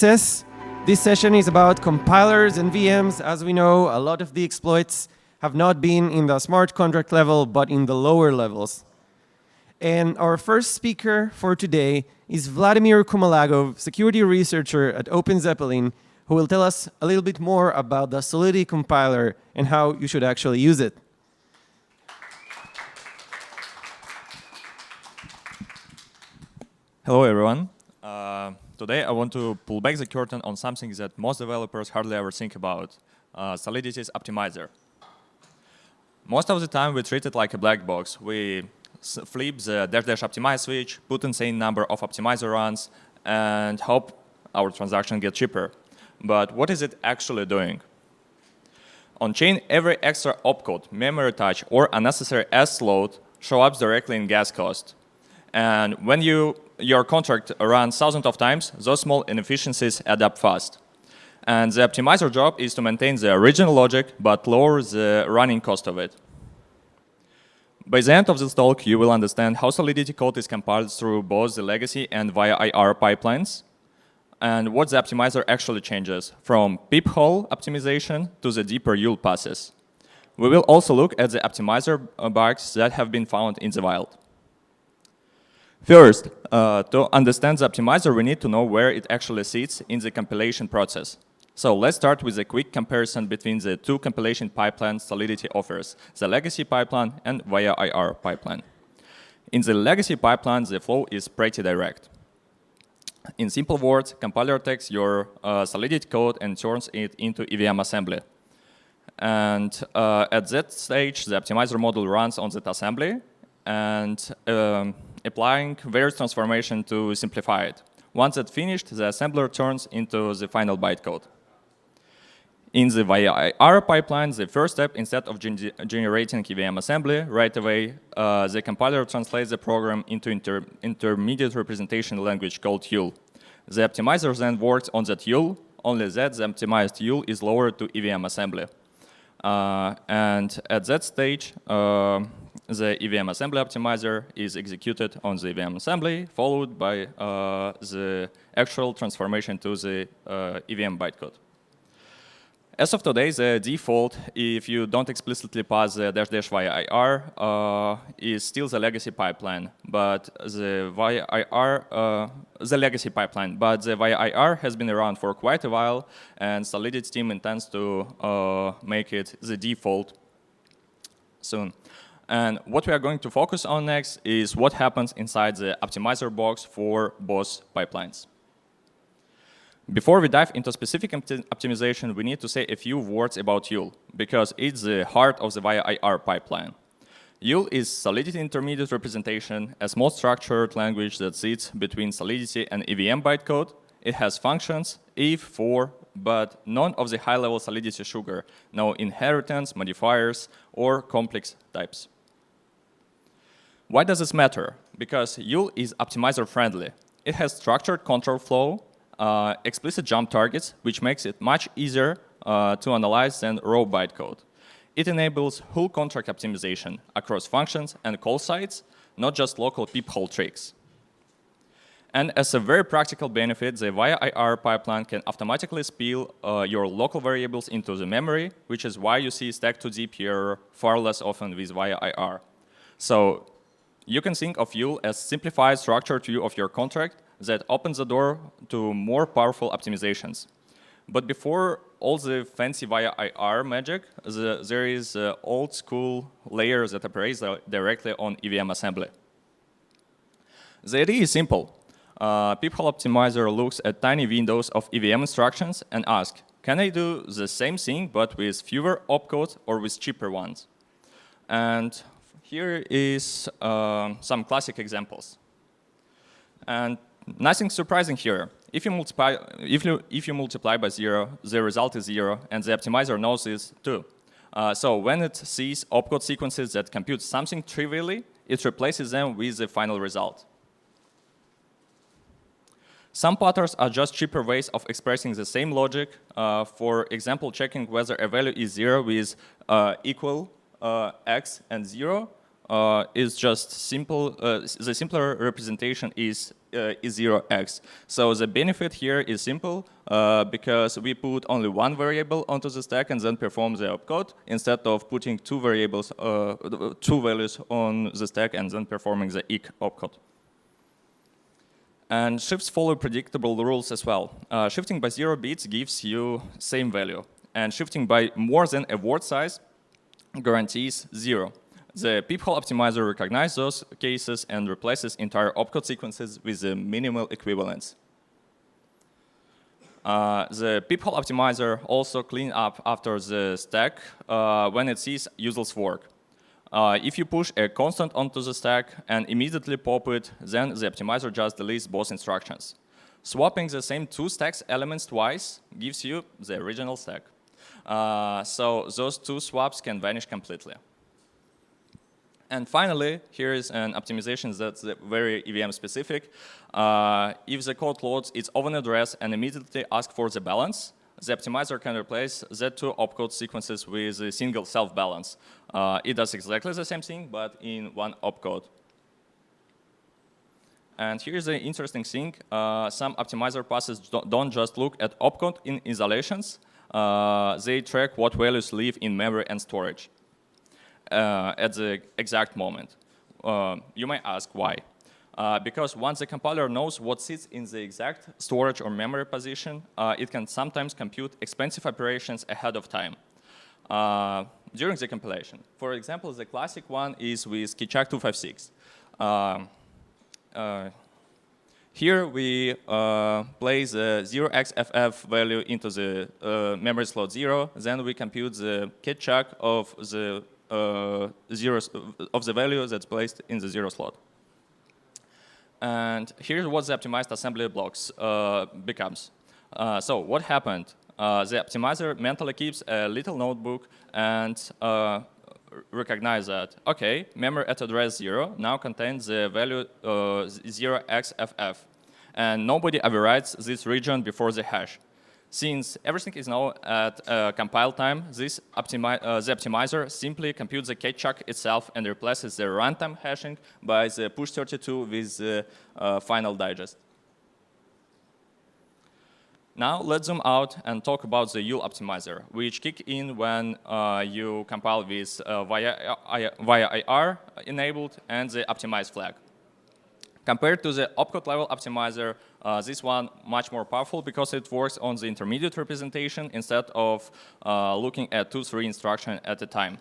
DSS. This session is about compilers and VMs. As we know, a lot of the exploits have not been in the smart contract level, but in the lower levels. And our first speaker for today is Vladimir Kumalagov, security researcher at OpenZeppelin, who will tell us a little bit more about the Solidity compiler and how you should actually use it. Hello, everyone. Today, I want to pull back the curtain on something that most developers hardly ever think about, Solidity's optimizer. Most of the time, we treat it like a black box. We flip the --optimize switch, put insane number of optimizer runs, and hope our transaction gets cheaper. But what is it actually doing? On-chain, every extra opcode, memory touch, or unnecessary S load show up directly in gas cost. And when your contract runs thousands of times, those small inefficiencies add up fast. And the optimizer job is to maintain the original logic, but lower the running cost of it. By the end of this talk, you will understand how Solidity code is compiled through both the legacy and via IR pipelines, and what the optimizer actually changes from peephole optimization to the deeper YUL passes. We will also look at the optimizer bugs that have been found in the wild. First, to understand the optimizer, we need to know where it actually sits in the compilation process. So let's start with a quick comparison between the two compilation pipelines Solidity offers, the legacy pipeline and via IR pipeline. In the legacy pipeline, the flow is pretty direct. In simple words, compiler takes your Solidity code and turns it into EVM assembly. And at that stage, the optimizer module runs on that assembly and applying various transformations to simplify it. Once that's finished, the assembler turns into the final bytecode. In the via IR pipeline, the first step, instead of generating EVM assembly, right away, the compiler translates the program into intermediate representation language called YUL. The optimizer then works on that YUL, only that the optimized YUL is lowered to EVM assembly. And at that stage, the EVM assembly optimizer is executed on the EVM assembly, followed by the actual transformation to the EVM bytecode. As of today, the default, if you don't explicitly pass the -- via IR, is still the legacy pipeline, but the via IR, the legacy pipeline, but the via IR has been around for quite a while, and Solidity team intends to make it the default soon. And what we are going to focus on next is what happens inside the optimizer box for both pipelines. Before we dive into specific optimization, we need to say a few words about YUL, because it's the heart of the via IR pipeline. YUL is Solidity intermediate representation, a small structured language that sits between Solidity and EVM bytecode. It has functions, if, for, but none of the high-level Solidity sugar, no inheritance, modifiers, or complex types. Why does this matter? Because YUL is optimizer friendly. It has structured control flow, explicit jump targets, which makes it much easier to analyze than raw bytecode. It enables whole contract optimization across functions and call sites, not just local peephole tricks. And as a very practical benefit, the via IR pipeline can automatically spill your local variables into the memory, which is why you see stack-to-zip here far less often with via IR. So you can think of YUL as simplified structured view of your contract that opens the door to more powerful optimizations. But before all the fancy via IR magic, there is old school layer that operates directly on EVM assembly. The idea is simple. Peephole optimizer looks at tiny windows of EVM instructions and asks, can I do the same thing but with fewer opcodes or with cheaper ones? And here is some classic examples. And nothing surprising here. If you multiply by 0, the result is 0, and the optimizer knows this too. So when it sees opcode sequences that compute something trivially, it replaces them with the final result. Some patterns are just cheaper ways of expressing the same logic. For example, checking whether a value is 0 with equal x and 0 is just simple. The simpler representation is 0x. So the benefit here is simple because we put only one variable onto the stack and then perform the opcode instead of putting two variables, two values on the stack and then performing the eq opcode. And shifts follow predictable rules as well. Shifting by 0 bits gives you same value, and shifting by more than a word size guarantees 0. The peephole optimizer recognizes those cases and replaces entire opcode sequences with a minimal equivalence. The peephole optimizer also cleans up after the stack when it sees useless work. If you push a constant onto the stack and immediately pop it, then the optimizer just deletes both instructions. Swapping the same two stacks elements twice gives you the original stack. So those two swaps can vanish completely. And finally, here is an optimization that's very EVM specific. If the code loads its own address and immediately asks for the balance, the optimizer can replace the two opcode sequences with a single self-balance. It does exactly the same thing, but in one opcode. And here's the interesting thing. Some optimizer passes don't just look at opcode in isolations. They track what values live in memory and storage at the exact moment. You may ask why. Because once the compiler knows what sits in the exact storage or memory position, it can sometimes compute expensive operations ahead of time during the compilation. For example, the classic one is with Kitchak 256. Here we place the 0xFF value into the memory slot 0. Then we compute the Kitchak of the value that's placed in the 0 slot. And here's what the optimized assembly blocks becomes. So what happened? The optimizer mentally keeps a little notebook and recognize that, okay, memory at address 0 now contains the value 0xFF. And nobody overrides this region before the hash. Since everything is now at compile time, the optimizer simply computes the Kitchak itself and replaces the runtime hashing by the push32 with the final digest. Now let's zoom out and talk about the YUL optimizer, which kick in when you compile with via IR enabled and the optimize flag. Compared to the opcode level optimizer, this one much more powerful because it works on the intermediate representation instead of looking at 2-3 instructions at a time.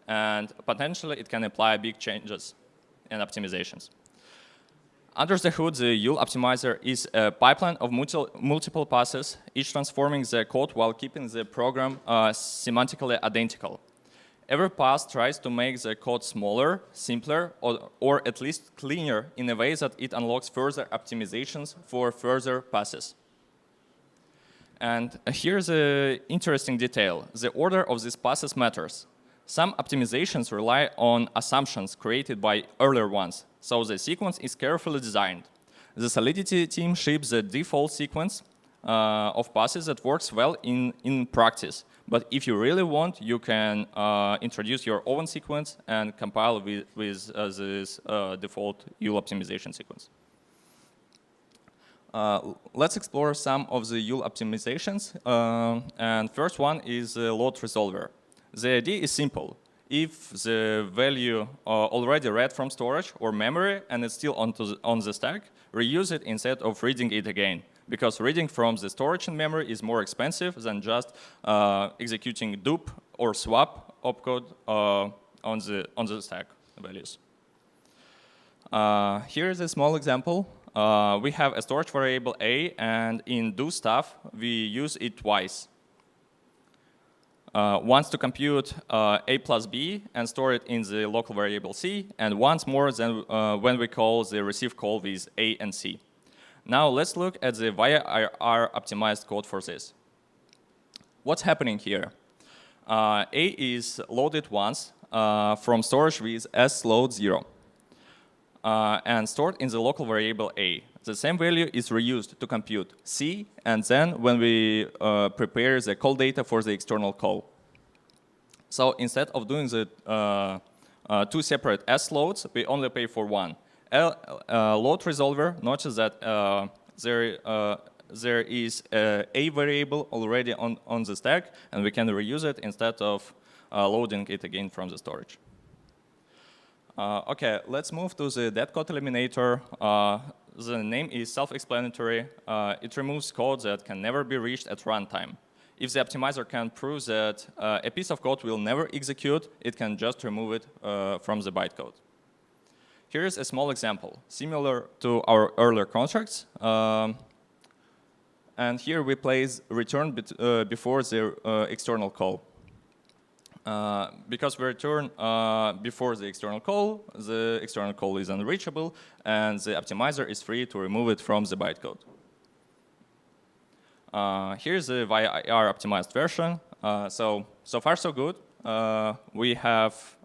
And potentially it can apply big changes and optimizations. Under the hood, the YUL optimizer is a pipeline of multiple passes, each transforming the code while keeping the program semantically identical. Every pass tries to make the code smaller, simpler, or at least cleaner in a way that it unlocks further optimizations for further passes. And here's an interesting detail. The order of these passes matters. Some optimizations rely on assumptions created by earlier ones, so the sequence is carefully designed. The Solidity team ships the default sequence of passes that works well in practice. But if you really want, you can introduce your own sequence and compile with this default YUL optimization sequence. Let's explore some of the YUL optimizations. And first one is the load resolver. The idea is simple. If the value already read from storage or memory and it's still on the stack, reuse it instead of reading it again. Because reading from the storage and memory is more expensive than just executing dupe or swap opcode on the stack values. Here is a small example. We have a storage variable A, and in do stuff, we use it twice. Once to compute A plus B and store it in the local variable C, and once more than when we call the receive call with A and C. Now let's look at the via IR optimized code for this. What's happening here? A is loaded once from storage with sload 0 and stored in the local variable A. The same value is reused to compute C, and then when we prepare the call data for the external call. So instead of doing the two separate S loads, we only pay for one. Load resolver notices that there is a variable already on the stack, and we can reuse it instead of loading it again from the storage. Okay, let's move to the dead code eliminator. The name is self-explanatory. It removes code that can never be reached at runtime. If the optimizer can prove that a piece of code will never execute, it can just remove it from the bytecode. Here is a small example, similar to our earlier constructs. And here we place return before the external call. Because we return before the external call is unreachable, and the optimizer is free to remove it from the bytecode. Here's the via IR optimized version. So far so good. We have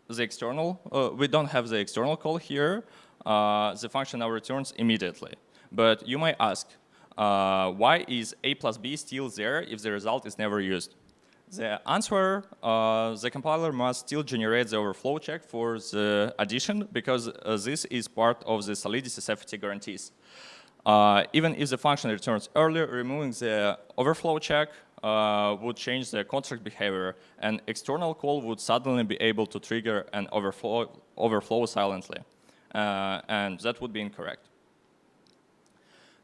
the external. We don't have the external call here. The function now returns immediately. But you might ask, why is a plus b still there if the result is never used? The answer, the compiler must still generate the overflow check for the addition, because this is part of the solidity safety guarantees. Even if the function returns earlier, removing the overflow check would change the contract behavior, and external call would suddenly be able to trigger an overflow silently, and that would be incorrect.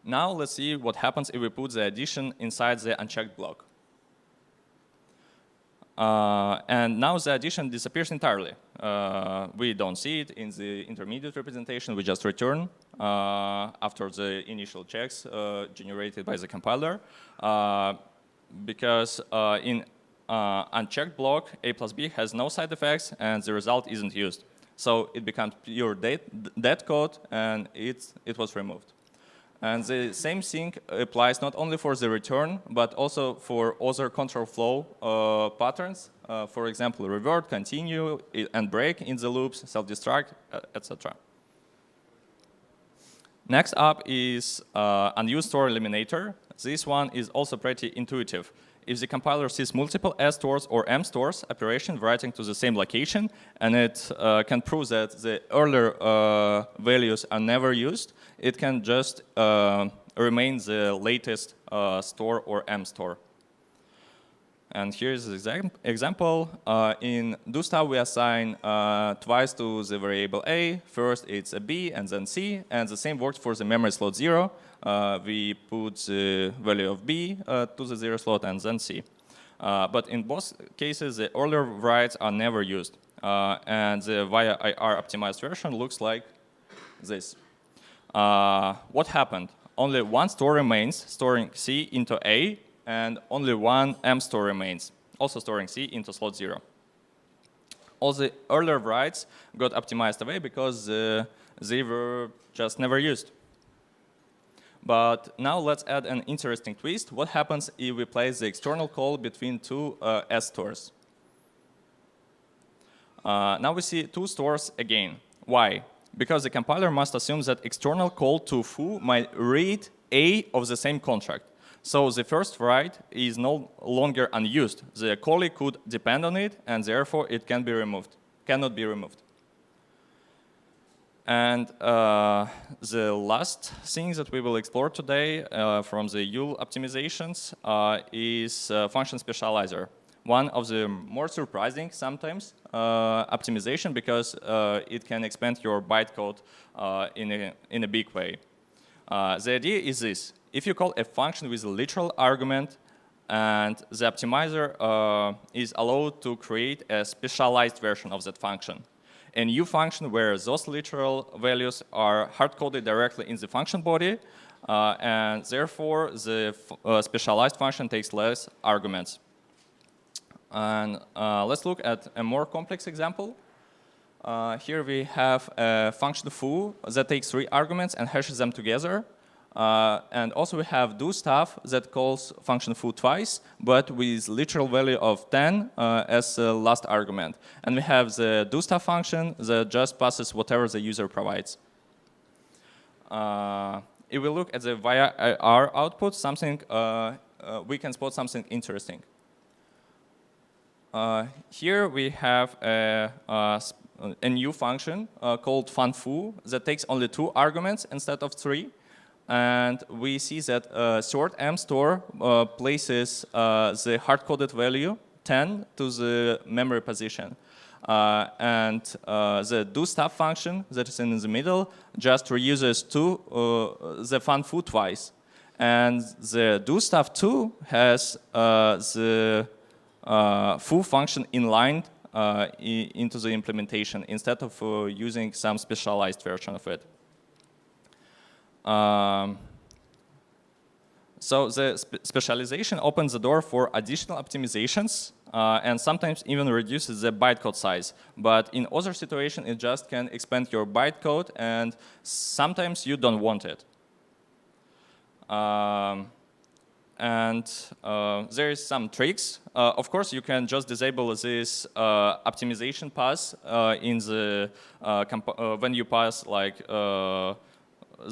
Now let's see what happens if we put the addition inside the unchecked block. And now the addition disappears entirely. We don't see it in the intermediate representation. We just return after the initial checks generated by the compiler. Because in unchecked block, a plus b has no side effects, and the result isn't used. So it becomes pure dead code, and it was removed. And the same thing applies not only for the return, but also for other control flow patterns. For example, revert, continue, and break in the loops, self-destruct, etc. Next up is unused store eliminator. This one is also pretty intuitive. If the compiler sees multiple S stores or M stores operation writing to the same location, and it can prove that the earlier values are never used, it can just remain the latest store or M store. And here's the example. In do stuff, we assign twice to the variable A. First, it's a B, and then C. And the same works for the memory slot 0. We put the value of B to the 0 slot, and then C. But in both cases, the earlier writes are never used. And the via IR optimized version looks like this. What happened? Only one store remains, storing C into A, and only one M store remains, also storing C into slot 0. All the earlier writes got optimized away because they were just never used. But now let's add an interesting twist. What happens if we place the external call between two S stores? Now we see two stores again. Why? Because the compiler must assume that external call to foo might read A of the same contract. So the first write is no longer unused. The callee could depend on it, and therefore it cannot be removed. And the last thing that we will explore today from the UL optimizations is function specializer. One of the more surprising sometimes optimization, because it can expand your bytecode in a big way. The idea is this. If you call a function with a literal argument, and the optimizer is allowed to create a specialized version of that function, a new function where those literal values are hard-coded directly in the function body, and therefore the specialized function takes less arguments. And let's look at a more complex example. Here we have a function foo that takes 3 arguments and hashes them together. And also we have do stuff that calls function foo twice, but with literal value of 10 as the last argument. And we have the do stuff function that just passes whatever the user provides. If we look at the via IR output, we can spot something interesting. Here we have a new function called funfoo that takes only 2 arguments instead of 3. And we see that sort m store places the hard-coded value 10 to the memory position. And the doStuff function that is in the middle just reuses the funfoo twice. And the doStuff2 has the foo function inlined into the implementation instead of using some specialized version of it. So the specialization opens the door for additional optimizations and sometimes even reduces the bytecode size. But in other situations, it just can expand your bytecode, and sometimes you don't want it. There is some tricks. Of course, you can just disable this optimization pass in the when you pass like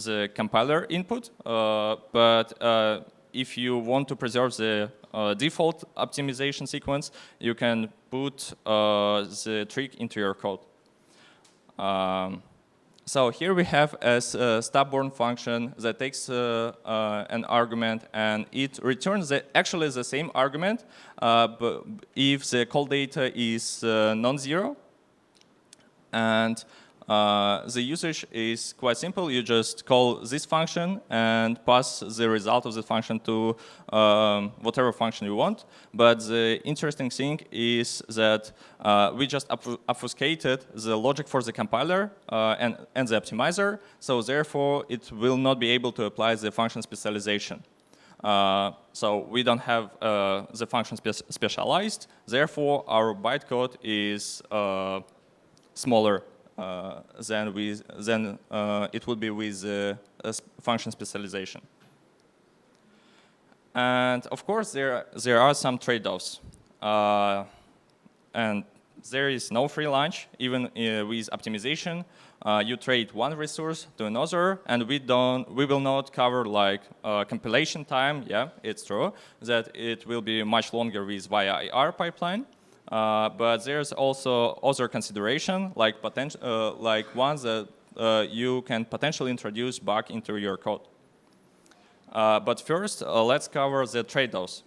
the compiler input. But if you want to preserve the default optimization sequence, you can put the trick into your code. So here we have a stubborn function that takes an argument, and it returns actually the same argument but if the call data is non-zero. And the usage is quite simple. You just call this function and pass the result of the function to whatever function you want. But the interesting thing is that we just obfuscated the logic for the compiler and the optimizer. So therefore, it will not be able to apply the function specialization. So we don't have the function specialized. Therefore, our bytecode is smaller than it would be with function specialization. And of course, there are some trade-offs. And there is no free lunch, even with optimization. You trade one resource to another, and we will not cover like compilation time. Yeah, it's true that it will be much longer with via IR pipeline. But there's also other consideration, like ones that you can potentially introduce back into your code. But first, let's cover the trade-offs.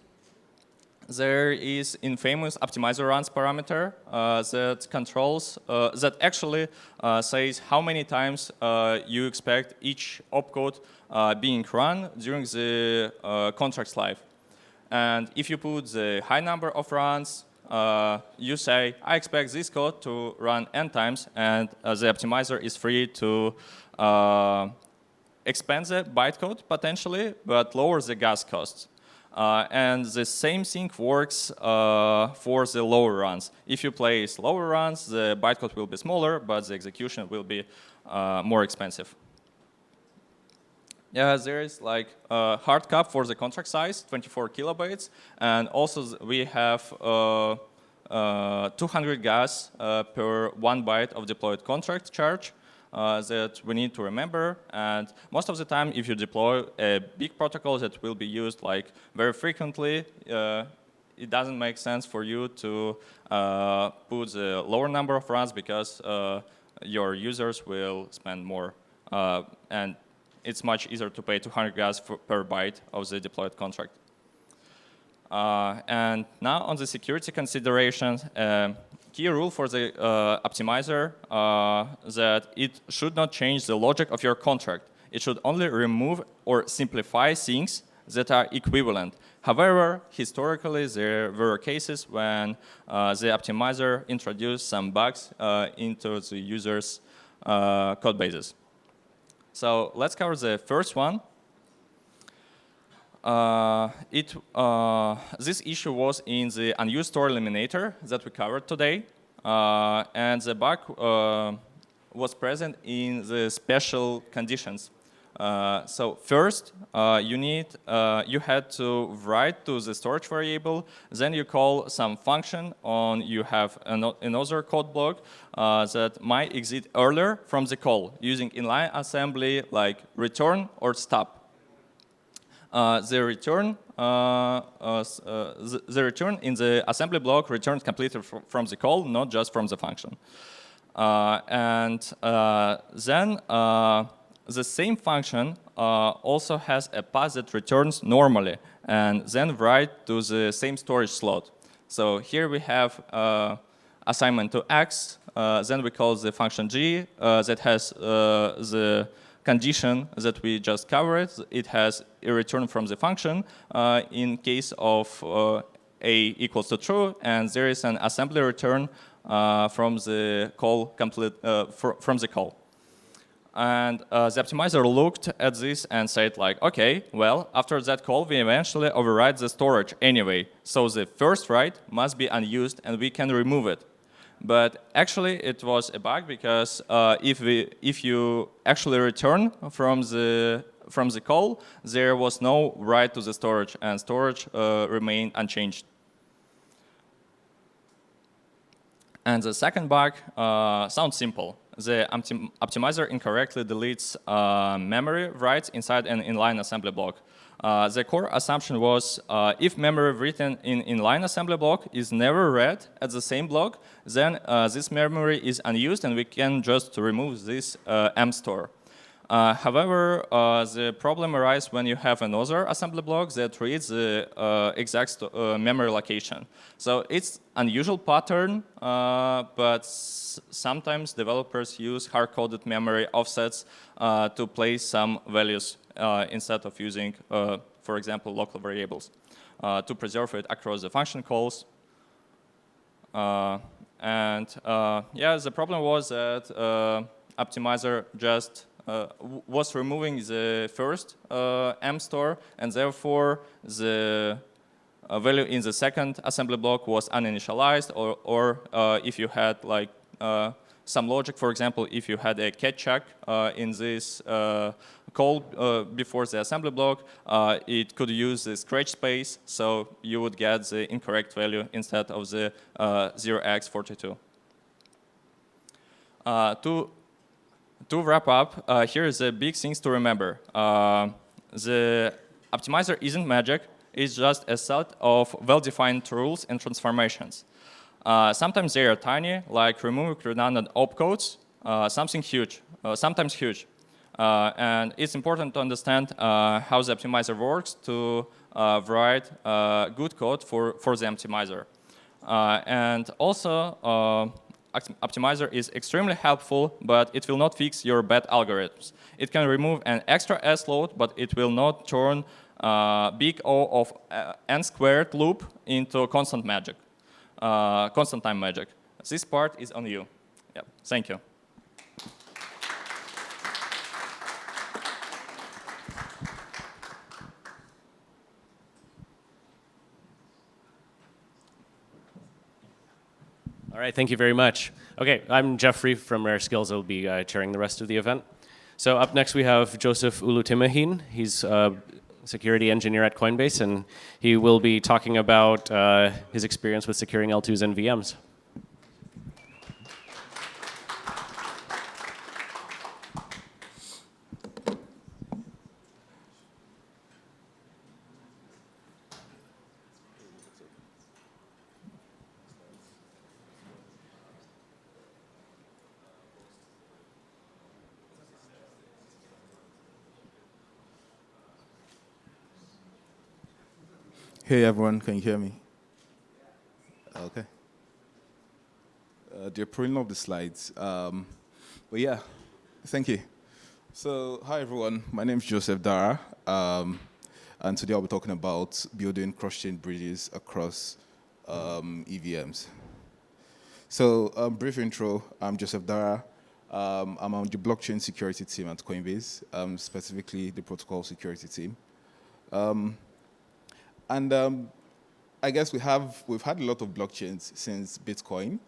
There is infamous optimizer runs parameter that controls, that actually says how many times you expect each opcode being run during the contract's life. And if you put the high number of runs, you say, I expect this code to run n times, and the optimizer is free to expand the bytecode potentially, but lower the gas costs. And the same thing works for the lower runs. If you place lower runs, the bytecode will be smaller, but the execution will be more expensive. Yeah, there is like a hard cap for the contract size, 24 kilobytes, and also we have 200 gas per 1 byte of deployed contract charge that we need to remember. And most of the time, if you deploy a big protocol that will be used like very frequently, it doesn't make sense for you to put the lower number of runs because your users will spend more. And it's much easier to pay 200 gas per byte of the deployed contract. And now on the security considerations, key rule for the optimizer that it should not change the logic of your contract. It should only remove or simplify things that are equivalent. However, historically, there were cases when the optimizer introduced some bugs into the user's code bases. So let's cover the first one. This issue was in the unused store eliminator that we covered today. And the bug was present in the special conditions. So first, you had to write to the storage variable, then you call some function you have another code block that might exit earlier from the call using inline assembly like return or stop. the return in the assembly block returns completely from the call, not just from the function. Then the same function also has a path that returns normally and then write to the same storage slot. So here we have assignment to X, then we call the function G that has the condition that we just covered. It has a return from the function in case of A equals to true, and there is an assembly return from the call from the call. And the optimizer looked at this and said like, okay, well, after that call, we eventually override the storage anyway. So the first write must be unused and we can remove it. But actually it was a bug because if you actually return from the call, there was no write to the storage and storage remained unchanged. And the second bug sounds simple. The optimizer incorrectly deletes memory writes inside an inline assembly block. The core assumption was if memory written in inline assembly block is never read at the same block, then this memory is unused and we can just remove this mstore. However, the problem arises when you have another assembly block that reads the exact memory location. So it's unusual pattern, but sometimes developers use hard-coded memory offsets to place some values instead of using, for example, local variables to preserve it across the function calls. Yeah, the problem was that optimizer just was removing the first mstore, and therefore the value in the second assembly block was uninitialized, or if you had like some logic, for example, if you had a cat check in this call before the assembly block, it could use the scratch space, so you would get the incorrect value instead of the 0x42. To wrap up, here is the big things to remember. The optimizer isn't magic, it's just a set of well-defined rules and transformations. Sometimes they are tiny, like removing redundant opcodes, sometimes huge. And it's important to understand how the optimizer works to write good code for the optimizer. And also, optimizer is extremely helpful, but it will not fix your bad algorithms. It can remove an extra S load, but it will not turn big O of n squared loop into constant magic, constant time magic. This part is on you. Yeah, thank you. All right, thank you very much. Okay, I'm Jeffrey from Rare Skills. I'll be chairing the rest of the event. So up next we have Joseph Ulutimahin. He's a security engineer at Coinbase, and he will be talking about his experience with securing L2s and VMs. Hey everyone, can you hear me? Okay. They're pulling up the slides. But yeah, thank you. So, hi everyone, my name is Joseph Dara, and today I'll be talking about building cross-chain bridges across EVMs. So, brief intro, I'm Joseph Dara. I'm on the blockchain security team at Coinbase, specifically the protocol security team. I guess we've had a lot of blockchains since Bitcoin.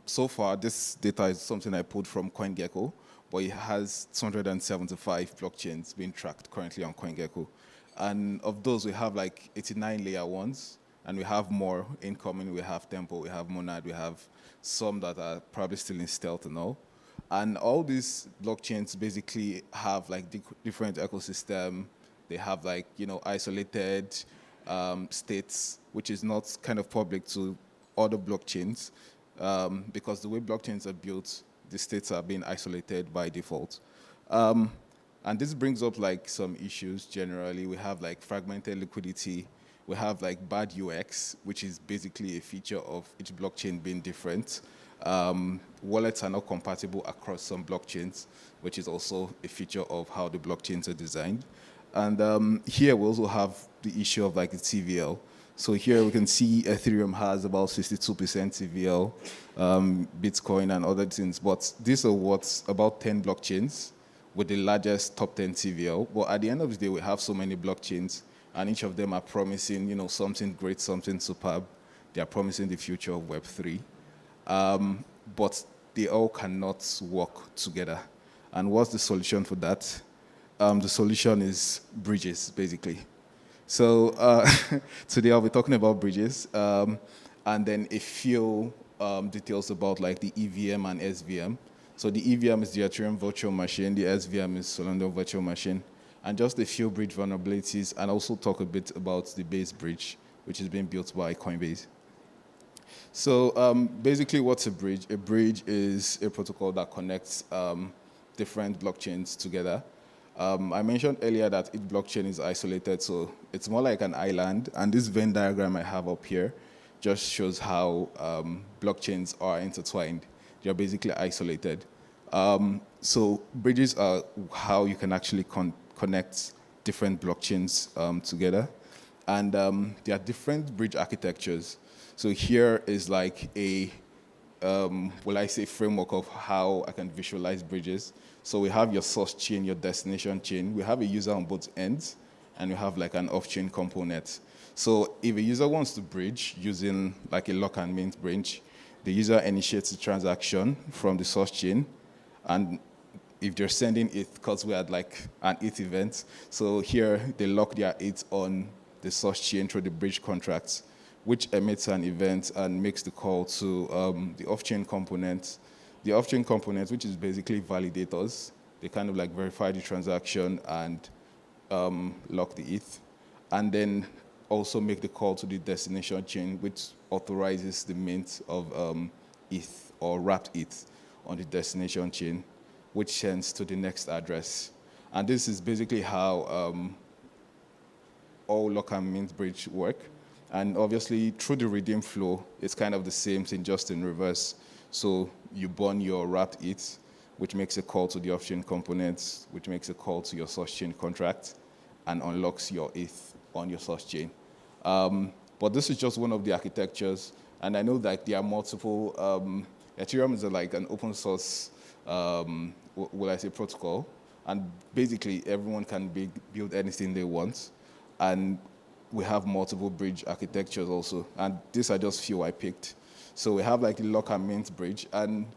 So far, this data is something I pulled from CoinGecko, but it has 275 blockchains being tracked currently on CoinGecko. And of those, we have like 89 layer ones, and we have more incoming. We have Tempo, we have Monad, we have some that are probably still in stealth and all. And all these blockchains basically have like different ecosystem. They have like, isolated states, which is not kind of public to other blockchains, because the way blockchains are built, the states are being isolated by default. And this brings up like some issues generally. We have like fragmented liquidity. We have like bad UX, which is basically a feature of each blockchain being different. Wallets are not compatible across some blockchains, which is also a feature of how the blockchains are designed. And here we also have the issue of like the TVL. So here we can see Ethereum has about 62% TVL, Bitcoin and other things, but these are what's about 10 blockchains with the largest top 10 TVL. But at the end of the day, we have so many blockchains, and each of them are promising, something great, something superb. They are promising the future of Web3. But they all cannot work together. And what's the solution for that? The solution is bridges, basically. So today I'll be talking about bridges, and then a few details about like the EVM and SVM. So the EVM is the Ethereum virtual machine, the SVM is Solana virtual machine, and just a few bridge vulnerabilities, and also talk a bit about the base bridge, which is being built by Coinbase. So basically, what's a bridge? A bridge is a protocol that connects different blockchains together. I mentioned earlier that each blockchain is isolated, so it's more like an island. And this Venn diagram I have up here just shows how blockchains are intertwined. They're basically isolated. So bridges are how you can actually connect different blockchains together. And there are different bridge architectures. So here is like a, framework of how I can visualize bridges. So we have your source chain, your destination chain. We have a user on both ends, and we have like an off-chain component. So if a user wants to bridge using like a lock and mint bridge, the user initiates the transaction from the source chain, and if they're sending ETH, because we had like an ETH event, so here they lock their ETH on the source chain through the bridge contracts, which emits an event and makes the call to the off-chain component. The off-chain component, which is basically validators, they kind of like verify the transaction and lock the ETH, and then also make the call to the destination chain, which authorizes the mint of ETH or wrapped ETH on the destination chain, which sends to the next address. And this is basically how all lock and mint bridge work. And obviously, through the redeem flow, it's kind of the same thing, just in reverse. So you burn your wrapped ETH, which makes a call to the off-chain components, which makes a call to your source chain contract, and unlocks your ETH on your source chain. But this is just one of the architectures, and I know that there are multiple. Ethereum is like an open source, protocol, and basically everyone can build anything they want, and we have multiple bridge architectures also, and these are just few I picked. So we have like the lock and mint bridge, and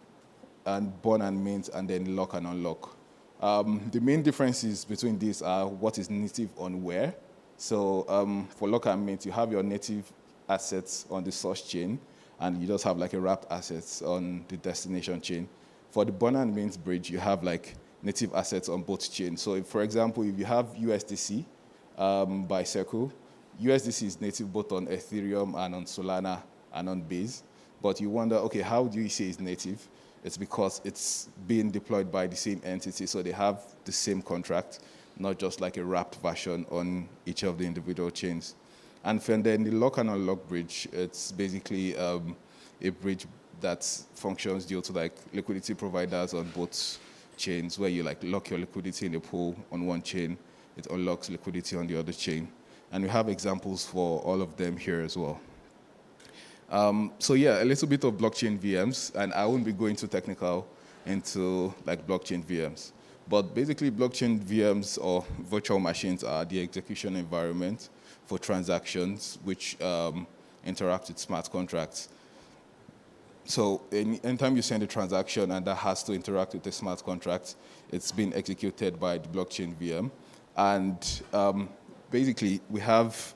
burn and mint, and then lock and unlock. The main differences between these are what is native on where. So for lock and mint, you have your native assets on the source chain, and you just have like a wrapped assets on the destination chain. For the burn and mint bridge, you have like native assets on both chains. So if, for example, if you have USDC by Circle, USDC is native both on Ethereum and on Solana and on Base. But you wonder, okay, how do you say it's native? It's because it's being deployed by the same entity, so they have the same contract, not just like a wrapped version on each of the individual chains. And then the lock and unlock bridge, it's basically a bridge that functions due to like liquidity providers on both chains, where you like lock your liquidity in a pool on one chain, it unlocks liquidity on the other chain. And we have examples for all of them here as well. So yeah, a little bit of blockchain VMs, and I won't be going too technical into like blockchain VMs. But basically, blockchain VMs or virtual machines are the execution environment for transactions which interact with smart contracts. So anytime you send a transaction and that has to interact with a smart contract, it's been executed by the blockchain VM. And basically, we have,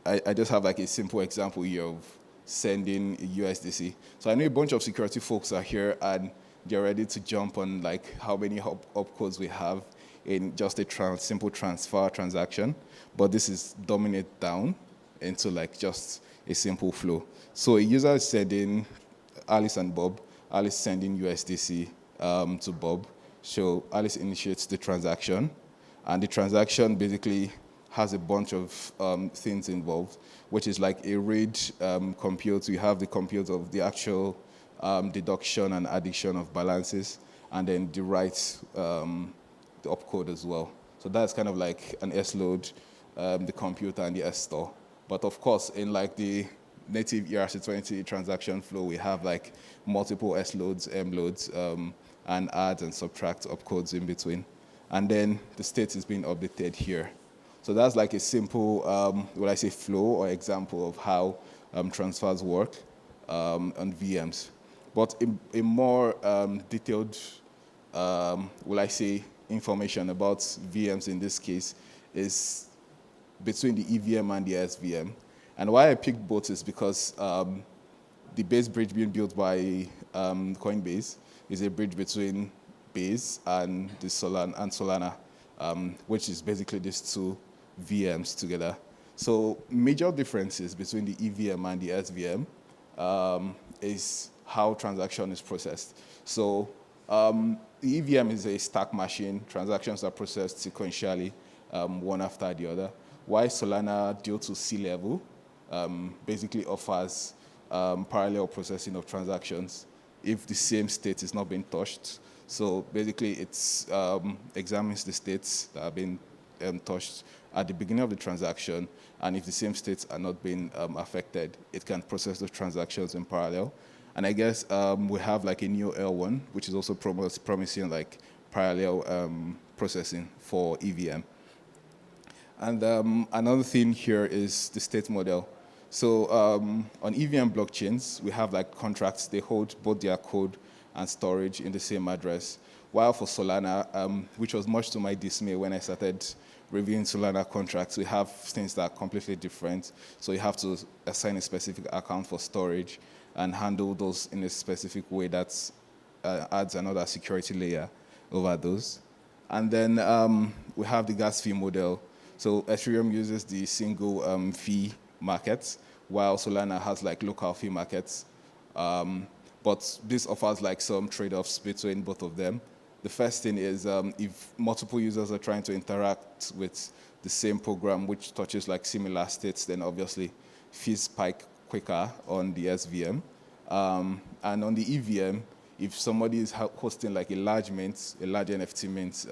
I just have like a simple example here of sending USDC. So I know a bunch of security folks are here, and they're ready to jump on like how many opcodes we have in just a simple transfer transaction, but this is dominate down into like just a simple flow. So a user is sending Alice and Bob, Alice sending USDC to Bob. So Alice initiates the transaction, and the transaction basically has a bunch of things involved, which is like a read compute. You have the compute of the actual deduction and addition of balances, and then the write, the opcode as well. So that's kind of like an S load, the computer, and the S store. But of course, in like the native ERC20 transaction flow, we have like multiple S loads, M loads, and add and subtract opcodes in between. And then the state is being updated here. So that's like a simple, what I say, flow or example of how transfers work on VMs. But a more detailed, will I say, information about VMs in this case is between the EVM and the SVM. And why I picked both is because the base bridge being built by Coinbase is a bridge between Base and the Solana, which is basically these two VMs together. So major differences between the EVM and the SVM is how transaction is processed. So the EVM is a stack machine. Transactions are processed sequentially, one after the other. While Solana, due to C-level, basically offers parallel processing of transactions if the same state is not being touched. So basically, it examines the states that have been touched at the beginning of the transaction, and if the same states are not being affected, it can process those transactions in parallel. And I guess we have like a new L1, which is also promising like parallel processing for EVM. And another thing here is the state model. So on EVM blockchains, we have like contracts. They hold both their code and storage in the same address. While for Solana, which was much to my dismay when I started reviewing Solana contracts, we have things that are completely different. So you have to assign a specific account for storage and handle those in a specific way that adds another security layer over those. And then we have the gas fee model. So Ethereum uses the single fee markets, while Solana has like local fee markets. But this offers like some trade-offs between both of them. The first thing is if multiple users are trying to interact with the same program, which touches like similar states, then obviously fees spike quicker on the SVM. And on the EVM, if somebody is hosting like a large mint, a large NFT mint,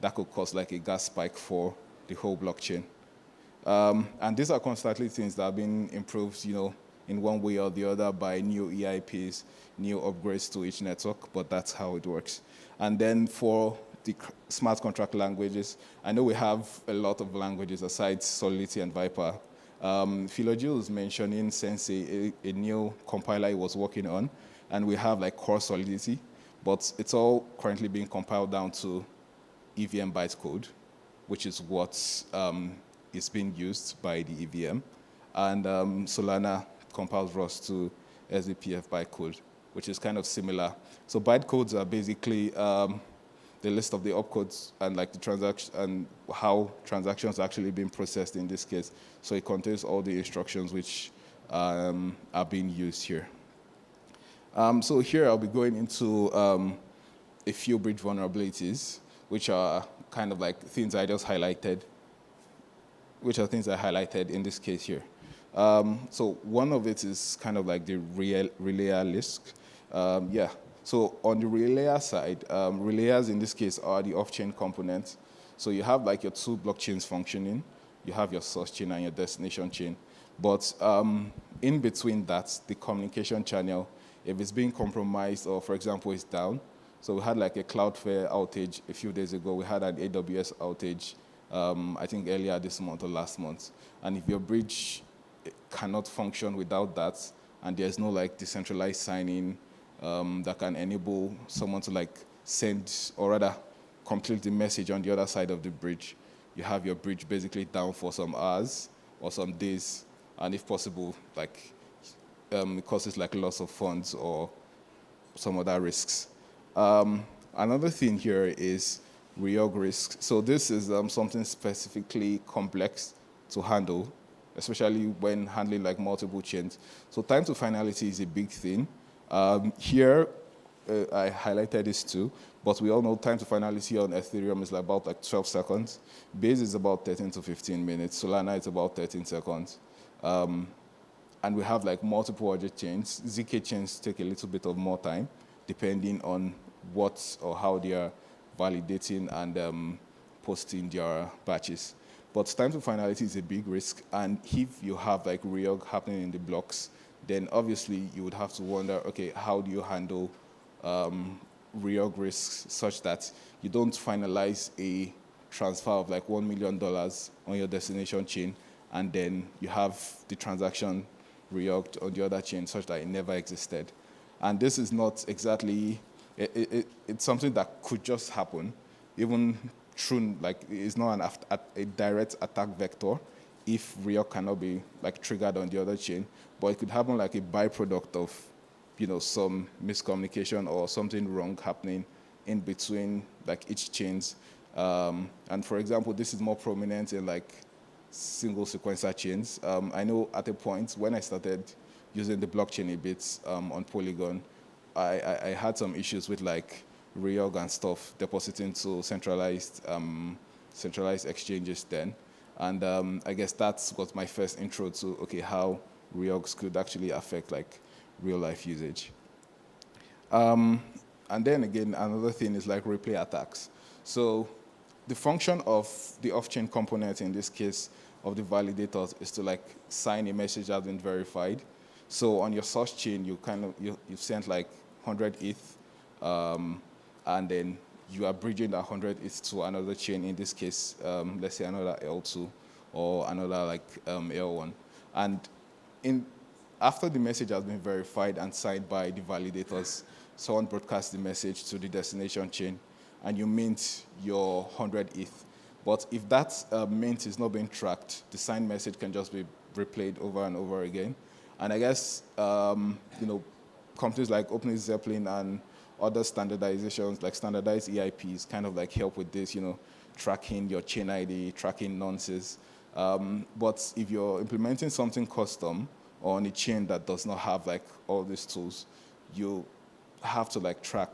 that could cause like a gas spike for the whole blockchain. And these are constantly things that are being improved, in one way or the other by new EIPs, new upgrades to each network, but that's how it works. And then for the smart contract languages, I know we have a lot of languages aside Solidity and Viper. Philogil is mentioning Sensei, a new compiler he was working on, and we have like core Solidity, but it's all currently being compiled down to EVM bytecode, which is what is being used by the EVM. And Solana compiles Rust to SDPF bytecode, which is kind of similar. So bytecodes are basically the list of the opcodes and like the transaction and how transactions are actually being processed in this case. So it contains all the instructions which are being used here. So here I'll be going into a few bridge vulnerabilities, which are kind of like things I just highlighted, which are things I highlighted in this case here. So one of it is kind of like the relayer list. So on the relayer side, relayers in this case are the off-chain components. So you have like your two blockchains functioning. You have your source chain and your destination chain. But in between that, the communication channel, if it's being compromised or, for example, it's down. So we had like a Cloudflare outage a few days ago. We had an AWS outage, I think earlier this month or last month. And if your bridge cannot function without that, and there's no like decentralized signing that can enable someone to like send or rather complete the message on the other side of the bridge, you have your bridge basically down for some hours or some days, and if possible, like it causes like loss of funds or some other risks. Another thing here is reorg risk. So this is something specifically complex to handle, especially when handling like multiple chains. So time to finality is a big thing. Here, I highlighted this too, but we all know time to finality on Ethereum is like about like 12 seconds. Base is about 13 to 15 minutes. Solana is about 13 seconds. And we have like multiple other chains. ZK chains take a little bit of more time, depending on what or how they are validating and posting their batches. But time to finality is a big risk, and if you have like reorg happening in the blocks, then obviously you would have to wonder, okay, how do you handle reorg risks such that you don't finalize a transfer of like $1 million on your destination chain, and then you have the transaction reorged on the other chain such that it never existed. And this is not exactly, it's something that could just happen, even through, like, it's not a direct attack vector if reorg cannot be like triggered on the other chain, but it could happen like a byproduct of, you know, some miscommunication or something wrong happening in between like each chains. And for example, this is more prominent in like single sequencer chains. I know at a point when I started using the blockchain a bit on Polygon, I had some issues with like reorg and stuff depositing to centralized exchanges then. And I guess that's what my first intro to, okay, how reorgs could actually affect like real life usage. And then again, another thing is like replay attacks. So the function of the off-chain component in this case of the validators is to like sign a message that's been verified. So on your source chain, you've sent like 100 ETH, and then you are bridging that 100 ETH to another chain, in this case, let's say another L2 or another like L1. And after the message has been verified and signed by the validators, someone broadcasts the message to the destination chain, and you mint your 100 ETH. But if that mint is not being tracked, the signed message can just be replayed over and over again. And I guess companies like OpenZeppelin and other standardizations, like standardized EIPs, kind of like help with this, tracking your chain ID, tracking nonces. But if you're implementing something custom or on a chain that does not have like all these tools, you have to like track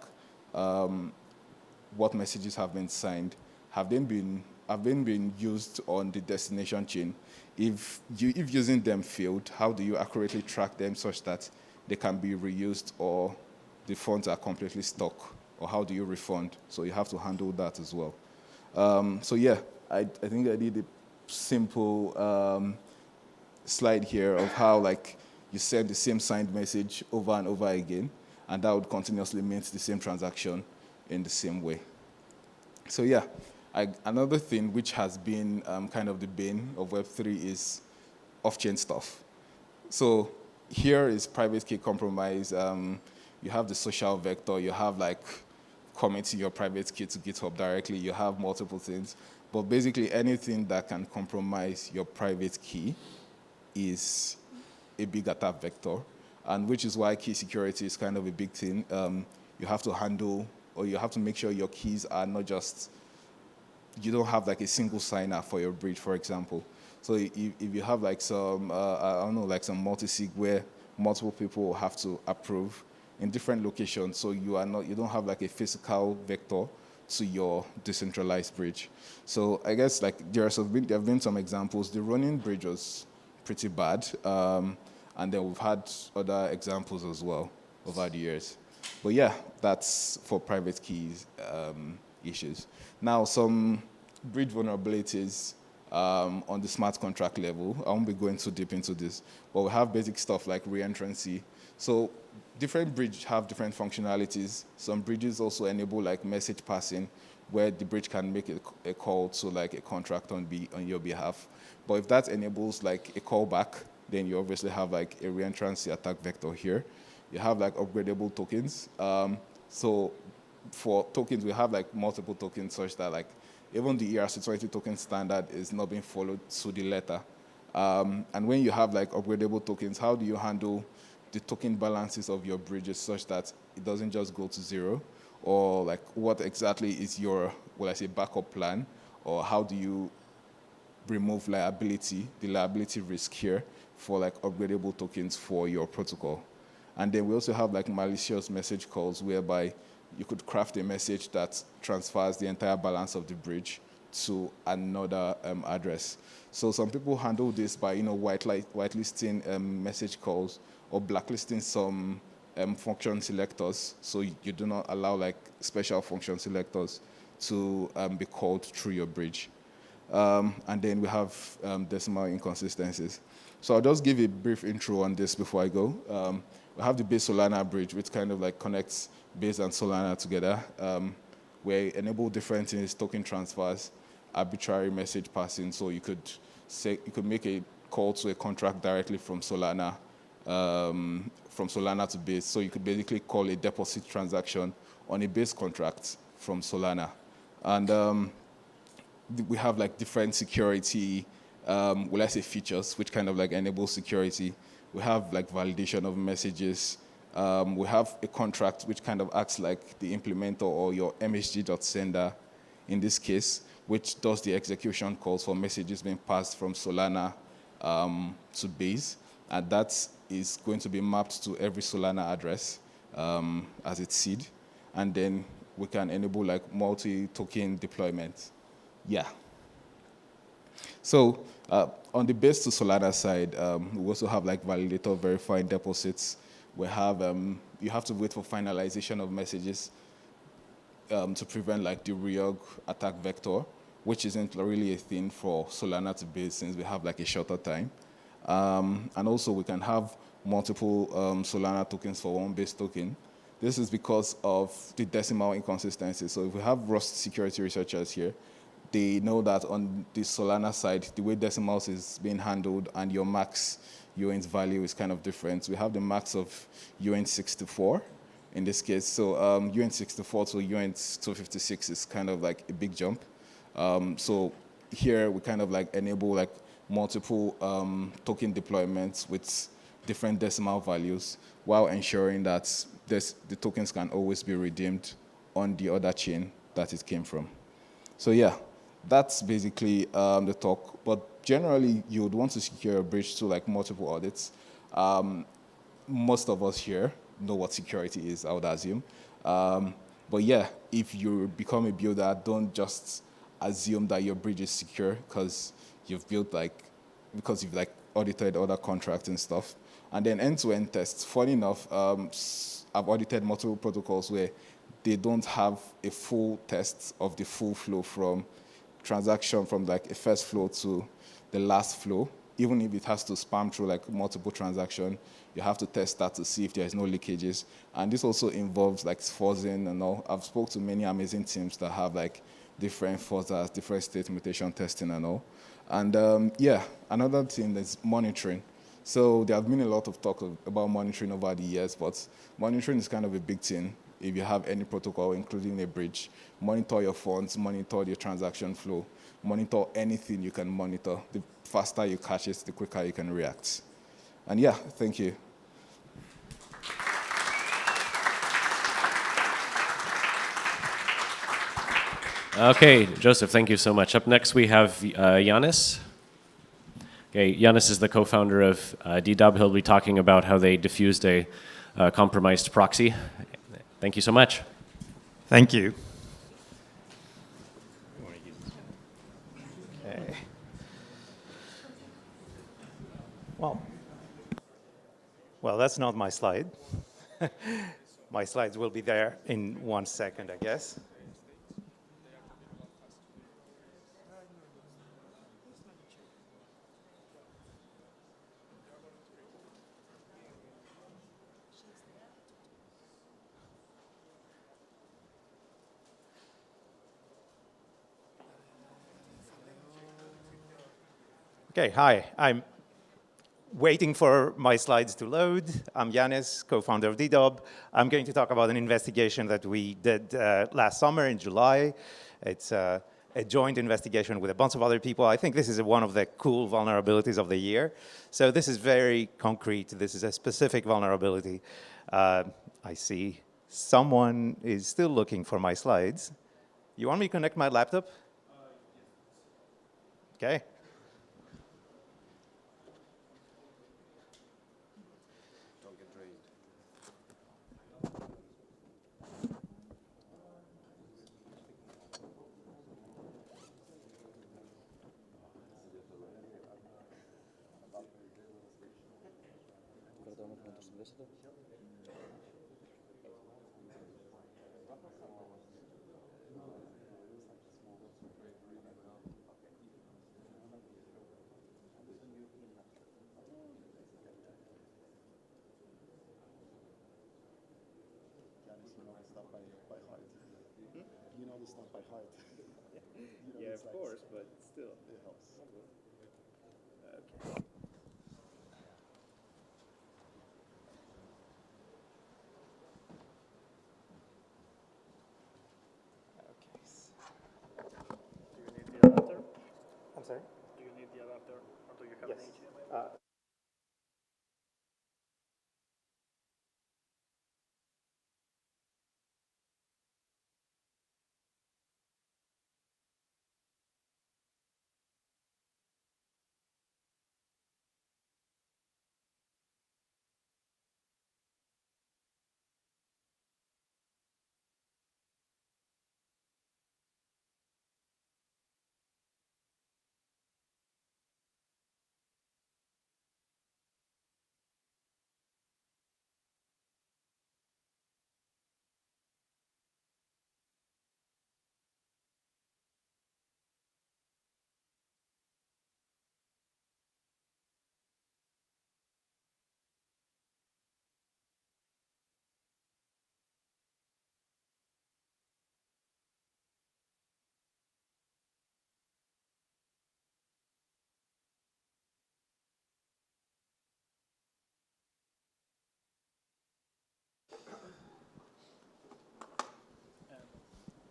what messages have been signed. Have they been used on the destination chain? If using them failed, how do you accurately track them such that they can be reused, or the funds are completely stuck, or how do you refund? So you have to handle that as well. So yeah, I think I did a simple slide here of how like you send the same signed message over and over again, and that would continuously mint the same transaction in the same way. So yeah, another thing which has been kind of the bane of Web3 is off-chain stuff. So here is private key compromise. You have the social vector. You have like committing your private key to GitHub directly. You have multiple things. But basically anything that can compromise your private key is a big attack vector, and which is why key security is kind of a big thing. You have to handle, or you have to make sure your keys are not just, you don't have like a single signer for your bridge, for example. So if you have like some, like some multi-sig where multiple people have to approve in different locations, so you don't have like a physical vector to your decentralized bridge. So I guess like there have been some examples. The running bridge was pretty bad, and then we've had other examples as well over the years. But yeah, that's for private keys issues. Now, some bridge vulnerabilities on the smart contract level. I won't be going too deep into this, but we have basic stuff like reentrancy. So different bridges have different functionalities. Some bridges also enable like message passing, where the bridge can make a call to like a contract on your behalf. But if that enables like a callback, then you obviously have like a reentrancy attack vector here. You have like upgradable tokens. So for tokens, we have like multiple tokens such that like even the ERC20 token standard is not being followed to the letter. And when you have like upgradable tokens, how do you handle the token balances of your bridges such that it doesn't just go to zero? Or like what exactly is your well, I say backup plan, or how do you remove liability, the liability risk here for like upgradable tokens for your protocol. And then we also have like malicious message calls whereby you could craft a message that transfers the entire balance of the bridge to another address. So some people handle this by whitelisting message calls or blacklisting some function selectors. So you do not allow like special function selectors to be called through your bridge. And then we have decimal inconsistencies. So I'll just give a brief intro on this before I go. We have the base Solana bridge, which kind of like connects base and Solana together, where we enable different things, token transfers, arbitrary message passing. So you could make a call to a contract directly from Solana to base. So you could basically call a deposit transaction on a base contract from Solana. And we have like different security, let's say features, which kind of like enable security. We have like validation of messages. We have a contract which kind of acts like the implementer or your msg.sender in this case, which does the execution calls for messages being passed from Solana to base. And that is going to be mapped to every Solana address as its seed. And then we can enable like multi-token deployment. Yeah. So on the base to Solana side, we also have like validator verifying deposits. We have you have to wait for finalization of messages to prevent like the reorg attack vector, which isn't really a thing for Solana to base since we have like a shorter time. And also we can have multiple Solana tokens for one base token. This is because of the decimal inconsistency. So if we have Rust security researchers here, they know that on the Solana side, the way decimals is being handled and your max UN's value is kind of different. We have the max of UN 64 in this case. So UN 64 to UN 256 is kind of like a big jump. So here we kind of like enable like multiple token deployments with different decimal values while ensuring that the tokens can always be redeemed on the other chain that it came from. So yeah, that's basically the talk. But generally, you would want to secure a bridge to like multiple audits. Most of us here know what security is, I would assume. But yeah, if you become a builder, don't just assume that your bridge is secure because you've audited other contracts and stuff. And then end-to-end tests. Funny enough, I've audited multiple protocols where they don't have a full test of the full flow from transaction from like a first flow to the last flow. Even if it has to spam through like multiple transactions, you have to test that to see if there's no leakages. And this also involves like fuzzing and all. I've spoke to many amazing teams that have like different fuzzers, different state mutation testing and all. And yeah, another thing is monitoring. So there have been a lot of talk about monitoring over the years, but monitoring is kind of a big thing. If you have any protocol, including a bridge, monitor your funds, monitor your transaction flow, monitor anything you can monitor. The faster you catch it, the quicker you can react. And yeah, thank you. Okay, Joseph, thank you so much. Up next, we have Yannis. Okay, Yannis is the co-founder of DDub. He'll be talking about how they diffused a compromised proxy. Thank you so much. Thank you. Okay. Well, that's not my slide. My slides will be there in 1 second, I guess. Okay, hi. I'm waiting for my slides to load. I'm Yannis, co-founder of DDub. I'm going to talk about an investigation that we did last summer in July. It's a joint investigation with a bunch of other people. I think this is one of the cool vulnerabilities of the year. So this is very concrete. This is a specific vulnerability. I see someone is still looking for my slides. You want me to connect my laptop? Okay. Yeah, of course, but still. It helps. Okay. Do you need the adapter? I'm sorry? Do you need the adapter, or do you have Yes. an HDMI?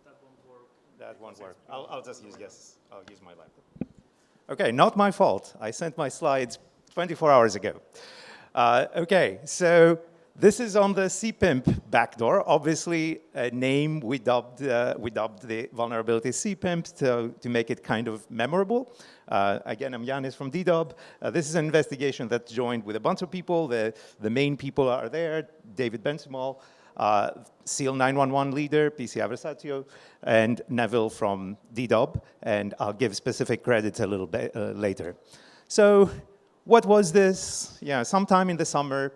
That won't work. That won't work. I'll just use, yes, I'll use my laptop. Okay, not my fault. I sent my slides 24 hours ago. Okay, so this is on the CPIMP backdoor. Obviously, a name we dubbed the vulnerability CPIMP to make it kind of memorable. Again, I'm Yanis from DDoB. This is an investigation that's joined with a bunch of people. The main people are there, David Bensimol, SEAL 911 leader, PC Aversatio, and Neville from DDoB, and I'll give specific credits a little bit later. So what was this? Yeah, sometime in the summer,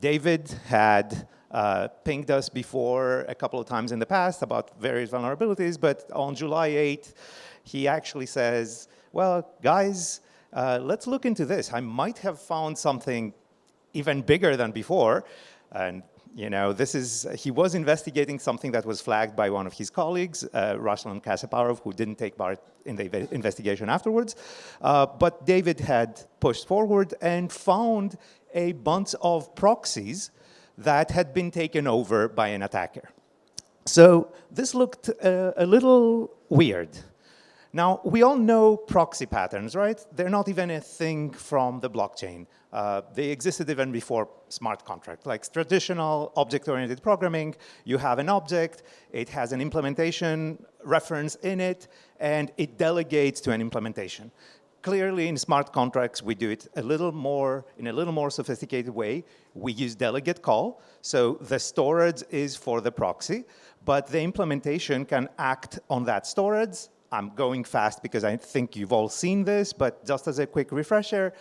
David had pinged us before a couple of times in the past about various vulnerabilities, but on July 8th, he actually says, well, guys, let's look into this. I might have found something even bigger than before. And you know, he was investigating something that was flagged by one of his colleagues, Ruslan Kasaparov, who didn't take part in the investigation afterwards. But David had pushed forward and found a bunch of proxies that had been taken over by an attacker. So this looked a little weird. Now, we all know proxy patterns, right? They're not even a thing from the blockchain. They existed even before smart contract. Like traditional object-oriented programming, you have an object, it has an implementation reference in it, and it delegates to an implementation. Clearly, in smart contracts, we do it in a little more sophisticated way. We use delegate call, so the storage is for the proxy, but the implementation can act on that storage. I'm going fast because I think you've all seen this, but just as a quick refresher,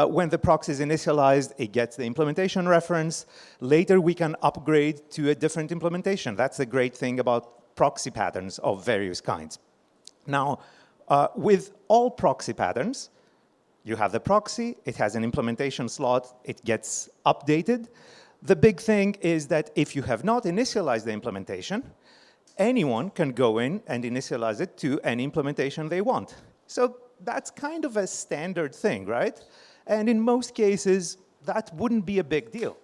when the proxy is initialized, it gets the implementation reference. Later, we can upgrade to a different implementation. That's the great thing about proxy patterns of various kinds. Now, with all proxy patterns, you have the proxy, it has an implementation slot, it gets updated. The big thing is that if you have not initialized the implementation, anyone can go in and initialize it to any implementation they want. So that's kind of a standard thing, right? And in most cases, that wouldn't be a big deal.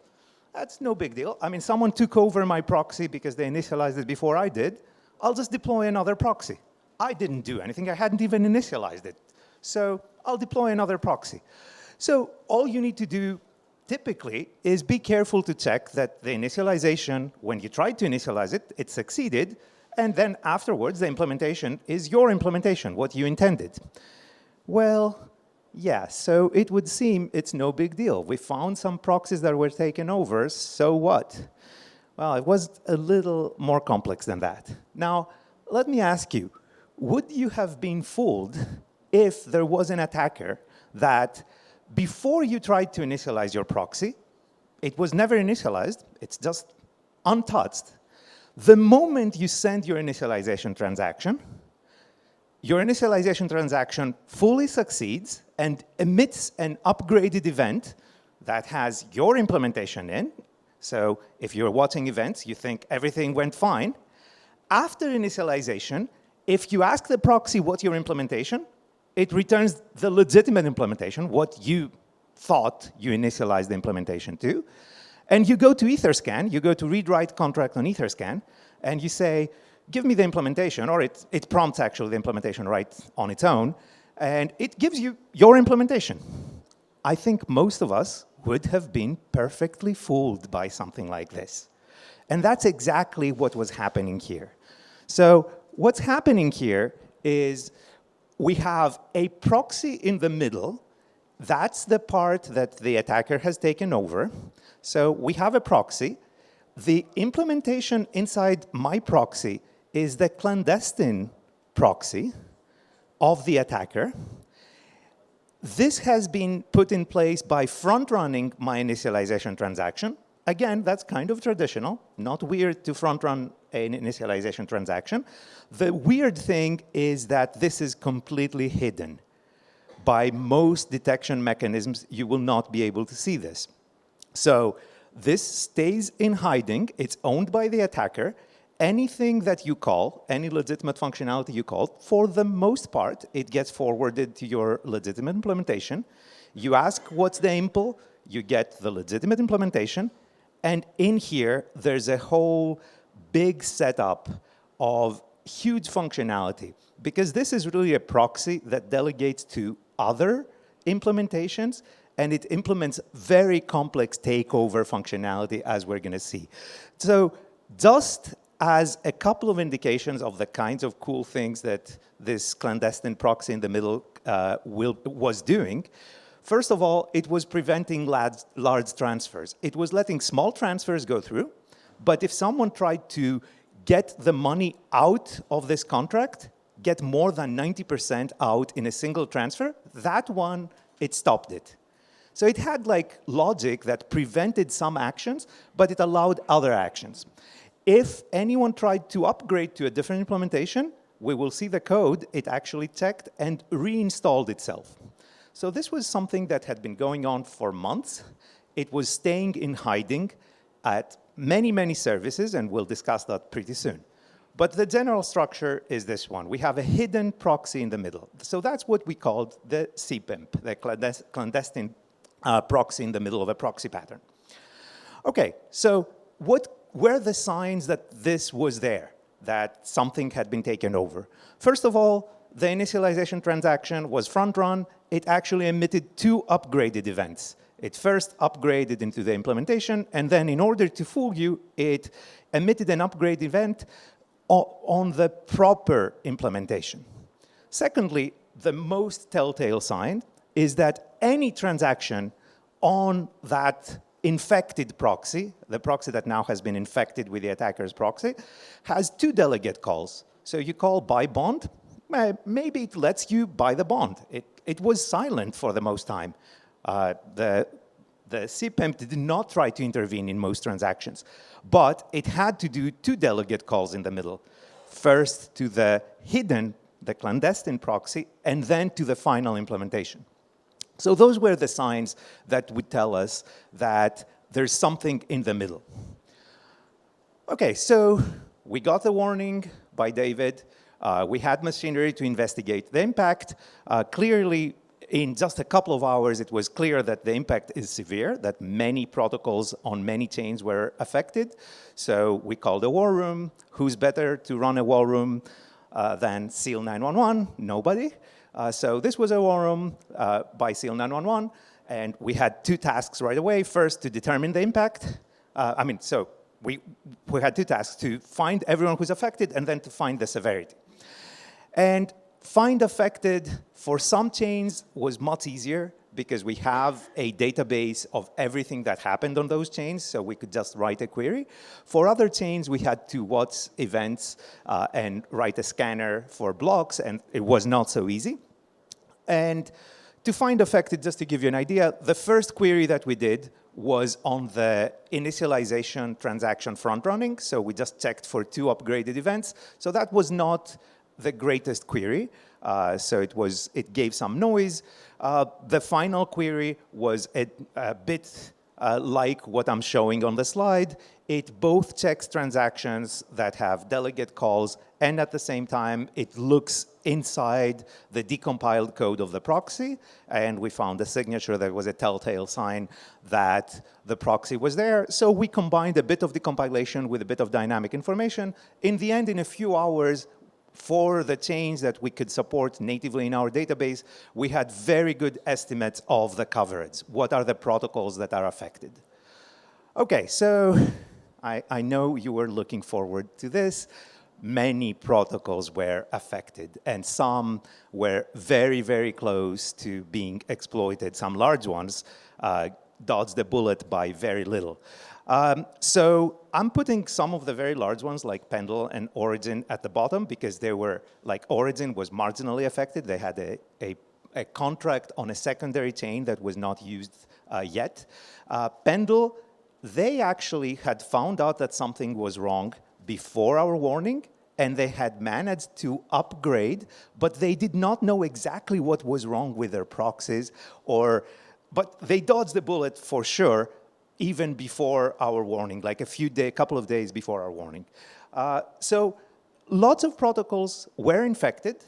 That's no big deal. I mean, someone took over my proxy because they initialized it before I did. I'll just deploy another proxy. I didn't do anything. I hadn't even initialized it. So I'll deploy another proxy. So all you need to do typically is be careful to check that the initialization, when you tried to initialize it, it succeeded, And then afterwards, the implementation is your implementation, what you intended. Well, yeah, so it would seem it's no big deal. We found some proxies that were taken over, so what? Well, it was a little more complex than that. Now, let me ask you, would you have been fooled if there was an attacker that before you tried to initialize your proxy, it was never initialized, it's just untouched. The moment you send your initialization transaction fully succeeds and emits an upgraded event that has your implementation in. So if you're watching events, you think everything went fine. After initialization, if you ask the proxy what's your implementation, it returns the legitimate implementation, what you thought you initialized the implementation to. And you go to Etherscan, you go to read-write contract on Etherscan, and you say, give me the implementation, or it prompts actually the implementation right on its own, and it gives you your implementation. I think most of us would have been perfectly fooled by something like this. And that's exactly what was happening here. So what's happening here is we have a proxy in the middle. That's the part that the attacker has taken over. So we have a proxy. The implementation inside my proxy is the clandestine proxy of the attacker. This has been put in place by front-running my initialization transaction. Again, that's kind of traditional, not weird to front-run an initialization transaction. The weird thing is that this is completely hidden. By most detection mechanisms, you will not be able to see this. So this stays in hiding. It's owned by the attacker. Anything that you call, any legitimate functionality you call, for the most part, it gets forwarded to your legitimate implementation. You ask what's the impl, you get the legitimate implementation, and in here, there's a whole big setup of huge functionality, because this is really a proxy that delegates to other implementations, and it implements very complex takeover functionality, as we're going to see. So just as a couple of indications of the kinds of cool things that this clandestine proxy in the middle was doing, first of all, it was preventing large transfers. It was letting small transfers go through, but if someone tried to get the money out of this contract, get more than 90% out in a single transfer, that one, it stopped it. So it had like logic that prevented some actions, but it allowed other actions. If anyone tried to upgrade to a different implementation, we will see the code, it actually checked and reinstalled itself. So this was something that had been going on for months. It was staying in hiding at many, many services, and we'll discuss that pretty soon. But the general structure is this one. We have a hidden proxy in the middle. So that's what we called the CPIMP, the clandestine proxy in the middle of a proxy pattern. Okay, so what were the signs that this was there, that something had been taken over? First of all, the initialization transaction was front-run. It actually emitted two upgraded events. It first upgraded into the implementation, and then in order to fool you, it emitted an upgrade event on the proper implementation. Secondly, the most telltale sign is that any transaction on that infected proxy, the proxy that now has been infected with the attacker's proxy, has two delegate calls. So you call buy bond, maybe it lets you buy the bond. It was silent for the most time. The CPIMP did not try to intervene in most transactions, but it had to do two delegate calls in the middle. First to the hidden, the clandestine proxy, and then to the final implementation. So those were the signs that would tell us that there's something in the middle. Okay, so we got the warning by David. We had machinery to investigate the impact. Clearly, in just a couple of hours, it was clear that the impact is severe, that many protocols on many chains were affected. So we called a war room. Who's better to run a war room than SEAL 911? Nobody. So this was a war room by SEAL 911, and we had two tasks right away. First, to determine the impact. So we had two tasks: to find everyone who's affected and then to find the severity. And find affected for some chains was much easier because we have a database of everything that happened on those chains, so we could just write a query. For other chains, we had to watch events and write a scanner for blocks, and it was not so easy. And to find affected, just to give you an idea, the first query that we did was on the initialization transaction front running, so we just checked for 2 upgraded events. So that was not the greatest query, so it gave some noise. The final query was a bit like what I'm showing on the slide. It both checks transactions that have delegate calls, and at the same time, it looks inside the decompiled code of the proxy, and we found a signature that was a telltale sign that the proxy was there. So we combined a bit of decompilation with a bit of dynamic information. In the end, in a few hours, for the chains that we could support natively in our database, we had very good estimates of the coverage. What are the protocols that are affected? Okay, so I know you were looking forward to this. Many protocols were affected, and some were very, very close to being exploited. Some large ones dodged the bullet by very little. So I'm putting some of the very large ones like Pendle and Origin at the bottom because they were, like Origin was marginally affected. They had a contract on a secondary chain that was not used yet. Pendle, they actually had found out that something was wrong before our warning, and they had managed to upgrade, but they did not know exactly what was wrong with their proxies, but they dodged the bullet for sure, even before our warning, like a couple of days before our warning. So lots of protocols were infected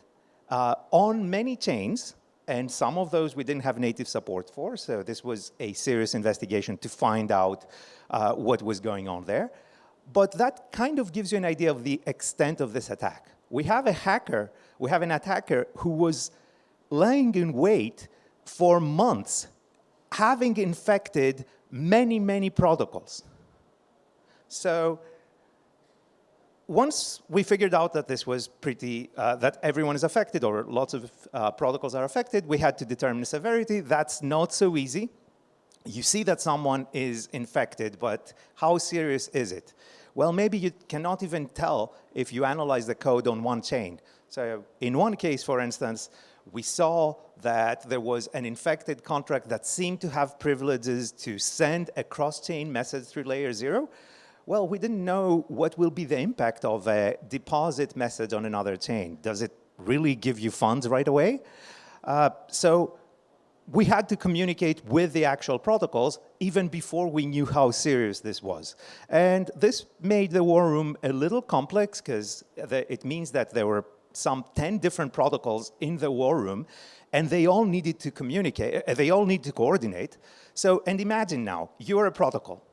on many chains, and some of those we didn't have native support for, so this was a serious investigation to find out what was going on there. But that kind of gives you an idea of the extent of this attack. We have an attacker who was lying in wait for months, having infected many, many protocols. So once we figured out that this was that everyone is affected or lots of protocols are affected, we had to determine severity. That's not so easy. You see that someone is infected, but how serious is it? Well, maybe you cannot even tell if you analyze the code on one chain. So in one case, for instance, we saw that there was an infected contract that seemed to have privileges to send a cross-chain message through layer 0. Well, we didn't know what will be the impact of a deposit message on another chain. Does it really give you funds right away? So we had to communicate with the actual protocols even before we knew how serious this was. And this made the war room a little complex because it means that there were some 10 different protocols in the war room, and they all needed to communicate, they all need to coordinate. So, and imagine now, you're a protocol.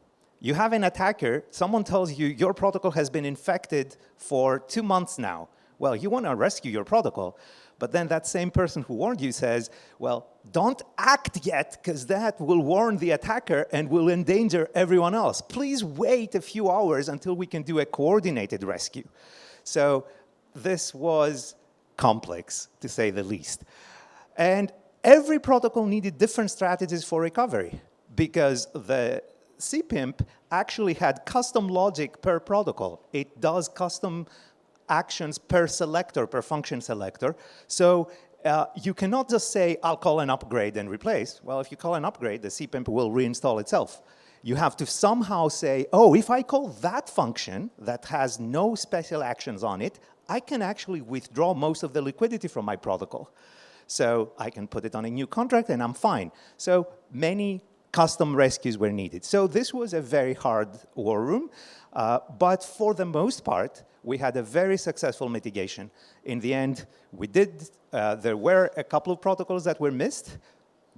You have an attacker, someone tells you your protocol has been infected for 2 months now. Well, you want to rescue your protocol, but then that same person who warned you says, well, don't act yet, because that will warn the attacker and will endanger everyone else. Please wait a few hours until we can do a coordinated rescue. So this was complex, to say the least. And every protocol needed different strategies for recovery, because the CPIMP actually had custom logic per protocol. It does custom actions per selector, per function selector. So you cannot just say, I'll call an upgrade and replace. Well, if you call an upgrade, the CPIMP will reinstall itself. You have to somehow say, oh, if I call that function that has no special actions on it, I can actually withdraw most of the liquidity from my protocol. So I can put it on a new contract and I'm fine. So many custom rescues were needed. So this was a very hard war room, but for the most part, we had a very successful mitigation. In the end, there were a couple of protocols that were missed,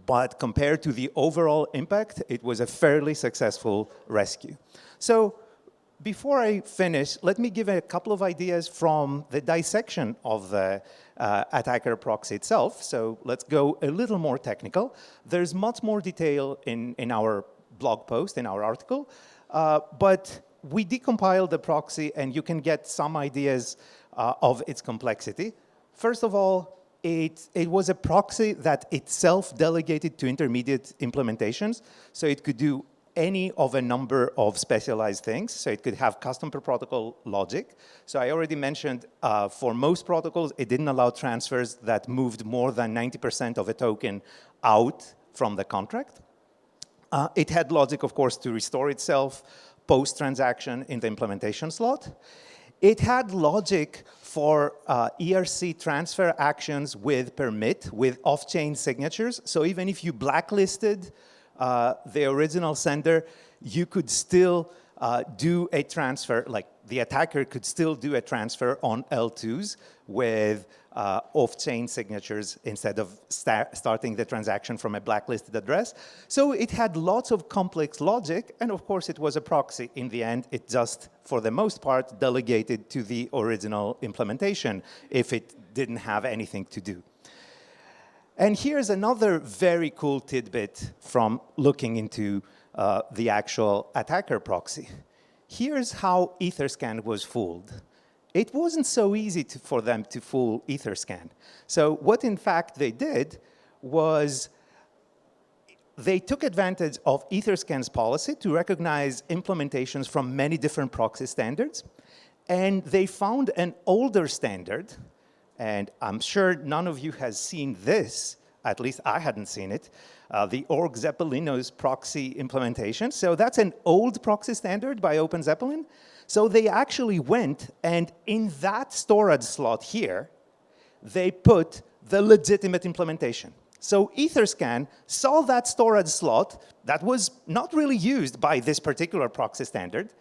but compared to the overall impact, it was a fairly successful rescue. So before I finish, let me give a couple of ideas from the dissection of the attacker proxy itself. So let's go a little more technical. There's much more detail in our blog post, in our article, but we decompiled the proxy, and you can get some ideas of its complexity. First of all, it was a proxy that itself delegated to intermediate implementations, so it could do any of a number of specialized things. So it could have custom per protocol logic. So I already mentioned for most protocols, it didn't allow transfers that moved more than 90% of a token out from the contract. It had logic, of course, to restore itself post-transaction in the implementation slot. It had logic for ERC transfer actions with permit, with off-chain signatures. So even if you blacklisted the original sender, you could still do a transfer, like the attacker could still do a transfer on L2s with off-chain signatures instead of starting the transaction from a blacklisted address. So it had lots of complex logic, and of course it was a proxy. In the end, it just, for the most part, delegated to the original implementation if it didn't have anything to do. And here's another very cool tidbit from looking into the actual attacker proxy. Here's how Etherscan was fooled. It wasn't so easy for them to fool Etherscan. So what, in fact, they did was they took advantage of Etherscan's policy to recognize implementations from many different proxy standards, and they found an older standard. And I'm sure none of you has seen this, at least I hadn't seen it, the Org Zeppelino's proxy implementation. So that's an old proxy standard by OpenZeppelin. So they actually went, and in that storage slot here, they put the legitimate implementation. So Etherscan saw that storage slot that was not really used by this particular proxy standard,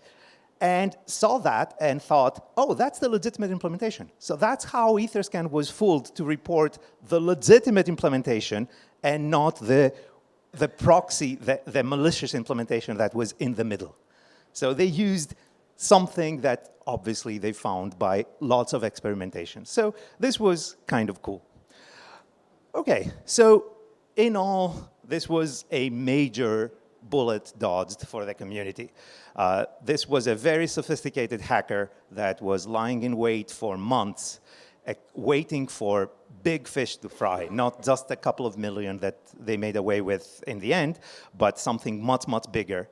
and saw that and thought, oh, that's the legitimate implementation. So that's how Etherscan was fooled to report the legitimate implementation and not the proxy, the malicious implementation that was in the middle. So they used something that obviously they found by lots of experimentation. So this was kind of cool. Okay, so in all, this was a major bullet dodged for the community. This was a very sophisticated hacker that was lying in wait for months, waiting for big fish to fry, not just a couple of million that they made away with in the end, but something much, much bigger.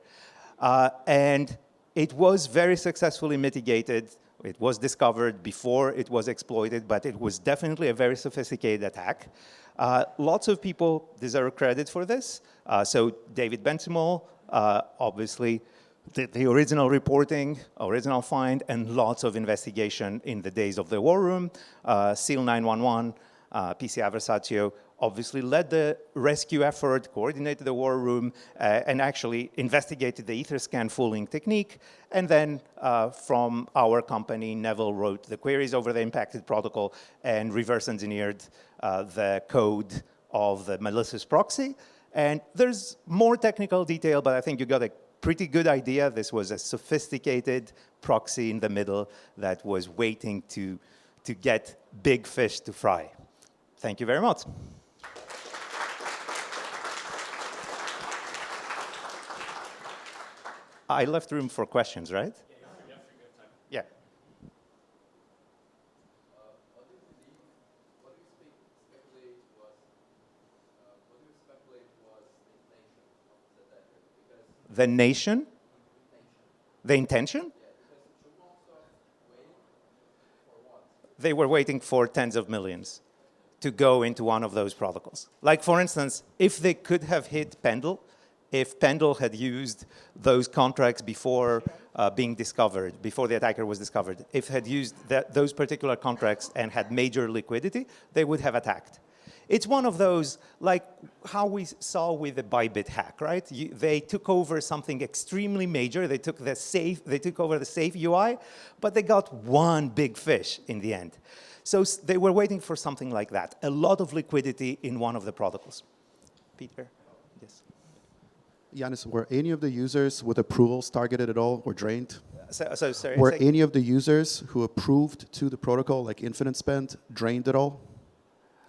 And it was very successfully mitigated. It was discovered before it was exploited, but it was definitely a very sophisticated attack. Lots of people deserve credit for this. So David Bensimol, obviously, the original reporting, original find, and lots of investigation in the days of the war room. SEAL 911, PC Aversatio, obviously led the rescue effort, coordinated the war room, and actually investigated the Etherscan fooling technique. And then from our company, Neville wrote the queries over the impacted protocol and reverse engineered the code of the malicious proxy. And there's more technical detail, but I think you got a pretty good idea. This was a sophisticated proxy in the middle that was waiting to get big fish to fry. Thank you very much. I left room for questions, right? Yeah. The nation? The intention? They were waiting for tens of millions to go into one of those protocols. Like, for instance, if they could have hit Pendle, if Pendle had used those contracts before being discovered, before the attacker was discovered, if had used those particular contracts and had major liquidity, they would have attacked. It's one of those, like how we saw with the Bybit hack, right? They took over something extremely major. They took over the safe UI, but they got one big fish in the end. So they were waiting for something like that, a lot of liquidity in one of the protocols. Peter, yes. Yannis, were any of the users with approvals targeted at all or drained? So sorry. Were any of the users who approved to the protocol, like Infinite Spend, drained at all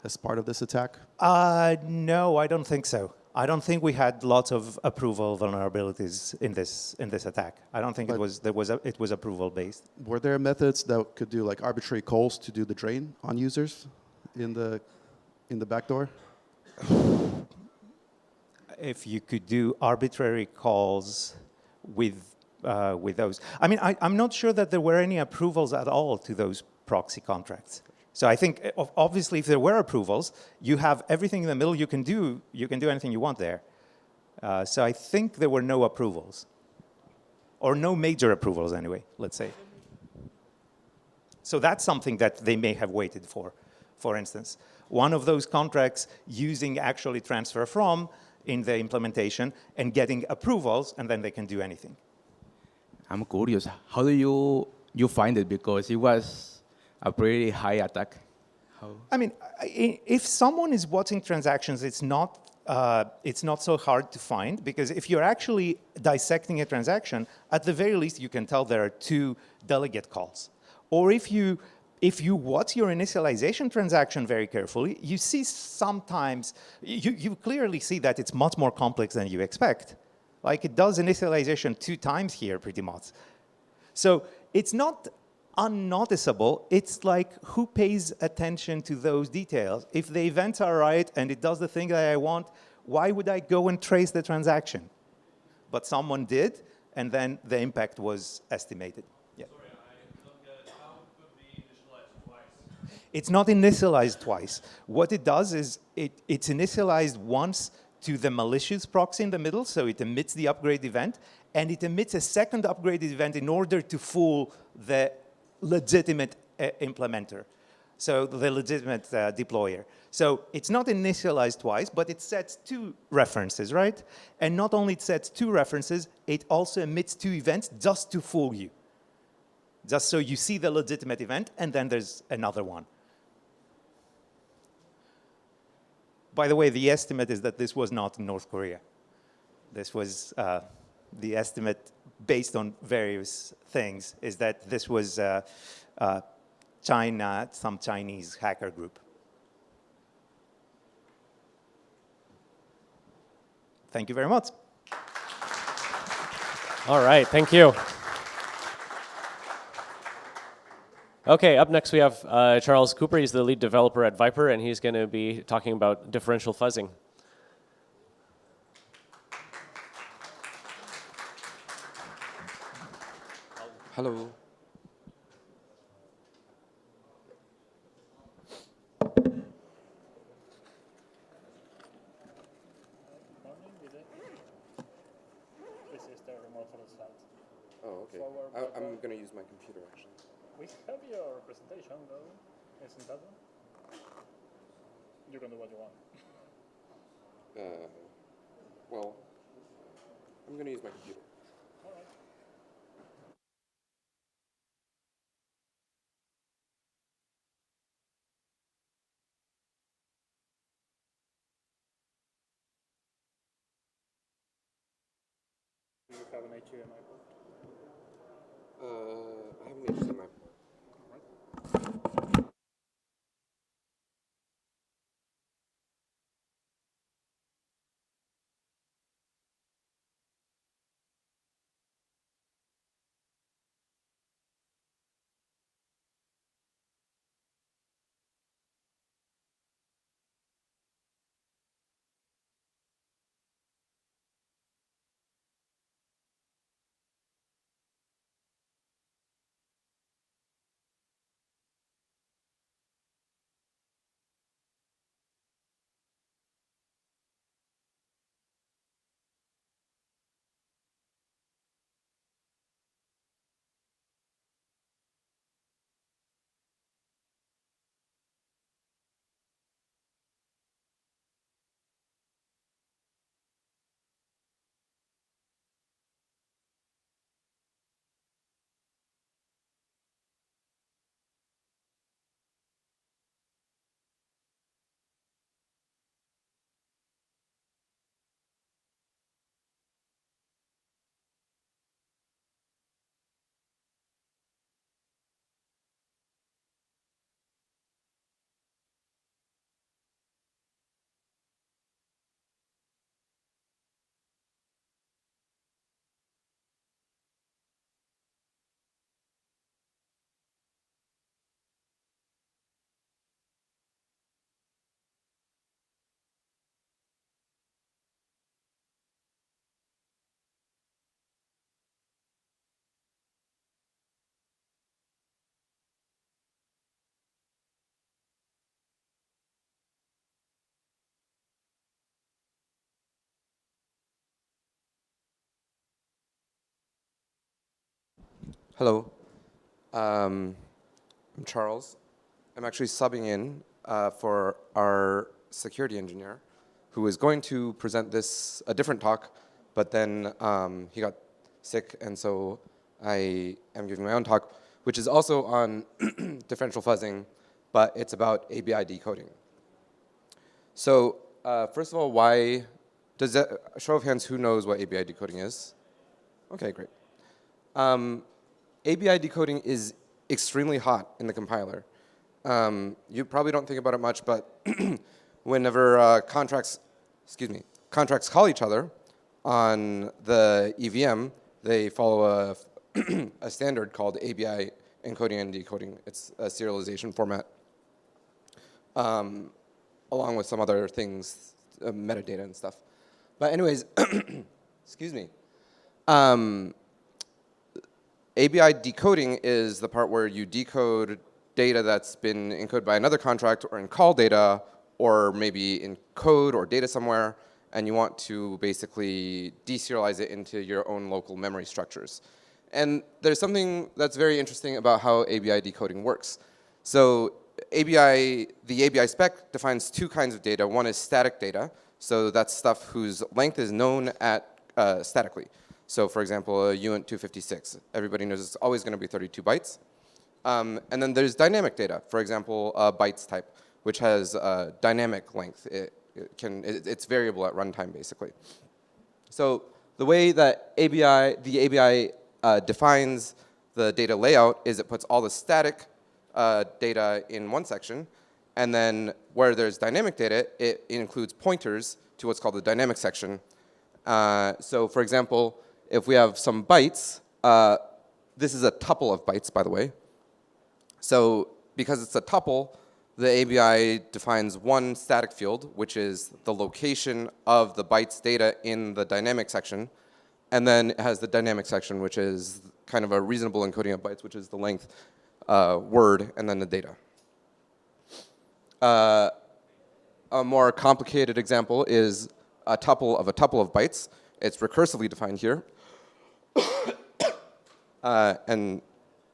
as part of this attack? No, I don't think so. I don't think we had lots of approval vulnerabilities in this attack. I don't think it was approval based. Were there methods that could do like arbitrary calls to do the drain on users in the backdoor? If you could do arbitrary calls with those. I mean, I'm not sure that there were any approvals at all to those proxy contracts. So I think, obviously, if there were approvals, you have everything in the middle. You can do anything you want there. So I think there were no approvals, or no major approvals anyway, let's say. So that's something that they may have waited for. For instance, one of those contracts using actually transfer from in the implementation and getting approvals, and then they can do anything. I'm curious, how do you find it? Because it was a pretty high attack. How? I mean, if someone is watching transactions, it's not so hard to find, because if you're actually dissecting a transaction, at the very least you can tell there are 2 delegate calls. Or if you watch your initialization transaction very carefully, you see sometimes, you clearly see that it's much more complex than you expect. Like, it does initialization 2 times here, pretty much. So it's not unnoticeable. It's like, who pays attention to those details? If the events are right and it does the thing that I want, why would I go and trace the transaction? But someone did, and then the impact was estimated. Yeah. Sorry, I don't get it. How could be initialized twice? It's not initialized twice. What it does is it's initialized once to the malicious proxy in the middle, so it emits the upgrade event, and it emits a second upgraded event in order to fool the legitimate implementer, so the legitimate deployer. So it's not initialized twice, but it sets 2 references, right? And not only it sets 2 references, it also emits 2 events just to fool you. Just so you see the legitimate event, and then there's another one. By the way, the estimate is that this was not in North Korea. This was the estimate based on various things, is that this was China, some Chinese hacker group. Thank you very much. All right, thank you. Okay, up next we have Charles Cooper. He's the lead developer at Viper, and he's going to be talking about differential fuzzing. Hello. This is the remote for the slides. Oh, okay. I'm going to use my computer, actually. We have your presentation, though. Isn't that one? You can do what you want. Well, I'm going to use my computer. All right. Do you have an HDMI port? I have an HDMI port. Hello. I'm Charles. I'm actually subbing in for our security engineer, who is going to present a different talk, but then he got sick, and so I am giving my own talk, which is also on differential fuzzing, but it's about ABI decoding. So first of all, does that, show of hands, who knows what ABI decoding is? Okay, great. ABI decoding is extremely hot in the compiler. You probably don't think about it much, but whenever contracts call each other on the EVM, they follow a standard called ABI encoding and decoding. It's a serialization format, along with some other things, metadata and stuff. But anyways, excuse me. ABI decoding is the part where you decode data that's been encoded by another contract or in call data or maybe in code or data somewhere, and you want to basically deserialize it into your own local memory structures. And there's something that's very interesting about how ABI decoding works. So the ABI spec defines two kinds of data. One is static data, so that's stuff whose length is known statically. So for example, a uint 256. Everybody knows it's always going to be 32 bytes. And then there's dynamic data. For example, a bytes type, which has dynamic length. It's variable at runtime, basically. So the way that the ABI defines the data layout is it puts all the static data in one section, and then where there's dynamic data, it includes pointers to what's called the dynamic section. So for example, if we have some bytes, this is a tuple of bytes, by the way. So because it's a tuple, the ABI defines one static field, which is the location of the bytes data in the dynamic section. And then it has the dynamic section, which is kind of a reasonable encoding of bytes, which is the length word and then the data. A more complicated example is a tuple of bytes. It's recursively defined here. And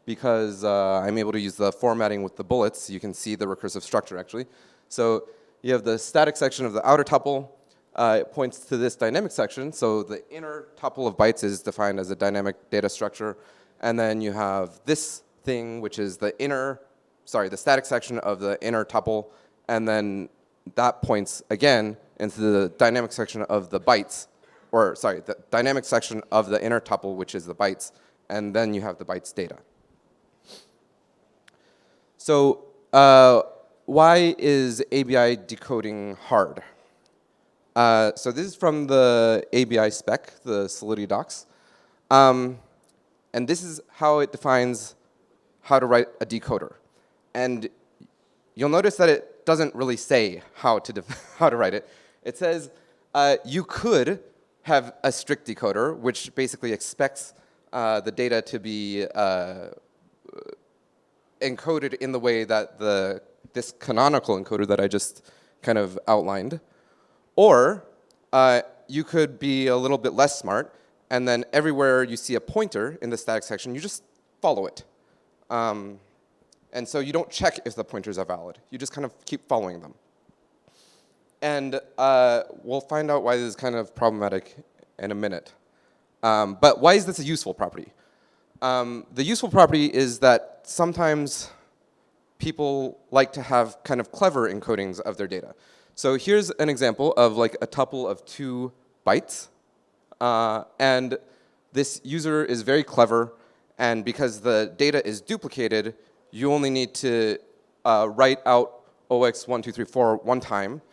because I'm able to use the formatting with the bullets, you can see the recursive structure, actually. So you have the static section of the outer tuple. It points to this dynamic section. So the inner tuple of bytes is defined as a dynamic data structure. And then you have this thing, which is the static section of the inner tuple. And then that points, again, into the dynamic section of the bytes. The dynamic section of the inner tuple, which is the bytes. And then you have the bytes data. So why is ABI decoding hard? So this is from the ABI spec, the Solidity docs. And this is how it defines how to write a decoder. And you'll notice that it doesn't really say how to write it. It says you could have a strict decoder, which basically expects the data to be encoded in the way that this canonical encoder that I just kind of outlined. Or you could be a little bit less smart, and then everywhere you see a pointer in the static section, you just follow it. And so you don't check if the pointers are valid. You just kind of keep following them. And we'll find out why this is kind of problematic in a minute. But why is this a useful property? The useful property is that sometimes people like to have kind of clever encodings of their data. So here's an example of like a tuple of 2 bytes. And this user is very clever. And because the data is duplicated, you only need to write out OX1234 one time.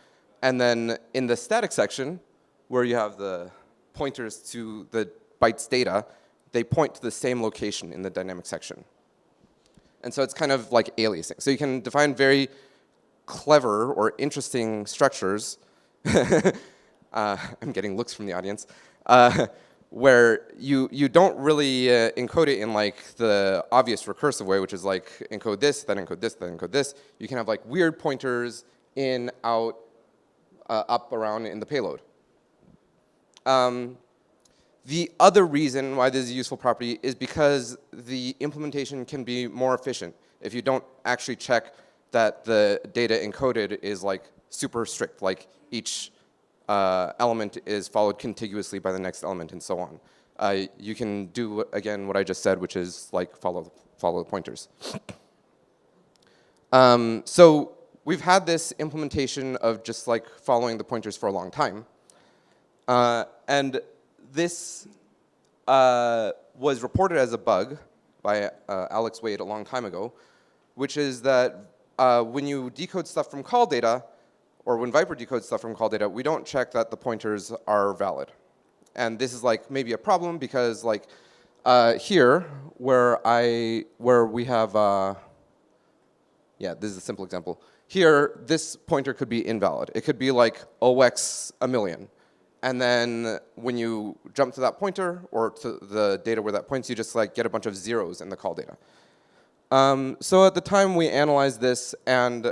And then in the static section, where you have the pointers to the bytes data, they point to the same location in the dynamic section. And so it's kind of like aliasing. So you can define very clever or interesting structures. I'm getting looks from the audience. Where you don't really encode it in like the obvious recursive way, which is like encode this, then encode this, then encode this. You can have like weird pointers in, out, up, around in the payload. The other reason why this is a useful property is because the implementation can be more efficient if you don't actually check that the data encoded is like super strict, like each element is followed contiguously by the next element and so on. You can do, again, what I just said, which is like follow the pointers. So we've had this implementation of just like following the pointers for a long time. And this was reported as a bug by Alex Wade a long time ago, which is that when you decode stuff from call data, or when Viper decodes stuff from call data, we don't check that the pointers are valid. And this is like maybe a problem because like here, where we have, yeah, this is a simple example. Here, this pointer could be invalid. It could be like OX 1,000,000. And then when you jump to that pointer or to the data where that points, you just like get a bunch of zeros in the call data. So at the time we analyzed this and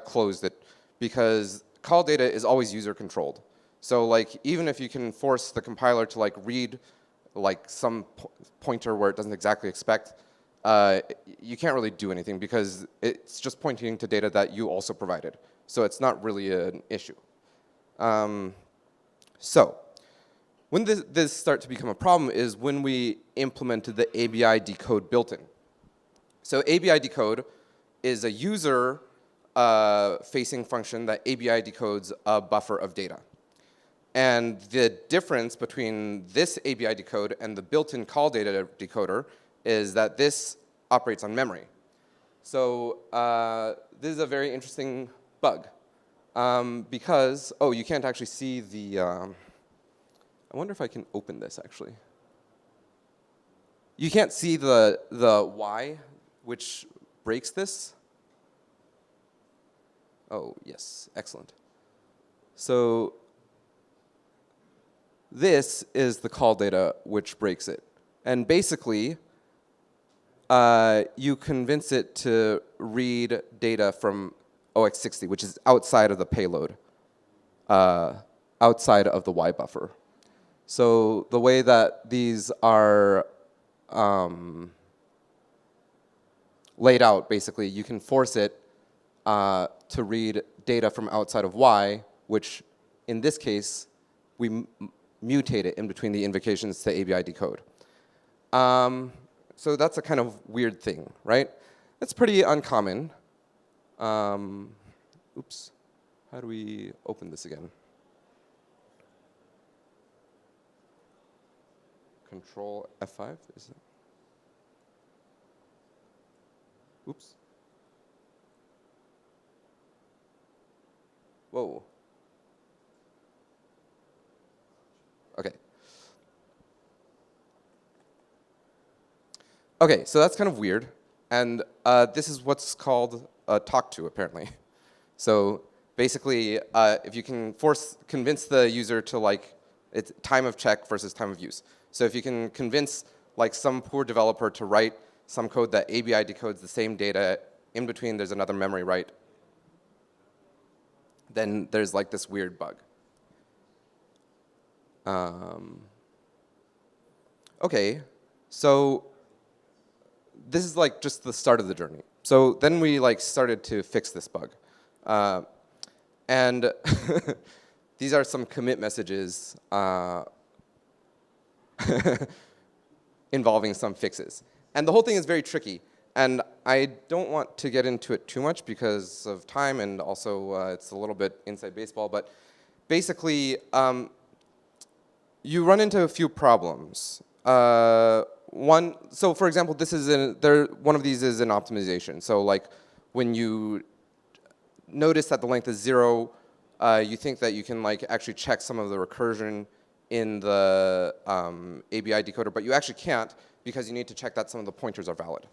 closed it because call data is always user controlled. So like even if you can force the compiler to like read like some pointer where it doesn't exactly expect, you can't really do anything because it's just pointing to data that you also provided. So it's not really an issue. So when this starts to become a problem is when we implemented the ABI decode built-in. So ABI decode is a user facing function that ABI decodes a buffer of data. And the difference between this ABI decode and the built-in call data decoder is that this operates on memory. So this is a very interesting bug because, oh, you can't actually see the, I wonder if I can open this actually. You can't see the Y, which breaks this. Oh, yes, excellent. So this is the call data which breaks it. And basically, you convince it to read data from OX60, which is outside of the payload, outside of the Y buffer. So the way that these are laid out, basically, you can force it to read data from outside of Y, which in this case, we mutate it in between the invocations to ABI decode. So that's a kind of weird thing, right? That's pretty uncommon. Oops, how do we open this again? Control F5, is it? Oops. Whoa. Okay. Okay, so that's kind of weird. And this is what's called a talk to, apparently. So basically, if you can convince the user to like, it's time of check versus time of use. So if you can convince like some poor developer to write some code that ABI decodes the same data, in between there's another memory write, then there's like this weird bug. Okay, so this is like just the start of the journey. So then we like started to fix this bug. And these are some commit messages involving some fixes. And the whole thing is very tricky. And I don't want to get into it too much because of time, and also it's a little bit inside baseball. But basically, you run into a few problems. So for example, this is one of these is an optimization. So like when you notice that the length is 0, you think that you can like actually check some of the recursion in the ABI decoder, but you actually can't because you need to check that some of the pointers are valid.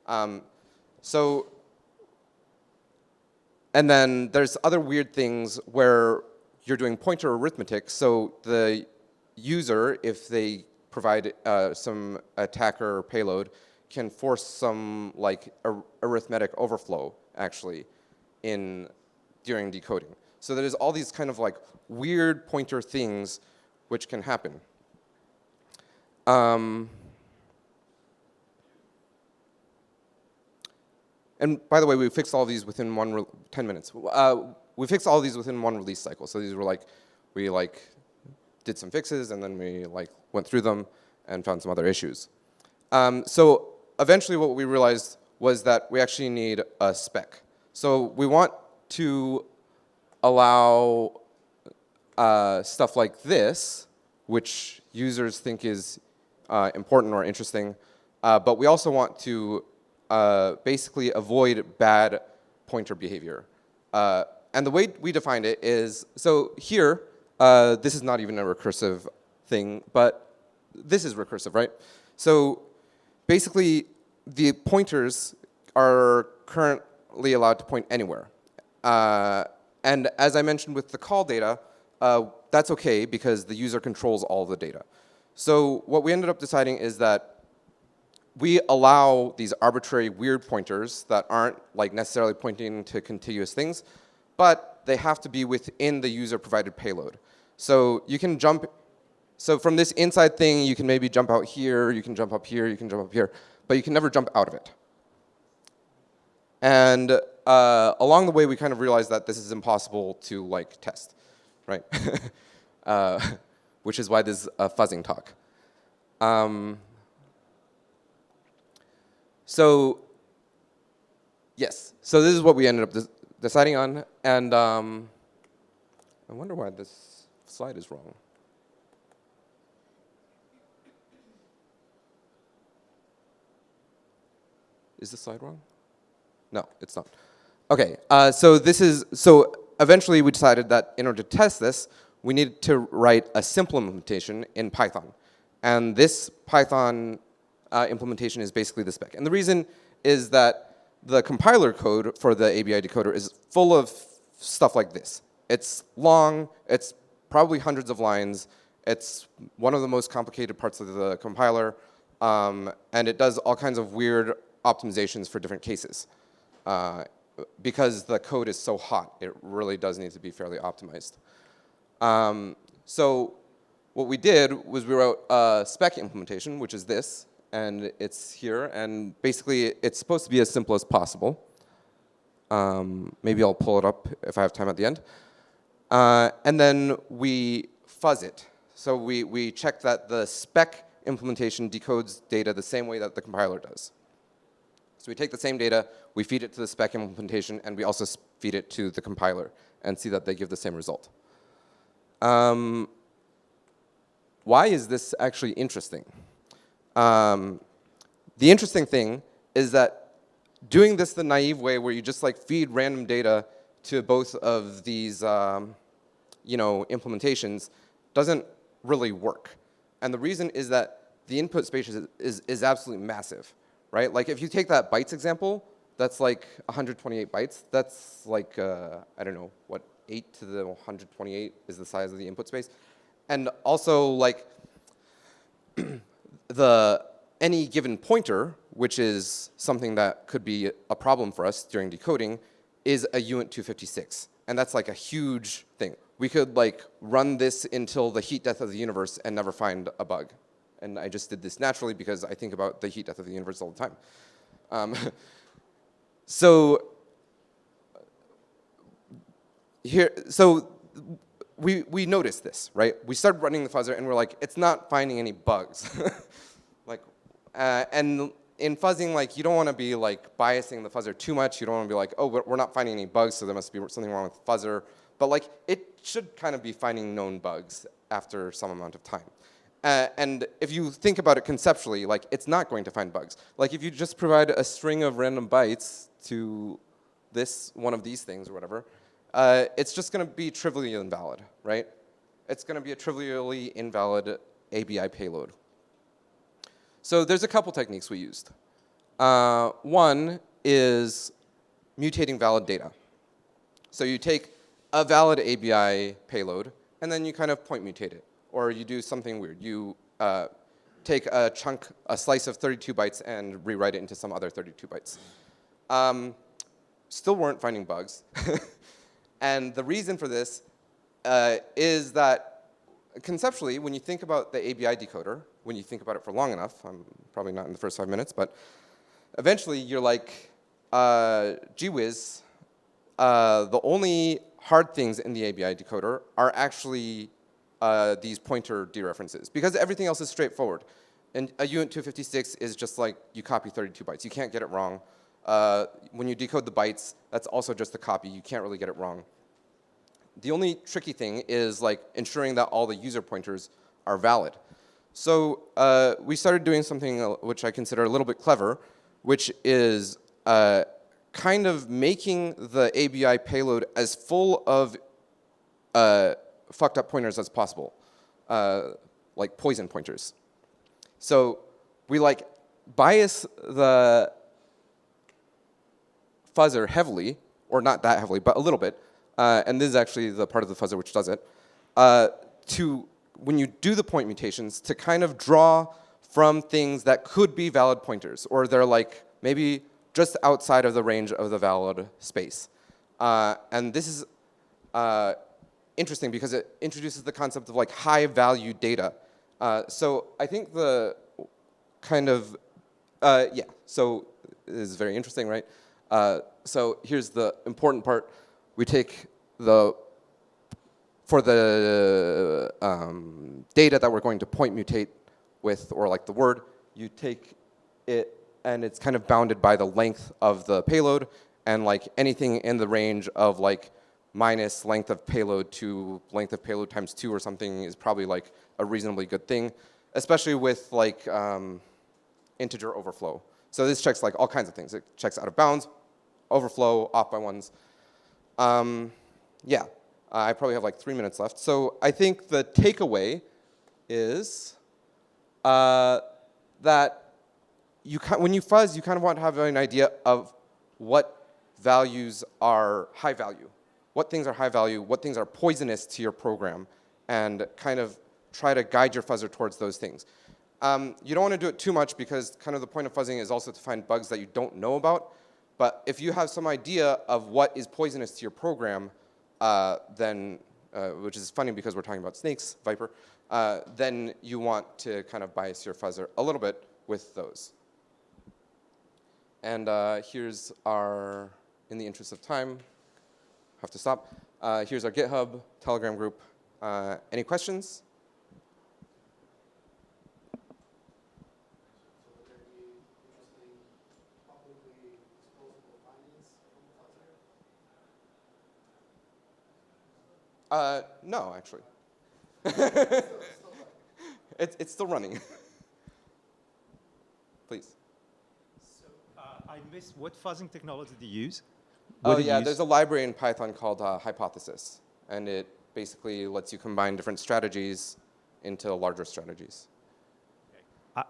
And then there's other weird things where you're doing pointer arithmetic. So the user, if they provide some attacker or payload, can force some like arithmetic overflow actually during decoding. So there's all these kind of like weird pointer things which can happen. And by the way, we fixed all these within 10 minutes. We fixed all these within one release cycle. So these were like, we like did some fixes and then we like went through them and found some other issues. So eventually what we realized was that we actually need a spec. So we want to allow stuff like this, which users think is important or interesting, but we also want to basically avoid bad pointer behavior. And the way we defined it is, so here, this is not even a recursive thing, but this is recursive, right? So basically, the pointers are currently allowed to point anywhere. And as I mentioned with the call data, that's okay because the user controls all the data. So what we ended up deciding is that we allow these arbitrary weird pointers that aren't like necessarily pointing to contiguous things, but they have to be within the user provided payload. So you can jump, so from this inside thing, you can maybe jump out here, you can jump up here, you can jump up here, but you can never jump out of it. And along the way, we kind of realized that this is impossible to like test, right? Which is why this is a fuzzing talk. So yes, so this is what we ended up deciding on, and I wonder why this slide is wrong. Is the slide wrong? No, it's not. Okay, so eventually we decided that in order to test this, we needed to write a simple implementation in Python. And this Python implementation is basically the spec. And the reason is that the compiler code for the ABI decoder is full of stuff like this. It's long, it's probably hundreds of lines, it's one of the most complicated parts of the compiler, and it does all kinds of weird optimizations for different cases. Because the code is so hot, it really does need to be fairly optimized. So what we did was we wrote a spec implementation, which is this, and it's here, and basically it's supposed to be as simple as possible. Maybe I'll pull it up if I have time at the end. And then we fuzz it. So we check that the spec implementation decodes data the same way that the compiler does. So we take the same data, we feed it to the spec implementation, and we also feed it to the compiler and see that they give the same result. Why is this actually interesting? The interesting thing is that doing this the naive way where you just like feed random data to both of these implementations doesn't really work. And the reason is that the input space is absolutely massive. Right? Like if you take that bytes example, that's like 128 bytes. That's like, I don't know, what, 8 to the 128 is the size of the input space. And also like any given pointer, which is something that could be a problem for us during decoding, is a uint 256. And that's like a huge thing. We could like run this until the heat death of the universe and never find a bug. And I just did this naturally because I think about the heat death of the universe all the time. So we noticed this, right? We started running the fuzzer and we're like, it's not finding any bugs. And in fuzzing, like you don't want to be like biasing the fuzzer too much. You don't want to be like, oh, we're not finding any bugs, so there must be something wrong with the fuzzer. But like it should kind of be finding known bugs after some amount of time. And if you think about it conceptually, like it's not going to find bugs. Like if you just provide a string of random bytes to one of these things or whatever, it's just going to be trivially invalid, right? It's going to be a trivially invalid ABI payload. So there's a couple techniques we used. One is mutating valid data. So you take a valid ABI payload, and then you kind of point mutate it. Or you do something weird. You take a slice of 32 bytes and rewrite it into some other 32 bytes. Still weren't finding bugs. And the reason for this is that conceptually, when you think about the ABI decoder, when you think about it for long enough, I'm probably not in the first 5 minutes, but eventually you're like, gee whiz, the only hard things in the ABI decoder are actually these pointer dereferences, because everything else is straightforward. And a uint 256 is just like you copy 32 bytes. You can't get it wrong. When you decode the bytes, that's also just a copy. You can't really get it wrong. The only tricky thing is like ensuring that all the user pointers are valid. So we started doing something which I consider a little bit clever, which is kind of making the ABI payload as full of fucked up pointers as possible, like poison pointers. So we like bias the fuzzer heavily, or not that heavily, but a little bit. And this is actually the part of the fuzzer which does it. To when you do the point mutations, to kind of draw from things that could be valid pointers, or they're like maybe just outside of the range of the valid space. And this is interesting because it introduces the concept of like high value data. So I think the kind of, yeah, so this is very interesting, right? So here's the important part. We take the, for the data that we're going to point mutate with, or like the word, you take it and it's kind of bounded by the length of the payload, and like anything in the range of like minus length of payload to length of payload times 2 or something is probably like a reasonably good thing, especially with like integer overflow. So this checks like all kinds of things. It checks out of bounds, overflow, off by ones. Yeah, I probably have like 3 minutes left. So I think the takeaway is that when you fuzz, you kind of want to have an idea of what values are high value, what things are high value, what things are poisonous to your program, and kind of try to guide your fuzzer towards those things. You don't want to do it too much because kind of the point of fuzzing is also to find bugs that you don't know about. But if you have some idea of what is poisonous to your program, then, which is funny because we're talking about snakes, Viper, then you want to kind of bias your fuzzer a little bit with those. And here's our, in the interest of time, have to stop. Here's our GitHub, Telegram group. Any questions? No, actually. It's still running. Please. So I missed, what fuzzing technology do you use? Oh yeah, there's a library in Python called Hypothesis, and it basically lets you combine different strategies into larger strategies.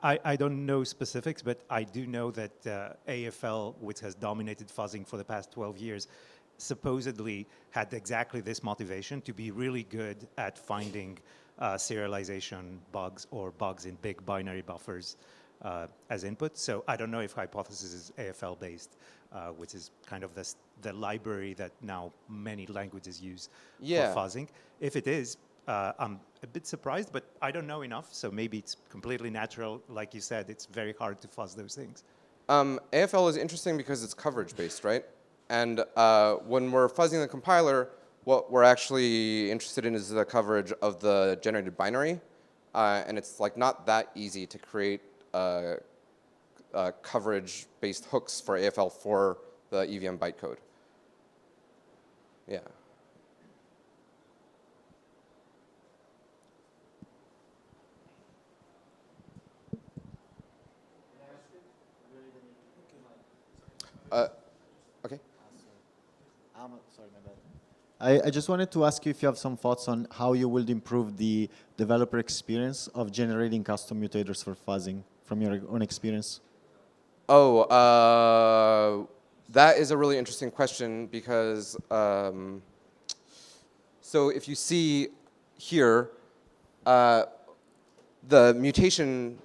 I don't know specifics, but I do know that AFL, which has dominated fuzzing for the past 12 years, supposedly had exactly this motivation to be really good at finding serialization bugs or bugs in big binary buffers as input. So I don't know if Hypothesis is AFL based, which is kind of the library that now many languages use for fuzzing. If it is, I'm a bit surprised, but I don't know enough, so maybe it's completely natural. Like you said, it's very hard to fuzz those things. AFL is interesting because it's coverage based, right? And when we're fuzzing the compiler, what we're actually interested in is the coverage of the generated binary. And it's like not that easy to create coverage-based hooks for AFL for the EVM bytecode. Yeah. Okay. Sorry, my bad. I just wanted to ask you if you have some thoughts on how you would improve the developer experience of generating custom mutators for fuzzing from your own experience. Oh, that is a really interesting question because, so if you see here, the mutation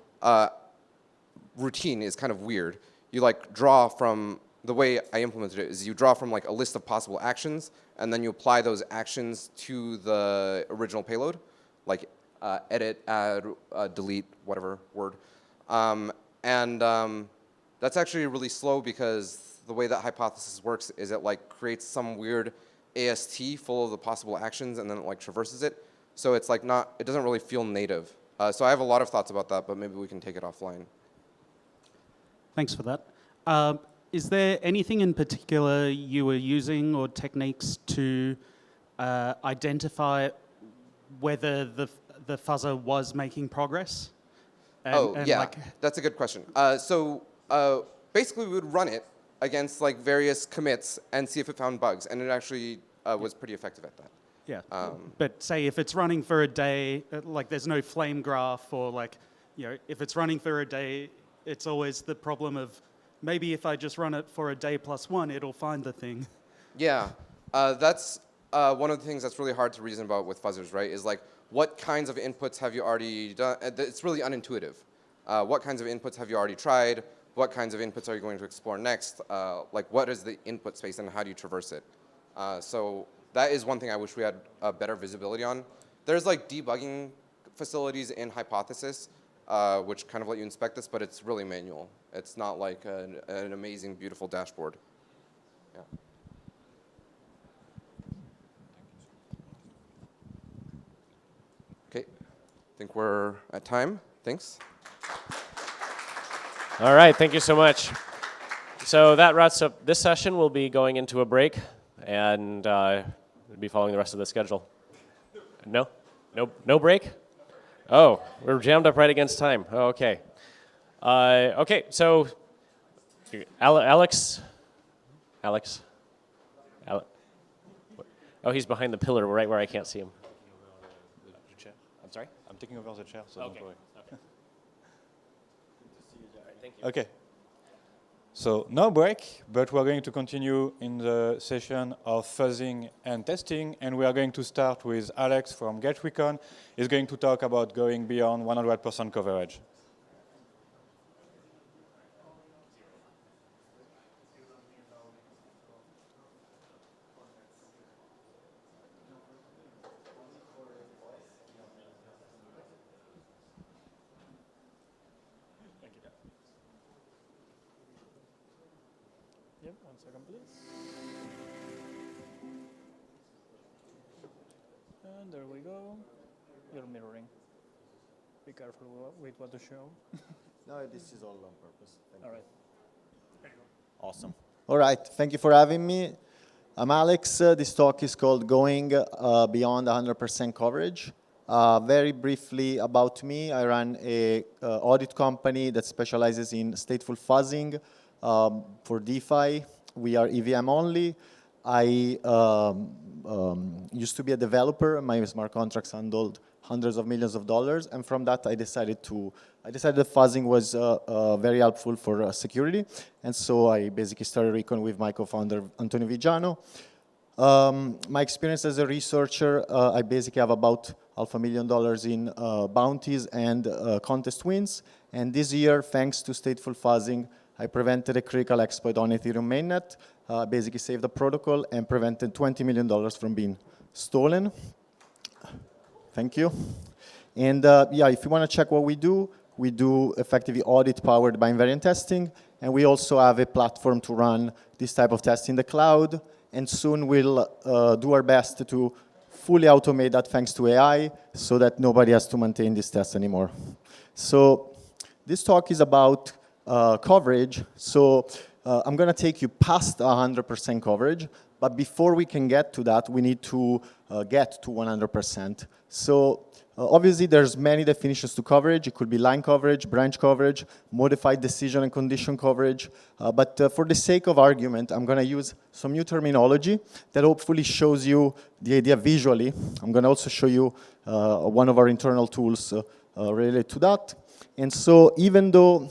routine is kind of weird. You like draw from, the way I implemented it is you draw from like a list of possible actions, and then you apply those actions to the original payload. Like edit, add, delete, whatever word. That's actually really slow because the way that hypothesis works is it like creates some weird AST full of the possible actions and then it like traverses it. So it's like it doesn't really feel native. So I have a lot of thoughts about that, but maybe we can take it offline. Thanks for that. Is there anything in particular you were using or techniques to identify whether the fuzzer was making progress? And Yeah, that's a good question. Basically we would run it against like various commits and see if it found bugs, and it actually was pretty effective at that. Yeah, but say if it's running for a day, like there's no flame graph, or like, if it's running for a day, it's always the problem of maybe if I just run it for a day +1, it'll find the thing. Yeah, that's one of the things that's really hard to reason about with fuzzers, right? Is like, what kinds of inputs have you already done? It's really unintuitive. What kinds of inputs have you already tried? What kinds of inputs are you going to explore next? Like, what is the input space and how do you traverse it? So that is one thing I wish we had better visibility on. There's like debugging facilities in Hypothesis, which kind of let you inspect this, but it's really manual. It's not like an amazing, beautiful dashboard. Yeah. Okay, I think we're at time. Thanks. All right, thank you so much. So that wraps up this session. We'll be going into a break, and we'll be following the rest of the schedule. No? No break? Oh, we're jammed up right against time. Oh, okay. Okay, so Alex. Oh, he's behind the pillar right where I can't see him. I'm sorry? I'm taking over the chair, so okay. Don't worry. Okay. Thank you. Okay. So no break, but we're going to continue in the session of fuzzing and testing, and we are going to start with Alex from GetRecon. He's going to talk about going beyond 100% coverage. Yep, 1 second, please. And there we go. You're mirroring. Be careful with what to show. No, this is all on purpose. Thank All you. right. There you go. Awesome. All right, thank you for having me. I'm Alex. This talk is called Going Beyond 100% Coverage. Very briefly about me, I run a audit company that specializes in stateful fuzzing for DeFi. We are EVM only. I used to be a developer. My smart contracts handled hundreds of millions of dollars, and from that I decided that fuzzing was very helpful for security, and so I basically started Recon with my co-founder Antonio Vigiano. My experience as a researcher, I basically have about $500,000 in bounties and contest wins, and this year, thanks to stateful fuzzing, I prevented a critical exploit on Ethereum mainnet, basically saved the protocol and prevented $20 million from being stolen. Thank you. And yeah, if you want to check what we do effectively audit powered by invariant testing, and we also have a platform to run this type of test in the cloud, and soon we'll do our best to fully automate that thanks to AI so that nobody has to maintain this test anymore. So this talk is about coverage. So I'm going to take you past 100% coverage, but before we can get to that, we need to get to 100%. So obviously, there's many definitions to coverage. It could be line coverage, branch coverage, modified decision and condition coverage. But for the sake of argument, I'm going to use some new terminology that hopefully shows you the idea visually. I'm going to also show you one of our internal tools related to that. And so even though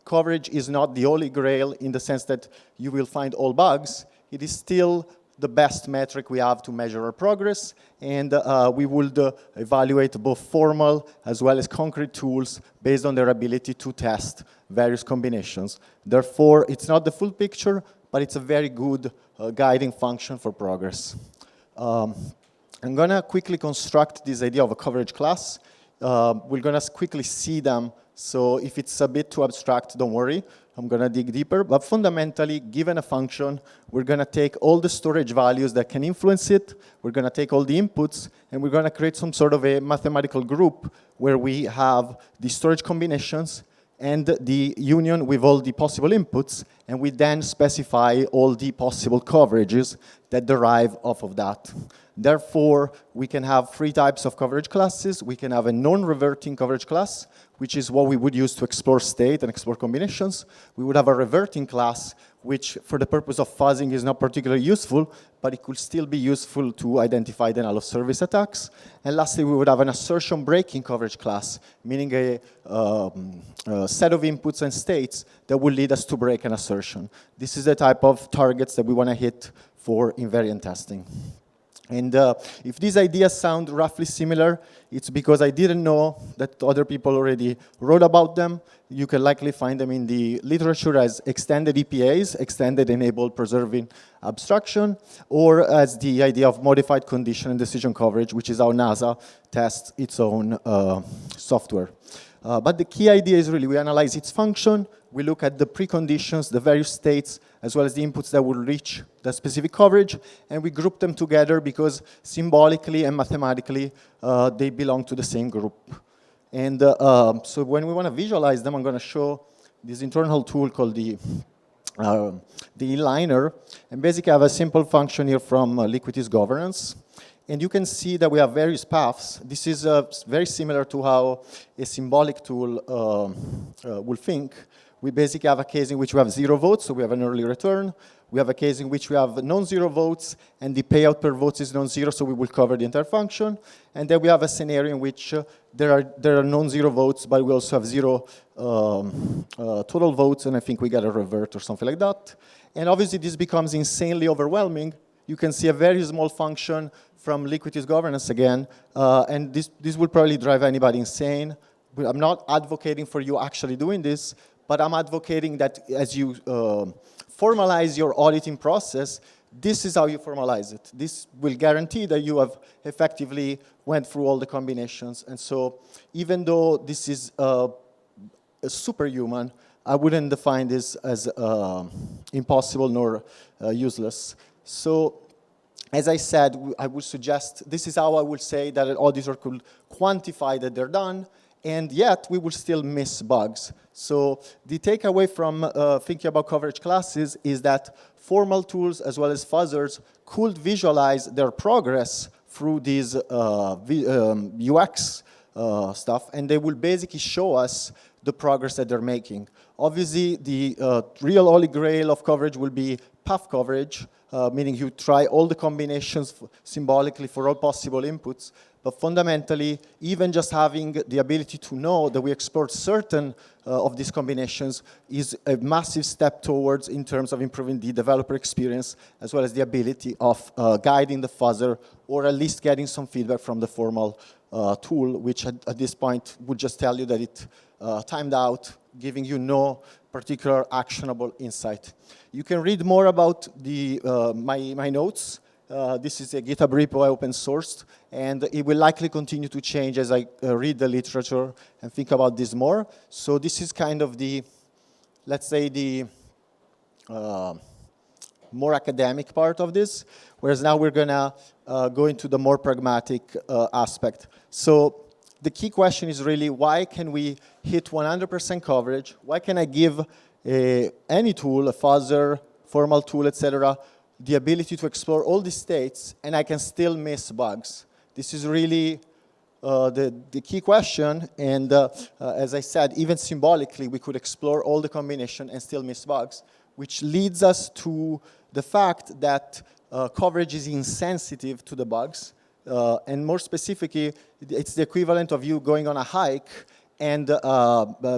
coverage is not the holy grail in the sense that you will find all bugs, it is still the best metric we have to measure our progress, and we would evaluate both formal as well as concrete tools based on their ability to test various combinations. Therefore, it's not the full picture, but it's a very good guiding function for progress. I'm going to quickly construct this idea of a coverage class. We're going to quickly see them. So if it's a bit too abstract, don't worry. I'm going to dig deeper. But fundamentally, given a function, we're going to take all the storage values that can influence it. We're going to take all the inputs, and we're going to create some sort of a mathematical group where we have the storage combinations and the union with all the possible inputs, and we then specify all the possible coverages that derive off of that. Therefore, we can have 3 types of coverage classes. We can have a non-reverting coverage class, which is what we would use to explore state and explore combinations. We would have a reverting class, which for the purpose of fuzzing is not particularly useful, but it could still be useful to identify denial of service attacks. And lastly, we would have an assertion breaking coverage class, meaning a set of inputs and states that will lead us to break an assertion. This is the type of targets that we want to hit for invariant testing. And if these ideas sound roughly similar, it's because I didn't know that other people already wrote about them. You can likely find them in the literature as extended EPAs, extended enabled preserving abstraction, or as the idea of modified condition and decision coverage, which is how NASA tests its own software. But the key idea is really we analyze its function, we look at the preconditions, the various states, as well as the inputs that will reach the specific coverage, and we group them together because symbolically and mathematically they belong to the same group. And so when we want to visualize them, I'm going to show this internal tool called the inliner, and basically I have a simple function here from Liquidy's governance. And you can see that we have various paths. This is very similar to how a symbolic tool will think. We basically have a case in which we have 0 votes, so we have an early return. We have a case in which we have non-zero votes, and the payout per vote is non-zero, so we will cover the entire function. And then we have a scenario in which there are non-zero votes, but we also have 0 total votes, and I think we get a revert or something like that. And obviously, this becomes insanely overwhelming. You can see a very small function from Liquidy's governance again, and this will probably drive anybody insane. But I'm not advocating for you actually doing this, but I'm advocating that as you formalize your auditing process, this is how you formalize it. This will guarantee that you have effectively went through all the combinations. And so even though this is superhuman, I wouldn't define this as impossible nor useless. So as I said, I would suggest, this is how I would say that an auditor could quantify that they're done, and yet we will still miss bugs. So the takeaway from thinking about coverage classes is that formal tools as well as fuzzers could visualize their progress through these UX stuff, and they will basically show us the progress that they're making. Obviously, the real holy grail of coverage will be path coverage, meaning you try all the combinations symbolically for all possible inputs. But fundamentally, even just having the ability to know that we explored certain of these combinations is a massive step towards in terms of improving the developer experience, as well as the ability of guiding the fuzzer, or at least getting some feedback from the formal tool, which at this point would just tell you that it timed out, giving you no particular actionable insight. You can read more about the, my notes. This is a GitHub repo I open sourced, and it will likely continue to change as I read the literature and think about this more. So this is kind of the, let's say, the more academic part of this, whereas now we're going to go into the more pragmatic aspect. So the key question is really, why can we hit 100% coverage? Why can I give any tool, a fuzzer, formal tool, etc., the ability to explore all the states, and I can still miss bugs? This is really the key question, and as I said, even symbolically, we could explore all the combination and still miss bugs, which leads us to the fact that coverage is insensitive to the bugs, and more specifically, it's the equivalent of you going on a hike and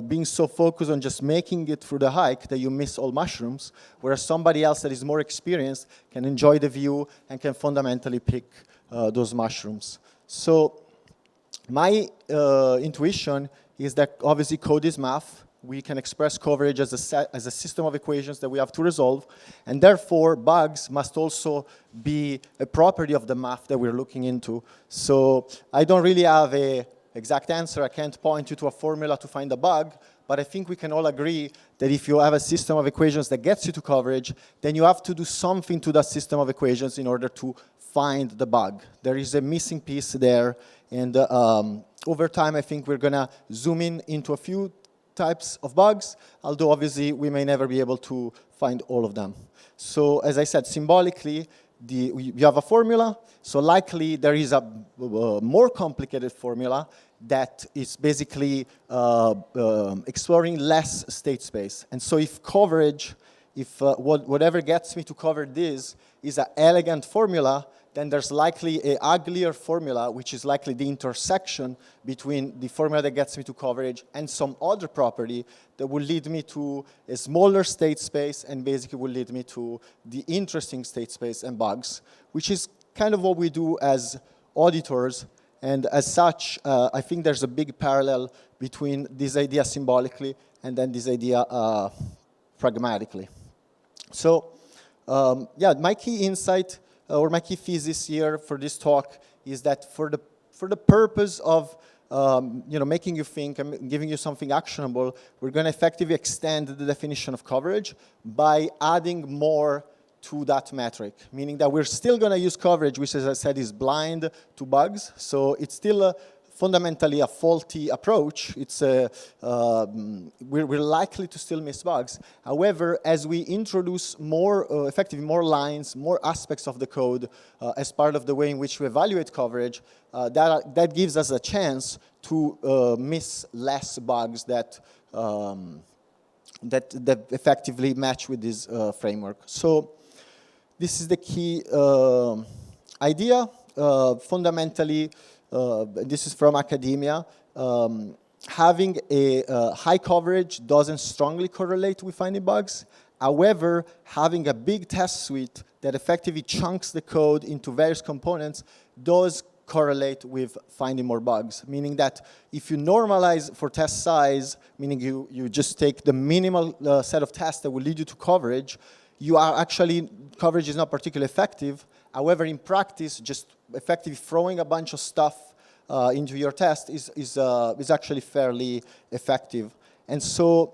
being so focused on just making it through the hike that you miss all mushrooms, whereas somebody else that is more experienced can enjoy the view and can fundamentally pick those mushrooms. So my intuition is that obviously code is math. We can express coverage as a system of equations that we have to resolve, and therefore bugs must also be a property of the math that we're looking into. So I don't really have a exact answer. I can't point you to a formula to find a bug, but I think we can all agree that if you have a system of equations that gets you to coverage, then you have to do something to that system of equations in order to find the bug. There is a missing piece there, and over time, I think we're going to zoom in into a few types of bugs, although obviously we may never be able to find all of them. So as I said, symbolically, you have a formula, so likely there is a more complicated formula that is basically exploring less state space. And so if coverage, if whatever gets me to cover this is an elegant formula, then there's likely an uglier formula, which is likely the intersection between the formula that gets me to coverage and some other property that will lead me to a smaller state space and basically will lead me to the interesting state space and bugs, which is kind of what we do as auditors. And as such, I think there's a big parallel between this idea symbolically and then this idea pragmatically. So yeah, my key insight or my key thesis here for this talk is that for the purpose of making you think and giving you something actionable, we're going to effectively extend the definition of coverage by adding more to that metric, meaning that we're still going to use coverage, which, as I said, is blind to bugs. So it's still fundamentally a faulty approach. It's we're likely to still miss bugs. However, as we introduce more, effectively more lines, more aspects of the code as part of the way in which we evaluate coverage, that gives us a chance to miss less bugs that effectively match with this framework. So this is the key idea. Fundamentally, this is from academia. Having a high coverage doesn't strongly correlate with finding bugs. However, having a big test suite that effectively chunks the code into various components does correlate with finding more bugs, meaning that if you normalize for test size, meaning you just take the minimal set of tests that will lead you to coverage, you are actually, coverage is not particularly effective. However, in practice, just effectively throwing a bunch of stuff into your test is actually fairly effective. And so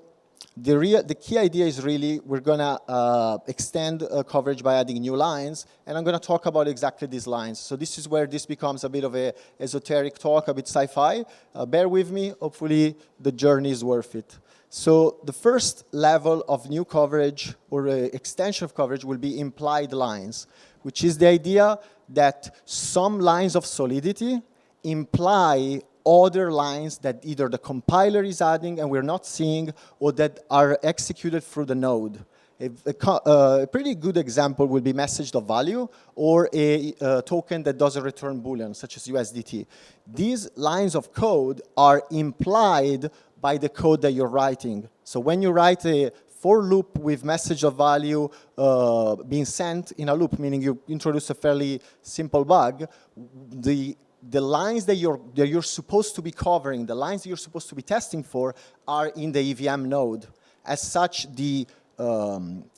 the key idea is really we're going to extend coverage by adding new lines, and I'm going to talk about exactly these lines. So this is where this becomes a bit of a esoteric talk, a bit sci-fi. Bear with me. Hopefully, the journey is worth it. So the first level of new coverage or extension of coverage will be implied lines, which is the idea that some lines of solidity imply other lines that either the compiler is adding and we're not seeing, or that are executed through the node. A pretty good example would be message.value or a token that doesn't return Boolean, such as USDT. These lines of code are implied by the code that you're writing. So when you write a for loop with message.value being sent in a loop, meaning you introduce a fairly simple bug, the lines that you're supposed to be covering, the lines that you're supposed to be testing for are in the EVM node. As such, the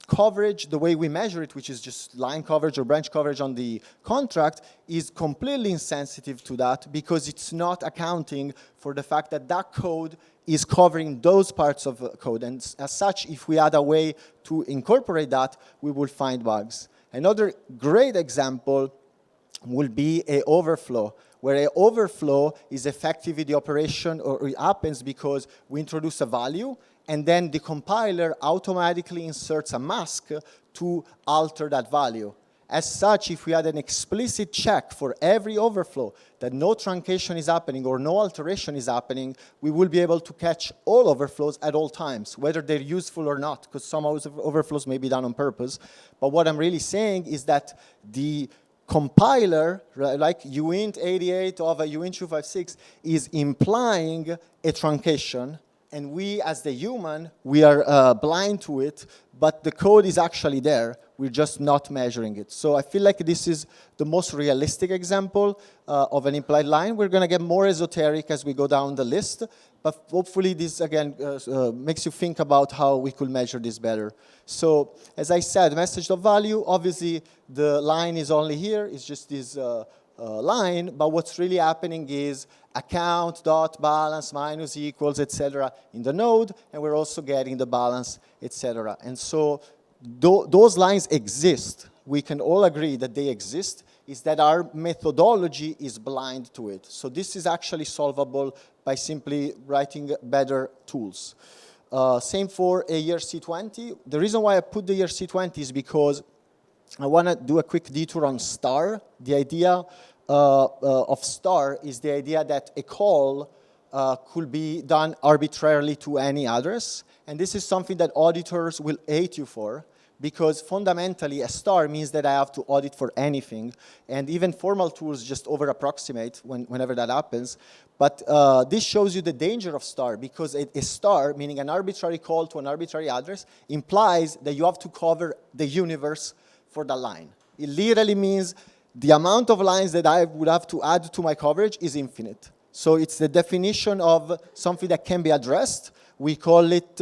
coverage, the way we measure it, which is just line coverage or branch coverage on the contract, is completely insensitive to that because it's not accounting for the fact that that code is covering those parts of code. And as such, if we add a way to incorporate that, we will find bugs. Another great example will be an overflow, where an overflow is effectively the operation, or it happens because we introduce a value, and then the compiler automatically inserts a mask to alter that value. As such, if we had an explicit check for every overflow that no truncation is happening or no alteration is happening, we will be able to catch all overflows at all times, whether they're useful or not, because some overflows may be done on purpose. But what I'm really saying is that the compiler, right, like uint 88 of a uint 256, is implying a truncation, and we, as the human, we are blind to it, but the code is actually there. We're just not measuring it. So I feel like this is the most realistic example of an implied line. We're going to get more esoteric as we go down the list, but hopefully this, again, makes you think about how we could measure this better. So as I said, message.value, obviously the line is only here. It's just this line, but what's really happening is account dot balance minus equals, etc. in the node, and we're also getting the balance, etc. And so those lines exist. We can all agree that they exist. Is that our methodology is blind to it. So this is actually solvable by simply writing better tools. Same for ERC20. The reason why I put the ERC20 is because I want to do a quick detour on star. The idea of star is the idea that a call could be done arbitrarily to any address. And this is something that auditors will hate you for, because fundamentally a star means that I have to audit for anything, and even formal tools just over-approximate whenever that happens. But this shows you the danger of star, because a star, meaning an arbitrary call to an arbitrary address, implies that you have to cover the universe for the line. It literally means the amount of lines that I would have to add to my coverage is infinite. So it's the definition of something that can be addressed. We call it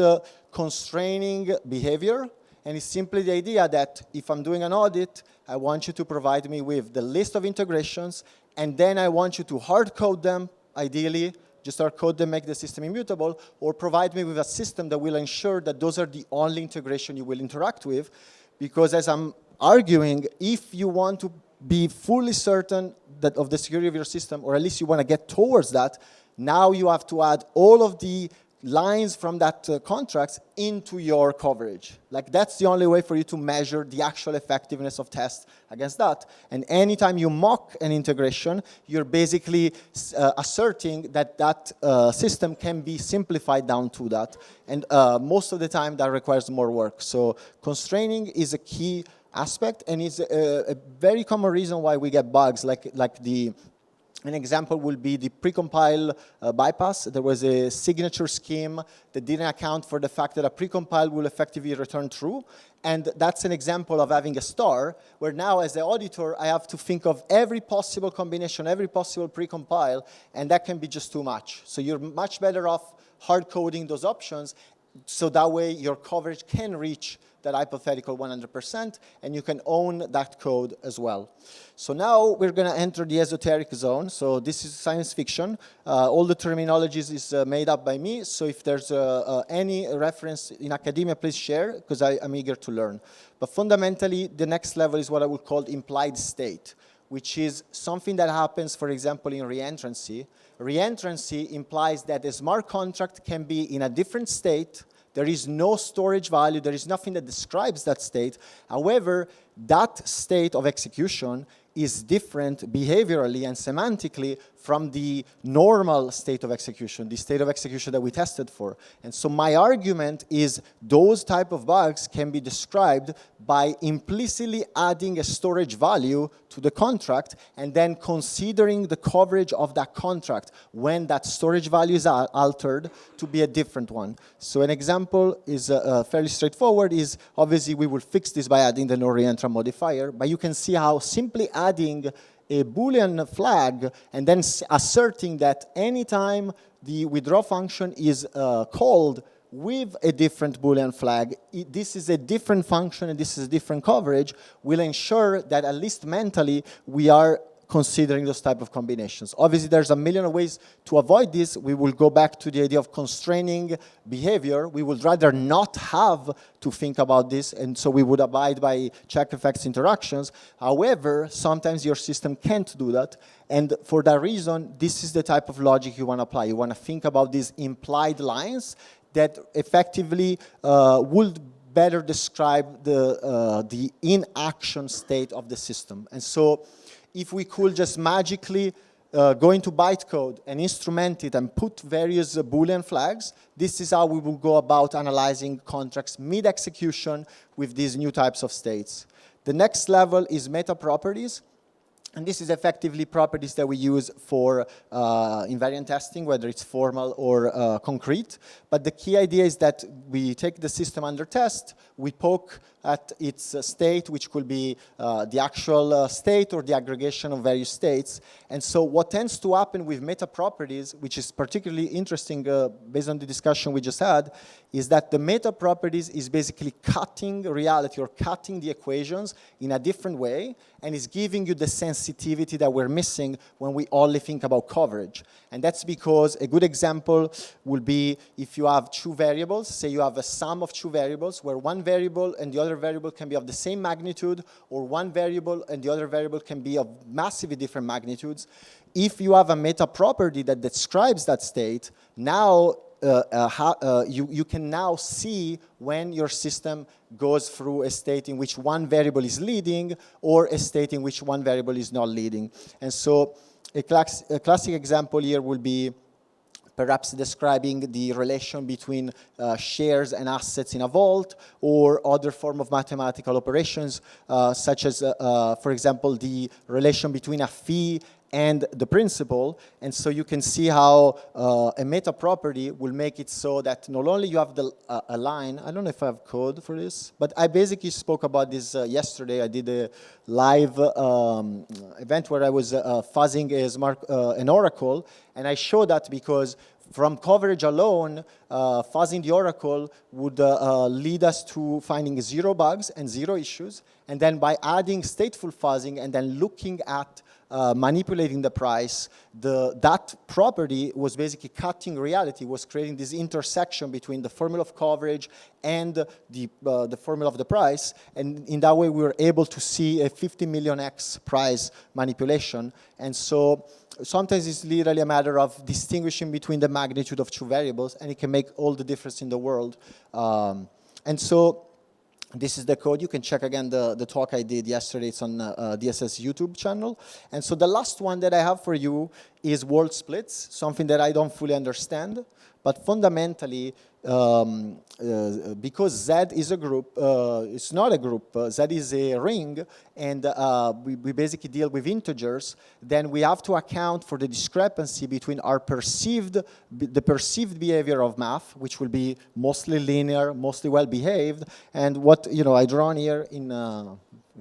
constraining behavior. And it's simply the idea that if I'm doing an audit, I want you to provide me with the list of integrations, and then I want you to hard code them, ideally, just hard code them, make the system immutable, or provide me with a system that will ensure that those are the only integration you will interact with. Because as I'm arguing, if you want to be fully certain that of the security of your system, or at least you want to get towards that, now you have to add all of the lines from that contracts into your coverage. Like, that's the only way for you to measure the actual effectiveness of tests against that. And anytime you mock an integration, you're basically asserting that that system can be simplified down to that. And most of the time, that requires more work. So constraining is a key aspect, and is a very common reason why we get bugs, an example will be the precompile bypass. There was a signature scheme that didn't account for the fact that a precompile will effectively return true. And that's an example of having a star, where now as the auditor, I have to think of every possible combination, every possible precompile, and that can be just too much. So you're much better off hard coding those options, so that way your coverage can reach that hypothetical 100%, and you can own that code as well. So now we're going to enter the esoteric zone. So this is science fiction. All the terminologies is made up by me. So if there's any reference in academia, please share, because I'm eager to learn. But fundamentally, the next level is what I would call implied state, which is something that happens, for example, in reentrancy. Reentrancy implies that a smart contract can be in a different state. There is no storage value. There is nothing that describes that state. However, that state of execution is different behaviorally and semantically from the normal state of execution, the state of execution that we tested for. And so my argument is those type of bugs can be described by implicitly adding a storage value to the contract and then considering the coverage of that contract when that storage value is altered to be a different one. So an example is fairly straightforward, is obviously we will fix this by adding the no reentrant modifier, but you can see how simply adding a Boolean flag and then asserting that anytime the withdraw function is called with a different Boolean flag, this is a different function and this is a different coverage, will ensure that at least mentally we are considering those type of combinations. Obviously, there's a million ways to avoid this. We will go back to the idea of constraining behavior. We would rather not have to think about this, and so we would abide by check effects interactions. However, sometimes your system can't do that, and for that reason, this is the type of logic you want to apply. You want to think about these implied lines that effectively would better describe the inaction state of the system. And so if we could just magically go into bytecode and instrument it and put various Boolean flags, this is how we will go about analyzing contracts mid-execution with these new types of states. The next level is meta properties. And this is effectively properties that we use for invariant testing, whether it's formal or concrete. But the key idea is that we take the system under test, we poke at its state, which could be the actual state or the aggregation of various states. And so what tends to happen with meta properties, which is particularly interesting based on the discussion we just had, is that the meta properties is basically cutting reality or cutting the equations in a different way, and is giving you the sensitivity that we're missing when we only think about coverage. And that's because a good example would be if you have two variables, say you have a sum of two variables where one variable and the other variable can be of the same magnitude, or one variable and the other variable can be of massively different magnitudes. If you have a meta property that describes that state, now you can now see when your system goes through a state in which one variable is leading or a state in which one variable is not leading. And so a classic example here will be perhaps describing the relation between shares and assets in a vault, or other form of mathematical operations, such as, for example, the relation between a fee and the principal. And so you can see how a meta property will make it so that not only you have a line, I don't know if I have code for this, but I basically spoke about this yesterday. I did a live event where I was fuzzing an oracle, and I showed that because from coverage alone, fuzzing the oracle would lead us to finding 0 bugs and 0 issues. And then by adding stateful fuzzing and then looking at manipulating the price, that property was basically cutting reality, was creating this intersection between the formula of coverage and the formula of the price. And in that way, we were able to see a 50 million X price manipulation. And so sometimes it's literally a matter of distinguishing between the magnitude of two variables, and it can make all the difference in the world. And so this is the code. You can check again the talk I did yesterday. It's on DSS YouTube channel. And so the last one that I have for you is world splits, something that I don't fully understand. But fundamentally, because Z is a group, it's not a group, Z is a ring, and we basically deal with integers, then we have to account for the discrepancy between our the perceived behavior of math, which will be mostly linear, mostly well-behaved, and what I drawn here in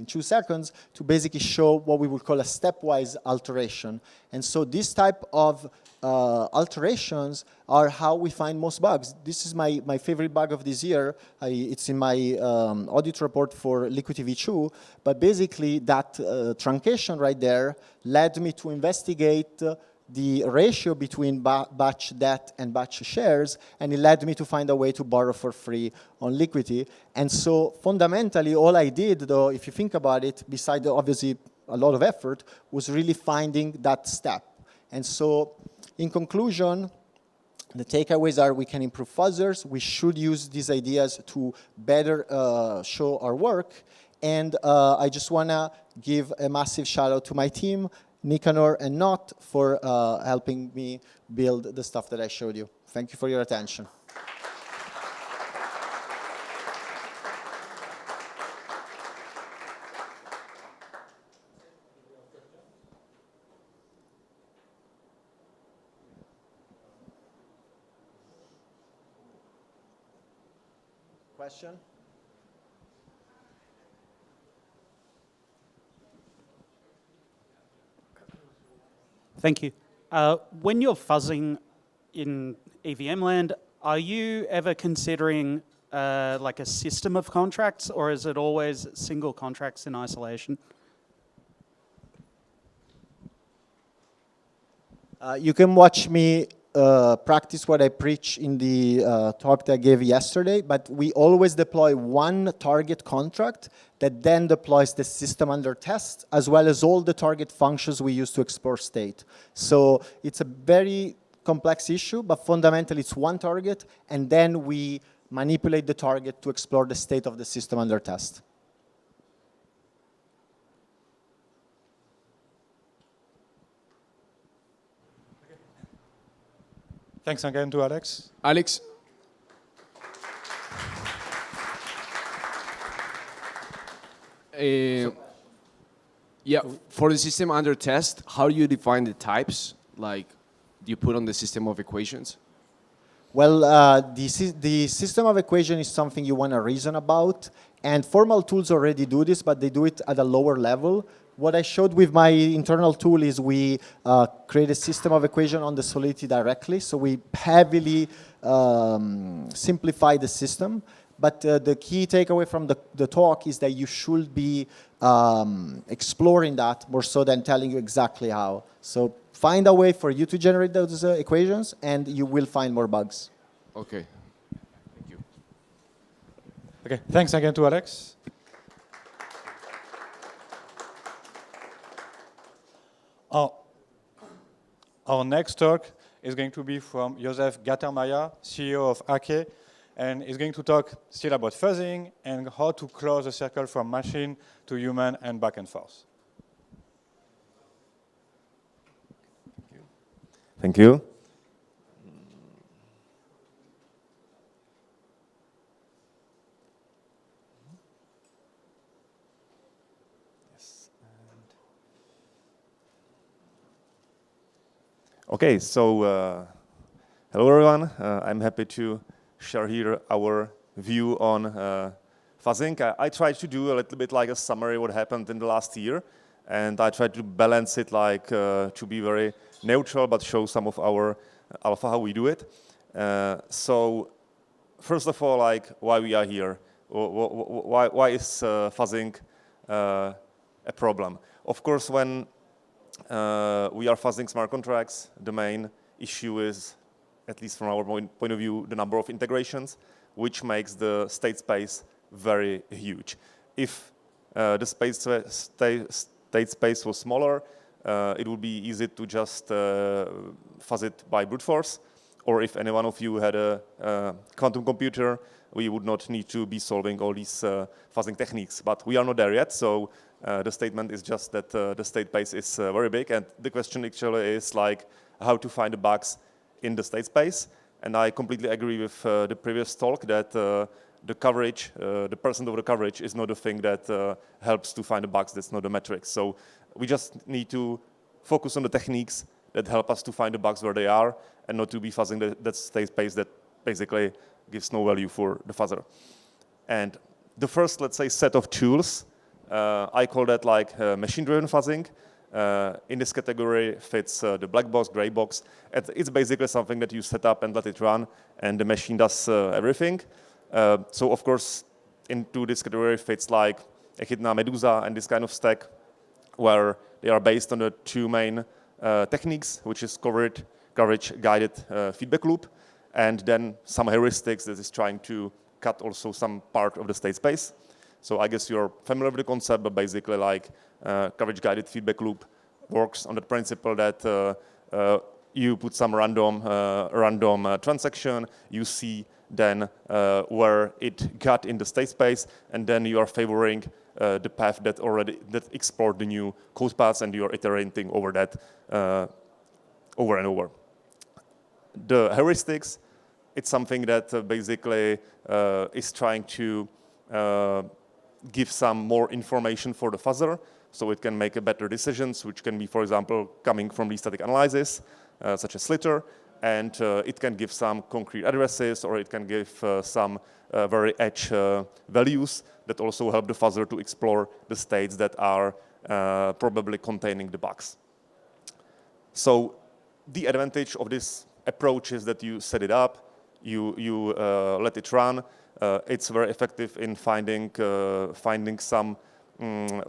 2 seconds to basically show what we would call a stepwise alteration. And so this type of alterations are how we find most bugs. This is my favorite bug of this year. It's in my audit report for Liquidity V2, but basically that truncation right there led me to investigate the ratio between batch debt and batch shares, and it led me to find a way to borrow for free on Liquidity. And so fundamentally, all I did, though, if you think about it, besides obviously a lot of effort, was really finding that step. And so in conclusion, the takeaways are we can improve fuzzers. We should use these ideas to better show our work. And I just want to give a massive shout out to my team, Nicanor and Not, for helping me build the stuff that I showed you. Thank you for your attention. Question? Thank you. When you're fuzzing in EVM land, are you ever considering like a system of contracts, or is it always single contracts in isolation? You can watch me practice what I preach in the talk that I gave yesterday, but we always deploy one target contract that then deploys the system under test, as well as all the target functions we use to explore state. So it's a very complex issue, but fundamentally it's one target, and then we manipulate the target to explore the state of the system under test. Thanks again to Alex. Alex? Yeah, for the system under test, how do you define the types? Like, do you put on the system of equations? Well, the system of equation is something you want to reason about, and formal tools already do this, but they do it at a lower level. What I showed with my internal tool is we create a system of equation on the Solidity directly, so we heavily simplify the system. But the key takeaway from the talk is that you should be exploring that more so than telling you exactly how. So find a way for you to generate those equations, and you will find more bugs. Okay. Thank you. Okay, thanks again to Alex. Our next talk is going to be from Josef Gattermeier, CEO of Ake, and he's going to talk still about fuzzing and how to close the circle from machine to human and back and forth. Thank you. Okay, so hello everyone. I'm happy to share here our view on fuzzing. I tried to do a little bit like a summary of what happened in the last year, and I tried to balance it like to be very neutral, but show some of our alpha, how we do it. So first of all, like why we are here. Why is fuzzing a problem? Of course, when we are fuzzing smart contracts, the main issue is, at least from our point of view, the number of integrations, which makes the state space very huge. If the state space was smaller, it would be easy to just fuzz it by brute force. Or if any one of you had a quantum computer, we would not need to be solving all these fuzzing techniques. But we are not there yet, so the statement is just that the state space is very big, and the question actually is like how to find the bugs in the state space. And I completely agree with the previous talk that the coverage, the percent of the coverage is not the thing that helps to find the bugs. That's not the metric. So we just need to focus on the techniques that help us to find the bugs where they are, and not to be fuzzing that state space that basically gives no value for the fuzzer. And the first, let's say, set of tools, I call that like machine-driven fuzzing. In this category fits the black box, gray box. It's basically something that you set up and let it run, and the machine does everything. So of course, into this category fits like Echidna, Medusa, and this kind of stack, where they are based on the two main techniques, which is coverage-guided feedback loop, and then some heuristics that is trying to cut also some part of the state space. So I guess you're familiar with the concept, but basically like coverage-guided feedback loop works on the principle that you put some random transaction, you see then where it got in the state space, and then you are favoring the path that explored the new code paths, and you are iterating over that over and over. The heuristics, it's something that basically is trying to give some more information for the fuzzer, so it can make better decisions, which can be, for example, coming from the static analysis, such as Slitter, and it can give some concrete addresses, or it can give some very edge values that also help the fuzzer to explore the states that are probably containing the bugs. So the advantage of this approach is that you set it up, you let it run. It's very effective in finding some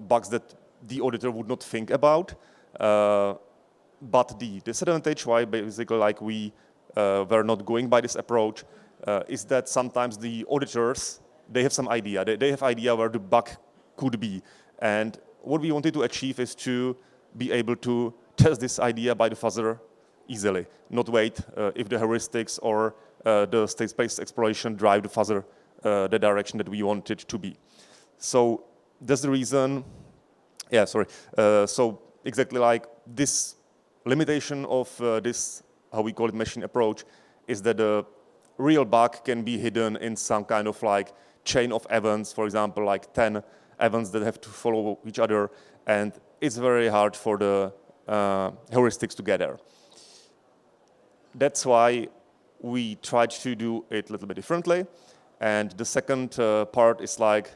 bugs that the auditor would not think about. But the disadvantage why basically like we were not going by this approach is that sometimes the auditors, they have some idea. They have idea where the bug could be. And what we wanted to achieve is to be able to test this idea by the fuzzer easily, not wait if the heuristics or the state space exploration drive the fuzzer the direction that we want it to be. So that's the reason, so exactly like this limitation of this, how we call it, machine approach, is that the real bug can be hidden in some kind of like chain of events, for example, like 10 events that have to follow each other, and it's very hard for the heuristics to get there. That's why we tried to do it a little bit differently. And the second part is like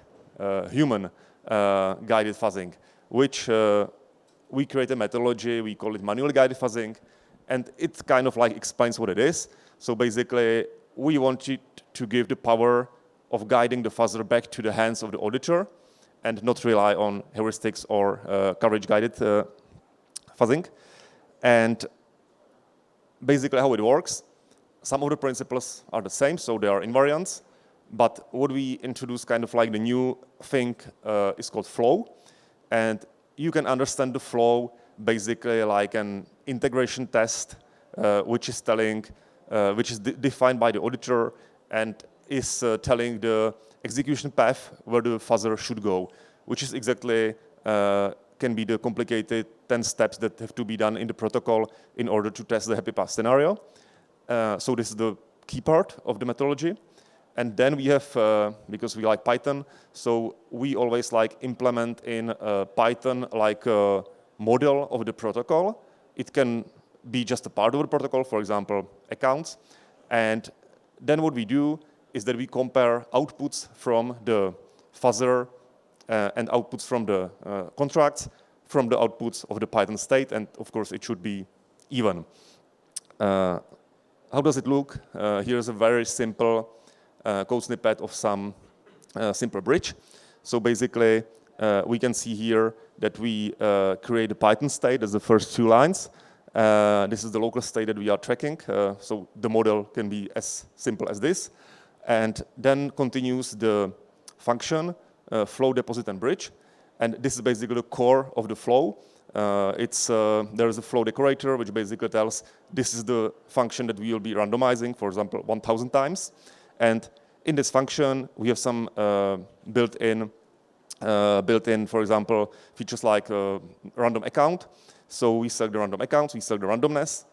human guided fuzzing, which we create a methodology, we call it manually guided fuzzing, and it kind of like explains what it is. So basically, we wanted to give the power of guiding the fuzzer back to the hands of the auditor and not rely on heuristics or coverage-guided fuzzing. And basically how it works, some of the principles are the same, so they are invariants, but what we introduce kind of like the new thing is called flow. And you can understand the flow basically like an integration test, which is telling, which is defined by the auditor and is telling the execution path where the fuzzer should go, which is exactly, can be the complicated 10 steps that have to be done in the protocol in order to test the happy path scenario. So this is the key part of the methodology. And then we have, because we like Python, so we always like implement in Python like a model of the protocol. It can be just a part of the protocol, for example, accounts. And then what we do is that we compare outputs from the fuzzer and outputs from the contracts from the outputs of the Python state, and of course it should be even. How does it look? Here's a very simple code snippet of some simple bridge. So basically, we can see here that we create a Python state as the first 2 lines. This is the local state that we are tracking, so the model can be as simple as this. And then continues the function, flow, deposit, and bridge. And this is basically the core of the flow. There is a flow decorator, which basically tells this is the function that we will be randomizing, for example, 1,000 times. And in this function, we have some built-in, for example, features like random account. So we select the random accounts, we select the randomness,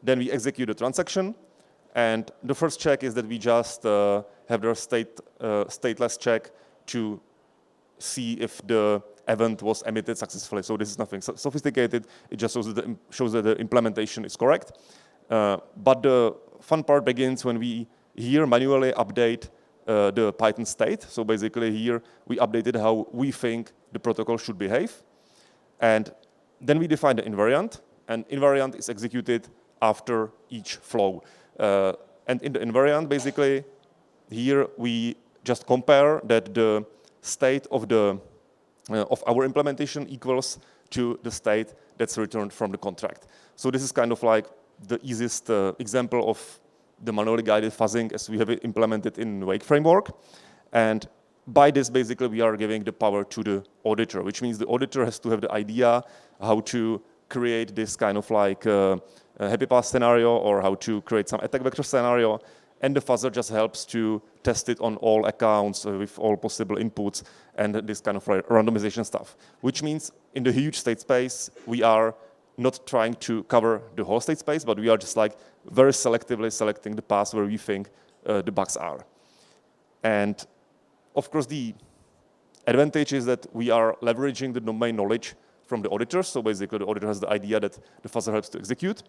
then we execute the transaction. And the first check is that we just have the stateless check to see if the event was emitted successfully. So this is nothing sophisticated. It just shows that the implementation is correct. But the fun part begins when we here manually update the Python state. So basically here we updated how we think the protocol should behave. And then we define the invariant, and invariant is executed after each flow. And in the invariant, basically, here we just compare that the state of our implementation equals to the state that's returned from the contract. So this is kind of like the easiest example of the manually guided fuzzing as we have it implemented in Wake framework. And by this, basically, we are giving the power to the auditor, which means the auditor has to have the idea how to create this kind of like happy path scenario or how to create some attack vector scenario. And the fuzzer just helps to test it on all accounts with all possible inputs and this kind of randomization stuff. Which means in the huge state space, we are not trying to cover the whole state space, but we are just like very selectively selecting the paths where we think the bugs are. And of course, the advantage is that we are leveraging the domain knowledge from the auditors. So basically, the auditor has the idea that the fuzzer helps to execute.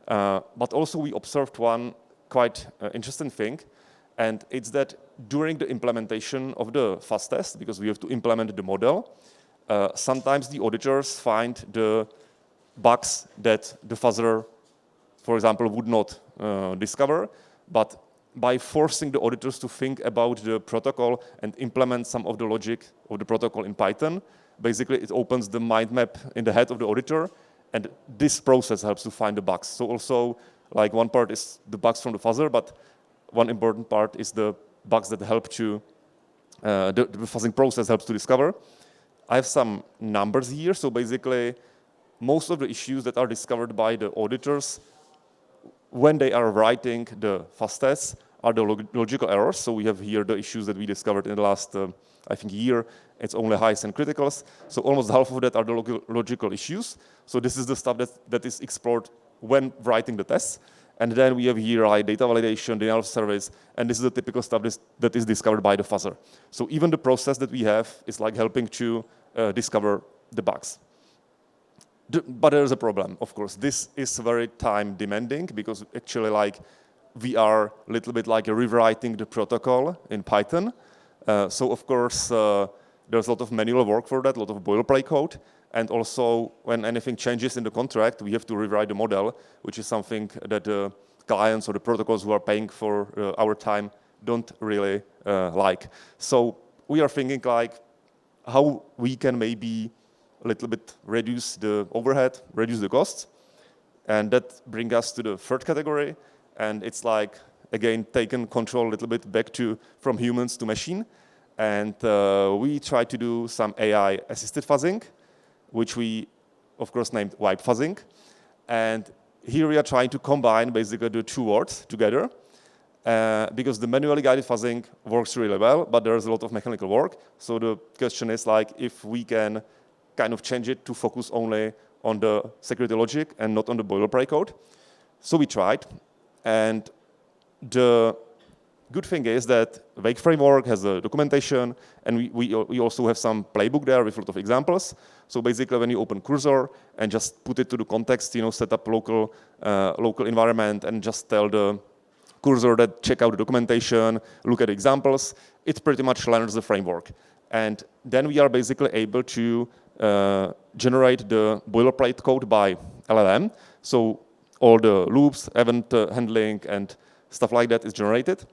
But also, we observed one quite interesting thing, and it's that during the implementation of the fuzz test, because we have to implement the model, sometimes the auditors find the bugs that the fuzzer, for example, would not discover, but by forcing the auditors to think about the protocol and implement some of the logic of the protocol in Python, basically it opens the mind map in the head of the auditor, and this process helps to find the bugs. So also, like one part is the bugs from the fuzzer, but one important part is the bugs that help to, the fuzzing process helps to discover. I have some numbers here, so basically most of the issues that are discovered by the auditors when they are writing the fuzz tests are the logical errors. So we have here the issues that we discovered in the last, I think, year. It's only highs and criticals. So almost half of that are the logical issues. So this is the stuff that is explored when writing the tests. And then we have here like data validation, denial of service, and this is the typical stuff that is discovered by the fuzzer. So even the process that we have is like helping to discover the bugs. But there is a problem, of course. This is very time demanding because actually like we are a little bit like rewriting the protocol in Python. So of course, there's a lot of manual work for that, a lot of boilerplate code. And also, when anything changes in the contract, we have to rewrite the model, which is something that the clients or the protocols who are paying for our time don't really like. So we are thinking like how we can maybe a little bit reduce the overhead, reduce the costs. And that brings us to the third category. And it's like, again, taking control a little bit back from humans to machine. And we try to do some AI-assisted fuzzing, which we, of course, named wipe fuzzing. And here we are trying to combine basically the two words together, because the manually guided fuzzing works really well, but there's a lot of mechanical work. So the question is like if we can kind of change it to focus only on the security logic and not on the boilerplate code. So we tried, and the good thing is that Wake framework has a documentation, and we also have some playbook there with a lot of examples. So basically, when you open Cursor and just put it to the context, set up local environment and just tell the Cursor that check out the documentation, look at the examples, it pretty much learns the framework. And then we are basically able to generate the boilerplate code by LLM. So all the loops, event handling, and stuff like that is generated.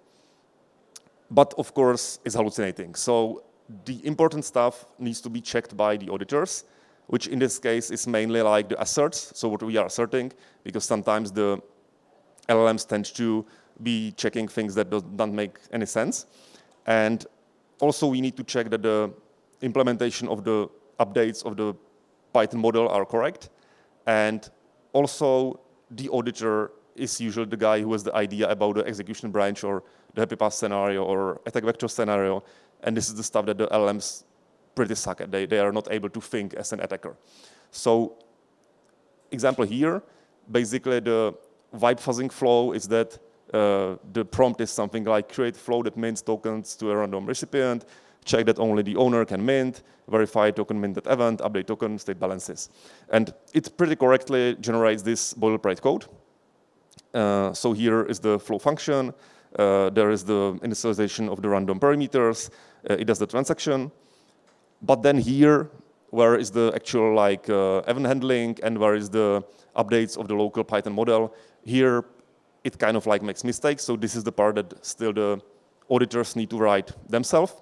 But of course, it's hallucinating. So the important stuff needs to be checked by the auditors, which in this case is mainly like the asserts, so what we are asserting, because sometimes the LLMs tend to be checking things that don't make any sense. And also we need to check that the implementation of the updates of the Python model are correct. And also the auditor is usually the guy who has the idea about the execution branch or the happy path scenario or attack vector scenario. And this is the stuff that the LLMs pretty suck at. They are not able to think as an attacker. So example here, basically the wipe fuzzing flow is that the prompt is something like create flow that mints tokens to a random recipient, check that only the owner can mint, verify token minted event, update token state balances. And it pretty correctly generates this boilerplate code. So here is the flow function. There is the initialization of the random parameters. It does the transaction. But then here, where is the actual like event handling and where is the updates of the local Python model? Here, it kind of like makes mistakes. So this is the part that still the auditors need to write themselves.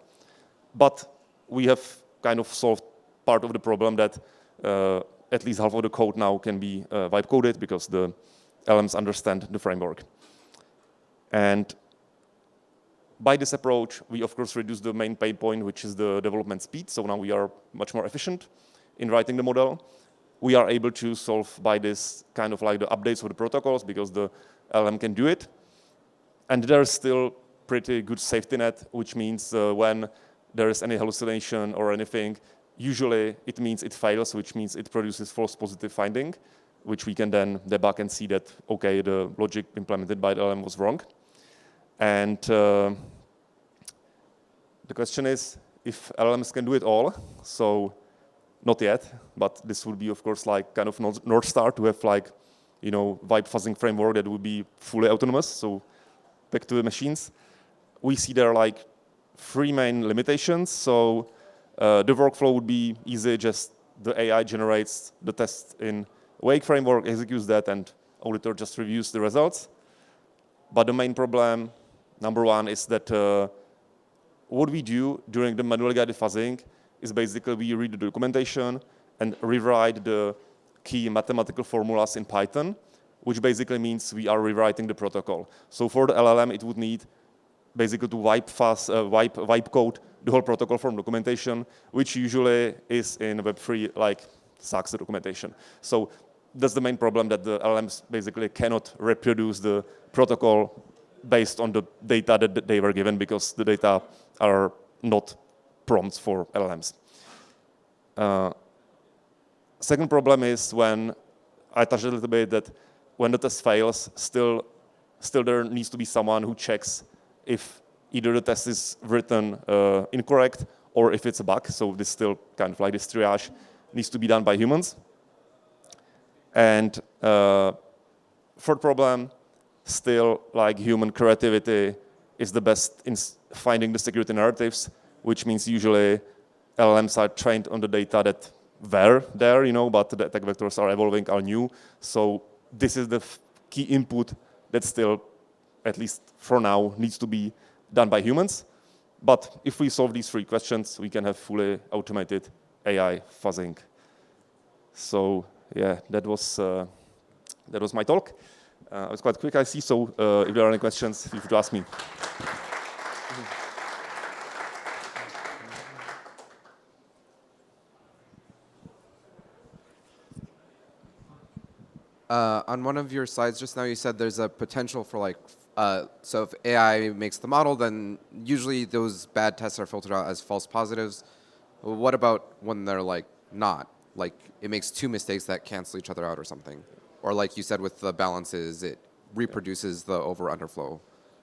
But we have kind of solved part of the problem that at least half of the code now can be wipe coded because the LLMs understand the framework. And by this approach, we of course reduce the main pain point, which is the development speed. So now we are much more efficient in writing the model. We are able to solve by this kind of like the updates of the protocols because the LLM can do it. And there is still pretty good safety net, which means when there is any hallucination or anything, usually it means it fails, which means it produces false positive finding, which we can then debug and see that, okay, the logic implemented by the LLM was wrong. And the question is if LLMs can do it all. So not yet, but this would be, of course, like kind of North Star to have like, wipe fuzzing framework that would be fully autonomous. So back to the machines. We see there are like three main limitations. So the workflow would be easy, just the AI generates the test in Wake framework, executes that, and auditor just reviews the results. But the main problem, number one, is that what we do during the manually guided fuzzing is basically we read the documentation and rewrite the key mathematical formulas in Python, which basically means we are rewriting the protocol. So for the LLM, it would need basically to wipe code the whole protocol from documentation, which usually is in Web3 like sucks the documentation. So that's the main problem, that the LLMs basically cannot reproduce the protocol based on the data that they were given because the data are not prompts for LLMs. Second problem is when I touched a little bit that when the test fails, still there needs to be someone who checks if either the test is written incorrect or if it's a bug. So this still kind of like this triage needs to be done by humans. And third problem, still like human creativity is the best in finding the security narratives, which means usually LLMs are trained on the data that were there, but the attack vectors are evolving, are new. So this is the key input that still, at least for now, needs to be done by humans. But if we solve these three questions, we can have fully automated AI fuzzing. So yeah, that was my talk. It was quite quick, I see. So if there are any questions, you could ask me. On one of your slides just now, you said there's a potential for so if AI makes the model, then usually those bad tests are filtered out as false positives. What about when they're not? Like it makes two mistakes that cancel each other out or something? Or like you said with the balances, it reproduces the over-underflow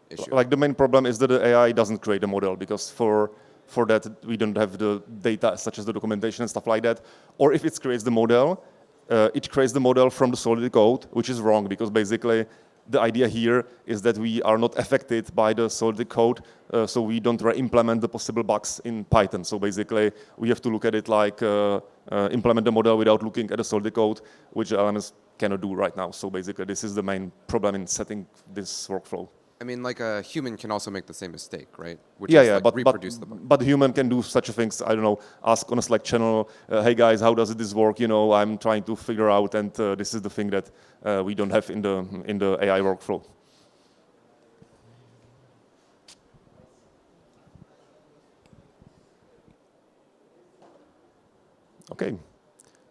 issue. Like the main problem is that the AI doesn't create a model, because for that we don't have the data such as the documentation and stuff like that. Or if it creates the model, it creates the model from the solid code, which is wrong, because basically the idea here is that we are not affected by the solid code, so we don't re-implement the possible bugs in Python. So basically we have to look at it like implement the model without looking at the solid code, which LLMs cannot do right now. So basically this is the main problem in setting this workflow. I mean, like a human can also make the same mistake, right? Which Yeah, is yeah, like reproduce the bug. but the human can do such things. I don't know. Ask on a Slack channel, hey guys, how does this work? I'm trying to figure out, and this is the thing that we don't have in the AI workflow. Okay,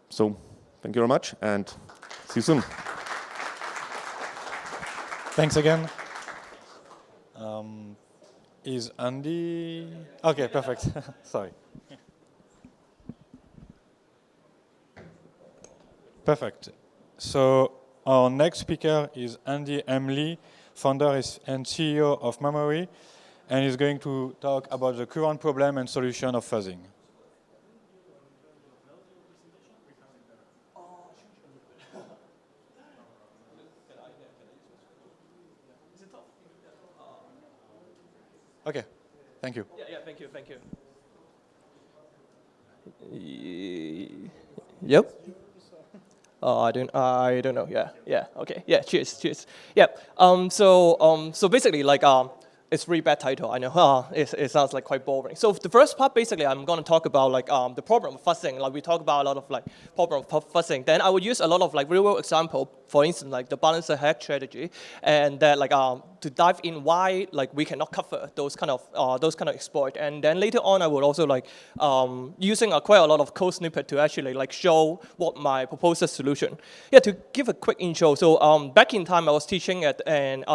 so thank you very much, and see you soon. Thanks again. Is Andy? Okay, perfect. Sorry. Perfect. So our next speaker is Andy Emley, founder and CEO of Memory, and he's going to talk about the current problem and solution of fuzzing. Okay, thank you. Yeah, thank you. Yep. I don't know. Yeah. Okay. Yeah. Cheers. Yep. So basically, it's really bad title. I know. It sounds like quite boring. So the first part, basically, I'm going to talk about the problem of fuzzing. We talk about a lot of problem of fuzzing. Then I would use a lot of real world example. For instance, the balancer hack strategy, and that to dive in why we cannot cover those kind of exploit. And then later on, I would also using quite a lot of code snippet to actually show what my proposed solution. Yeah, to give a quick intro. So back in time, I was teaching and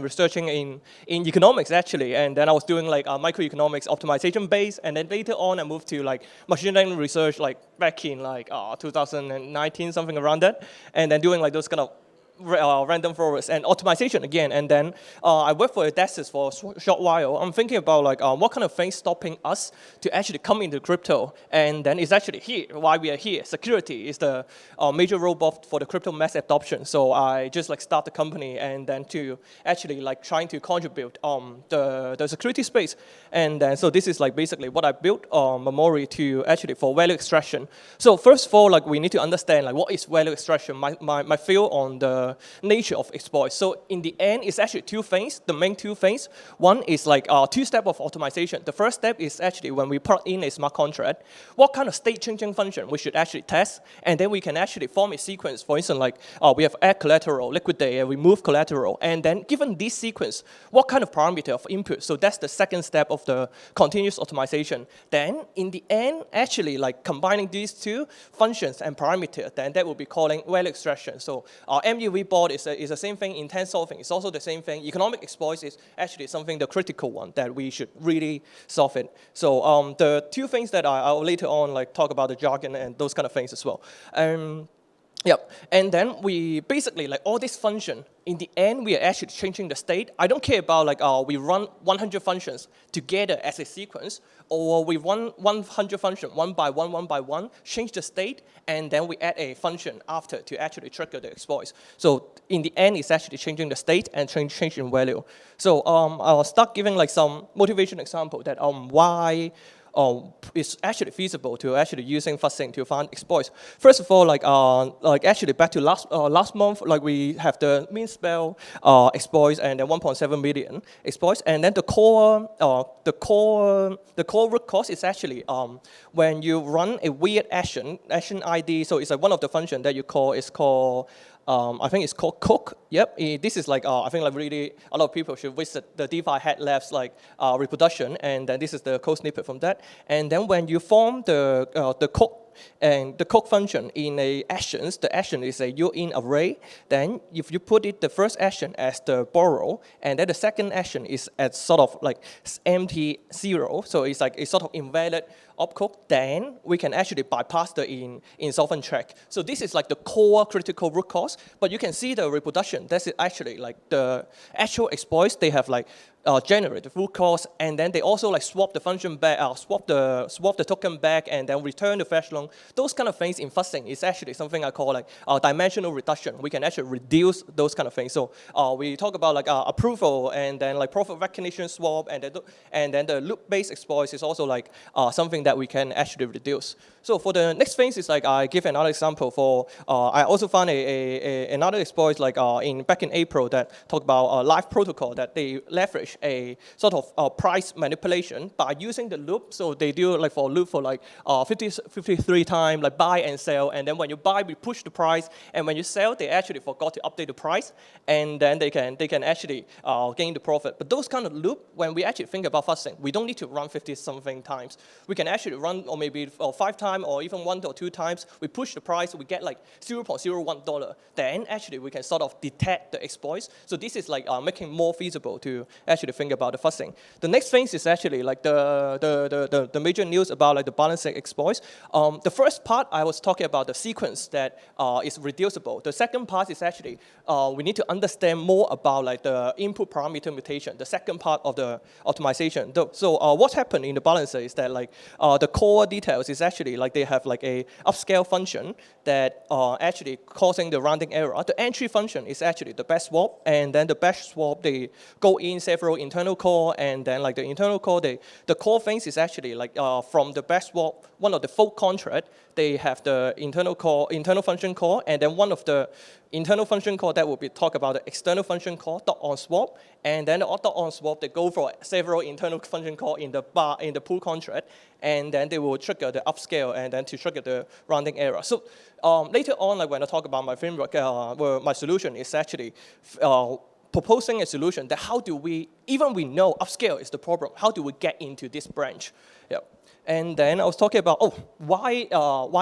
researching in economics actually, and then I was doing microeconomics optimization base, and then later on I moved to machine learning research back in 2019, something around that, and then doing those kind of random forest and optimization again. And then I worked for DSS for a short while. I'm thinking about what kind of things stopping us to actually come into crypto. And then it's actually here, why we are here. Security is the major roadblock for the crypto mass adoption. So I just start the company and then to actually trying to contribute the security space. And then so this is basically what I built Memory to actually for value extraction. So first of all, we need to understand what is value extraction. My field on the nature of exploits. So in the end, it's actually two things, the main two things. One is two-step of optimization. The first step is actually when we put in a smart contract, what kind of state-changing function we should actually test, and then we can actually form a sequence. For instance, we have add collateral, liquidate, and remove collateral, and then given this sequence, what kind of parameter of input? So that's the second step of the continuous optimization. Then in the end, actually combining these two functions and parameter, then that will be calling value extraction. So MUV board is the same thing. Intent solving is also the same thing. Economic exploits is actually something, the critical one that we should really solve it. So the two things that I'll later on talk about the jargon and those kind of things as well. Yep, and then we basically, like all this function, in the end, we are actually changing the state. I don't care about like we run 100 functions together as a sequence, or we run 100 functions one by one, change the state, and then we add a function after to actually trigger the exploits. So in the end, it's actually changing the state and changing value. So I'll start giving like some motivation example that why it's actually feasible to actually using fuzzing to find exploits. First of all, like actually back to last month, like we have the mean spell exploits and then 1.7 million exploits, and then the core root cause is actually when you run a weird action ID. So it's like one of the functions that you call is called. I think it's called Cook. Yep, this is like I think like really a lot of people should visit the DeFi Head Labs like reproduction, and then this is the code snippet from that. And then when you form the Cook and the Cook function in a actions, the action is a uint array. Then if you put it the first action as the borrow, and then the second action is at sort of like empty 0, so it's like a sort of invalid opcook, then we can actually bypass the insolvent track. So this is like the core critical root cause, but you can see the reproduction. That's actually like the actual exploits. They have like generate the root cause, and then they also like swap the function back, swap the token back, and then return the fetch long. Those kind of things in fuzzing is actually something I call like dimensional reduction. We can actually reduce those kind of things. So we talk about like approval, and then like profit recognition swap, and then the loop-based exploits is also like something that we can actually reduce. So for the next phase is like I give another example for I also found another exploit like back in April that talk about live protocol that they leverage a sort of price manipulation by using the loop. So they do like for a loop for like 53 times like buy and sell, and then when you buy we push the price, and when you sell they actually forgot to update the price, and then they can actually gain the profit. But those kind of loop, when we actually think about fuzzing, we don't need to run 50 something times. We can actually run or maybe 5 times or even 1 or 2 times. We push the price, we get like $0.01. Then actually we can sort of detect the exploits. So this is like making more feasible to actually think about the fuzzing. The next thing is actually like the major news about like the balancing exploits. The first part I was talking about the sequence that is reducible. The second part is actually we need to understand more about like the input parameter mutation, the second part of the optimization. So what happened in the balancer is that like the core details is actually like they have like a upscale function that actually causing the rounding error. The entry function is actually the best swap, and then the best swap they go in several internal core, and then like the internal core the core things is actually like from the best swap, one of the folk contract they have the internal function call, and then one of the internal function call that will be talk about the external function call dot on swap, and then the dot on swap they go for several internal function call in the pool contract, and then they will trigger the upscale and then to trigger the rounding error. So later on, like when I talk about my framework, where my solution is actually proposing a solution that how do we, even we know upscale is the problem, how do we get into this branch? Yeah. And then I was talking about, why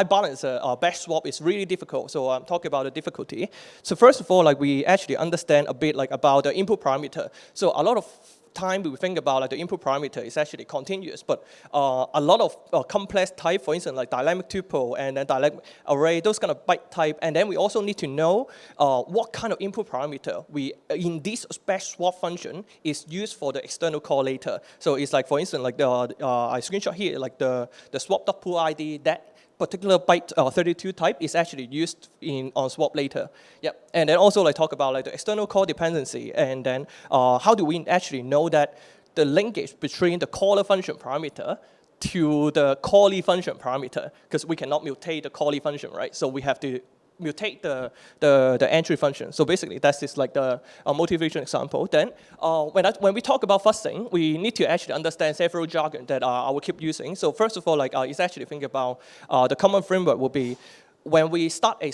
balance a best swap is really difficult. So I'm talking about the difficulty. So first of all, like we actually understand a bit like about the input parameter. So a lot of time we think about like the input parameter is actually continuous, but a lot of complex type, for instance, like dynamic tuple and then dynamic array, those kind of byte type, and then we also need to know what kind of input parameter we in this best swap function is used for the external call later. So it's like, for instance, like I screenshot here, like the swap.pool ID, that particular byte 32 type is actually used on swap later. Yep. And then also like talk about like the external call dependency, and then how do we actually know that the linkage between the caller function parameter to the callee function parameter, because we cannot mutate the callee function, right? So we have to mutate the entry function. So basically, that's just like the motivation example. Then when we talk about fuzzing, we need to actually understand several jargon that I will keep using. So first of all, like it's actually think about the common framework will be when we start a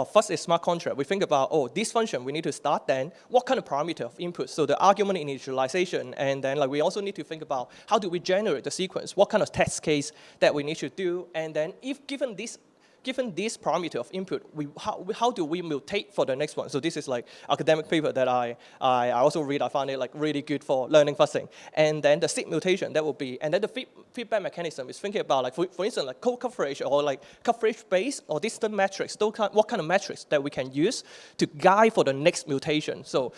fuzz a smart contract, we think about, this function we need to start, then what kind of parameter of input? So the argument initialization, and then like we also need to think about how do we generate the sequence, what kind of test case that we need to do, and then if given this given this parameter of input, how do we mutate for the next one? So this is like academic paper that I also read. I found it like really good for learning fuzzing. And then the seed mutation, that will be, and then the feedback mechanism is thinking about like, for instance, like code coverage or like coverage base or distant metrics, what kind of metrics that we can use to guide for the next mutation. So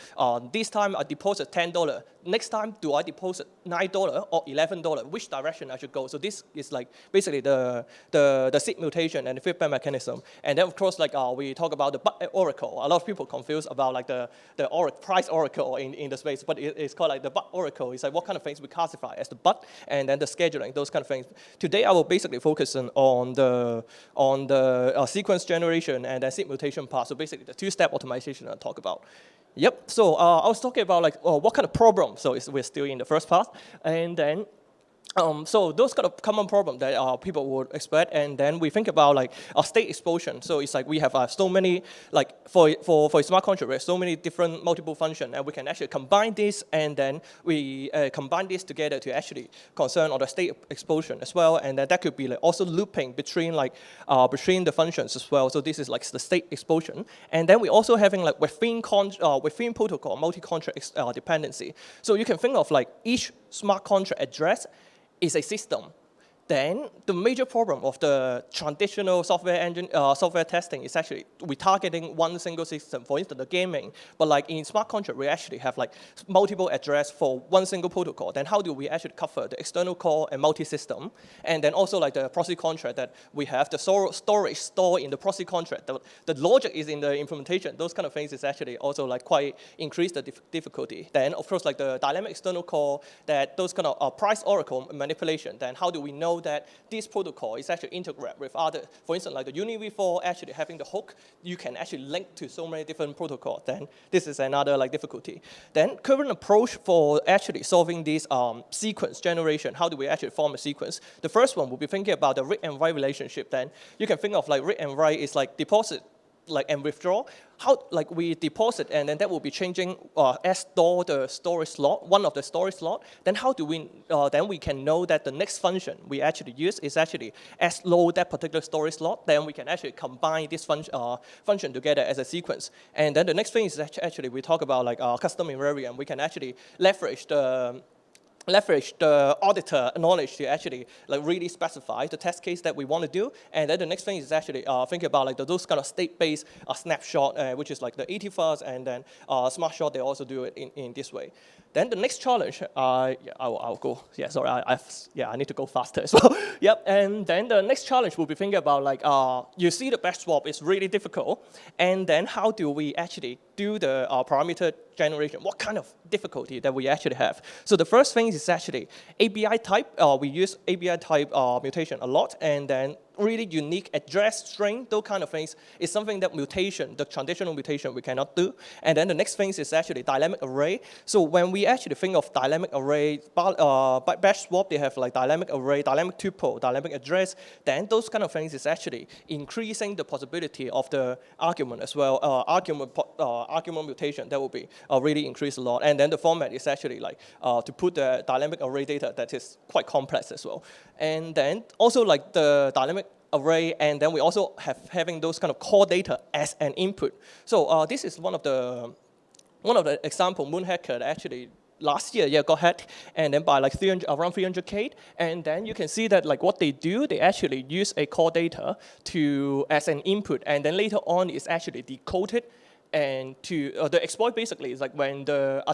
this time I deposit $10. Next time, do I deposit $9 or $11? Which direction I should go? So this is like basically the seed mutation and the feedback mechanism. And then of course, like we talk about the bug oracle. A lot of people confuse about like the price oracle in the space, but it's called like the bug oracle. It's like what kind of things we classify as the bug, and then the scheduling, those kind of things. Today I will basically focus on the sequence generation and the seed mutation part. So basically the two-step optimization I'll talk about. Yep, so I was talking about like what kind of problem, so we're still in the first part, and then so those kind of common problems that people would expect, and then we think about like a state explosion. So it's like we have so many, like for a smart contract, we have so many different multiple functions, and we can actually combine this, and then we combine this together to actually concern on the state explosion as well, and then that could be like also looping between like between the functions as well. So this is like the state explosion, and then we also having like within protocol multi-contract dependency. So you can think of like each smart contract address is a system. Then the major problem of the traditional software testing is actually we're targeting one single system, for instance, the gaming. But like in smart contract, we actually have like multiple address for one single protocol. Then how do we actually cover the external core and multi-system? And then also like the proxy contract that we have the storage stored in the proxy contract. The logic is in the implementation. Those kind of things is actually also like quite increase the difficulty. Then of course like the dynamic external core, that those kind of price oracle manipulation. Then how do we know that this protocol is actually integrated with other, for instance, like the UniV4 actually having the hook, you can actually link to so many different protocols. Then this is another like difficulty. Then current approach for actually solving this sequence generation, how do we actually form a sequence? The first one will be thinking about the read and write relationship. Then you can think of like read and write is like deposit like and withdraw. How like we deposit, and then that will be changing as store the storage slot, one of the storage slot. Then how do we then we can know that the next function we actually use is actually as load that particular storage slot. Then we can actually combine this function together as a sequence. And then the next thing is actually we talk about like custom invariant. We can actually leverage the auditor knowledge to actually like really specify the test case that we want to do. And then the next thing is actually thinking about like those kind of state-based snapshot, which is like the ATFuzz, and then Smart Shot, they also do it in this way. Then the next challenge, I'll go. Yeah, sorry, I need to go faster as well. Yep, and then the next challenge will be thinking about like you see the batch swap is really difficult, and then how do we actually do the parameter generation? What kind of difficulty that we actually have? So the first thing is actually ABI type. We use ABI type mutation a lot, and then really unique address string, those kind of things is something that mutation, the traditional mutation, we cannot do. And then the next thing is actually dynamic array. So when we actually think of dynamic array, batch swap, they have like dynamic array, dynamic tuple, dynamic address, then those kind of things is actually increasing the possibility of the argument as well. Argument mutation, that will be really increased a lot. And then the format is actually like to put the dynamic array data that is quite complex as well. And then also like the dynamic array, and then we also having those kind of core data as an input. So this is one of the example Moonhacker actually last year got hacked, and then by like around 300K, and then you can see that like what they do, they actually use a core data as an input, and then later on it's actually decoded. And the exploit basically is like when the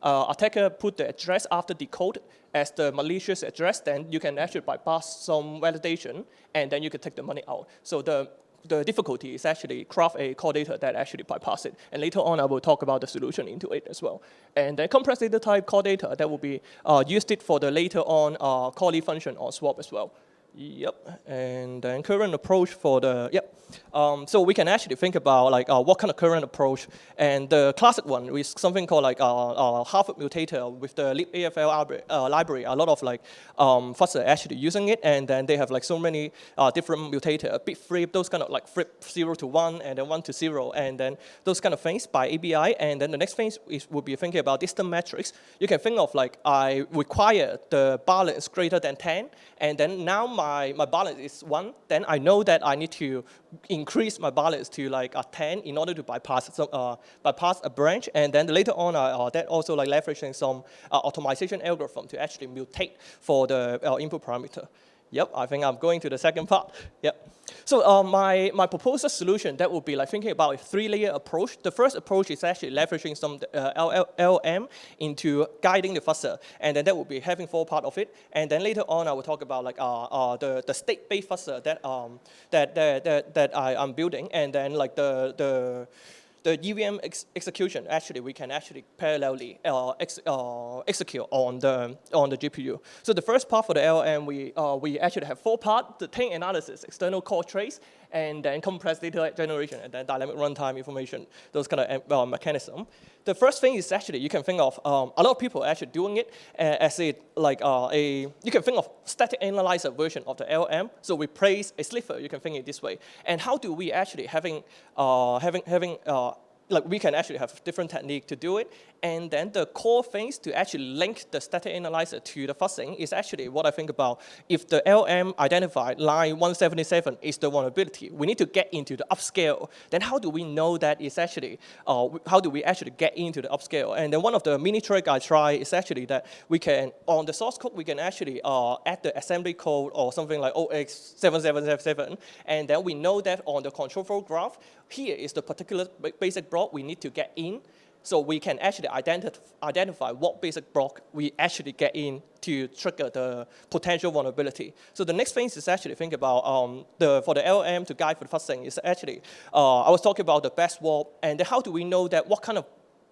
attacker put the address after decode as the malicious address, then you can actually bypass some validation, and then you can take the money out. So the difficulty is actually craft a core data that actually bypass it. And later on, I will talk about the solution into it as well. And the compressed data type core data that will be used it for the later on callee function or swap as well. Yep, and then current approach for the, yep. So we can actually think about like what kind of current approach, and the classic one is something called like Harvard mutator with the libAFL library. A lot of like fuzzers actually using it, and then they have like so many different mutator, bit flip, those kind of like flip 0 to 1 and then 1 to 0, and then those kind of things by ABI. And then the next thing would be thinking about distant metrics. You can think of like I require the balance greater than 10, and then now my balance is 1, then I know that I need to increase my balance to like a 10 in order to bypass a branch. And then later on, that also like leveraging some automation algorithm to actually mutate for the input parameter. Yep, I think I'm going to the second part. Yep. So my proposed solution, that would be like thinking about a 3-layer approach. The first approach is actually leveraging some LLM into guiding the fuzzer, and then that would be having 4 parts of it. And then later on, I will talk about like the state-based fuzzer that I'm building, and then like the EVM execution, actually, we can actually parallelly execute on the GPU. So the first part for the LLM, we actually have 4 parts: the taint analysis, external core trace, and then compressed data generation, and then dynamic runtime information, those kind of mechanism. The first thing is actually, you can think of, a lot of people are actually doing it as you can think of static analyzer version of the LLM. So we place a sliver, you can think it this way. And how do we actually we can actually have different technique to do it. And then the core things to actually link the static analyzer to the fuzzing is actually what I think about. If the LM identified line 177 is the vulnerability, we need to get into the upscale. Then how do we know that is actually, how do we actually get into the upscale? And then one of the mini trick I try is actually that we can, on the source code, we can actually add the assembly code or something like OX7777. And then we know that on the control flow graph, here is the particular basic block we need to get in. So we can actually identify what basic block we actually get in to trigger the potential vulnerability. So the next thing is actually think about for the LLM to guide for the fuzzing is actually, I was talking about the best swap, and how do we know that what kind of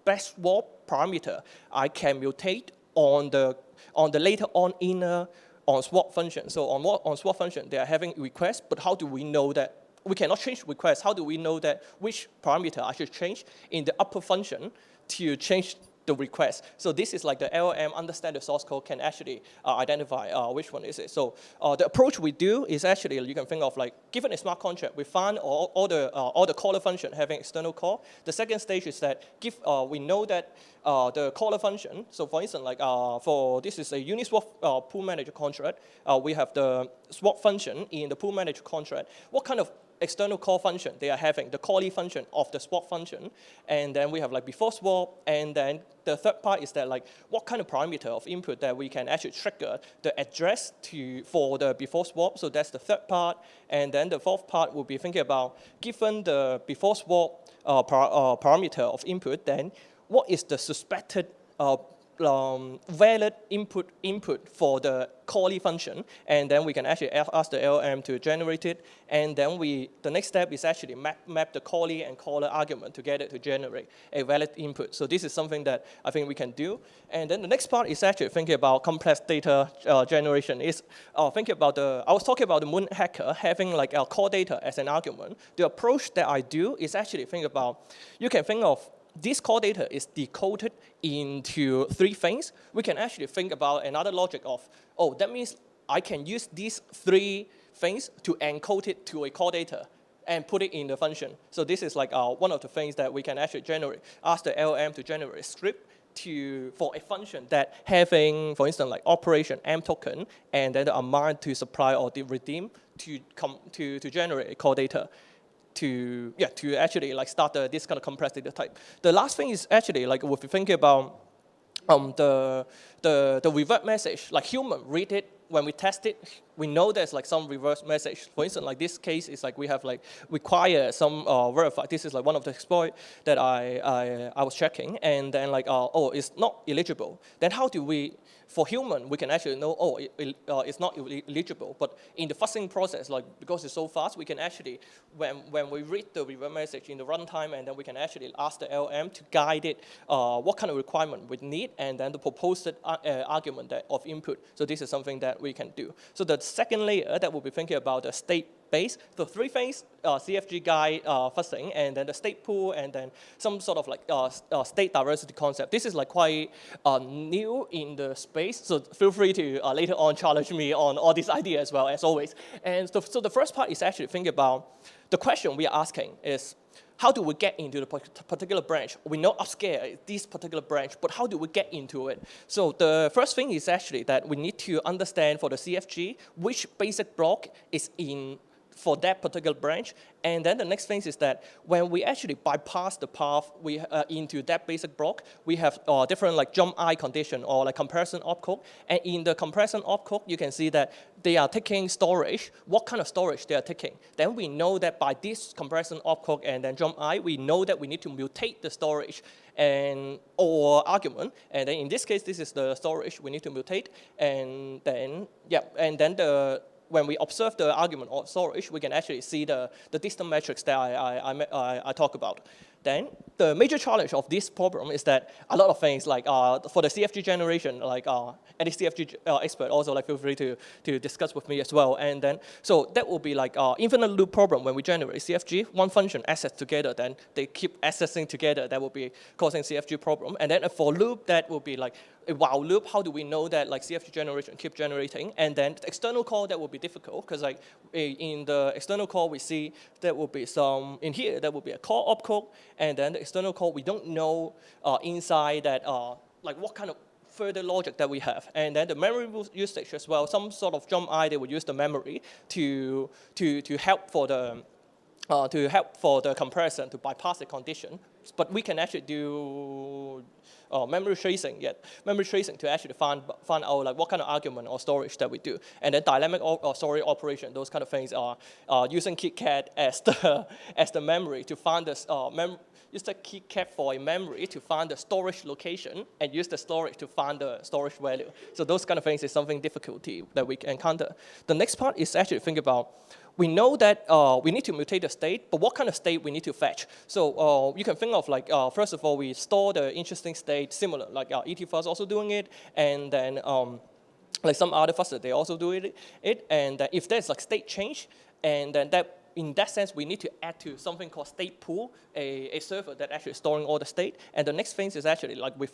best swap parameter I can mutate on the later on inner on swap function. So on swap function, they are having requests, but how do we know that? We cannot change requests. How do we know that which parameter I should change in the upper function to change the request? So this is like the LLM understand the source code can actually identify which one is it. So the approach we do is actually, you can think of like, given a smart contract, we find all the caller function having external call. The second stage is that we know that the caller function, so for instance, like this is a Uniswap pool manager contract, we have the swap function in the pool manager contract. What kind of external call function they are having, the callee function of the swap function, and then we have like before swap, and then the third part is that like what kind of parameter of input that we can actually trigger the address for the before swap. So that's the third part, and then the fourth part will be thinking about given the before swap parameter of input, then what is the suspected valid input for the callee function, and then we can actually ask the LLM to generate it, and then the next step is actually map the callee and caller argument together to generate a valid input. So this is something that I think we can do. And then the next part is actually thinking about complex data generation. Is thinking about I was talking about the Moon hacker having like our core data as an argument. The approach that I do is actually think about, you can think of this core data is decoded into 3 things. We can actually think about another logic of, that means I can use these 3 things to encode it to a core data and put it in the function. So this is like one of the things that we can actually generate. Ask the LLM to generate a script for a function that having, for instance, like operation M token, and then the amount to supply or to redeem to generate a core data. To actually like start this kind of compressed data type. The last thing is actually like if you think about the revert message, like human read it, when we test it, we know there's like some reverse message. For instance, like this case is like we have like require some verify. This is like one of the exploit that I was checking, and then like it's not eligible. Then how do we? For human, we can actually know, it's not eligible. But in the fuzzing process, like because it's so fast, we can actually, when we read the revert message in the runtime, and then we can actually ask the LM to guide it what kind of requirement we need, and then the proposed argument of input. So this is something that we can do. So the second layer that we'll be thinking about the state base. So 3 things, CFG guide fuzzing, and then the state pool, and then some sort of like state diversity concept. This is like quite new in the space, so feel free to later on challenge me on all these ideas as well, as always. And so the first part is actually thinking about the question we are asking is, how do we get into the particular branch? We know upscale this particular branch, but how do we get into it? So the first thing is actually that we need to understand for the CFG which basic block is in for that particular branch. And then the next thing is that when we actually bypass the path into that basic block, we have different like jump I condition or like comparison opcode. And in the comparison opcode, you can see that they are taking storage, what kind of storage they are taking. Then we know that by this comparison opcode and then jump I, we know that we need to mutate the storage or argument. And then in this case, this is the storage we need to mutate. And then, when we observe the argument or storage, we can actually see the distance metrics that I talk about. Then the major challenge of this problem is that a lot of things like for the CFG generation, like any CFG expert also like feel free to discuss with me as well. And then so that will be like infinite loop problem when we generate CFG. One function access together, then they keep accessing together. That will be causing CFG problem. And then a for loop that will be like a while loop. How do we know that like CFG generation keep generating? And then the external call that will be difficult because like in the external call we see there will be some in here there will be a call opcode. And then the external call, we don't know inside that, like what kind of further logic that we have. And then the memory usage as well, some sort of jump I, they will use the memory to help for the comparison to bypass the condition. But we can actually do memory tracing to actually find out like what kind of argument or storage that we do. And then dynamic or storage operation, those kind of things are using KitKat as the memory to find this use the KitKat for a memory to find the storage location and use the storage to find the storage value. So those kind of things is something difficulty that we encounter. The next part is actually think about, we know that we need to mutate the state, but what kind of state we need to fetch? So you can think of like, first of all, we store the interesting state similar, like ETFs also doing it, and then like some other fuzzers, they also do it. And if there's like state change, and then that, in that sense, we need to add to something called state pool, a server that actually storing all the state. And the next thing is actually like we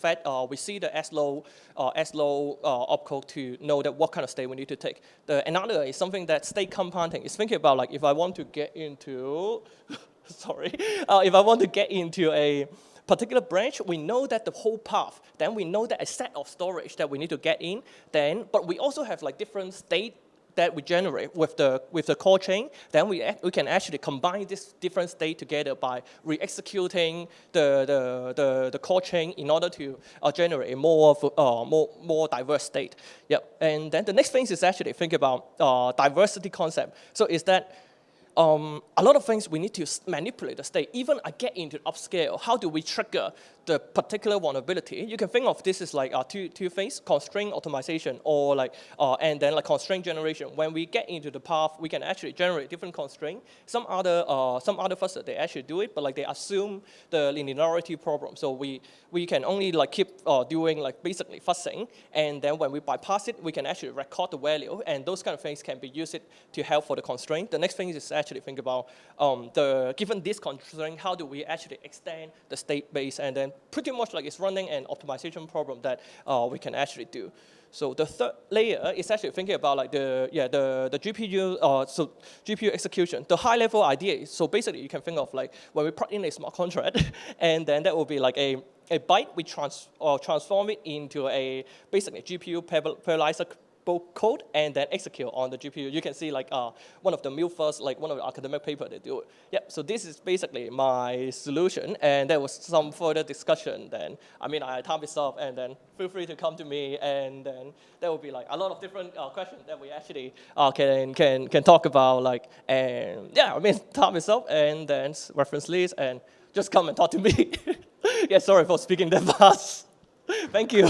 see the slow opcode to know that what kind of state we need to take. Another is something that state compounding is thinking about, like if I want to get into, if I want to get into a particular branch, we know that the whole path, then we know that a set of storage that we need to get in, but we also have like different state that we generate with the core chain, then we can actually combine this different state together by re-executing the core chain in order to generate a more diverse state. Yep. And then the next thing is actually think about diversity concept. So is that a lot of things we need to manipulate the state. Even I get into upscale, how do we trigger the particular vulnerability? You can think of this as like two things: constraint optimization, or like and then like constraint generation. When we get into the path, we can actually generate different constraint. Some other fuzzers, they actually do it, but like they assume the linearity problem. So we can only like keep doing like basically fuzzing, and then when we bypass it, we can actually record the value, and those kind of things can be used to help for the constraint. The next thing is actually think about given this constraint, how do we actually extend the state base, and then pretty much like it's running an optimization problem that we can actually do. So the third layer is actually thinking about like the GPU, so GPU execution. The high level idea is, so basically you can think of like when we plug in a smart contract, and then that will be like a byte, we transform it into a basically GPU parallelizer code and then execute on the GPU. You can see like one of the first, like one of the academic paper they do it. Yep. So this is basically my solution, and there was some further discussion. Then I had time is up, and then feel free to come to me, and then there will be like a lot of different questions that we actually can talk about. Like, and yeah, time is up, and then reference list, and just come and talk to me. Yeah, sorry for speaking that fast. Thank you.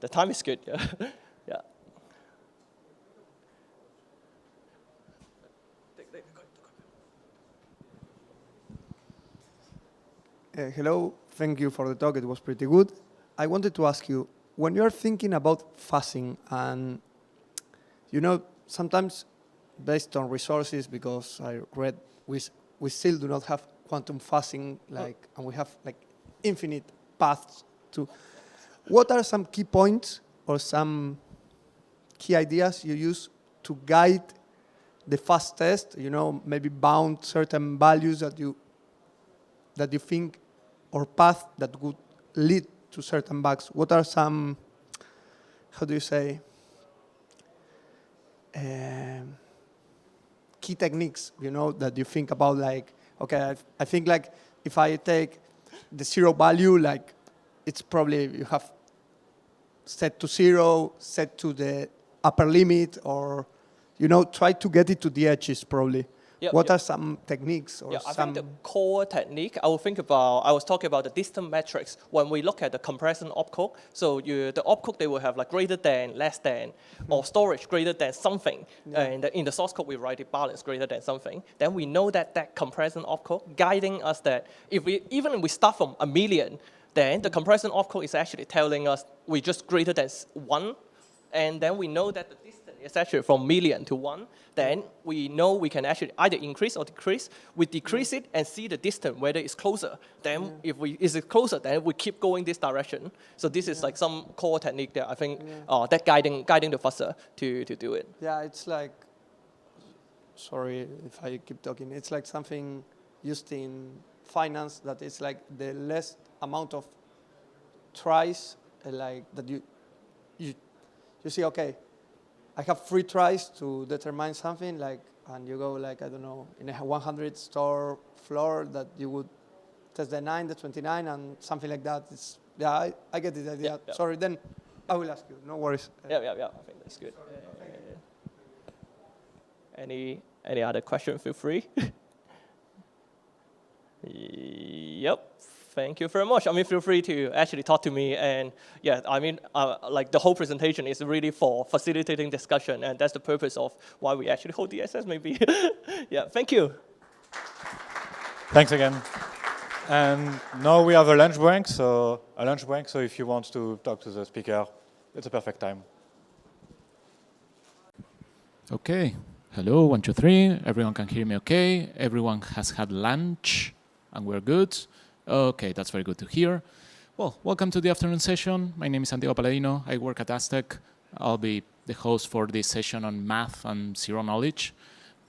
The time is good. Yeah. Yeah. Hello, thank you for the talk. It was pretty good. I wanted to ask you, when you're thinking about fuzzing, and sometimes based on resources, because I read we still do not have quantum fuzzing, and we have like infinite paths to. what are some key points or some key ideas you use to guide the fast test? You know, maybe bound certain values that you think, or path that would lead to certain bugs. What are some, how do you say, key techniques, you know, that you think about, like, okay, I think like if I take the 0 value, like it's probably you have set to 0, set to the upper limit, or, you know, try to get it to the edges probably. Yep, What yep. are some techniques or I some? think the core technique, I was talking about the distance metrics. When we look at the compression opcode, so the opcode, they will have like greater than, less than, or storage greater than something. And in the source code, we write it balance greater than something. Then we know that compression opcode guiding us that even if we start from 1 million, then the compression opcode is actually telling us we just greater than 1. And then we know that the distance is actually from million to 1. Then we know we can actually either increase or decrease. We decrease it and see the distance, whether it's closer. Then if is it closer, then we keep going this direction. So this is like some core technique that I think that guiding the fuzzer to do it. Yeah, it's like, sorry if I keep talking, it's like something used in finance that is like the less amount of tries, like that you see, okay, I have 3 tries to determine something, like, and you go like, I don't know, in a 100 store floor that you would test the 9, the 29, and something like that. It's, yeah, I get the idea. Yeah. Sorry, then I will ask you. No worries. Yeah. I think that's good. Any other question? Feel free. Yep. Thank you very much. I mean, feel free to actually talk to me. And yeah, I mean, like the whole presentation is really for facilitating discussion. And that's the purpose of why we actually hold DSS maybe. Yeah, thank you. Thanks again. And now we have a lunch break. So if you want to talk to the speaker, it's a perfect time. Okay. Hello, 1, 2, 3. Everyone can hear me okay. Everyone has had lunch and we're good. Okay, that's very good to hear. Well, welcome to the afternoon session. My name is Santiago Paladino. I work at Aztec. I'll be the host for this session on math and zero knowledge.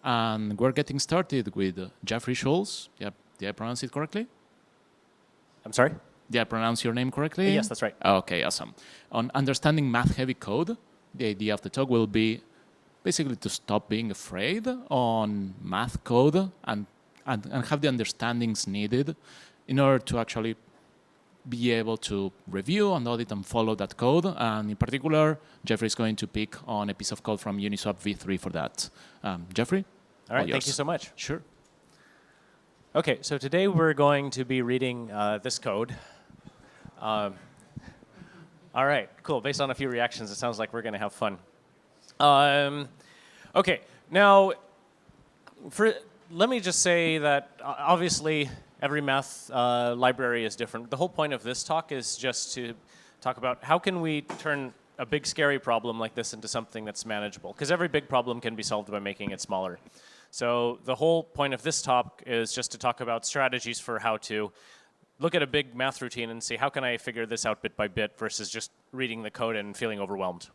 And we're getting started with Jeffrey Schultz. Did I pronounce it correctly? I'm sorry? Did I pronounce your name correctly? Yes, that's right. Okay, awesome. On understanding math-heavy code, the idea of the talk will be basically to stop being afraid on math code and have the understandings needed in order to actually be able to review and audit and follow that code. And in particular, Jeffrey is going to pick on a piece of code from Uniswap v3 for that. Jeffrey? All right, thank you so much. Sure. Okay, so today we're going to be reading this code. All right, cool. Based on a few reactions, it sounds like we're going to have fun. Okay, now, let me just say that obviously every math library is different. The whole point of this talk is just to talk about how can we turn a big scary problem like this into something that's manageable, because every big problem can be solved by making it smaller. So the whole point of this talk is just to talk about strategies for how to look at a big math routine and see how can I figure this out bit by bit versus just reading the code and feeling overwhelmed.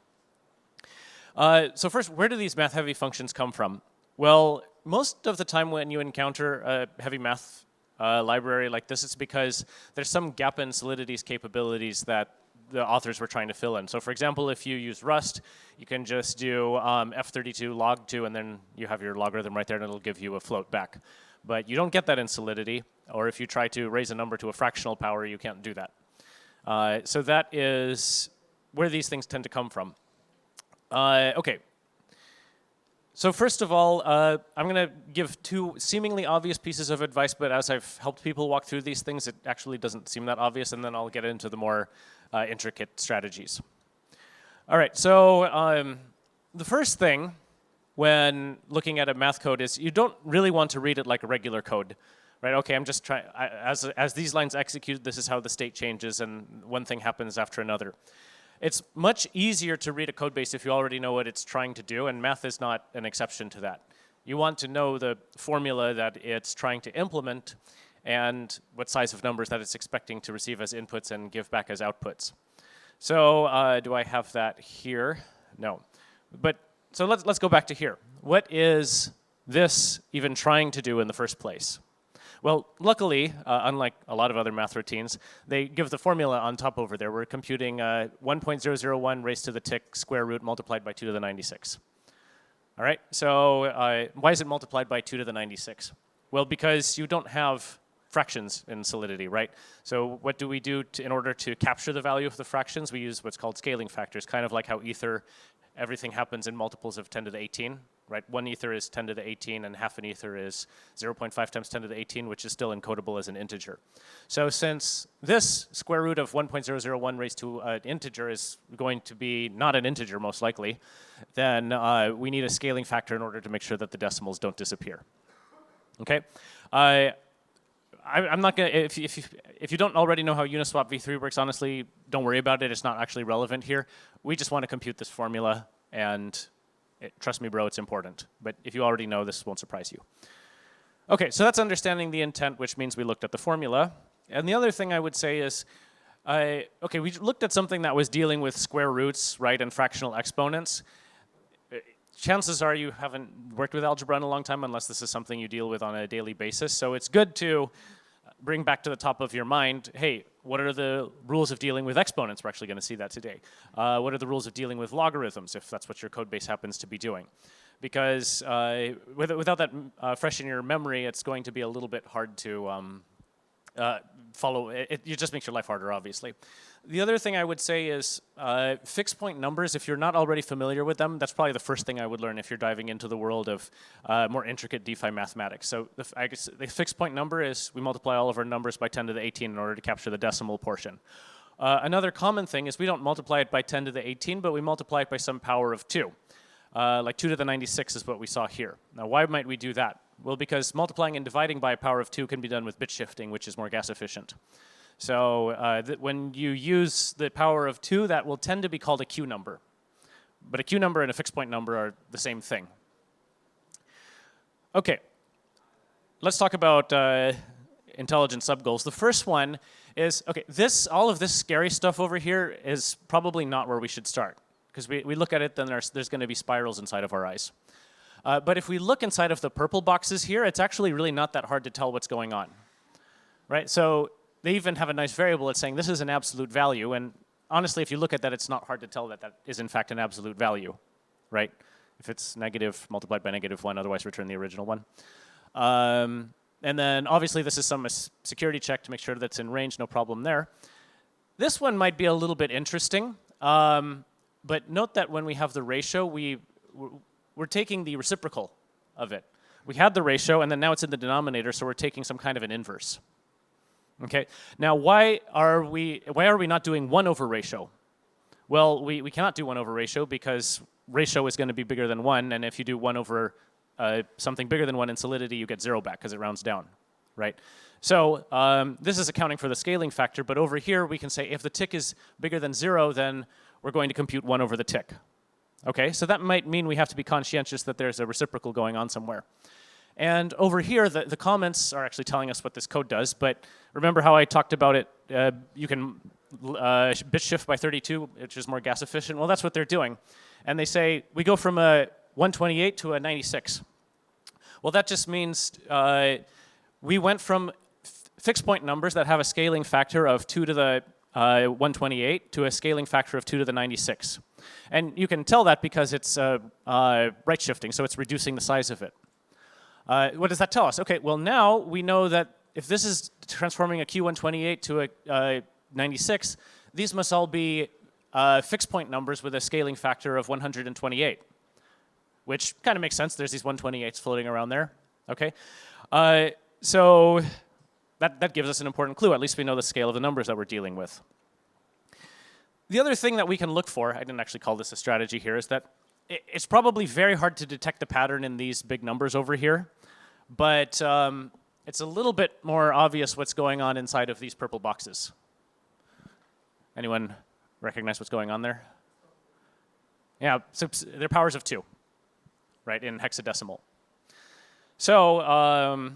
So first, where do these math-heavy functions come from? Well, most of the time when you encounter a heavy math library like this, it's because there's some gap in Solidity's capabilities that the authors were trying to fill in. So for example, if you use Rust, you can just do F32 log2, and then you have your logarithm right there, and it'll give you a float back. But you don't get that in Solidity, or if you try to raise a number to a fractional power, you can't do that. So that is where these things tend to come from. Okay. So first of all, I'm going to give 2 seemingly obvious pieces of advice, but as I've helped people walk through these things, it actually doesn't seem that obvious, and then I'll get into the more intricate strategies. All right, so the first thing when looking at a math code is you don't really want to read it like a regular code, right? Okay, I'm just trying, as these lines execute, this is how the state changes, and one thing happens after another. It's much easier to read a code base if you already know what it's trying to do, and math is not an exception to that. You want to know the formula that it's trying to implement and what size of numbers that it's expecting to receive as inputs and give back as outputs. So do I have that here? No. But so let's go back to here. What is this even trying to do in the first place? Well, luckily, unlike a lot of other math routines, they give the formula on top over there. We're computing 1.001 raised to the tick square root multiplied by 2 to the 96. All right, so why is it multiplied by 2 to the 96? Well, because you don't have fractions in Solidity, right? So what do we do in order to capture the value of the fractions? We use what's called scaling factors, kind of like how Ether, everything happens in multiples of 10 to the 18, right? 1 Ether is 10 to the 18, and half an Ether is 0.5 times 10 to the 18, which is still encodable as an integer. So since this square root of 1.001 raised to an integer is going to be not an integer, most likely, then we need a scaling factor in order to make sure that the decimals don't disappear. Okay? I'm not gonna, if you don't already know how Uniswap v3 works, honestly, don't worry about it. It's not actually relevant here. We just want to compute this formula, and trust me, bro, it's important. But if you already know, this won't surprise you. Okay, so that's understanding the intent, which means we looked at the formula. And the other thing I would say is, okay, we looked at something that was dealing with square roots, right, and fractional exponents. Chances are you haven't worked with algebra in a long time unless this is something you deal with on a daily basis. So it's good to bring back to the top of your mind, hey, what are the rules of dealing with exponents? We're actually going to see that today. What are the rules of dealing with logarithms, if that's what your code base happens to be doing? Because without that fresh in your memory, it's going to be a little bit hard to follow. It just makes your life harder, obviously. The other thing I would say is fixed point numbers, if you're not already familiar with them, that's probably the first thing I would learn if you're diving into the world of more intricate DeFi mathematics. So I guess the fixed point number is we multiply all of our numbers by 10 to the 18 in order to capture the decimal portion. Another common thing is we don't multiply it by 10 to the 18, but we multiply it by some power of 2. Like 2 to the 96 is what we saw here. Now, why might we do that? Well, because multiplying and dividing by a power of 2 can be done with bit shifting, which is more gas efficient. So when you use the power of 2, that will tend to be called a Q number. But a Q number and a fixed point number are the same thing. Okay, let's talk about intelligent subgoals. The first one is, okay, all of this scary stuff over here is probably not where we should start. Because we look at it, then there's going to be spirals inside of our eyes. But if we look inside of the purple boxes here, it's actually really not that hard to tell what's going on. Right? So they even have a nice variable that's saying this is an absolute value. And honestly, if you look at that, it's not hard to tell that that is in fact an absolute value. Right? If it's negative multiplied by -1, otherwise return the original one. And then obviously this is some security check to make sure that's in range, no problem there. This one might be a little bit interesting. But note that when we have the ratio, we're taking the reciprocal of it. We had the ratio, and then now it's in the denominator, so we're taking some kind of an inverse. Okay. Now, why are we not doing 1 over ratio? Well, we cannot do 1 over ratio because ratio is going to be bigger than 1, and if you do 1 over something bigger than 1 in Solidity, you get 0 back because it rounds down, right? So this is accounting for the scaling factor, but over here we can say if the tick is bigger than 0, then we're going to compute 1 over the tick. Okay, so that might mean we have to be conscientious that there's a reciprocal going on somewhere. And over here, the comments are actually telling us what this code does, but remember how I talked about it, you can bit shift by 32, which is more gas efficient? Well, that's what they're doing. And they say, we go from a 128 to a 96. Well, that just means we went from fixed point numbers that have a scaling factor of 2 to the 128 to a scaling factor of 2 to the 96. And you can tell that because it's right shifting, so it's reducing the size of it. What does that tell us? Okay, well now we know that if this is transforming a Q128 to a 96, these must all be fixed point numbers with a scaling factor of 128, which kind of makes sense. There's these 128s floating around there. Okay, so that gives us an important clue. At least we know the scale of the numbers that we're dealing with. The other thing that we can look for, I didn't actually call this a strategy here, is that it's probably very hard to detect the pattern in these big numbers over here, but it's a little bit more obvious what's going on inside of these purple boxes. Anyone recognize what's going on there? Yeah, so they're powers of 2, right, in hexadecimal. So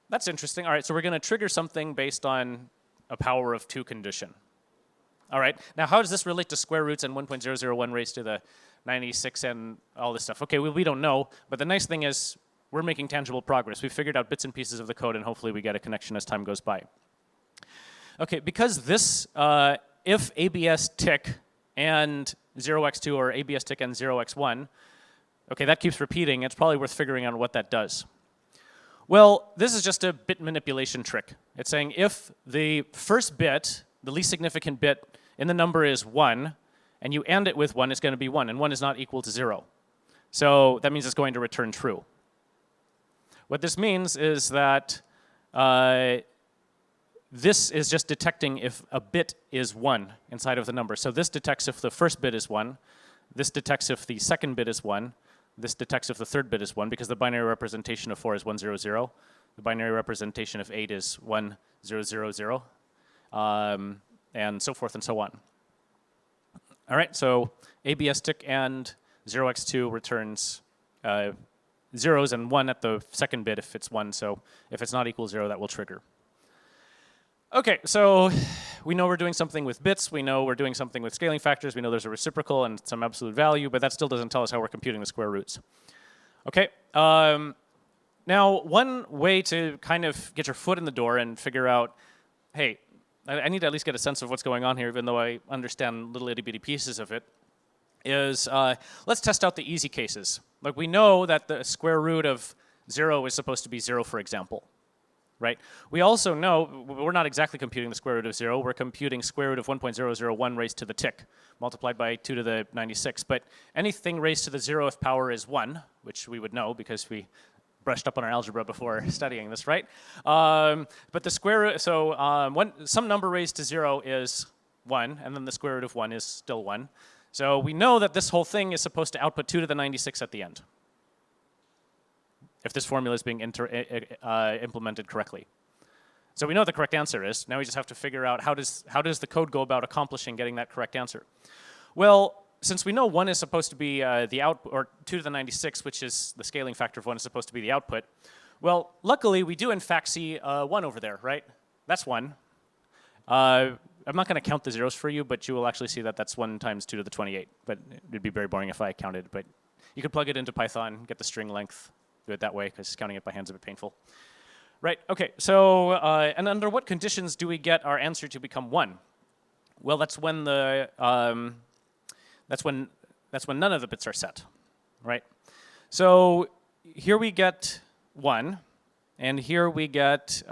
that's interesting. All right, so we're going to trigger something based on a power of 2 condition. All right. Now, how does this relate to square roots and 1.001 raised to the 96 and all this stuff? Okay, well, we don't know. But the nice thing is we're making tangible progress. We figured out bits and pieces of the code, and hopefully we get a connection as time goes by. Okay, because this, if ABS tick and 0x2 or ABS tick and 0x1, okay, that keeps repeating. It's probably worth figuring out what that does. Well, this is just a bit manipulation trick. It's saying if the first bit, the least significant bit in the number is 1, and you end it with 1, it's going to be 1, and 1 is not equal to 0. So that means it's going to return true. What this means is that this is just detecting if a bit is 1 inside of the number. So this detects if the first bit is 1. This detects if the second bit is 1. This detects if the third bit is 1, because the binary representation of 4 is 1, 0, 0. The binary representation of 8 is 1, 0, 0, 0, and so forth and so on. All right, so ABS tick and 0x2 returns zeros and 1 at the second bit if it's 1. So if it's not equal 0, that will trigger. Okay, so we know we're doing something with bits. We know we're doing something with scaling factors. We know there's a reciprocal and some absolute value, but that still doesn't tell us how we're computing the square roots. Okay, now one way to kind of get your foot in the door and figure out, hey, I need to at least get a sense of what's going on here, even though I understand little itty bitty pieces of it, is let's test out the easy cases. Like we know that the square root of 0 is supposed to be 0, for example. Right? We also know we're not exactly computing the square root of 0. We're computing square root of 1.001 raised to the tick, multiplied by 2 to the 96. But anything raised to the 0th power is 1, which we would know because we brushed up on our algebra before studying this, right? But the square root, so some number raised to 0 is 1, and then the square root of 1 is still 1. So we know that this whole thing is supposed to output 2 to the 96 at the end, if this formula is being implemented correctly. So we know what the correct answer is. Now we just have to figure out how does the code go about accomplishing getting that correct answer. Well, since we know 1 is supposed to be the output, or 2 to the 96, which is the scaling factor of 1 is supposed to be the output, well, luckily we do in fact see 1 over there, right? That's 1. I'm not going to count the zeros for you, but you will actually see that that's 1 times 2 to the 28. But it'd be very boring if I counted. But you could plug it into Python, get the string length, do it that way, because counting it by hand is a bit painful. Right, okay, so, and under what conditions do we get our answer to become 1? Well, that's when the, that's when none of the bits are set, right? So here we get 1, and here we get,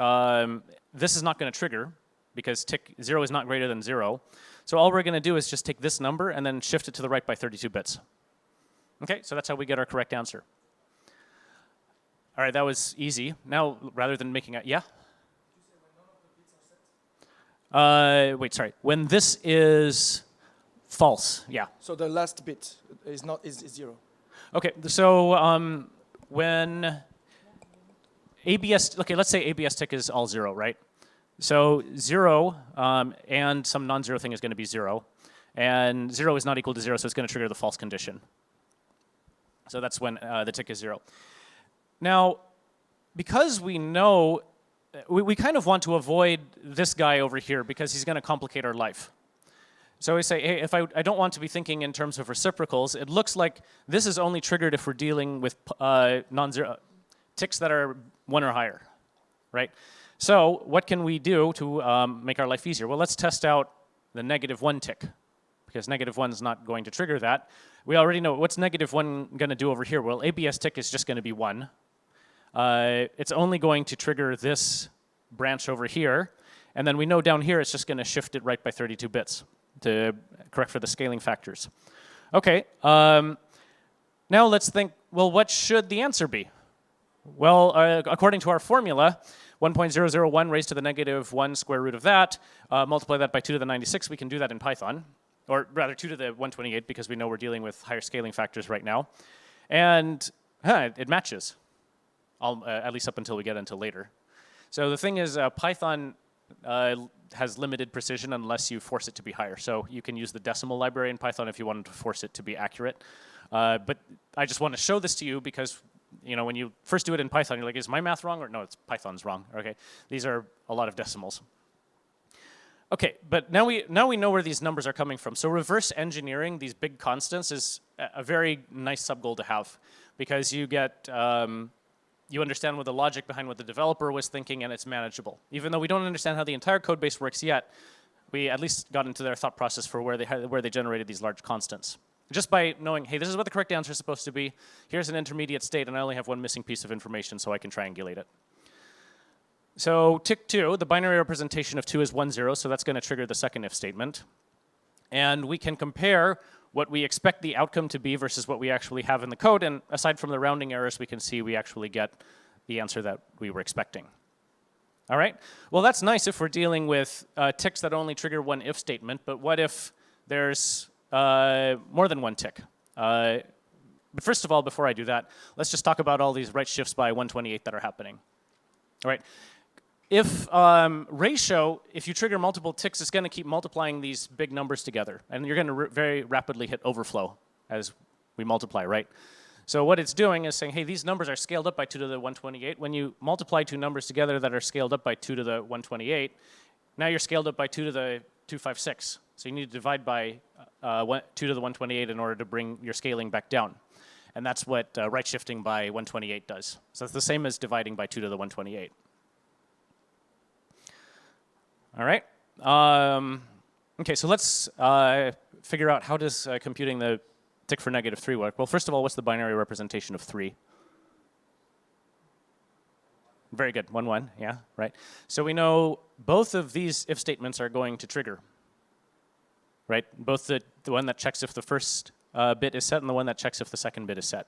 this is not going to trigger, because tick 0 is not greater than 0. So all we're going to do is just take this number and then shift it to the right by 32 bits. Okay, so that's how we get our correct answer. All right, that was easy. Now, rather than making a, yeah? Wait, sorry. When this is false, yeah. So the last bit is 0. Okay, so when ABS, okay, let's say ABS tick is all 0, right? So 0 and some non-zero thing is going to be 0. And 0 is not equal to 0, so it's going to trigger the false condition. So that's when the tick is 0. Now, because we know, we kind of want to avoid this guy over here because he's going to complicate our life. So we say, hey, if I don't want to be thinking in terms of reciprocals, it looks like this is only triggered if we're dealing with non-zero ticks that are 1 or higher, right? So what can we do to make our life easier? Well, let's test out the -1 tick, because -1 is not going to trigger that. We already know what's -1 going to do over here. Well, ABS tick is just going to be 1. It's only going to trigger this branch over here, and then we know down here it's just going to shift it right by 32 bits to correct for the scaling factors. Okay, now let's think, well, what should the answer be? Well, according to our formula, 1.001 raised to the -1 square root of that, multiply that by 2 to the 96, we can do that in Python, or rather 2 to the 128 because we know we're dealing with higher scaling factors right now. And it matches, at least up until we get into later. So the thing is, Python has limited precision unless you force it to be higher. So you can use the decimal library in Python if you wanted to force it to be accurate. But I just want to show this to you because when you first do it in Python, you're like, is my math wrong? Or no, it's Python's wrong. Okay, these are a lot of decimals. Okay, but now we know where these numbers are coming from. So reverse engineering these big constants is a very nice sub-goal to have, because you get you understand what the logic behind what the developer was thinking, and it's manageable. Even though we don't understand how the entire code base works yet, we at least got into their thought process for where they generated these large constants. Just by knowing, hey, this is what the correct answer is supposed to be. Here's an intermediate state, and I only have one missing piece of information, so I can triangulate it. So tick 2, the binary representation of 2 is 1, 0, so that's going to trigger the second if statement. And we can compare what we expect the outcome to be versus what we actually have in the code, and aside from the rounding errors, we can see we actually get the answer that we were expecting. All right? Well, that's nice if we're dealing with ticks that only trigger one if statement, but what if there's more than one tick? But first of all, before I do that, let's just talk about all these write shifts by 128 that are happening. All right? If ratio, if you trigger multiple ticks, it's going to keep multiplying these big numbers together. And you're going to very rapidly hit overflow as we multiply, right? So what it's doing is saying, hey, these numbers are scaled up by 2 to the 128. When you multiply two numbers together that are scaled up by 2 to the 128, now you're scaled up by 2 to the 256. So you need to divide by 2 to the 128 in order to bring your scaling back down. And that's what right shifting by 128 does. So it's the same as dividing by 2 to the 128. All right. Okay, so let's figure out how does computing the tick for -3 work. Well, first of all, what's the binary representation of 3? Very good, 1, 1, yeah, right. So we know both of these if statements are going to trigger, right? Both the one that checks if the first bit is set and the one that checks if the second bit is set.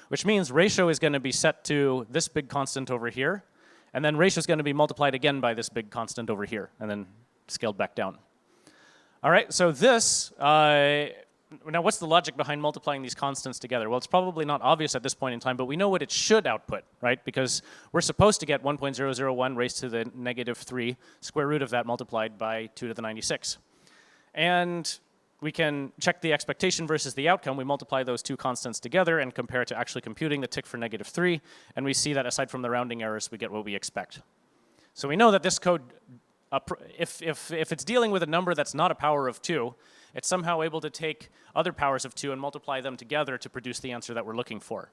Which means ratio is going to be set to this big constant over here, and then ratio is going to be multiplied again by this big constant over here, and then scaled back down. All right, so this, now what's the logic behind multiplying these constants together? Well, it's probably not obvious at this point in time, but we know what it should output, right? Because we're supposed to get 1.001 raised to the -3, square root of that multiplied by 2 to the 96. And we can check the expectation versus the outcome. We multiply those two constants together and compare it to actually computing the tick for -3, and we see that aside from the rounding errors, we get what we expect. So we know that this code, if it's dealing with a number that's not a power of 2, it's somehow able to take other powers of 2 and multiply them together to produce the answer that we're looking for.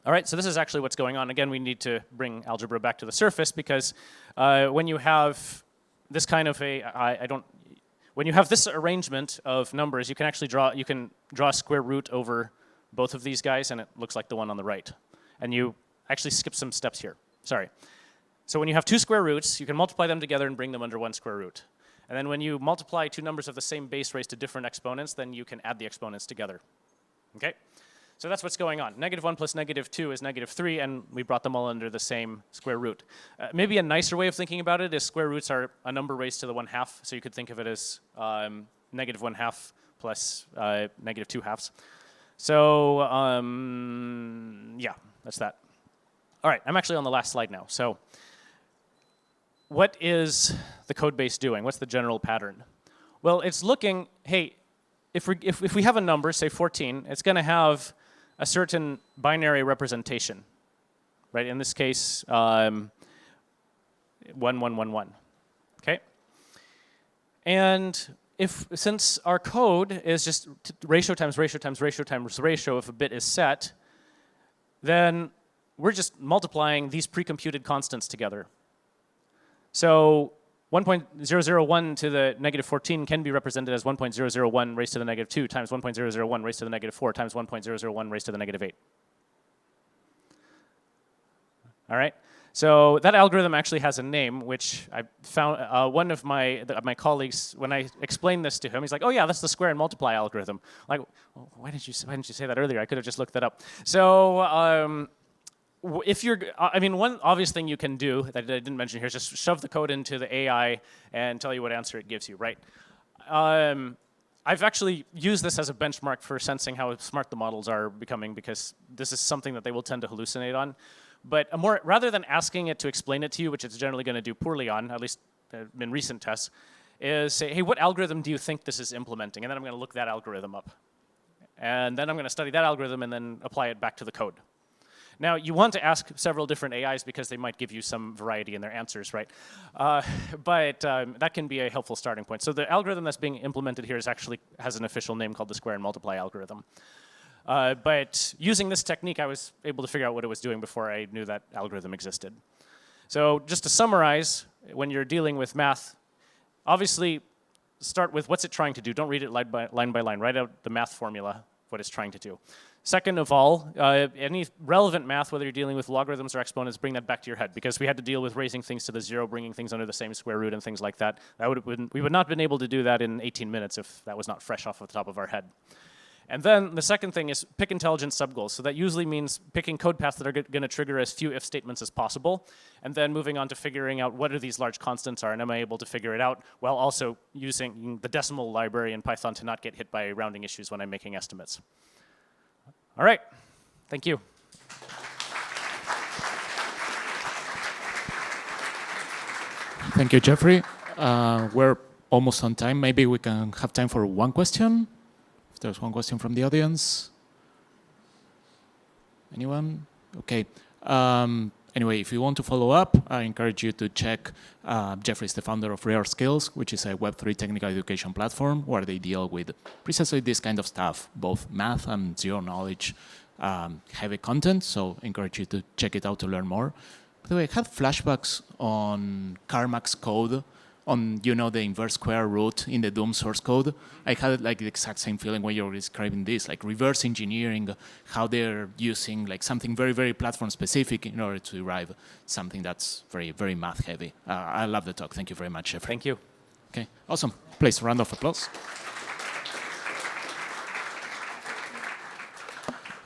All right, so this is actually what's going on. Again, we need to bring algebra back to the surface, because when you have this kind of when you have this arrangement of numbers, you can actually draw a square root over both of these guys, and it looks like the one on the right. And you actually skip some steps here. Sorry. So when you have two square roots, you can multiply them together and bring them under one square root. And then when you multiply two numbers of the same base raised to different exponents, then you can add the exponents together. Okay? So that's what's going on. -1 plus -2 is -3, and we brought them all under the same square root. Maybe a nicer way of thinking about it is square roots are a number raised to the 1/2, so you could think of it as -1/2 plus -2 halves. So yeah, that's that. All right, I'm actually on the last slide now. So what is the code base doing? What's the general pattern? Well, it's looking, hey, if we have a number, say 14, it's going to have a certain binary representation, right? In this case, 1, 1, 1, 1. Okay? And since our code is just ratio times ratio times ratio times ratio if a bit is set, then we're just multiplying these pre-computed constants together. So 1.001 to the -14 can be represented as 1.001 raised to the -2 times 1.001 raised to the -4 times 1.001 raised to the -8. All right? So that algorithm actually has a name, which I found one of my colleagues, when I explained this to him, he's like, oh yeah, that's the square and multiply algorithm. I'm like, oh, why didn't you say that earlier? I could have just looked that up. So if you're, I mean, one obvious thing you can do that I didn't mention here is just shove the code into the AI and tell you what answer it gives you, right? I've actually used this as a benchmark for sensing how smart the models are becoming, because this is something that they will tend to hallucinate on. But rather than asking it to explain it to you, which it's generally going to do poorly on, at least in recent tests, is say, hey, what algorithm do you think this is implementing? And then I'm going to look that algorithm up. And then I'm going to study that algorithm and then apply it back to the code. Now, you want to ask several different AIs because they might give you some variety in their answers, right? But that can be a helpful starting point. So the algorithm that's being implemented here has an official name called the square and multiply algorithm. But using this technique, I was able to figure out what it was doing before I knew that algorithm existed. So just to summarize, when you're dealing with math, obviously start with what's it trying to do. Don't read it line by line. Write out the math formula, what it's trying to do. Second of all, any relevant math, whether you're dealing with logarithms or exponents, bring that back to your head, because we had to deal with raising things to the zero, bringing things under the same square root and things like that. We would not have been able to do that in 18 minutes if that was not fresh off the top of our head. And then the second thing is pick intelligent subgoals. So that usually means picking code paths that are going to trigger as few if statements as possible, and then moving on to figuring out what are these large constants are, and am I able to figure it out, while also using the decimal library in Python to not get hit by rounding issues when I'm making estimates. All right, thank you. Thank you, Jeffrey. We're almost on time. Maybe we can have time for one question. If there's one question from the audience. Anyone? Okay. Anyway, if you want to follow up, I encourage you to check. Jeffrey is the founder of Rare Skills, which is a Web3 technical education platform where they deal with precisely this kind of stuff, both math and zero knowledge heavy content. So I encourage you to check it out to learn more. By the way, I had flashbacks on Carmack's code on, you know, the inverse square root in the Doom source code. I had like the exact same feeling when you were describing this, like reverse engineering, how they're using like something very, very platform specific in order to derive something that's very, very math heavy. I love the talk. Thank you very much, Jeffrey. Thank you. Okay, awesome. Please, round of applause.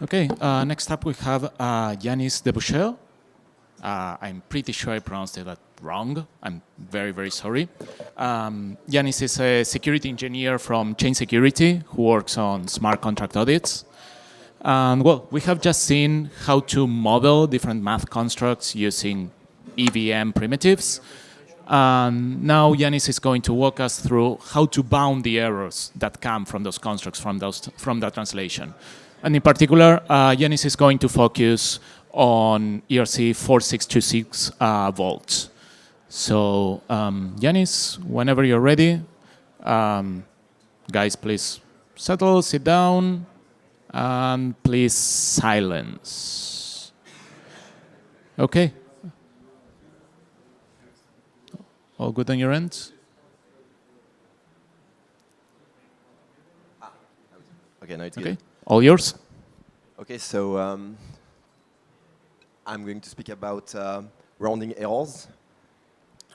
Okay, next up we have Yanis Deboucher. I'm pretty sure I pronounced that wrong. I'm very, very sorry. Yanis is a security engineer from Chain Security who works on smart contract audits. And well, we have just seen how to model different math constructs using EVM primitives. And now Yanis is going to walk us through how to bound the errors that come from those constructs, from that translation. And in particular, Yanis is going to focus on ERC 4626 volts. So Yanis, whenever you're ready, guys, please settle, sit down, and please silence. Okay. All good on your end? Okay, now it's okay. Good. All yours. Okay, so I'm going to speak about rounding errors,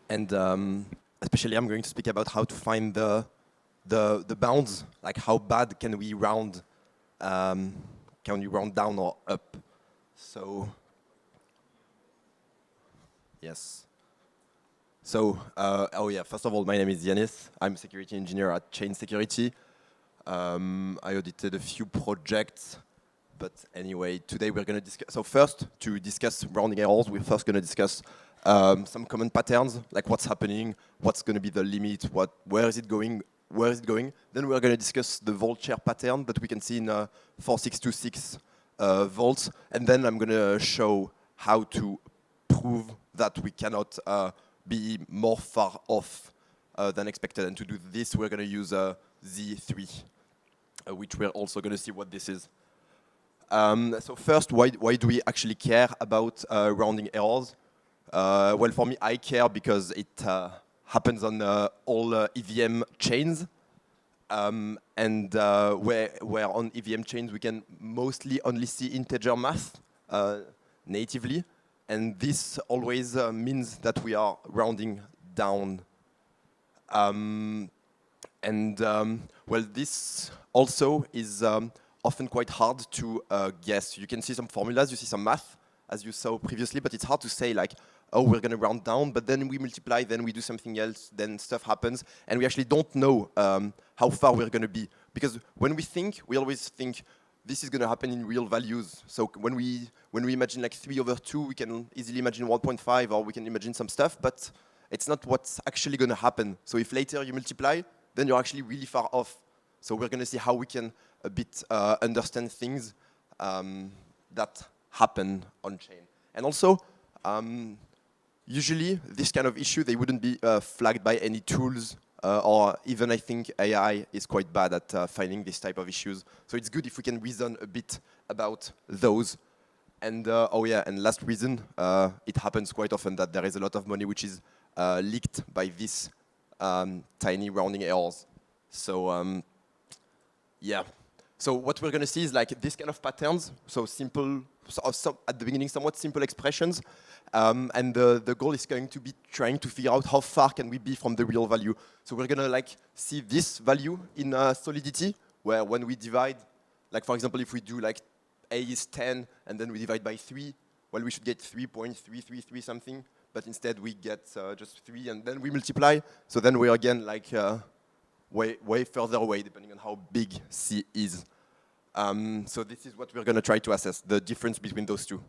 and especially I'm going to speak about how to find the bounds, like how bad can we round down or up. So yes. So oh yeah, first of all, my name is Yanis. I'm a security engineer at Chain Security. I audited a few projects. But anyway, today we're going to discuss, so first, to discuss rounding errors, we're first going to discuss some common patterns, like what's happening, what's going to be the limit, where is it going. Then we're going to discuss the volt share pattern that we can see in 4626 volts. And then I'm going to show how to prove that we cannot be more far off than expected. And to do this, we're going to use Z3, which we're also going to see what this is. So first, why do we actually care about rounding errors? Well, for me, I care because it happens on all EVM chains. And where on EVM chains, we can mostly only see integer math natively. And this always means that we are rounding down. Well, this also is often quite hard to guess. You can see some formulas, you see some math, as you saw previously, but it's hard to say like, oh, we're going to round down, but then we multiply, then we do something else, then stuff happens, and we actually don't know how far we're going to be. Because when we think, we always think this is going to happen in real values. So when we imagine like 3/2, we can easily imagine 1.5, or we can imagine some stuff, but it's not what's actually going to happen. So if later you multiply, then you're actually really far off. So we're going to see how we can a bit understand things that happen on chain. And also, usually this kind of issue, they wouldn't be flagged by any tools, or even I think AI is quite bad at finding this type of issues. So it's good if we can reason a bit about those. And oh yeah, and last reason, it happens quite often that there is a lot of money which is leaked by these tiny rounding errors. So yeah. So what we're going to see is like this kind of patterns, so simple, at the beginning, somewhat simple expressions. And the goal is going to be trying to figure out how far can we be from the real value. So we're going to like see this value in Solidity, where when we divide, like for example, if we do like A is 10, and then we divide by 3, well, we should get 3.333 something, but instead we get just 3, and then we multiply. So then we're again like way further away, depending on how big C is. So this is what we're going to try to assess, the difference between those two.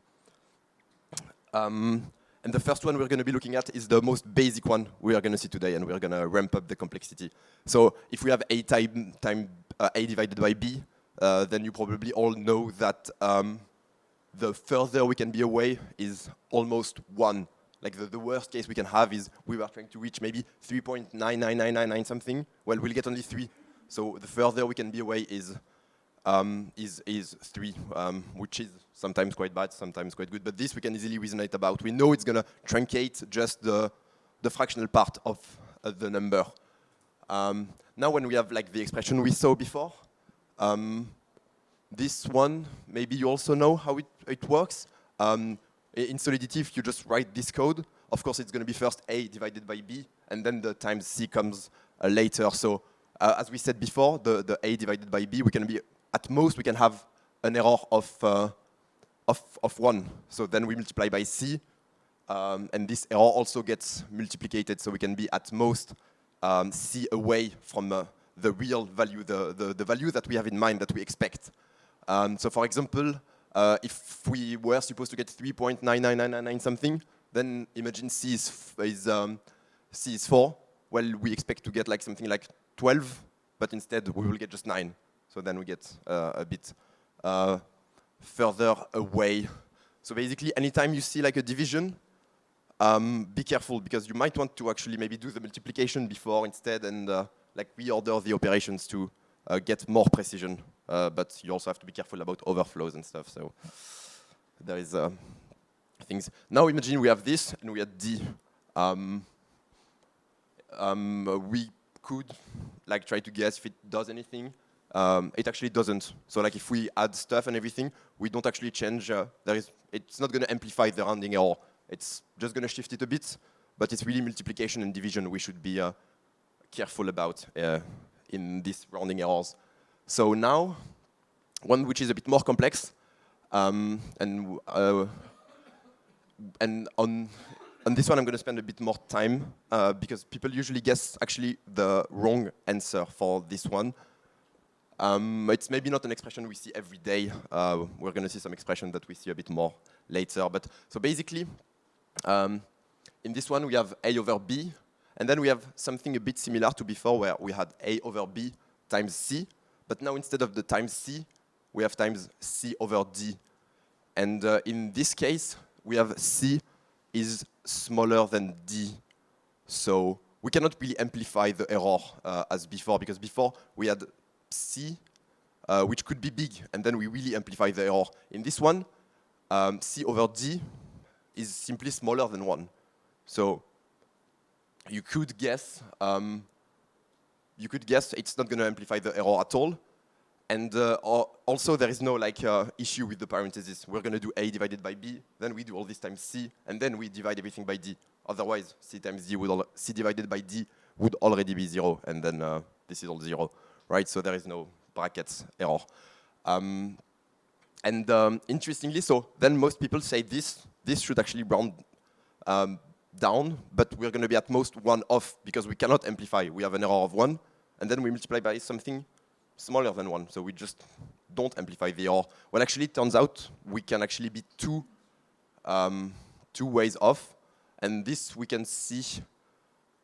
And the first one we're going to be looking at is the most basic one we are going to see today, and we're going to ramp up the complexity. So if we have A A divided by B, then you probably all know that the further we can be away is almost 1. Like the worst case we can have is we were trying to reach maybe 3.99999 something. Well, we'll get only 3. So the further we can be away is 3, which is sometimes quite bad, sometimes quite good. But this we can easily reasonate about. We know it's going to truncate just the fractional part of the number. Now when we have like the expression we saw before, this one, maybe you also know how it works. In Solidity, if you just write this code, of course it's going to be first A divided by B, and then the times C comes later. So as we said before, the A divided by B, we can be, at most we can have an error of 1. So then we multiply by C, and this error also gets multiplicated, so we can be at most C away from the real value, the value that we have in mind that we expect. So for example, if we were supposed to get 3.99999 something, then imagine C is 4. Well, we expect to get like something like 12, but instead we will get just 9. So then we get a bit further away. So basically, anytime you see like a division, be careful, because you might want to actually maybe do the multiplication before instead, and like reorder the operations to get more precision. But you also have to be careful about overflows and stuff. So there is things. Now imagine we have this and we had D. We could like try to guess if it does anything. It actually doesn't. So like if we add stuff and everything, we don't actually change. It's not going to amplify the rounding error. It's just going to shift it a bit. But it's really multiplication and division we should be careful about in these rounding errors. So now, one which is a bit more complex, and on this one I'm going to spend a bit more time because people usually guess actually the wrong answer for this one. It's maybe not an expression we see every day. We're going to see some expression that we see a bit more later. But so basically, in this one we have A over B, and then we have something a bit similar to before, where we had A over B times C. But now instead of the times C, we have times C over D. And in this case, we have C is smaller than D. So we cannot really amplify the error as before, because before we had C, which could be big, and then we really amplify the error. In this one, C over D is simply smaller than 1. So you could guess it's not going to amplify the error at all. And also, there is no like issue with the parentheses. We're going to do A divided by B, then we do all this times C, and then we divide everything by D. Otherwise, C times D C divided by D would already be 0, and then this is all 0, right? So there is no brackets error. And interestingly, so then most people say this should actually round down, but we're going to be at most 1 off, because we cannot amplify. We have an error of 1, and then we multiply by something smaller than 1, so we just don't amplify the error. Well, actually, it turns out we can actually be two ways off, and this we can see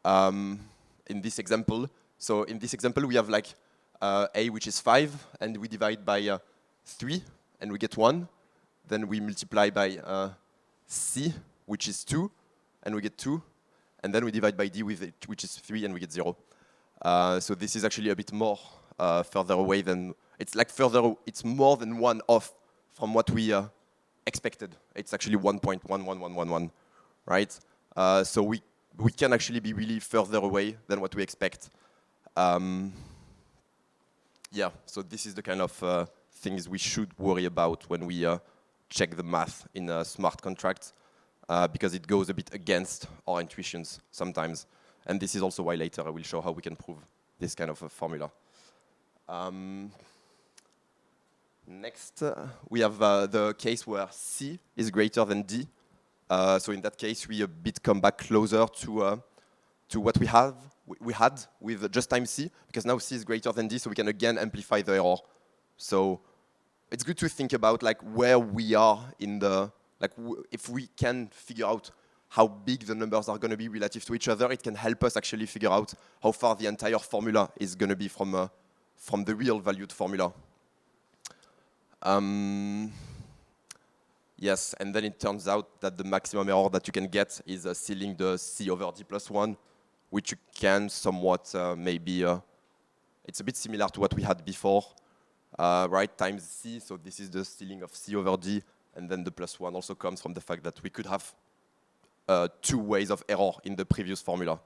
in this example. So in this example, we have like A, which is 5, and we divide by 3, and we get 1. then we multiply by C, which is 2, and we get 2. And then we divide by D, with it, which is 3, and we get 0. So this is actually a bit more further away than, it's like further, it's more than 1 off from what we expected. It's actually 1.11111, right? So we can actually be really further away than what we expect. Yeah, so this is the kind of things we should worry about when we check the math in a smart contract, because it goes a bit against our intuitions sometimes. And this is also why later I will show how we can prove this kind of a formula. Next, we have the case where C is greater than D. So in that case, we a bit come back closer to what we had with just times C, because now C is greater than D, so we can again amplify the error. So it's good to think about like where we are in the, like if we can figure out how big the numbers are going to be relative to each other, it can help us actually figure out how far the entire formula is going to be from the real valued formula. Yes, and then it turns out that the maximum error that you can get is sealing the C over D plus 1, which you can somewhat maybe, it's a bit similar to what we had before, right, times C, so this is the sealing of C over D, and then the plus 1 also comes from the fact that we could have 2 ways of error in the previous formula.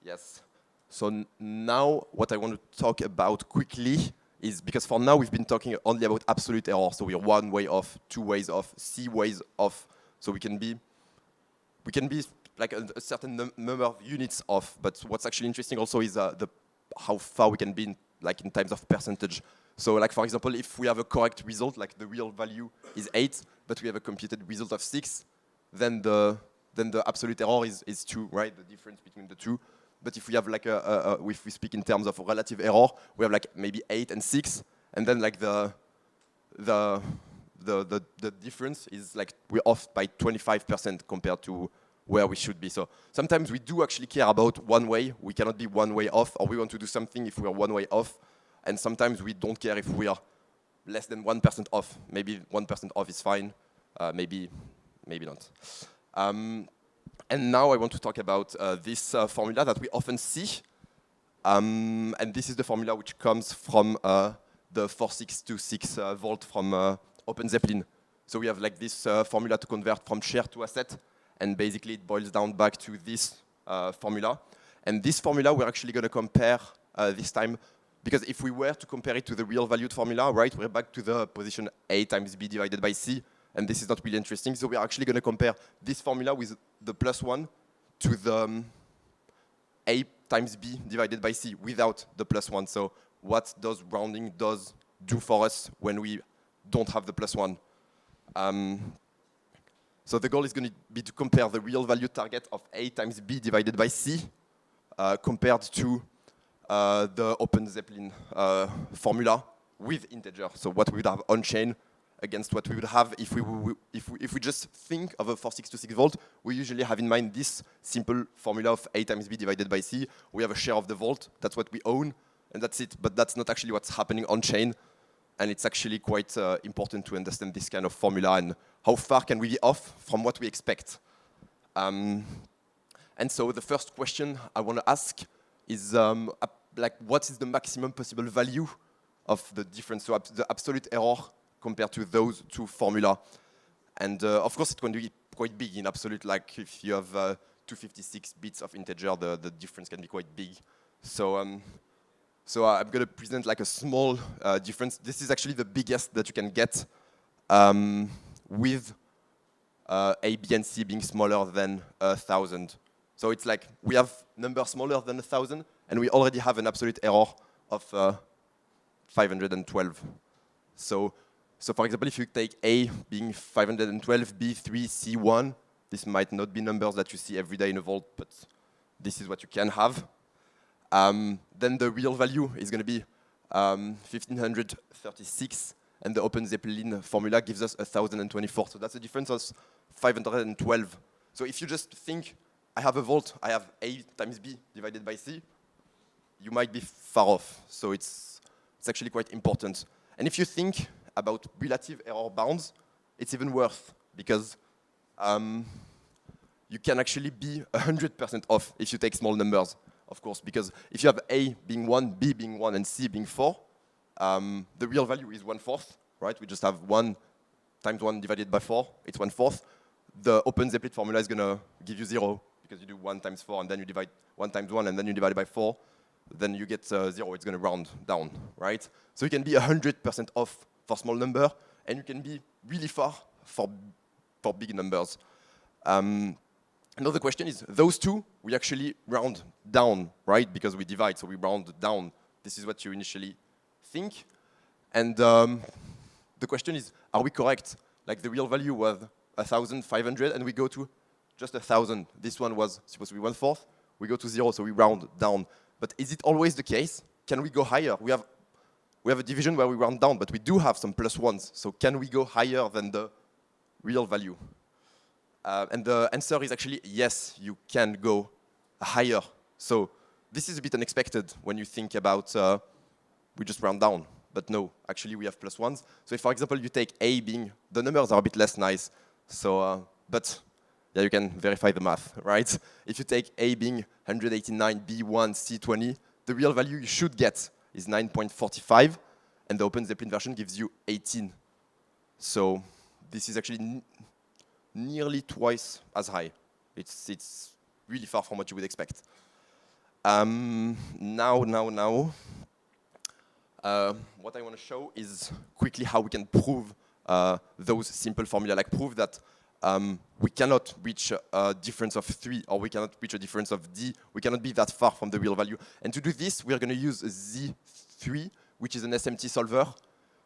Yes, so now what I want to talk about quickly is, because for now we've been talking only about absolute error, so we're 1 way off, 2 ways off, C ways off, so we can be like a certain number of units off, but what's actually interesting also is how far we can be in terms of percentage. So like for example, if we have a correct result, like the real value is 8, but we have a computed result of 6, then the absolute error is 2, right? The difference between the two. But if we have like if we speak in terms of relative error, we have like maybe 8 and 6, and then like the difference is like we're off by 25% compared to where we should be. So sometimes we do actually care about 1 way. We cannot be 1 way off, or we want to do something if we are 1 way off. And sometimes we don't care if we are less than 1% off. Maybe 1% off is fine. Maybe not. And now I want to talk about this formula that we often see. And this is the formula which comes from the 4626 vault from OpenZeppelin. So we have like this formula to convert from share to asset. And basically it boils down back to this formula. And this formula we're actually going to compare this time, because if we were to compare it to the real valued formula, right, we're back to the position A times B divided by C. And this is not really interesting. So we're actually going to compare this formula with the plus 1 to the A times B divided by C without the plus 1. So what does rounding do for us when we don't have the plus 1? So the goal is going to be to compare the real value target of A times B divided by C compared to the OpenZeppelin formula with integer. So what we would have on-chain against what we would have if we just think of a 4626 vault. We usually have in mind this simple formula of A times B divided by C. We have a share of the vault. That's what we own, and that's it. But that's not actually what's happening on-chain. And it's actually quite important to understand this kind of formula and how far can we be off from what we expect. And so the first question I want to ask is, like, what is the maximum possible value of the difference, so the absolute error compared to those two formula? And of course, it's going to be quite big in absolute. Like if you have 256 bits of integer, the difference can be quite big. So I'm going to present like a small difference. This is actually the biggest that you can get with A, B, and C being smaller than 1,000. So it's like we have numbers smaller than 1,000, and we already have an absolute error of 512. So for example, if you take A being 512, B 3, C 1, this might not be numbers that you see every day in a vault, but this is what you can have. Then the real value is going to be 1,536, and the OpenZeppelin formula gives us 1,024. So that's a difference of 512. So if you just think, I have a vault, I have A times B divided by C, you might be far off. So it's actually quite important. And if you think about relative error bounds, it's even worse because you can actually be 100% off if you take small numbers, of course, because if you have A being 1, B being 1, and C being 4, the real value is 1/4, right? We just have 1 times 1 divided by 4, it's 1/4. The open Zeppelin formula is going to give you 0 because you do 1 times 4, and then you divide 1 times 1, and then you divide it by 4. Then you get 0, it's going to round down, right? So you can be 100% off for small number, and you can be really far for big numbers. Another question is, those two, we actually round down, right? Because we divide, so we round down. This is what you initially think. And the question is, are we correct? Like the real value was 1,500, and we go to just 1,000. This one was supposed to be 1/4. We go to 0, so we round down. But is it always the case? Can we go higher? We have a division where we round down, but we do have some +1s. So can we go higher than the real value? And the answer is actually yes, you can go higher. So this is a bit unexpected when you think about we just round down. But no, actually we have +1s. So if, for example, you take A being, the numbers are a bit less nice. So, but yeah, you can verify the math, right? If you take A being 189, B1, C20, the real value you should get is 9.45, and the Open Zeppelin version gives you 18. So this is actually nearly twice as high. It's really far from what you would expect. What I want to show is quickly how we can prove those simple formula, like prove that we cannot reach a difference of 3, or we cannot reach a difference of D. We cannot be that far from the real value. And to do this, we're going to use Z3, which is an SMT solver.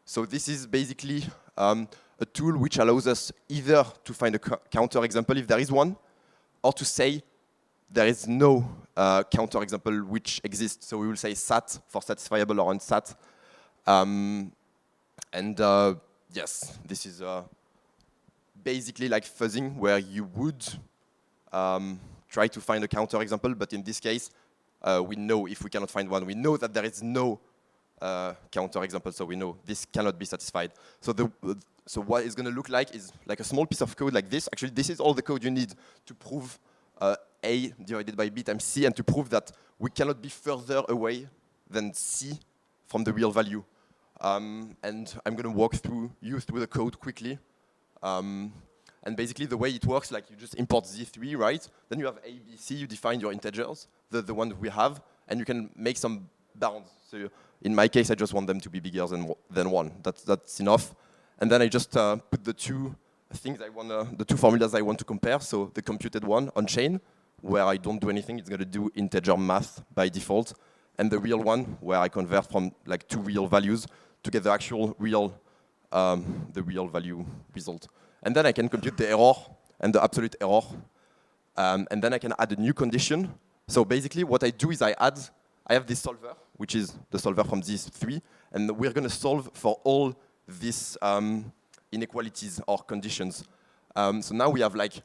So this is basically a tool which allows us either to find a counter example if there is one, or to say there is no counter example which exists. So we will say SAT for satisfiable or unsat. Yes, this is basically like fuzzing, where you would try to find a counter example, but in this case, we know if we cannot find one, we know that there is no counter example, so we know this cannot be satisfied. So what it's going to look like is like a small piece of code like this. Actually, this is all the code you need to prove A divided by B times C, and to prove that we cannot be further away than C from the real value. And I'm going to walk you through the code quickly. And basically, the way it works, like you just import Z3, right? Then you have A, B, C. You define your integers, the ones we have, and you can make some bounds. So in my case, I just want them to be bigger than 1. That's enough. And then I just put the two things the two formulas I want to compare. So the computed one on chain, where I don't do anything, it's going to do integer math by default, and the real one, where I convert from like 2 real values to get the actual real value result. And then I can compute the error and the absolute error, and then I can add a new condition. So basically, what I do is I have this solver, which is the solver from Z3, and we're going to solve for all these inequalities or conditions. So now we have like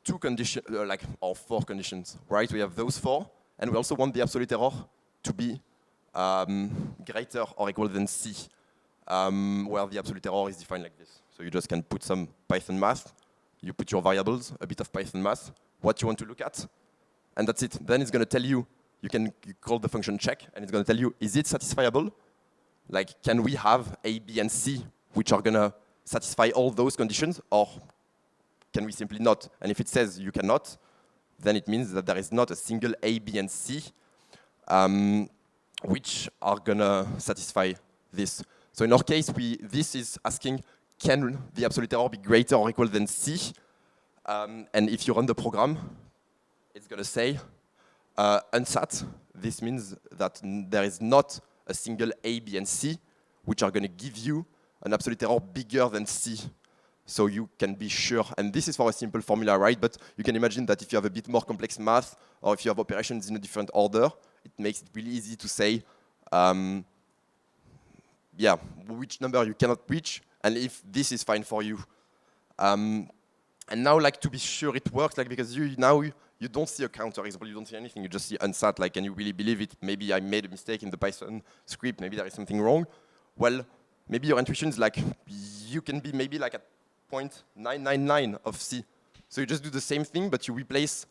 2 conditions, or 4 conditions, right? We have those 4, and we also want the absolute error to be greater or equal than C, where the absolute error is defined like this. So you just can put some Python math, you put your variables, a bit of Python math, what you want to look at, and that's it. Then it's going to tell you, you call the function check, and it's going to tell you, is it satisfiable? Like, can we have A, B, and C, which are going to satisfy all those conditions, or can we simply not? And if it says you cannot, then it means that there is not a single A, B, and C which are going to satisfy this. So in our case, this is asking, can the absolute error be greater or equal than C? And if you run the program, it's going to say unsat. This means that there is not a single A, B, and C, which are going to give you an absolute error bigger than C. So you can be sure. And this is for a simple formula, right? But you can imagine that if you have a bit more complex math, or if you have operations in a different order, it makes it really easy to say, which number you cannot reach, and if this is fine for you. And now, like, to be sure it works, like, because you don't see a counter example, you don't see anything, you just see unsat, like, can you really believe it? Maybe I made a mistake in the Python script, maybe there is something wrong. Well, maybe your intuition is like, you can be maybe like at 0.999 of C. So you just do the same thing, but you replace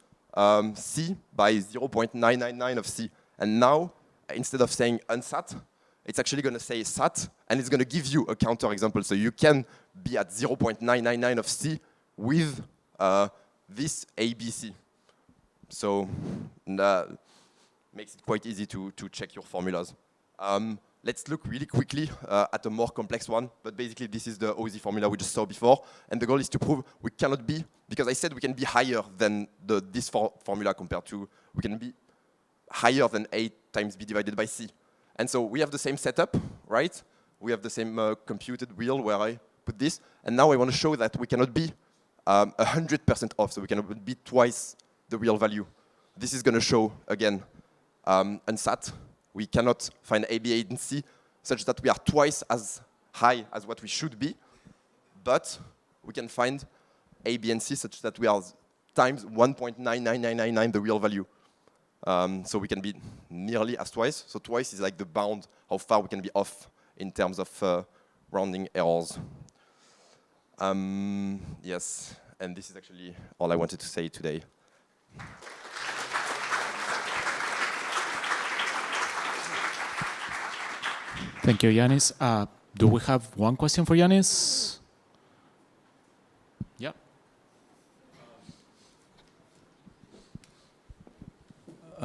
C by 0.999 of C. And now, instead of saying unsat, it's actually going to say sat, and it's going to give you a counterexample. So you can be at 0.999 of C with this ABC. So makes it quite easy to check your formulas. Let's look really quickly at a more complex one, but basically this is the OZ formula we just saw before, and the goal is to prove we cannot be, because I said we can be higher than this formula compared to, we can be higher than 8 times B divided by C. And so we have the same setup, right? We have the same computed wheel where I put this, and now I want to show that we cannot be 100% off, so we cannot be twice the real value. This is going to show, again, unsat. We cannot find A, B, A, and C such that we are twice as high as what we should be, but we can find A, B, and C such that we are times 1.99999 the real value. So we can be nearly as twice. So twice is like the bound, how far we can be off in terms of rounding errors. Yes, and this is actually all I wanted to say today. Thank you, Yanis. Do we have one question for Yanis? Yeah.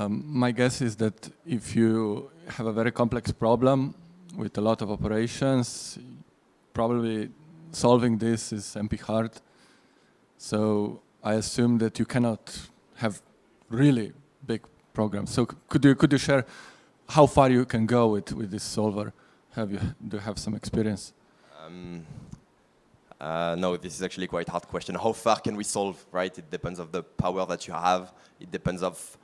My guess is that if you have a very complex problem with a lot of operations, probably solving this is MP hard. So I assume that you cannot have really big programs. So could you share how far you can go with this solver? Do you have some experience? No, this is actually quite a hard question. How far can we solve, right? It depends of the power that you have. It depends of,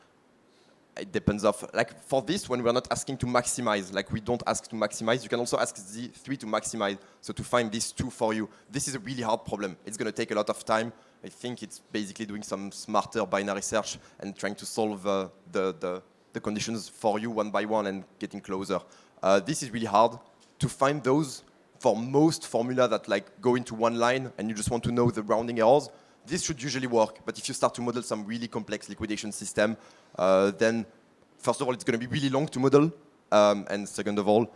like for this, when we're not asking to maximize, like we don't ask to maximize, you can also ask Z3 to maximize, so to find these two for you. This is a really hard problem. It's going to take a lot of time. I think it's basically doing some smarter binary search and trying to solve the conditions for you one by one and getting closer. This is really hard to find those for most formula that like go into one line and you just want to know the rounding errors. This should usually work, but if you start to model some really complex liquidation system, then first of all, it's going to be really long to model, and second of all,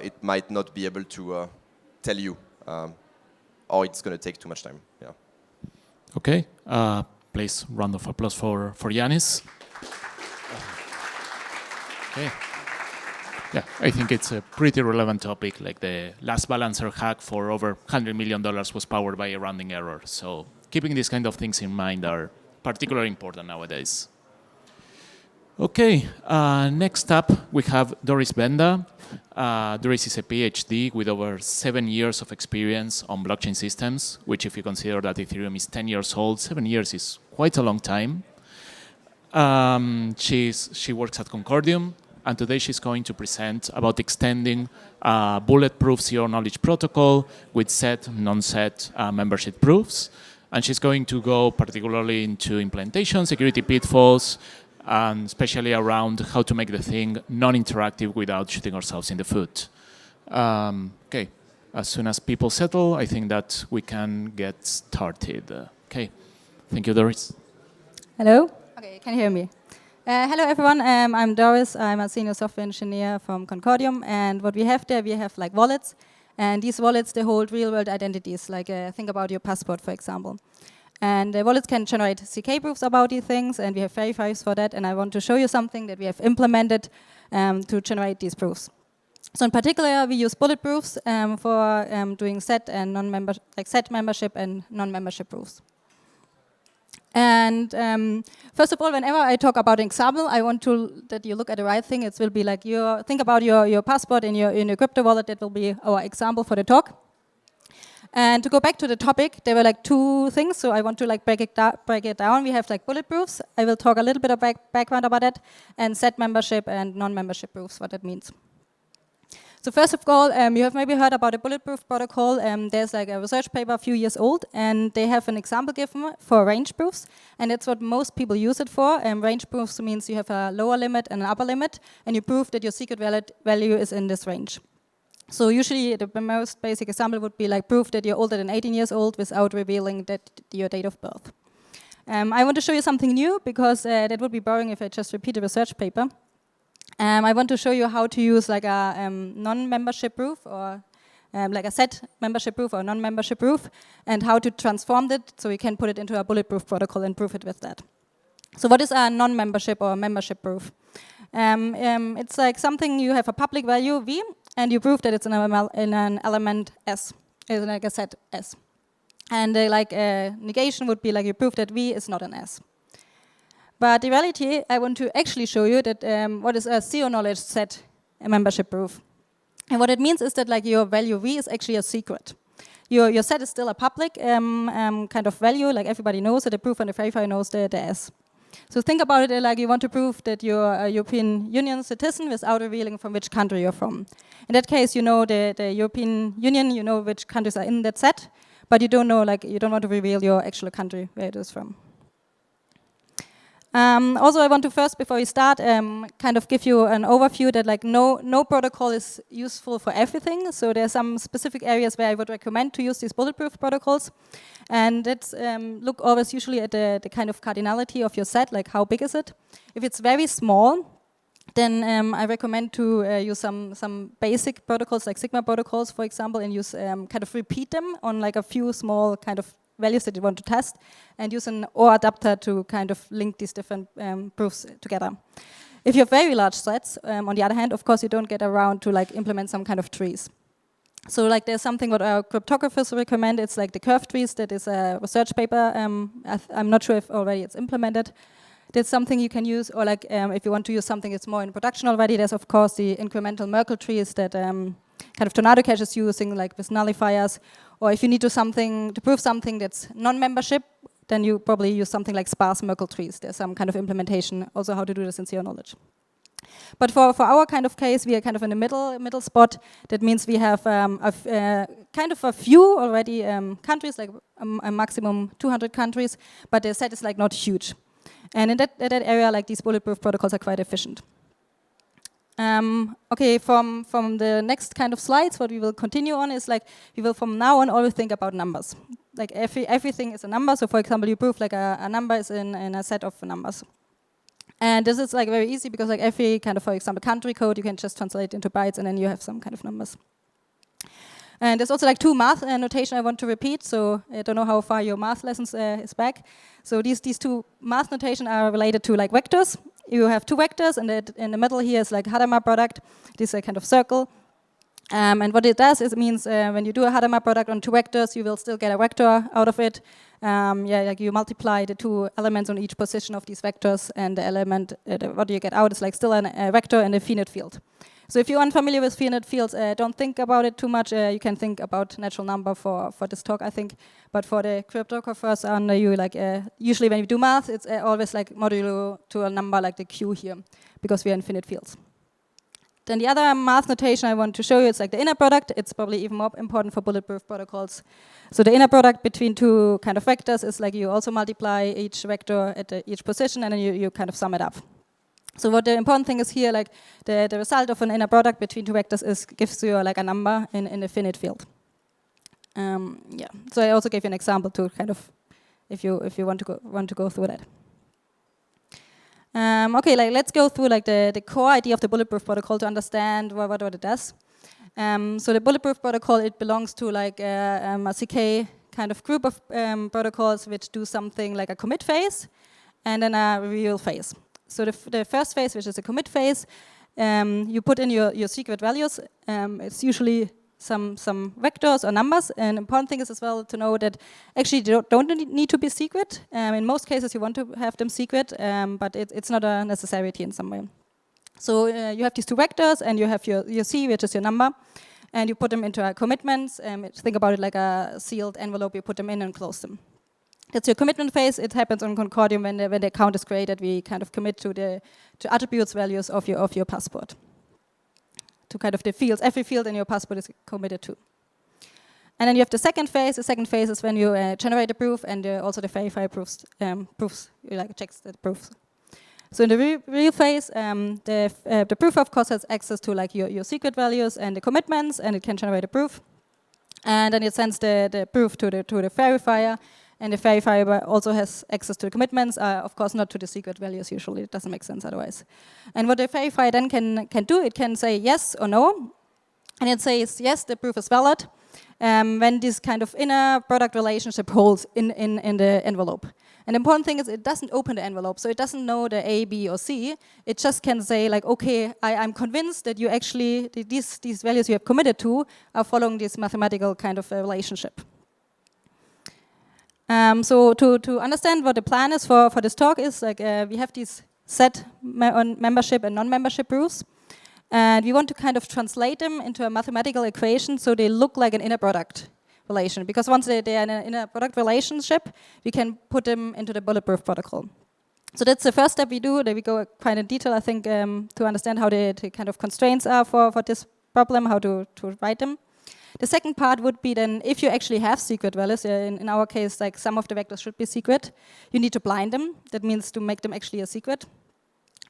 it might not be able to tell you, or it's going to take too much time. Yeah. Okay. Please, round of applause for Yanis. Okay. Yeah, I think it's a pretty relevant topic. Like the last balancer hack for over $100 million was powered by a rounding error. So keeping these kind of things in mind are particularly important nowadays. Okay, next up we have Doris Benda. Doris is a PhD with over 7 years of experience on blockchain systems, which if you consider that Ethereum is 10 years old, 7 years is quite a long time. She works at Concordium, and today she's going to present about extending bulletproof zero-knowledge protocol with set, non-set membership proofs. And she's going to go particularly into implementation, security pitfalls, and especially around how to make the thing non-interactive without shooting ourselves in the foot. Okay, as soon as people settle, I think that we can get started. Okay, thank you, Doris. Hello? Okay, can you hear me? Hello everyone, I'm Doris, I'm a senior software engineer from Concordium, and what we have there, we have like wallets, and these wallets, they hold real-world identities, like think about your passport, for example. And the wallets can generate CK proofs about these things, and we have verifiers for that, and I want to show you something that we have implemented to generate these proofs. So in particular, we use bullet proofs for doing set and non-member, like set membership and non-membership proofs. And first of all, whenever I talk about an example, I want that you look at the right thing. It will be like think about your passport in your crypto wallet. That will be our example for the talk. And to go back to the topic, there were like two things. So I want to like break it down. We have like bullet proofs. I will talk a little bit of background about that, and set membership and non-membership proofs, what that means. So first of all, you have maybe heard about a bulletproof protocol. There's like a research paper a few years old, and they have an example given for range proofs, and that's what most people use it for. Range proofs means you have a lower limit and an upper limit, and you prove that your secret value is in this range. So usually the most basic example would be like proof that you're older than 18 years old without revealing that your date of birth. I want to show you something new because that would be boring if I just repeat a research paper. I want to show you how to use like a non-membership proof or like a set membership proof or non-membership proof, and how to transform it so you can put it into a bulletproof protocol and prove it with that. So what is a non-membership or membership proof? It's like something you have a public value V, and you prove that it's in an element S, is like a set S. And negation would be like you prove that V is not an S. But in reality, I want to actually show you that what is a zero knowledge set membership proof. And what it means is that like your value V is actually a secret. Your set is still a public kind of value, like everybody knows it, the proof and the verifier knows the S. So think about it like you want to prove that you're a European Union citizen without revealing from which country you're from. In that case, you know the European Union, you know which countries are in that set, but you don't know, like you don't want to reveal your actual country where it is from. Also, I want to first, before we start, kind of give you an overview that like no protocol is useful for everything. So there are some specific areas where I would recommend to use these bulletproof protocols. And let's look always usually at the kind of cardinality of your set, like how big is it? If it's very small, then I recommend to use some basic protocols like Sigma protocols, for example, and use kind of repeat them on like a few small kind of values that you want to test, and use an OR adapter to kind of link these different proofs together. If you have very large sets, on the other hand, of course, you don't get around to like implement some kind of trees. So like there's something what our cryptographers recommend. It's like the curve trees. That is a research paper. I'm not sure if already it's implemented. That's something you can use, or like if you want to use something that's more in production already, there's of course the incremental Merkle trees that kind of Tornado Cache is using, like with nullifiers. Or if you need to prove something that's non-membership, then you probably use something like sparse Merkle trees. There's some kind of implementation, also how to do this in zero knowledge. But for our kind of case, we are kind of in the middle spot. That means we have kind of a few already countries, like a maximum 200 countries, but the set is like not huge. And in that area, like these bulletproof protocols are quite efficient. Okay, from the next kind of slides, what we will continue on is like we will from now on always think about numbers. Like everything is a number. So for example, you prove like a number is in a set of numbers. And this is like very easy because like every kind of, for example, country code, you can just translate into bytes and then you have some kind of numbers. And there's also like two math notation I want to repeat. So I don't know how far your math lessons is back. So these two math notation are related to like vectors. You have two vectors, and in the middle here is like Hadamard product. This is a kind of circle. And what it does is it means when you do a Hadamard product on two vectors, you will still get a vector out of it. Like you multiply the two elements on each position of these vectors, and the element, what you get out is like still a vector in a finite field. So if you're unfamiliar with finite fields, don't think about it too much. You can think about natural number for this talk, I think. But for the cryptographers under you, like usually when you do math, it's always like modulo to a number like the Q here, because we are in finite fields. Then the other math notation I want to show you is like the inner product. It's probably even more important for bulletproof protocols. So the inner product between two kind of vectors is like you also multiply each vector at each position, and then you kind of sum it up. So what the important thing is here, like the result of an inner product between two vectors gives you like a number in a finite field. So I also gave you an example to kind of, if you want to go through that. Okay, like let's go through like the core idea of the bulletproof protocol to understand what it does. So the bulletproof protocol, it belongs to like a CK kind of group of protocols which do something like a commit phase and then a reveal phase. So the first phase, which is a commit phase, you put in your secret values. It's usually some vectors or numbers. And important thing is as well to know that actually they don't need to be secret. In most cases, you want to have them secret, but it's not a necessity in some way. So you have these two vectors, and you have your C, which is your number, and you put them into a commitments. Think about it like a sealed envelope. You put them in and close them. That's your commitment phase. It happens on Concordium when the account is created. We kind of commit to attributes values of your passport. To kind of the fields, every field in your passport is committed to. And then you have the second phase. The second phase is when you generate a proof, and also the verify proofs like checks the proofs. So in the real phase, the proof, of course, has access to like your secret values and the commitments, and it can generate a proof. And then it sends the proof to the verifier, and the verifier also has access to the commitments, of course not to the secret values usually, it doesn't make sense otherwise. And what the verifier then can do, it can say yes or no, and it says yes, the proof is valid, when this kind of inner product relationship holds in the envelope. And the important thing is it doesn't open the envelope, so it doesn't know the A, B, or C. It just can say like, okay, I'm convinced that you actually, these values you have committed to are following this mathematical kind of relationship. So to understand what the plan is for this talk is like we have these set membership and non-membership proofs. And we want to kind of translate them into a mathematical equation so they look like an inner product relation. Because once they are in an inner product relationship, we can put them into the bulletproof protocol. So that's the first step we do. That we go quite in detail, I think, to understand how the kind of constraints are for this problem, how to write them. The second part would be then, if you actually have secret values, in our case, like some of the vectors should be secret, you need to blind them. That means to make them actually a secret.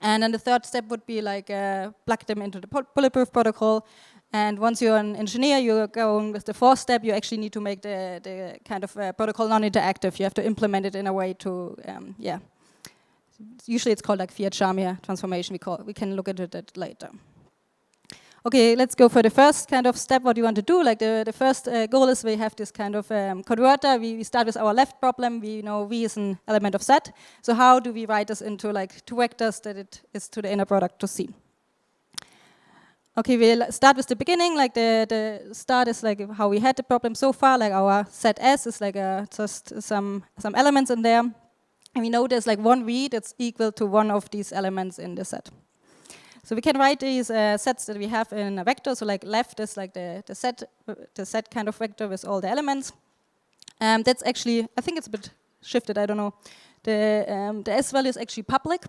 And then the third step would be like plug them into the bulletproof protocol. And once you're an engineer, you're going with the fourth step, you actually need to make the kind of protocol non-interactive. You have to implement it in a way to, usually it's called like Fiat-Shamir transformation. We can look into that later. Okay, let's go for the first kind of step, what you want to do. Like the first goal is we have this kind of converter. We start with our left problem. We know V is an element of Z. So how do we write this into like two vectors that it is to the inner product to C? Okay, we'll start with the beginning. Like the start is like how we had the problem so far. Like our ZS is like just some elements in there. And we know there's like one V that's equal to one of these elements in the set. So we can write these sets that we have in a vector. So like left is like the set kind of vector with all the elements. That's actually, I think it's a bit shifted, I don't know. The S value is actually public,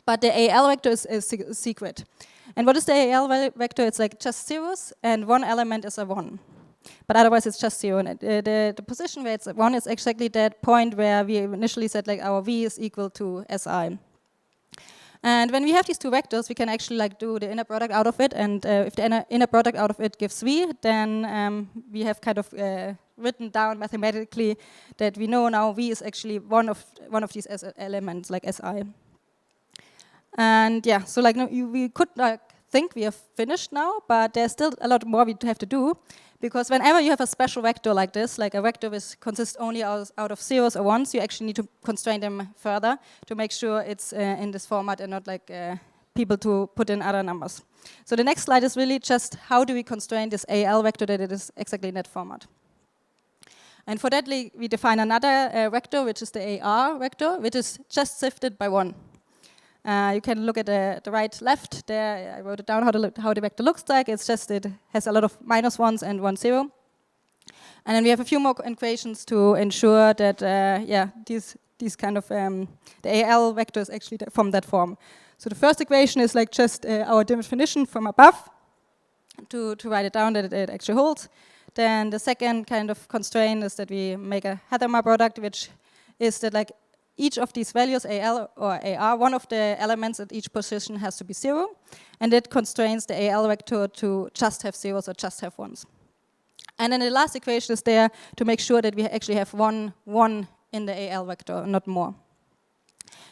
but the AL vector is secret. And what is the AL vector? It's like just zeros, and one element is a 1. But otherwise it's just 0. And the position where it's 1 is exactly that point where we initially said like our V is equal to SI. And when we have these two vectors, we can actually like do the inner product out of it. And if the inner product out of it gives V, then we have kind of written down mathematically that we know now V is actually one of these elements, like SI. And yeah, so like we could like think we have finished now, but there's still a lot more we have to do. Because whenever you have a special vector like this, like a vector which consists only out of zeros or ones, you actually need to constrain them further to make sure it's in this format and not like people to put in other numbers. So the next slide is really just how do we constrain this AL vector that it is exactly in that format. And for that, we define another vector, which is the AR vector, which is just shifted by 1. You can look at the right, left there. I wrote it down how the vector looks like. It's just it has a lot of -1s and 1 0. And then we have a few more equations to ensure that these kind of the AL vector is actually from that form. So the first equation is like just our definition from above to write it down that it actually holds. Then the second kind of constraint is that we make a Hadamard product, which is that like each of these values, AL or AR, one of the elements at each position has to be 0. And it constrains the AL vector to just have zeros or just have 1s. And then the last equation is there to make sure that we actually have 1 in the AL vector, not more.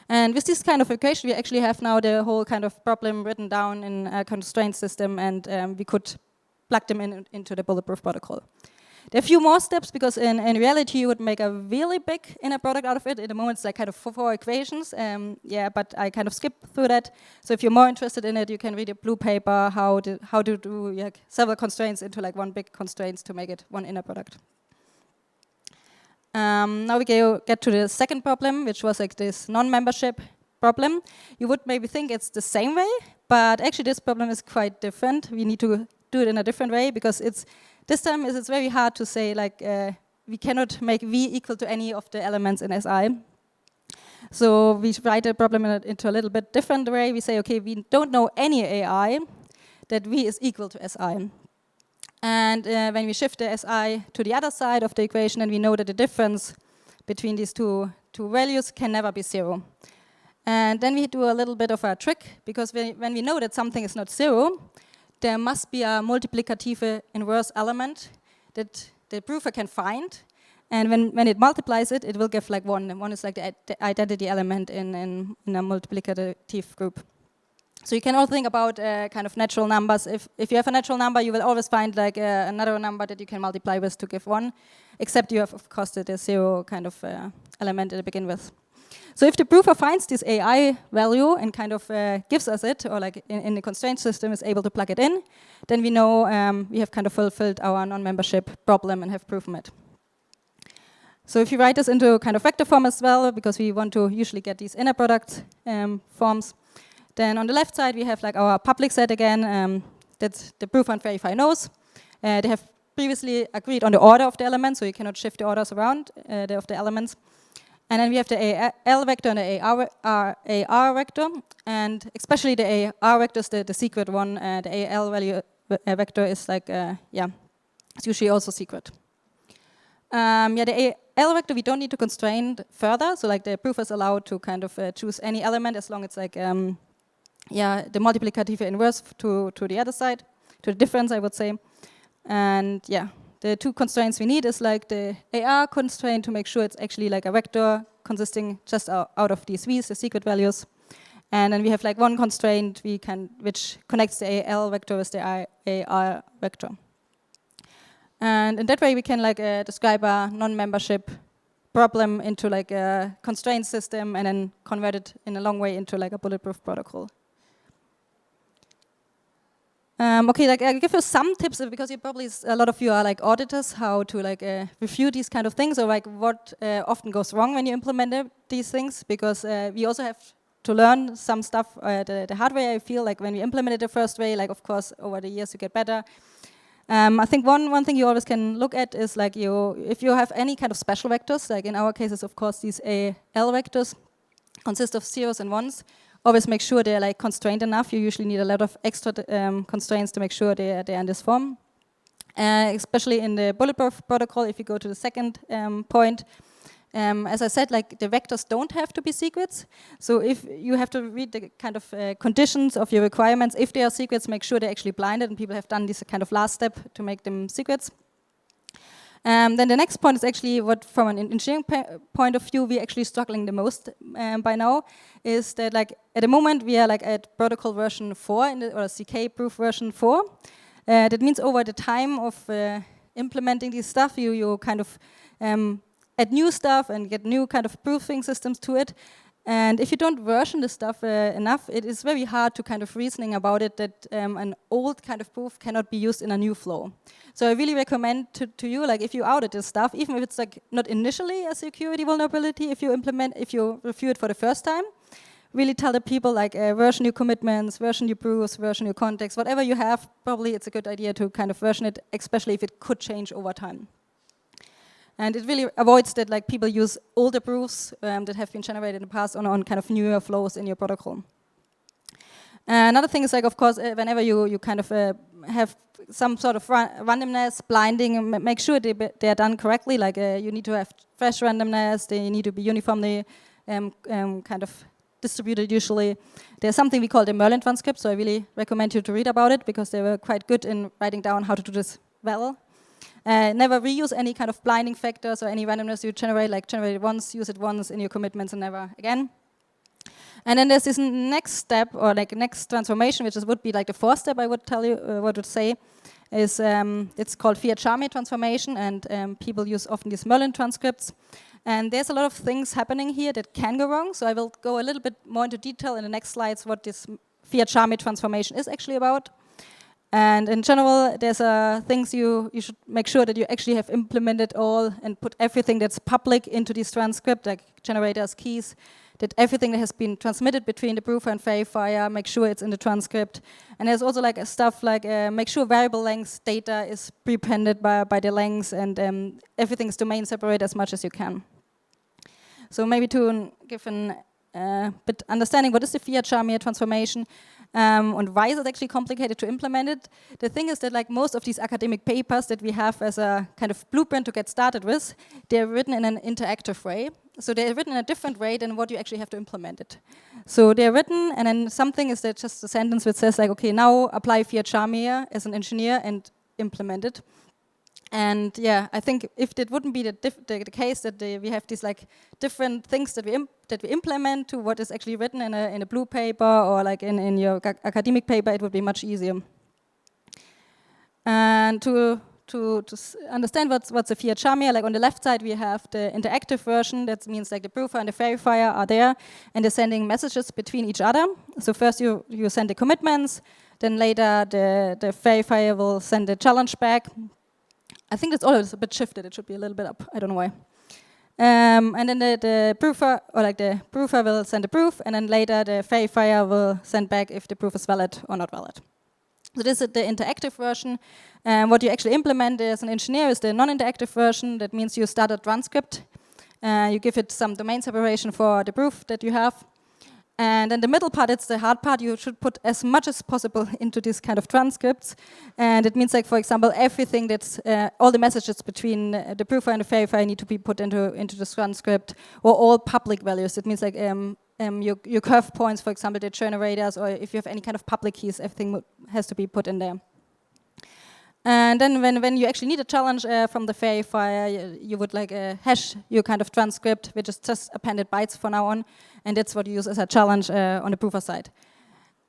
And with this kind of equation, we actually have now the whole kind of problem written down in a constraint system, and we could plug them into the bulletproof protocol. There are a few more steps because in reality you would make a really big inner product out of it. At the moment it's like kind of 4 equations, but I kind of skipped through that. So if you're more interested in it, you can read a blue paper how to do like several constraints into like one big constraints to make it one inner product. Now we get to the second problem, which was like this non-membership problem. You would maybe think it's the same way, but actually this problem is quite different. We need to do it in a different way because this time it's very hard to say like we cannot make V equal to any of the elements in SI. So we write the problem into a little bit different way. We say, okay, we don't know any AI that V is equal to SI. And when we shift the SI to the other side of the equation, then we know that the difference between these two values can never be 0. And then we do a little bit of a trick, because when we know that something is not 0, there must be a multiplicative inverse element that the proofer can find. And when it multiplies it, it will give like 1. And 1 is like the identity element in a multiplicative group. So you can also think about kind of natural numbers. If you have a natural number, you will always find like another number that you can multiply with to give 1, except you have, of course, the 0 kind of element to begin with. So if the proofer finds this AI value and kind of gives us it, or like in the constraint system is able to plug it in, then we know we have kind of fulfilled our non-membership problem and have proven it. So if you write this into kind of vector form as well, because we want to usually get these inner product forms, then on the left side we have like our public set again that the proofer and verifier knows. They have previously agreed on the order of the elements, so you cannot shift the orders around of the elements. And then we have the AL vector and the AR vector, and especially the AR vector is the secret one. The AL value vector is like, it's usually also secret. The AL vector we don't need to constrain further, so like the proofer is allowed to kind of choose any element as long as it's like, the multiplicative inverse to the other side, to the difference, I would say. And yeah. The 2 constraints we need is like the AR constraint to make sure it's actually like a vector consisting just out of these V's, the secret values. And then we have like 1 constraint which connects the AL vector with the AR vector. And in that way we can like describe a non-membership problem into like a constraint system and then convert it in a long way into like a bulletproof protocol. Okay, like I'll give you some tips because you probably a lot of you are like auditors, how to like review these kind of things, or like what often goes wrong when you implement these things, because we also have to learn some stuff the hard way. I feel like when we implement it the first way, like of course over the years you get better. I think one thing you always can look at is like if you have any kind of special vectors, like in our cases of course these AL vectors consist of 0s and 1s. Always make sure they're like constrained enough. You usually need a lot of extra constraints to make sure they're in this form. Especially in the bulletproof protocol, if you go to the second point, as I said, like the vectors don't have to be secrets. So if you have to read the kind of conditions of your requirements, if they are secrets, make sure they're actually blinded, and people have done this kind of last step to make them secrets. Then the next point is actually what, from an engineering point of view, we're actually struggling the most by now, is that like at the moment we are like at protocol version 4 or CK proof version 4. That means over the time of implementing this stuff, you kind of add new stuff and get new kind of proofing systems to it. And if you don't version the stuff enough, it is very hard to kind of reasoning about it that an old kind of proof cannot be used in a new flow. So I really recommend to you, like if you audit this stuff, even if it's like not initially a security vulnerability, if you review it for the first time, really tell the people like version your commitments, version your proofs, version your context, whatever you have, probably it's a good idea to kind of version it, especially if it could change over time. And it really avoids that like people use older proofs that have been generated in the past on kind of newer flows in your protocol. Another thing is like, of course, whenever you kind of have some sort of randomness, blinding, make sure they are done correctly. Like you need to have fresh randomness, they need to be uniformly kind of distributed usually. There's something we call the Merlin transcript, so I really recommend you to read about it because they were quite good in writing down how to do this well. Never reuse any kind of blinding factors or any randomness you generate, like generate it once, use it once in your commitments and never again. And then there's this next step, or like next transformation, which would be like the 4th step I would tell you, what would say, is it's called Fiat-Charmy transformation, and people use often these Merlin transcripts. And there's a lot of things happening here that can go wrong, so I will go a little bit more into detail in the next slides what this Fiat-Charmy transformation is actually about. And in general, there's things you should make sure that you actually have implemented all and put everything that's public into this transcript, like generators, keys, that everything that has been transmitted between the proofer and verifier, make sure it's in the transcript. And there's also like stuff like make sure variable length data is prepended by the lengths, and everything is domain separate as much as you can. So maybe to give an bit understanding what is the fiat Shamir transformation and why is it actually complicated to implement it. The thing is that like most of these academic papers that we have as a kind of blueprint to get started with, they're written in an interactive way. So they're written in a different way than what you actually have to implement it. So they're written, and then something is that just a sentence which says like, okay, now apply fiat Shamir as an engineer and implement it. And yeah, I think if that wouldn't be the case that we have these like different things that we implement to what is actually written in a blue paper or like in your academic paper, it would be much easier. And to understand what's a fiat Shamir, like on the left side we have the interactive version. That means like the proofer and the verifier are there and they're sending messages between each other. So first you send the commitments, then later the verifier will send the challenge back. I think that's always a bit shifted. It should be a little bit up. I don't know why. And then the proofer, or like the proofer will send a proof, and then later the verifier will send back if the proof is valid or not valid. So this is the interactive version. What you actually implement as an engineer is the non-interactive version. That means you start a transcript. You give it some domain separation for the proof that you have. And then the middle part, it's the hard part. You should put as much as possible into these kind of transcripts. And it means, like, for example, everything that's, all the messages between the proofer and the verifier need to be put into this transcript, or all public values. It means, like, your curve points, for example, the generators, or if you have any kind of public keys, everything has to be put in there. And then when you actually need a challenge from the verifier, you would like hash your kind of transcript, which is just appended bytes from now on, and that's what you use as a challenge on the proofer side.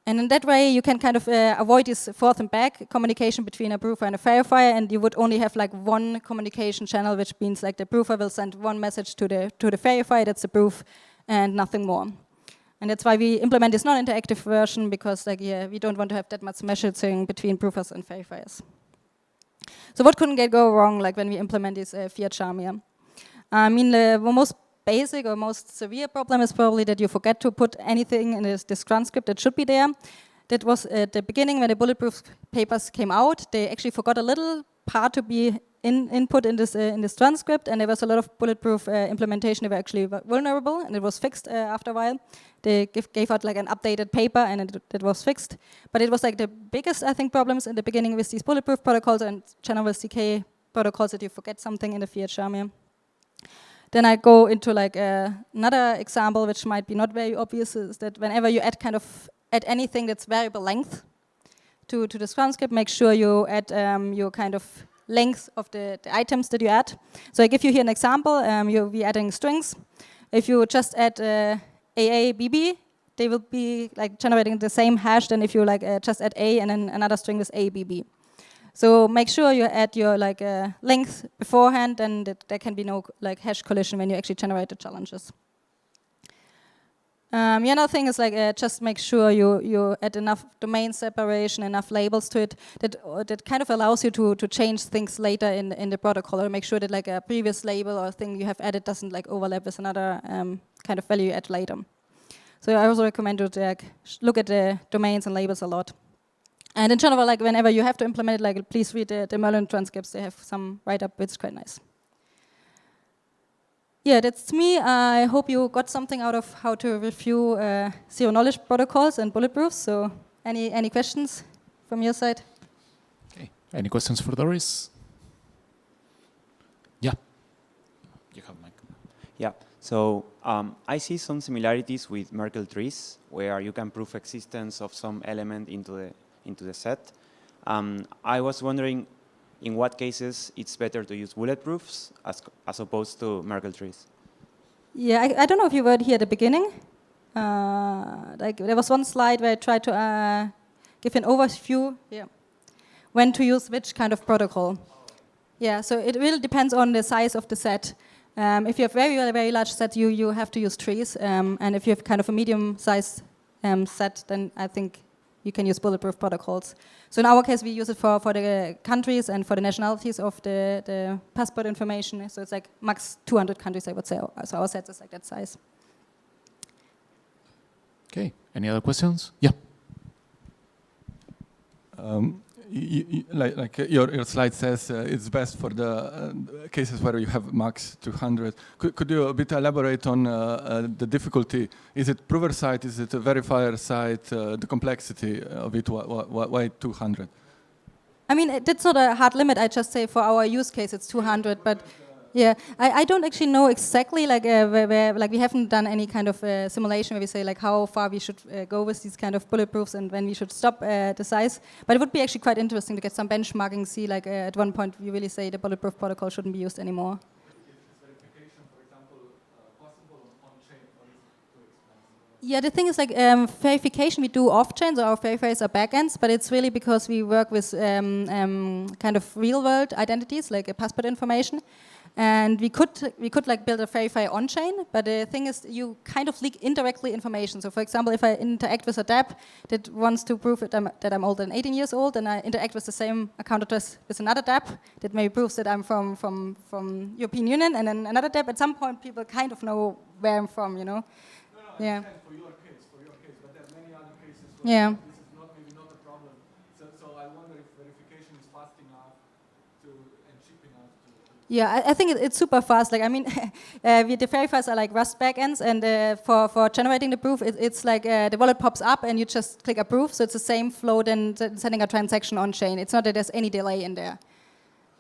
And in that way, you can kind of avoid this forth and back communication between a proofer and a verifier, and you would only have like one communication channel, which means like the proofer will send one message to the verifier, that's the proof, and nothing more. And that's why we implement this non-interactive version, because like we don't want to have that much messaging between proofers and verifiers. So what couldn't go wrong, like when we implement this fiat Shamir? I mean, the most basic or most severe problem is probably that you forget to put anything in this transcript that should be there. That was at the beginning when the bulletproof papers came out. They actually forgot a little part to be input in this transcript, and there was a lot of bulletproof implementation that were actually vulnerable, and it was fixed after a while. They gave out like an updated paper, and it was fixed. But it was like the biggest, I think, problems in the beginning with these bulletproof protocols and general CK protocols, that you forget something in the fiat Shamir. Then I go into like another example, which might be not very obvious, is that whenever you add anything that's variable length to this transcript, make sure you add your kind of length of the items that you add. So I give you here an example. You'll be adding strings. If you just add AA, BB, they will be like generating the same hash than if you like just add A and then another string with A, BB. So make sure you add your like length beforehand, and there can be no like hash collision when you actually generate the challenges. The other thing is like just make sure you add enough domain separation, enough labels to it that kind of allows you to change things later in the protocol, or make sure that like a previous label or thing you have added doesn't like overlap with another kind of value you add later. So I also recommend you to look at the domains and labels a lot. And in general, like whenever you have to implement it, like please read the Merlin transcripts. They have some write-up, which is quite nice. Yeah, that's me. I hope you got something out of how to review zero-knowledge protocols and bulletproofs. So any questions from your side? Okay. Any questions for Doris? Yeah. You have mic. Yeah. So I see some similarities with Merkle trees, where you can prove existence of some element into the set. I was wondering, in what cases it's better to use bulletproofs as opposed to Merkle trees? Yeah, I don't know if you were here at the beginning. Like there was one slide where I tried to give an overview. Yeah, when to use which kind of protocol. Yeah, so it really depends on the size of the set. If you have very large set, you have to use trees. And if you have kind of a medium-sized set, then I think you can use bulletproof protocols. So in our case, we use it for the countries and for the nationalities of the passport information. So it's like max 200 countries, I would say. So our set is like that size. Okay. Any other questions? Yeah. your slide says it's best for the cases where you have max 200. Could you a bit elaborate on the difficulty? Is it prover side? Is it a verifier side? The complexity of it? Why 200? I mean, that's not a hard limit. I just say for our use case it's 200, but yeah, I don't actually know exactly like where like we haven't done any kind of simulation where we say like how far we should go with these kind of bulletproofs and when we should stop the size. But it would be actually quite interesting to get some benchmarking. See like at one point we really say the bulletproof protocol shouldn't be used anymore. Yeah, the thing is like verification we do off-chain, so our verifiers are backends, but it's really because we work with kind of real-world identities, like passport information. And we could like build a verifier on-chain, but the thing is you kind of leak indirectly information. So for example, if I interact with a DApp that wants to prove that I'm older than 18 years old, and I interact with the same account address with another DApp that maybe proves that I'm from European Union, and then another DApp, at some point people kind of know where I'm from, you know? Yeah. For your case, but there are many other cases where this is maybe not a problem. So I wonder if verification is fast enough and cheap enough to... Yeah, I think it's super fast. Like, I mean, the verifiers are like Rust backends, and for generating the proof, it's like the wallet pops up and you just click approve, so it's the same flow than sending a transaction on chain. It's not that there's any delay in there.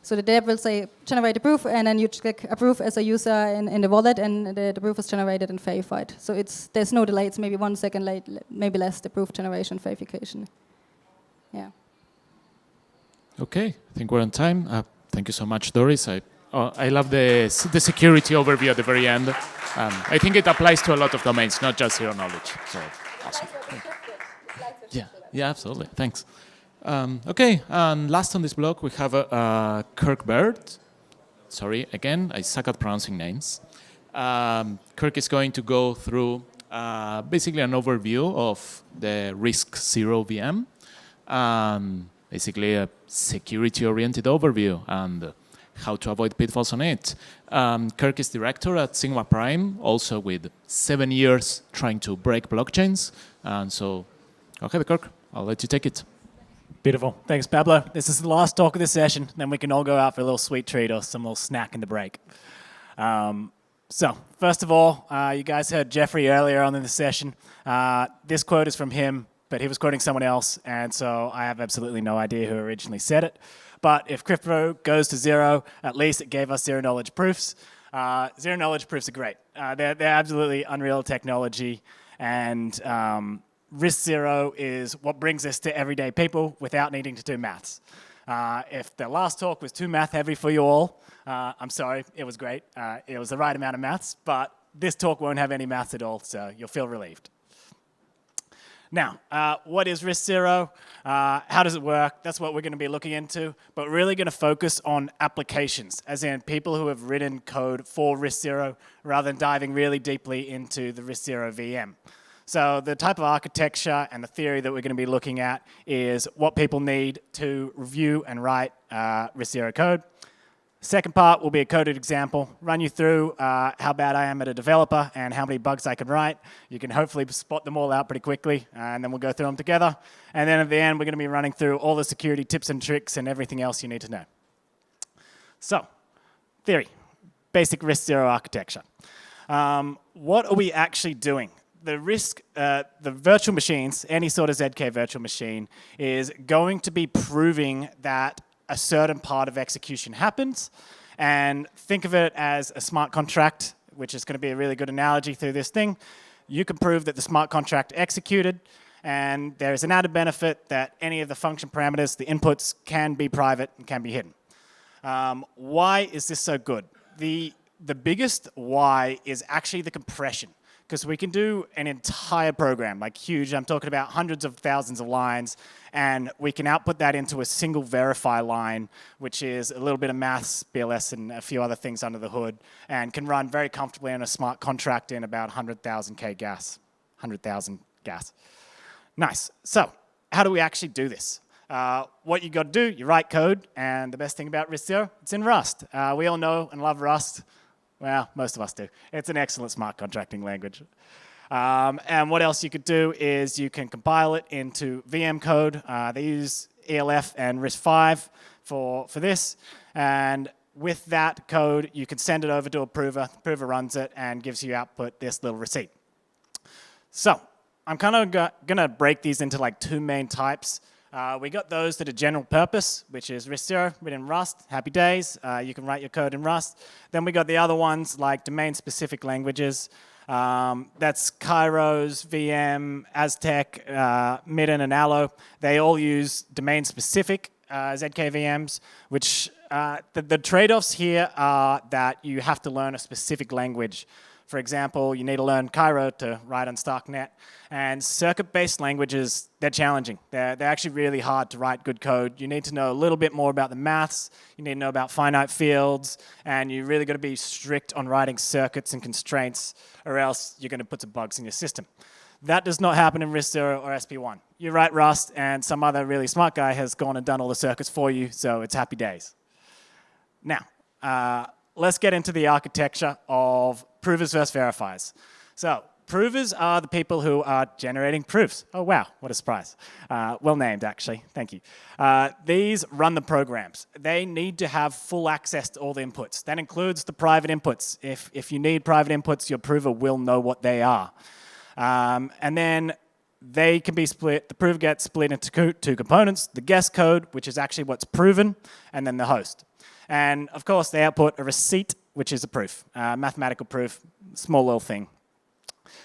So the dev will say, generate the proof, and then you click approve as a user in the wallet, and the proof is generated and verified. So there's no delay. It's maybe 1 second late, maybe less, the proof generation verification. Yeah. Okay, I think we're on time. Thank you so much, Doris. I love the security overview at the very end. I think it applies to a lot of domains, not just zero knowledge. So awesome. Yeah, absolutely. Thanks. Okay, and last on this block we have Kirk Bird. Sorry, again, I suck at pronouncing names. Kirk is going to go through basically an overview of the Risk Zero VM, basically a security-oriented overview and how to avoid pitfalls on it. Kirk is director at Sigma Prime, also with 7 years trying to break blockchains. And so, okay, Kirk, I'll let you take it. Beautiful. Thanks, Pablo. This is the last talk of the session. Then we can all go out for a little sweet treat or some little snack in the break. So, first of all, you guys heard Jeffrey earlier on in the session. This quote is from him, but he was quoting someone else, and so I have absolutely no idea who originally said it. But if crypto goes to zero, at least it gave us zero-knowledge proofs. Zero-knowledge proofs are great. They're absolutely unreal technology, and Risk Zero is what brings us to everyday people without needing to do maths. If the last talk was too math heavy for you all, I'm sorry, it was great. It was the right amount of maths, but this talk won't have any maths at all, so you'll feel relieved. Now, what is Risk Zero? How does it work? That's what we're going to be looking into, but really going to focus on applications, as in people who have written code for Risk Zero, rather than diving really deeply into the Risk Zero VM. So the type of architecture and the theory that we're going to be looking at is what people need to review and write Risk Zero code. Second part will be a coded example, run you through how bad I am at a developer and how many bugs I can write. You can hopefully spot them all out pretty quickly, and then we'll go through them together. And then at the end, we're going to be running through all the security tips and tricks and everything else you need to know. So, theory, basic Risk Zero architecture. What are we actually doing? The virtual machines, any sort of ZK virtual machine, is going to be proving that a certain part of execution happens. And think of it as a smart contract, which is going to be a really good analogy through this thing. You can prove that the smart contract executed, and there's an added benefit that any of the function parameters, the inputs, can be private and can be hidden. Why is this so good? The biggest why is actually the compression. Because we can do an entire program, like huge, I'm talking about hundreds of thousands of lines, and we can output that into a single verify line, which is a little bit of maths, BLS, and a few other things under the hood, and can run very comfortably on a smart contract in about 100,000 gas. Nice. So, how do we actually do this? What you got to do, you write code, and the best thing about Risk Zero, it's in Rust. We all know and love Rust. Well, most of us do. It's an excellent smart contracting language. And what else you could do is you can compile it into VM code. They use ELF and RISC-V for this. And with that code, you can send it over to a prover. The prover runs it and gives you output this little receipt. So I'm kind of going to break these into like two main types. We got those that are general purpose, which is RISC-0, written in Rust, happy days. You can write your code in Rust. Then we got the other ones like domain-specific languages. That's Kairos, VM, Aztec, Midden, and Allo. They all use domain-specific ZKVMs, which the trade-offs here are that you have to learn a specific language. For example, you need to learn Cairo to write on StarkNet. And circuit-based languages, they're challenging. They're actually really hard to write good code. You need to know a little bit more about the maths. You need to know about finite fields. And you really got to be strict on writing circuits and constraints, or else you're going to put some bugs in your system. That does not happen in RISC-0 or SP1. You write Rust, and some other really smart guy has gone and done all the circuits for you, so it's happy days. Now, let's get into the architecture of provers versus verifiers. So provers are the people who are generating proofs. Oh, wow, what a surprise. Well named, actually. Thank you. These run the programs. They need to have full access to all the inputs. That includes the private inputs. If you need private inputs, your prover will know what they are. And then they can be split. The prover gets split into two components, the guest code, which is actually what's proven, and then the host. And of course, they output a receipt, which is a proof, mathematical proof, small little thing.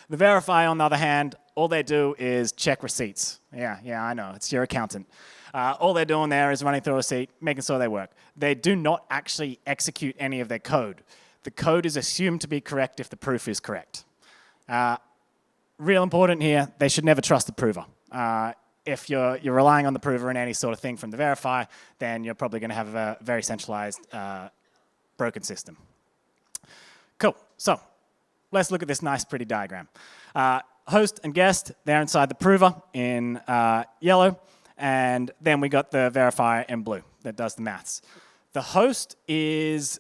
The verifier, on the other hand, all they do is check receipts. Yeah, I know, it's your accountant. All they're doing there is running through a receipt, making sure they work. They do not actually execute any of their code. The code is assumed to be correct if the proof is correct. Real important here, they should never trust the prover. If you're relying on the prover in any sort of thing from the verifier, then you're probably going to have a very centralized broken system. Cool. So let's look at this nice, pretty diagram. Host and guest, they're inside the prover in yellow, and then we got the verifier in blue that does the maths. The host is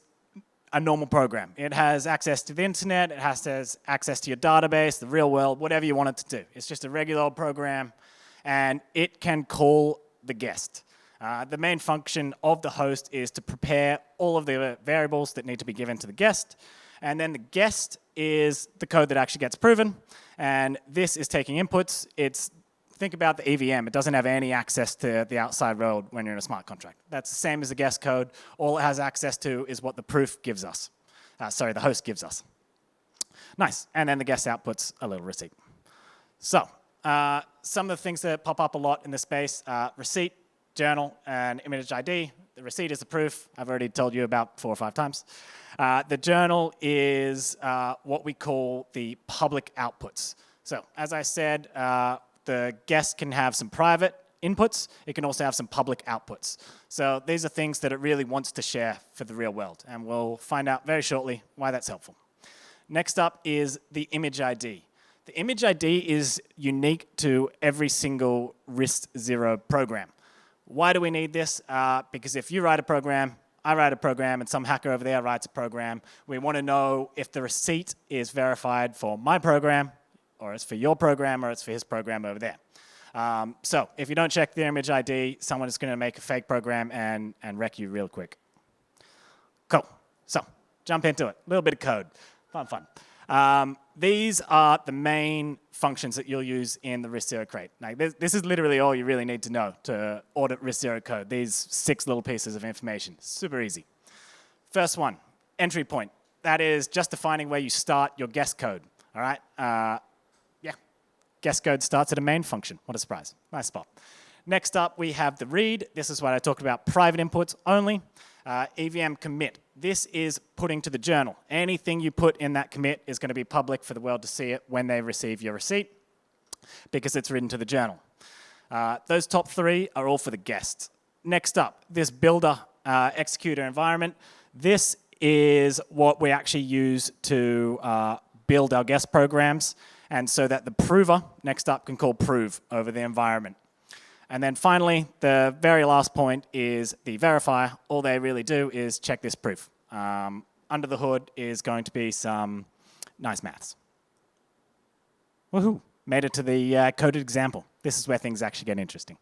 a normal program. It has access to the internet, it has access to your database, the real world, whatever you want it to do. It's just a regular old program, and it can call the guest. The main function of the host is to prepare all of the variables that need to be given to the guest, and then the guest is the code that actually gets proven, and this is taking inputs. Think about the EVM. It doesn't have any access to the outside world when you're in a smart contract. That's the same as the guest code. All it has access to is what the proof gives us. The host gives us. Nice. And then the guest outputs a little receipt. So some of the things that pop up a lot in this space, receipt, journal, and image ID. The receipt is the proof. I've already told you about 4 or 5 times. The journal is what we call the public outputs. So as I said, the guest can have some private inputs. It can also have some public outputs. So these are things that it really wants to share for the real world. And we'll find out very shortly why that's helpful. Next up is the image ID. The image ID is unique to every single RISC-0 program. Why do we need this? Because if you write a program, I write a program, and some hacker over there writes a program, we want to know if the receipt is verified for my program, or it's for your program, or it's for his program over there. So if you don't check the image ID, someone is going to make a fake program and wreck you real quick. Cool. So jump into it. A little bit of code. Fun. These are the main functions that you'll use in the RISC-0 crate. Now, this is literally all you really need to know to audit RISC-0 code. These 6 little pieces of information. Super easy. First one, entry point. That is just defining where you start your guest code. All right? Guest code starts at a main function. What a surprise. Nice spot. Next up, we have the read. This is what I talked about, private inputs only. EVM commit. This is putting to the journal. Anything you put in that commit is going to be public for the world to see it when they receive your receipt because it's written to the journal. Those top 3 are all for the guests. Next up, this builder executor environment. This is what we actually use to build our guest programs, and so that the prover, next up, can call prove over the environment. And then finally, the very last point is the verifier. All they really do is check this proof. Under the hood is going to be some nice maths. Woohoo! Made it to the coded example. This is where things actually get interesting.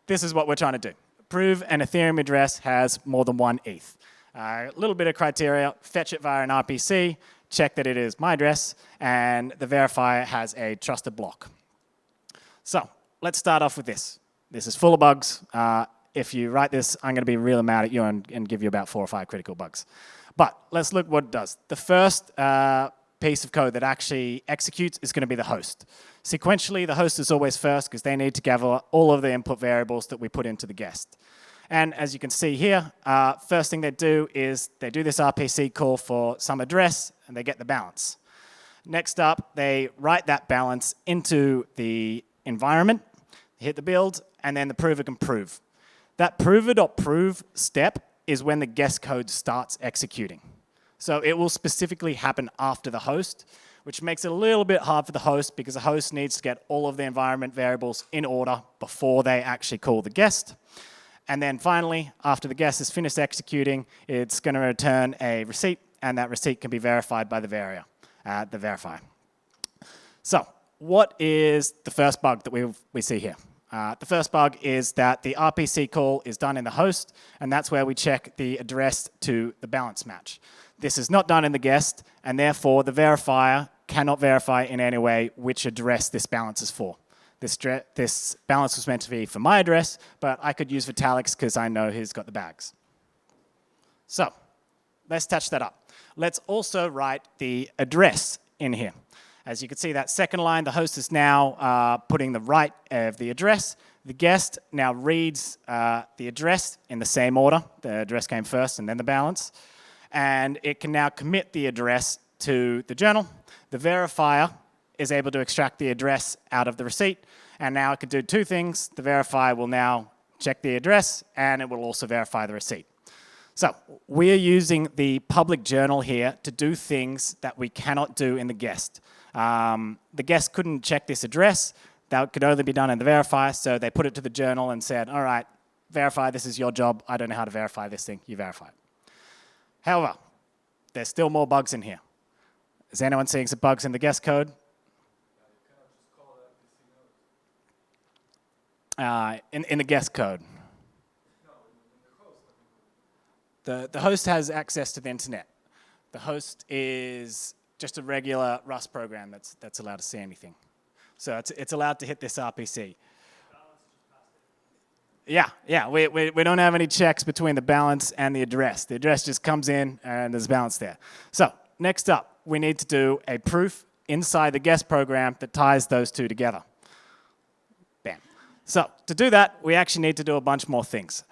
this is what we're trying to do. Prove an Ethereum address has more than 1 ETH. A little bit of criteria, fetch it via an RPC, check that it is my address, and the verifier has a trusted block. So let's start off with this. This is full of bugs. If you write this, I'm going to be really mad at you and give you about 4 or 5 critical bugs. But let's look what it does. The first piece of code that actually executes is going to be the host. Sequentially, the host is always first because they need to gather all of the input variables that we put into the guest. And as you can see here, first thing they do is they do this RPC call for some address, and they get the balance. Next up, they write that balance into the environment, hit the build, and then the prover can prove. That prover.prove step is when the guest code starts executing. So it will specifically happen after the host, which makes it a little bit hard for the host because the host needs to get all of the environment variables in order before they actually call the guest. And then finally, after the guest is finished executing, it's going to return a receipt, and that receipt can be verified by the verifier. So what is the first bug that we see here? The first bug is that the RPC call is done in the host, and that's where we check the address to the balance match. This is not done in the guest, and therefore the verifier cannot verify in any way which address this balance is for. This balance was meant to be for my address, but I could use Vitalik's because I know he's got the bags. So let's touch that up. Let's also write the address in here. As you can see, that second line, the host is now putting the right of the address. The guest now reads the address in the same order. The address came first and then the balance. And it can now commit the address to the journal. The verifier is able to extract the address out of the receipt. And now it can do 2 things. The verifier will now check the address, and it will also verify the receipt. So we're using the public journal here to do things that we cannot do in the guest. The guest couldn't check this address. That could only be done in the verifier, so they put it to the journal and said, all right, verify, this is your job. I don't know how to verify this thing. You verify it. However, there's still more bugs in here. Is anyone seeing some bugs in the guest code? In the guest code. The host has access to the internet. The host is just a regular Rust program that's allowed to see anything. So it's allowed to hit this RPC. Yeah, we don't have any checks between the balance and the address. The address just comes in and there's balance there. So next up, we need to do a proof inside the guest program that ties those 2 together. Bam. So to do that, we actually need to do a bunch more things.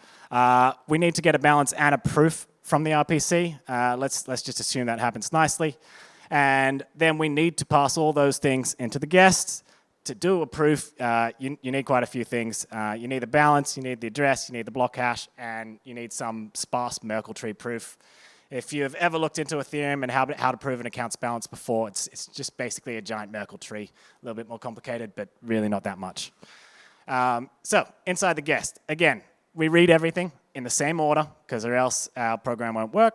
We need to get a balance and a proof from the RPC. Let's just assume that happens nicely. And then we need to pass all those things into the guests. To do a proof, you need quite a few things. You need the balance, you need the address, you need the block hash, and you need some sparse Merkle tree proof. If you've ever looked into Ethereum and how to prove an account's balance before, it's just basically a giant Merkle tree. A little bit more complicated, but really not that much. So inside the guest, again, we read everything in the same order because or else our program won't work.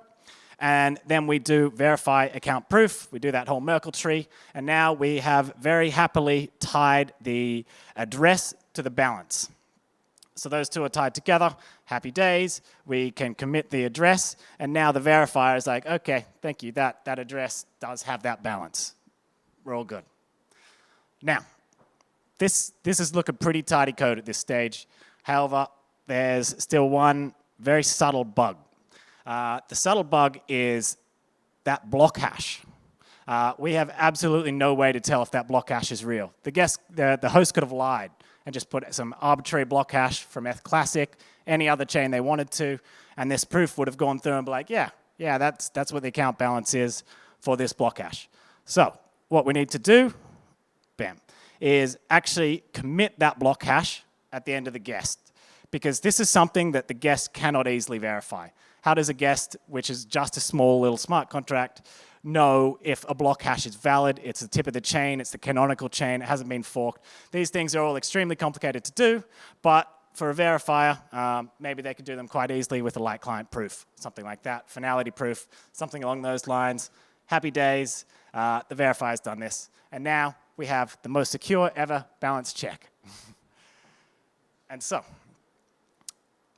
And then we do verify account proof. We do that whole Merkle tree. And now we have very happily tied the address to the balance. So those 2 are tied together. Happy days. We can commit the address. And now the verifier is like, OK, thank you. That address does have that balance. We're all good. Now, this is looking pretty tidy code at this stage. However, there's still one very subtle bug. The subtle bug is that block hash. We have absolutely no way to tell if that block hash is real. The host could have lied and just put some arbitrary block hash from Eth Classic, any other chain they wanted to, and this proof would have gone through and be like, yeah, that's what the account balance is for this block hash. So what we need to do, bam, is actually commit that block hash at the end of the guest, because this is something that the guest cannot easily verify. How does a guest, which is just a small little smart contract, know if a block hash is valid? It's the tip of the chain, it's the canonical chain, it hasn't been forked. These things are all extremely complicated to do, but for a verifier, maybe they could do them quite easily with a light client proof, something like that, finality proof, something along those lines. Happy days, the verifier's done this. And now we have the most secure ever balance check. And so,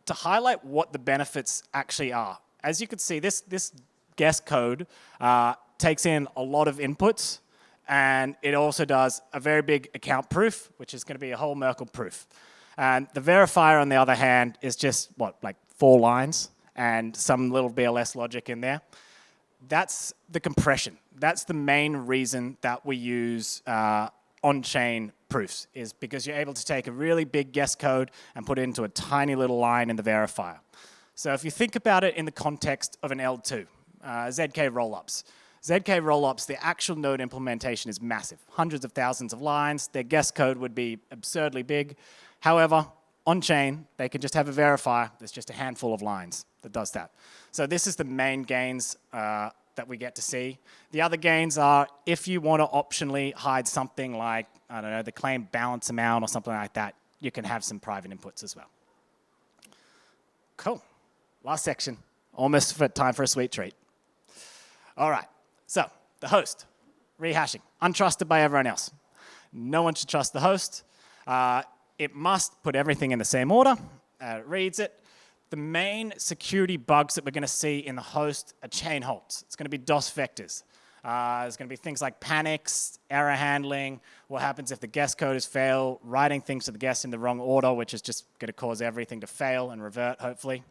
to highlight what the benefits actually are. As you can see, this guest code takes in a lot of inputs, and it also does a very big account proof, which is going to be a whole Merkle proof. And the verifier, on the other hand, is just, like 4 lines and some little BLS logic in there. That's the compression. That's the main reason that we use on-chain proofs, is because you're able to take a really big guest code and put it into a tiny little line in the verifier. So if you think about it in the context of an L2, ZK rollups. ZK rollups, the actual node implementation is massive, hundreds of thousands of lines. Their guest code would be absurdly big. However, on-chain, they can just have a verifier. There's just a handful of lines that does that. So this is the main gains that we get to see. The other gains are if you want to optionally hide something like, I don't know, the claim balance amount or something like that, you can have some private inputs as well. Cool. Last section. Almost time for a sweet treat. All right. So the host, rehashing, untrusted by everyone else. No one should trust the host. It must put everything in the same order. It reads it. The main security bugs that we're going to see in the host are chain halts. It's going to be DOS vectors. There's going to be things like panics, error handling, what happens if the guest code is fail, writing things to the guest in the wrong order, which is just going to cause everything to fail and revert, hopefully.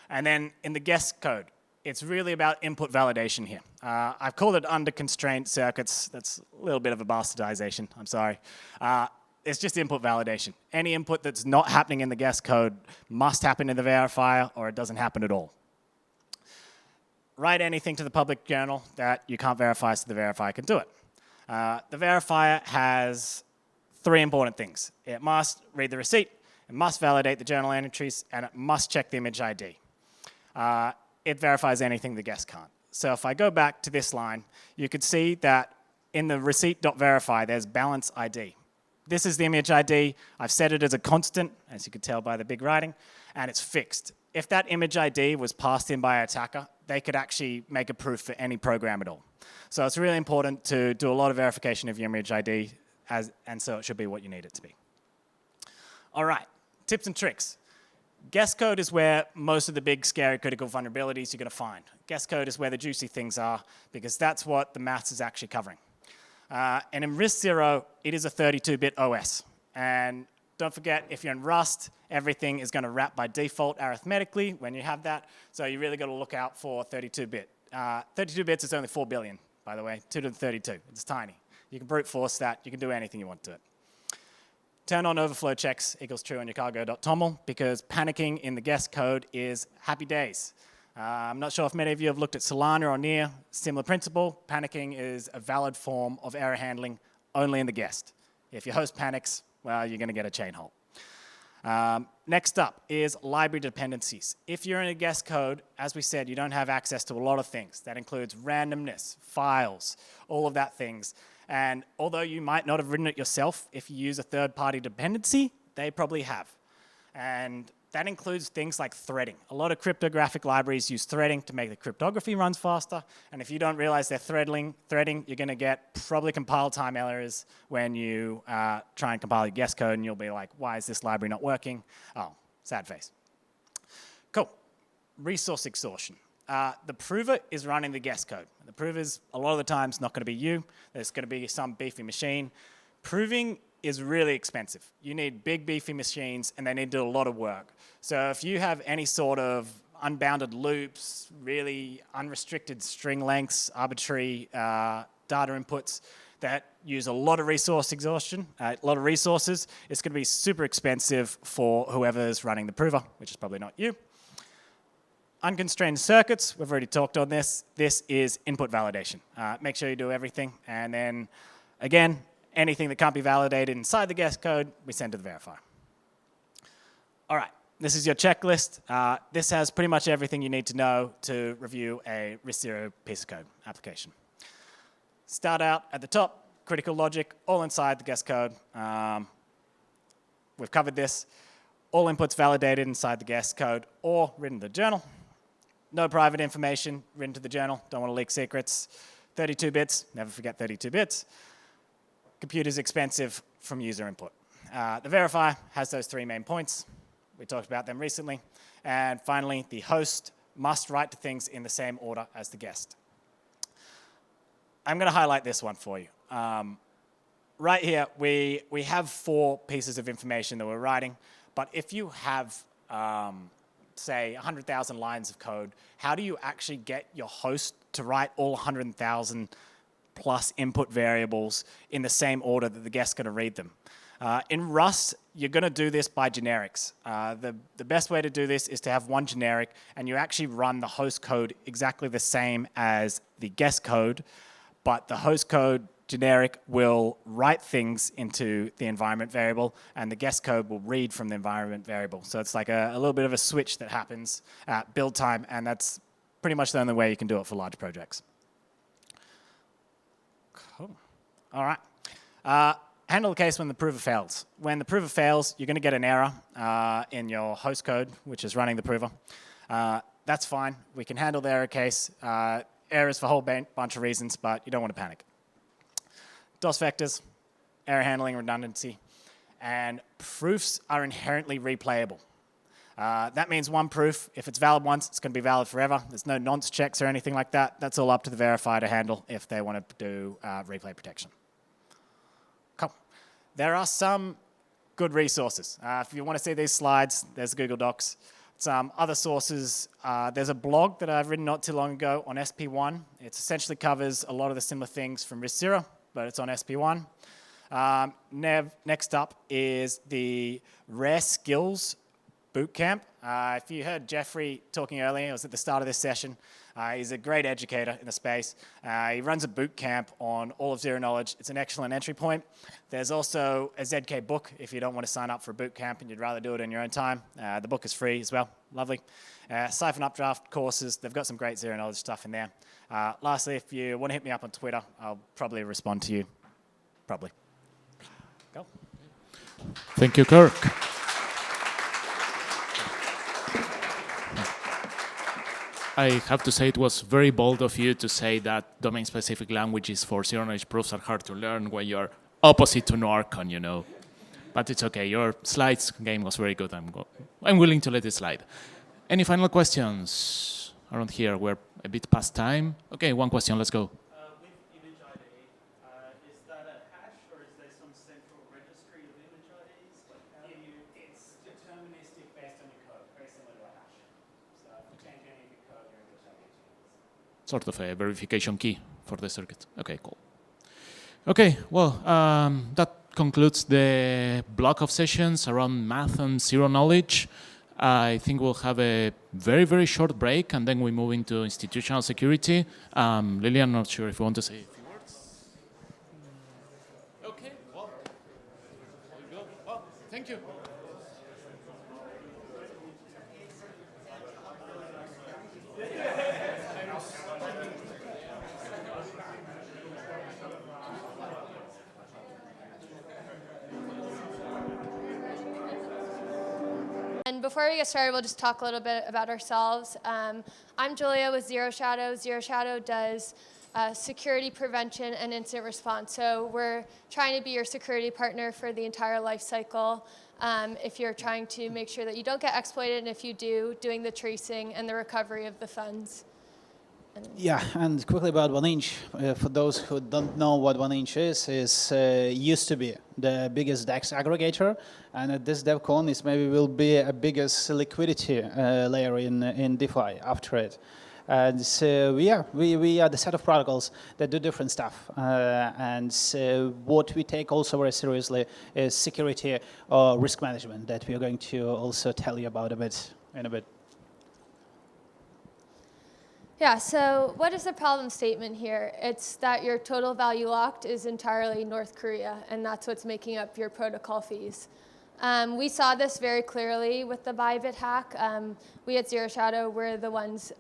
And then in the guest code, it's really about input validation here. I've called it under constraint circuits. That's a little bit of a bastardization, I'm sorry. It's just input validation. Any input that's not happening in the guest code must happen in the verifier, or it doesn't happen at all. Write anything to the public journal that you can't verify so the verifier can do it. The verifier has 3 important things. It must read the receipt, it must validate the journal entries, and it must check the image ID. It verifies anything the guest can't. So if I go back to this line, you could see that in the receipt.verify, there's balance ID. This is the image ID. I've set it as a constant, as you could tell by the big writing, and it's fixed. If that image ID was passed in by an attacker, they could actually make a proof for any program at all. So it's really important to do a lot of verification of your image ID, and so it should be what you need it to be. All right, tips and tricks. Guest code is where most of the big, scary, critical vulnerabilities you're going to find. Guest code is where the juicy things are, because that's what the maths is actually covering. And in RISC-0, it is a 32-bit OS. And don't forget, if you're in Rust, everything is going to wrap by default arithmetically when you have that. So you really got to look out for 32-bit. 32 bits is only 4 billion, by the way, 2 to the 32. It's tiny. You can brute force that. You can do anything you want to it. Turn on overflow checks equals true on your cargo.toml, because panicking in the guest code is happy days. I'm not sure if many of you have looked at Solana or near. Similar principle. Panicking is a valid form of error handling only in the guest. If your host panics, well, you're going to get a chain halt. Next up is library dependencies. If you're in a guest code, as we said, you don't have access to a lot of things. That includes randomness, files, all of that things. And although you might not have written it yourself, if you use a third-party dependency, they probably have. And that includes things like threading. A lot of cryptographic libraries use threading to make the cryptography runs faster. And if you don't realize they're threading, you're going to get probably compile time errors when you try and compile your guest code, and you'll be like, why is this library not working? Oh, sad face. Cool. Resource exhaustion. The prover is running the guest code. The prover is, a lot of the times, not going to be you. There's going to be some beefy machine. Proving is really expensive. You need big, beefy machines, and they need to do a lot of work. So if you have any sort of unbounded loops, really unrestricted string lengths, arbitrary data inputs that use a lot of resource exhaustion, a lot of resources, it's going to be super expensive for whoever's running the prover, which is probably not you. Unconstrained circuits, we've already talked on this. This is input validation. Make sure you do everything, and then, again, anything that can't be validated inside the guest code, we send to the verifier. All right, this is your checklist. This has pretty much everything you need to know to review a RISC-0 piece of code application. Start out at the top, critical logic, all inside the guest code. We've covered this. All inputs validated inside the guest code or written to the journal. No private information written to the journal. Don't want to leak secrets. 32 bits, never forget 32 bits. Computer's expensive from user input. The verifier has those 3 main points. We talked about them recently. And finally, the host must write to things in the same order as the guest. I'm going to highlight this one for you. Right here, we have 4 pieces of information that we're writing, but if you have, say, 100,000 lines of code, how do you actually get your host to write all 100,000 plus input variables in the same order that the guest's going to read them? In Rust, you're going to do this by generics. The best way to do this is to have one generic, and you actually run the host code exactly the same as the guest code, but the host code generic will write things into the environment variable, and the guest code will read from the environment variable. So it's like a little bit of a switch that happens at build time, and that's pretty much the only way you can do it for large projects. Cool. All right. Handle the case when the prover fails. When the prover fails, you're going to get an error in your host code, which is running the prover. That's fine. We can handle the error case. Errors for a whole bunch of reasons, but you don't want to panic. DOS vectors, error handling, redundancy, and proofs are inherently replayable. That means one proof, if it's valid once, it's going to be valid forever. There's no nonce checks or anything like that. That's all up to the verifier to handle if they want to do replay protection. Cool. There are some good resources. If you want to see these slides, there's Google Docs. Some other sources, there's a blog that I've written not too long ago on SP1. It essentially covers a lot of the similar things from RISC-0, but it's on SP1. Next up is the Rare Skills Bootcamp. If you heard Jeffrey talking earlier, it was at the start of this session. He's a great educator in the space. He runs a boot camp on all of Zero Knowledge. It's an excellent entry point. There's also a ZK book if you don't want to sign up for a boot camp and you'd rather do it in your own time. The book is free as well. Lovely. Siphon Updraft courses. They've got some great Zero Knowledge stuff in there. Lastly, if you want to hit me up on Twitter, I'll probably respond to you. Probably. Go. Thank you, Kirk. I have to say it was very bold of you to say that domain-specific languages for zero-knowledge proofs are hard to learn when you're opposite to Narcon, you know. But it's okay. Your slides game was very good. I'm willing to let it slide. Any final questions around here? We're a bit past time. Okay, one question. Let's go. With image ID, is that a hash or is there some central registry of image IDs? It's deterministic based on your code, very similar to a hash. So if you change any of your code, your image ID changes. Sort of a verification key for the circuit. Okay, cool. Okay, well, that concludes the block of sessions around math and zero knowledge. I think we'll have a very, very short break, and then we move into institutional security. Lily, I'm not sure if you want to say a few words. Okay, well, there you go. Oh, thank you. And before we get started, we'll just talk a little bit about ourselves. I'm Julia with Zero Shadow. Zero Shadow does security prevention and incident response. So we're trying to be your security partner for the entire life cycle. If you're trying to make sure that you don't get exploited, and if you do, doing the tracing and the recovery of the funds. Yeah, and quickly about 1inch. For those who don't know what 1inch is used to be the biggest DEX aggregator, and at this DevCon is maybe will be a biggest liquidity layer in DeFi after it. And so we are the set of protocols that do different stuff. And so what we take also very seriously is security or risk management that we are going to also tell you about in a bit. Yeah, so what is the problem statement here? It's that your total value locked is entirely North Korea, and that's what's making up your protocol fees. We saw this very clearly with the Bybit hack. We at Zero Shadow were the ones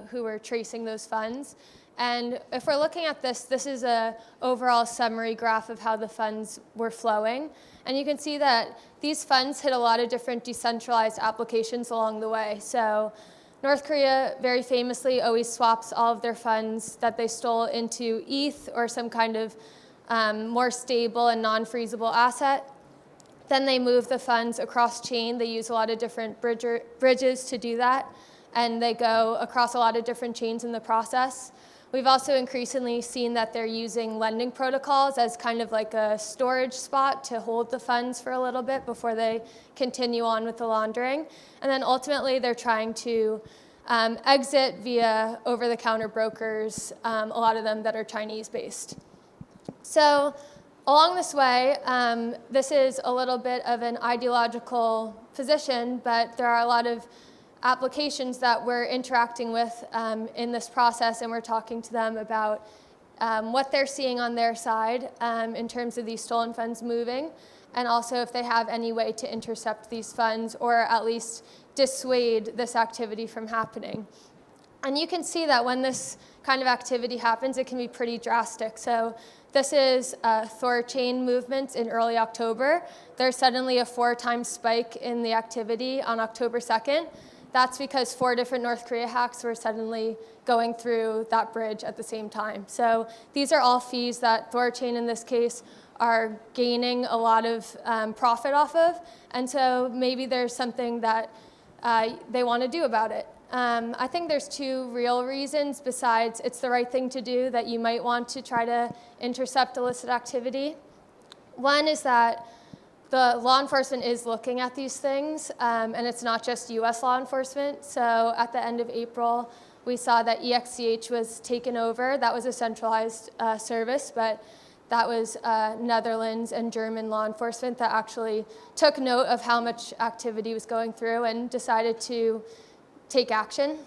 who were tracing those funds. And if we're looking at this, this is an overall summary graph of how the funds were flowing. And you can see that these funds hit a lot of different decentralized applications along the way. So North Korea very famously always swaps all of their funds that they stole into ETH or some kind of more stable and non-freezable asset. Then they move the funds across chain. They use a lot of different bridges to do that, and they go across a lot of different chains in the process. We've also increasingly seen that they're using lending protocols as kind of like a storage spot to hold the funds for a little bit before they continue on with the laundering. And then ultimately, they're trying to exit via over-the-counter brokers, a lot of them that are Chinese-based. So along this way, this is a little bit of an ideological position, but there are a lot of applications that we're interacting with in this process, and we're talking to them about what they're seeing on their side in terms of these stolen funds moving, and also if they have any way to intercept these funds or at least dissuade this activity from happening. And you can see that when this kind of activity happens, it can be pretty drastic. So this is Thorchain movements in early October. There's suddenly a 4-time spike in the activity on October 2nd. That's because 4 different North Korea hacks were suddenly going through that bridge at the same time. So these are all fees that Thorchain, in this case, are gaining a lot of profit off of. And so maybe there's something that they want to do about it. I think there's 2 real reasons besides it's the right thing to do that you might want to try to intercept illicit activity. One is that the law enforcement is looking at these things, and it's not just US law enforcement. So at the end of April, we saw that EXCH was taken over. That was a centralized service, but that was Netherlands and German law enforcement that actually took note of how much activity was going through and decided to take action.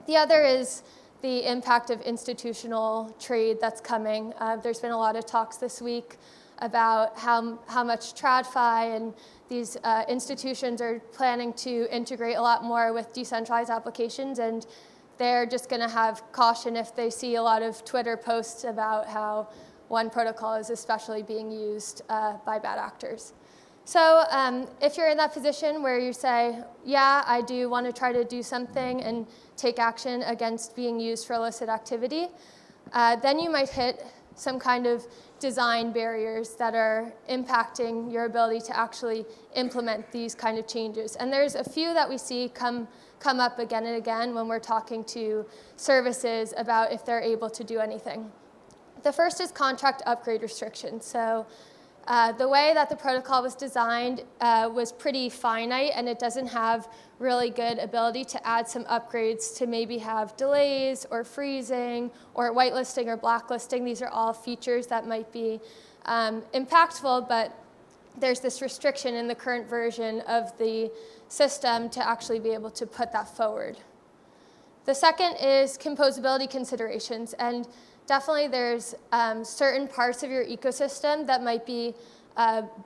The other is the impact of institutional trade that's coming. There's been a lot of talks this week about how much TradFi and these institutions are planning to integrate a lot more with decentralized applications, and they're just going to have caution if they see a lot of Twitter posts about how one protocol is especially being used by bad actors. So if you're in that position where you say, yeah, I do want to try to do something and take action against being used for illicit activity, then you might hit some kind of design barriers that are impacting your ability to actually implement these kind of changes. And there's a few that we see come up again and again when we're talking to services about if they're able to do anything. The first is contract upgrade restrictions. So the way that the protocol was designed was pretty finite, and it doesn't have really good ability to add some upgrades to maybe have delays or freezing or whitelisting or blacklisting. These are all features that might be impactful, but there's this restriction in the current version of the system to actually be able to put that forward. The second is composability considerations, and definitely there's certain parts of your ecosystem that might be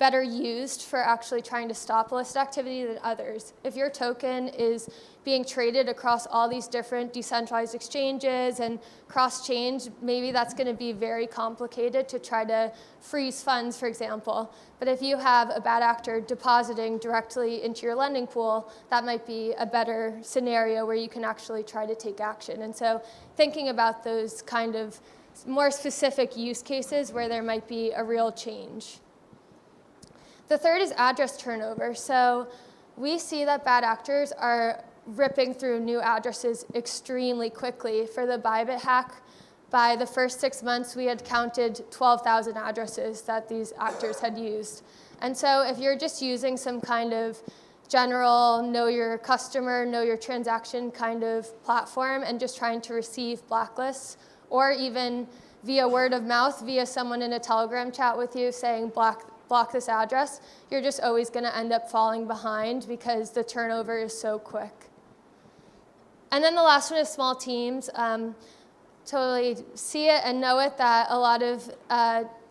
better used for actually trying to stop illicit activity than others. If your token is being traded across all these different decentralized exchanges and cross-chains, maybe that's going to be very complicated to try to freeze funds, for example. But if you have a bad actor depositing directly into your lending pool, that might be a better scenario where you can actually try to take action. And so thinking about those kind of more specific use cases where there might be a real change. The third is address turnover. So we see that bad actors are ripping through new addresses extremely quickly. For the Bybit hack, by the first 6 months, we had counted 12,000 addresses that these actors had used. And so if you're just using some kind of general know your customer, know your transaction kind of platform and just trying to receive blacklists, or even via word of mouth, via someone in a Telegram chat with you saying block this address, you're just always going to end up falling behind because the turnover is so quick. And then the last one is small teams. Totally see it and know it that a lot of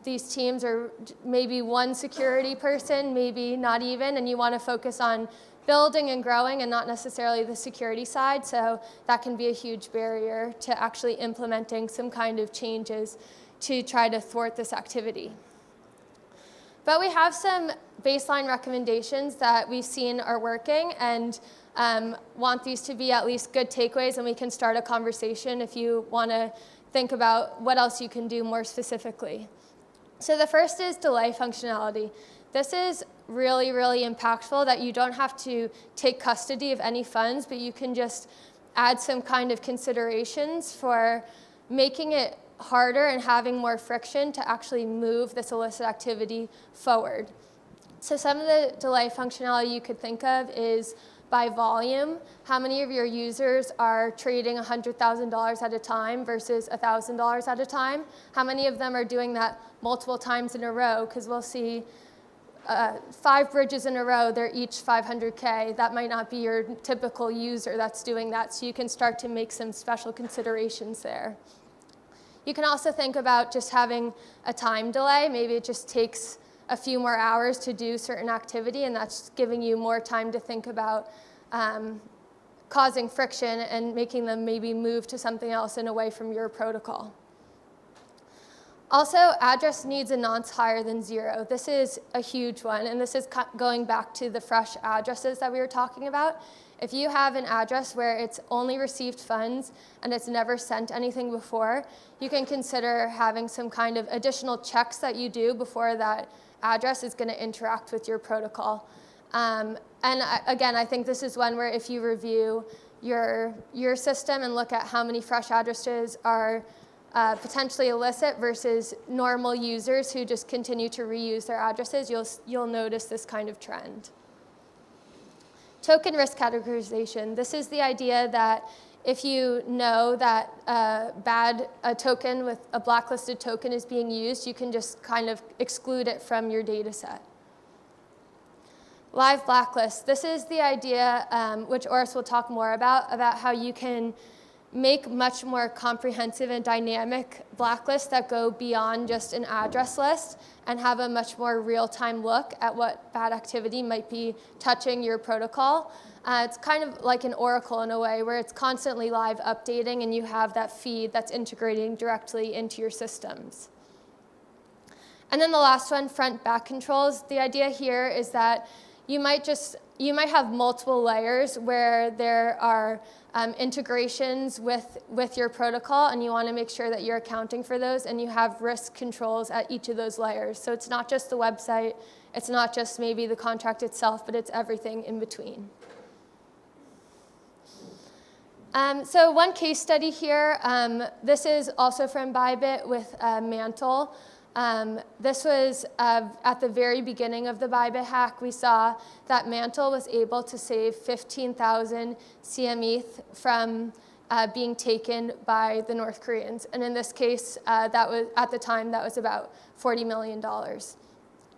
these teams are maybe one security person, maybe not even, and you want to focus on building and growing and not necessarily the security side. So that can be a huge barrier to actually implementing some kind of changes to try to thwart this activity. But we have some baseline recommendations that we've seen are working and want these to be at least good takeaways, and we can start a conversation if you want to think about what else you can do more specifically. So the first is delay functionality. This is really, really impactful that you don't have to take custody of any funds, but you can just add some kind of considerations for making it harder and having more friction to actually move this illicit activity forward. So some of the delay functionality you could think of is by volume. How many of your users are trading $100,000 at a time versus $1,000 at a time? How many of them are doing that multiple times in a row? Because we'll see 5 bridges in a row, they're each 500K. That might not be your typical user that's doing that, so you can start to make some special considerations there. You can also think about just having a time delay. Maybe it just takes a few more hours to do certain activity, and that's giving you more time to think about causing friction and making them maybe move to something else and away from your protocol. Also, address needs a nonce higher than 0. This is a huge one, and this is going back to the fresh addresses that we were talking about. If you have an address where it's only received funds and it's never sent anything before, you can consider having some kind of additional checks that you do before that address is going to interact with your protocol. And again, I think this is one where if you review your system and look at how many fresh addresses are potentially illicit versus normal users who just continue to reuse their addresses, you'll notice this kind of trend. Token risk categorization. This is the idea that if you know that a token with a blacklisted token is being used, you can just kind of exclude it from your data set. Live blacklist. This is the idea, which Oris will talk more about how you can make much more comprehensive and dynamic blacklists that go beyond just an address list and have a much more real-time look at what bad activity might be touching your protocol. It's kind of like an Oracle in a way where it's constantly live updating and you have that feed that's integrating directly into your systems. And then the last one, front-back controls. The idea here is that you might have multiple layers where there are integrations with your protocol, and you want to make sure that you're accounting for those, and you have risk controls at each of those layers. So it's not just the website, it's not just maybe the contract itself, but it's everything in between. So one case study here, this is also from Bybit with Mantle. This was at the very beginning of the Bybit hack. We saw that Mantle was able to save 15,000 CMETH from being taken by the North Koreans. And in this case, that was at the time, that was about $40 million.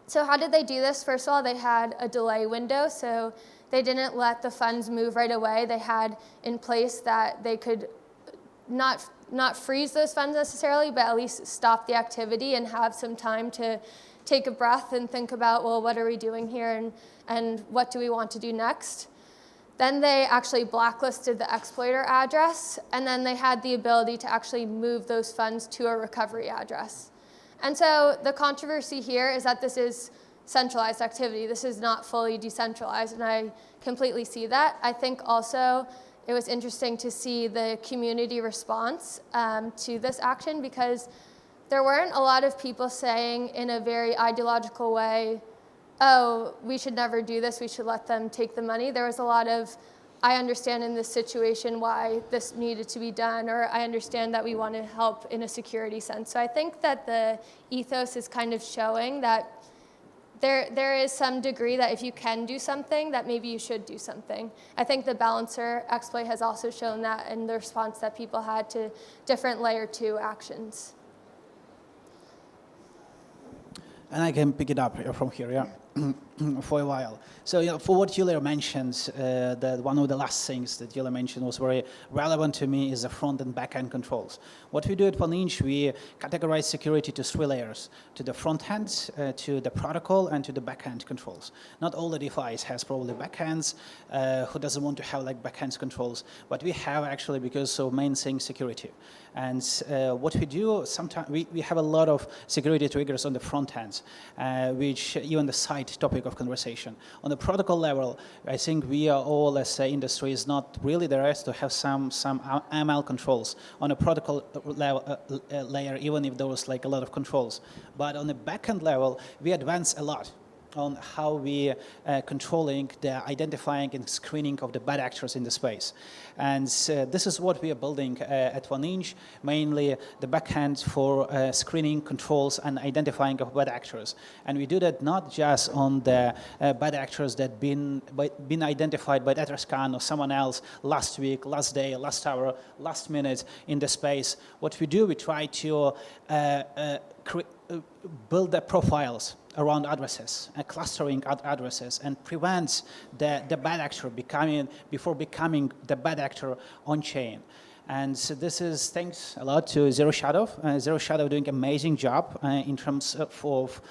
So how did they do this? First of all, they had a delay window. So they didn't let the funds move right away. They had in place that they could not freeze those funds necessarily, but at least stop the activity and have some time to take a breath and think about, well, what are we doing here and what do we want to do next? Then they actually blacklisted the exploiter address, and then they had the ability to actually move those funds to a recovery address. And so the controversy here is that this is centralized activity. This is not fully decentralized, and I completely see that. I think also it was interesting to see the community response to this action, because there weren't a lot of people saying in a very ideological way, oh, we should never do this, we should let them take the money. There was a lot of, I understand in this situation why this needed to be done, or I understand that we want to help in a security sense. So I think that the ethos is kind of showing that there is some degree that if you can do something, that maybe you should do something. I think the balancer exploit has also shown that in the response that people had to different layer 2 actions. And I can pick it up from here, yeah, for a while. So yeah, for what Yulia mentioned, that one of the last things that Yulia mentioned was very relevant to me is the front and back end controls. What we do at 1inch, we categorize security to 3 layers: to the front end, to the protocol, and to the back end controls. Not all the DeFis has probably back ends. Who doesn't want to have like back end controls? But we have actually, because of main thing security. And what we do, sometimes we have a lot of security triggers on the front ends, which even the side topic of conversation. On the protocol level, I think we are all, as an industry, is not really the rest to have some ML controls on a protocol level, layer, even if there was like a lot of controls. But on the backend level, we advance a lot. on how we controlling the identifying and screening of the bad actors in the space. And this is what we are building at 1inch, mainly the backend for screening, controls, and identifying of bad actors. And we do that not just on the bad actors that been identified by Etherscan or someone else last week, last day, last hour, last minute in the space. What we do, we try to build the profiles around addresses, clustering addresses, and prevent the bad actor before becoming the bad actor on chain. And so this is thanks a lot to Zero Shadow. Zero Shadow doing amazing job in terms of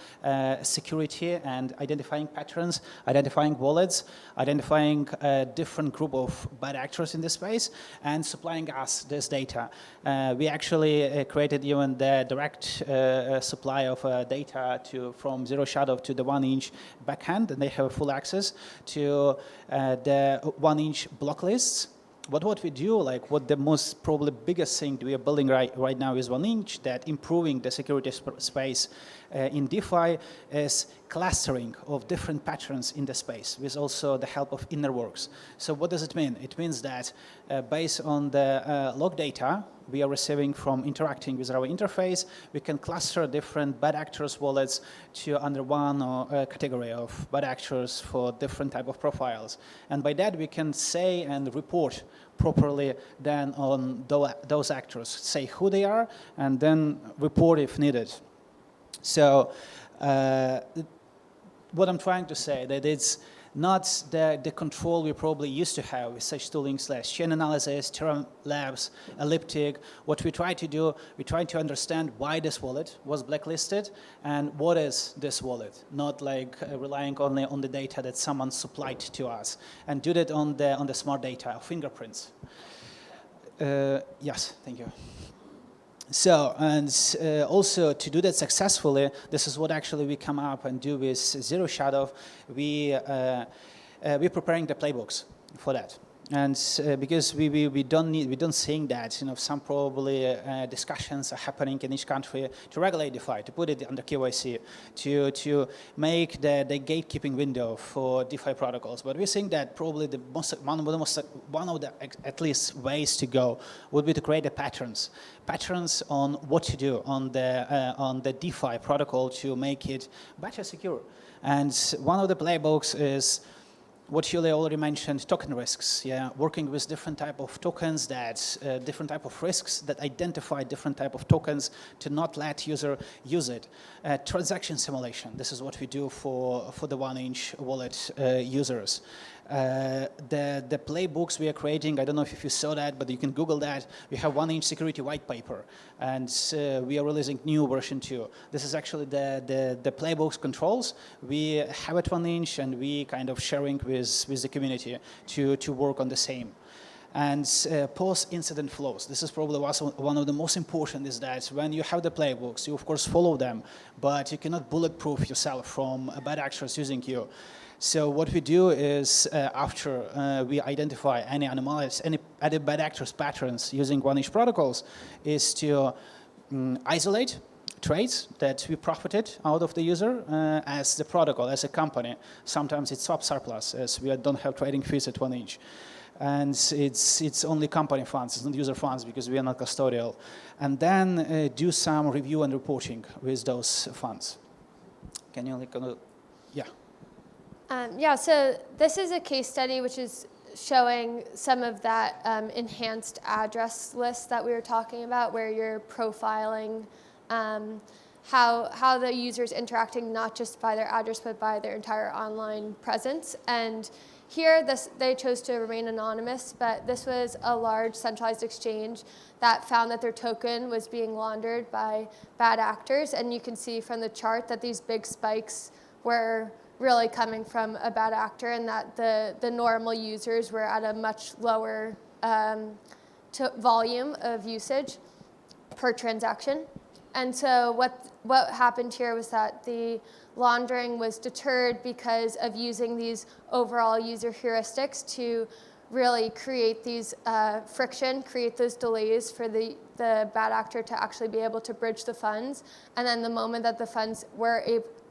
security and identifying patterns, identifying wallets, identifying a different group of bad actors in the space, and supplying us this data. We actually created even the direct supply of data from Zero Shadow to the 1inch backend, and they have full access to the 1inch block lists. But what we do, like what the most probably biggest thing we are building right now is 1inch, that improving the security space in DeFi is clustering of different patterns in the space with also the help of inner works. So what does it mean? It means that based on the log data we are receiving from interacting with our interface, we can cluster different bad actors wallets to under one category of bad actors for different type of profiles. And by that we can say and report properly then on those actors, say who they are, and then report if needed. So what I'm trying to say that it's not the control we probably used to have with such toolings like chain analysis, Terra Labs, Elliptic. What we try to do, we try to understand why this wallet was blacklisted and what is this wallet, not like relying only on the data that someone supplied to us, and do that on the smart data, fingerprints. Yes, thank you. So, and also to do that successfully, this is what actually we come up and do with Zero Shadow. We're preparing the playbooks for that. And because we don't think that some probably discussions are happening in each country to regulate DeFi, to put it under KYC, to make the gatekeeping window for DeFi protocols. But we think that probably one of the at least ways to go would be to create the patterns on what to do on the DeFi protocol to make it better secure. And one of the playbooks is what Julia already mentioned, token risks. Yeah, working with different type of tokens different type of risks that identify different type of tokens to not let user use it. Transaction simulation. This is what we do for the 1inch wallet users. The playbooks we are creating, I don't know if you saw that, but you can Google that. We have 1inch security white paper, and we are releasing new version 2. This is actually the playbooks controls. We have it 1inch, and we kind of sharing with the community to work on the same. And post-incident flows. This is probably one of the most important, is that when you have the playbooks, you of course follow them, but you cannot bulletproof yourself from bad actors using you. So what we do is after we identify any anomalies, any bad actors patterns using 1inch protocols, is to isolate trades that we profited out of the user as the protocol, as a company. Sometimes it's swap surplus, as we don't have trading fees at 1inch. And it's only company funds, it's not user funds, because we are not custodial. And then do some review and reporting with those funds. Can you yeah. Yeah, so this is a case study which is showing some of that enhanced address list that we were talking about, where you're profiling how the user's interacting not just by their address but by their entire online presence. And here they chose to remain anonymous, but this was a large centralized exchange that found that their token was being laundered by bad actors. And you can see from the chart that these big spikes were really coming from a bad actor, and that the normal users were at a much lower volume of usage per transaction. And so what happened here was that the laundering was deterred because of using these overall user heuristics to really create these friction, create those delays for the bad actor to actually be able to bridge the funds. And then the moment that the funds were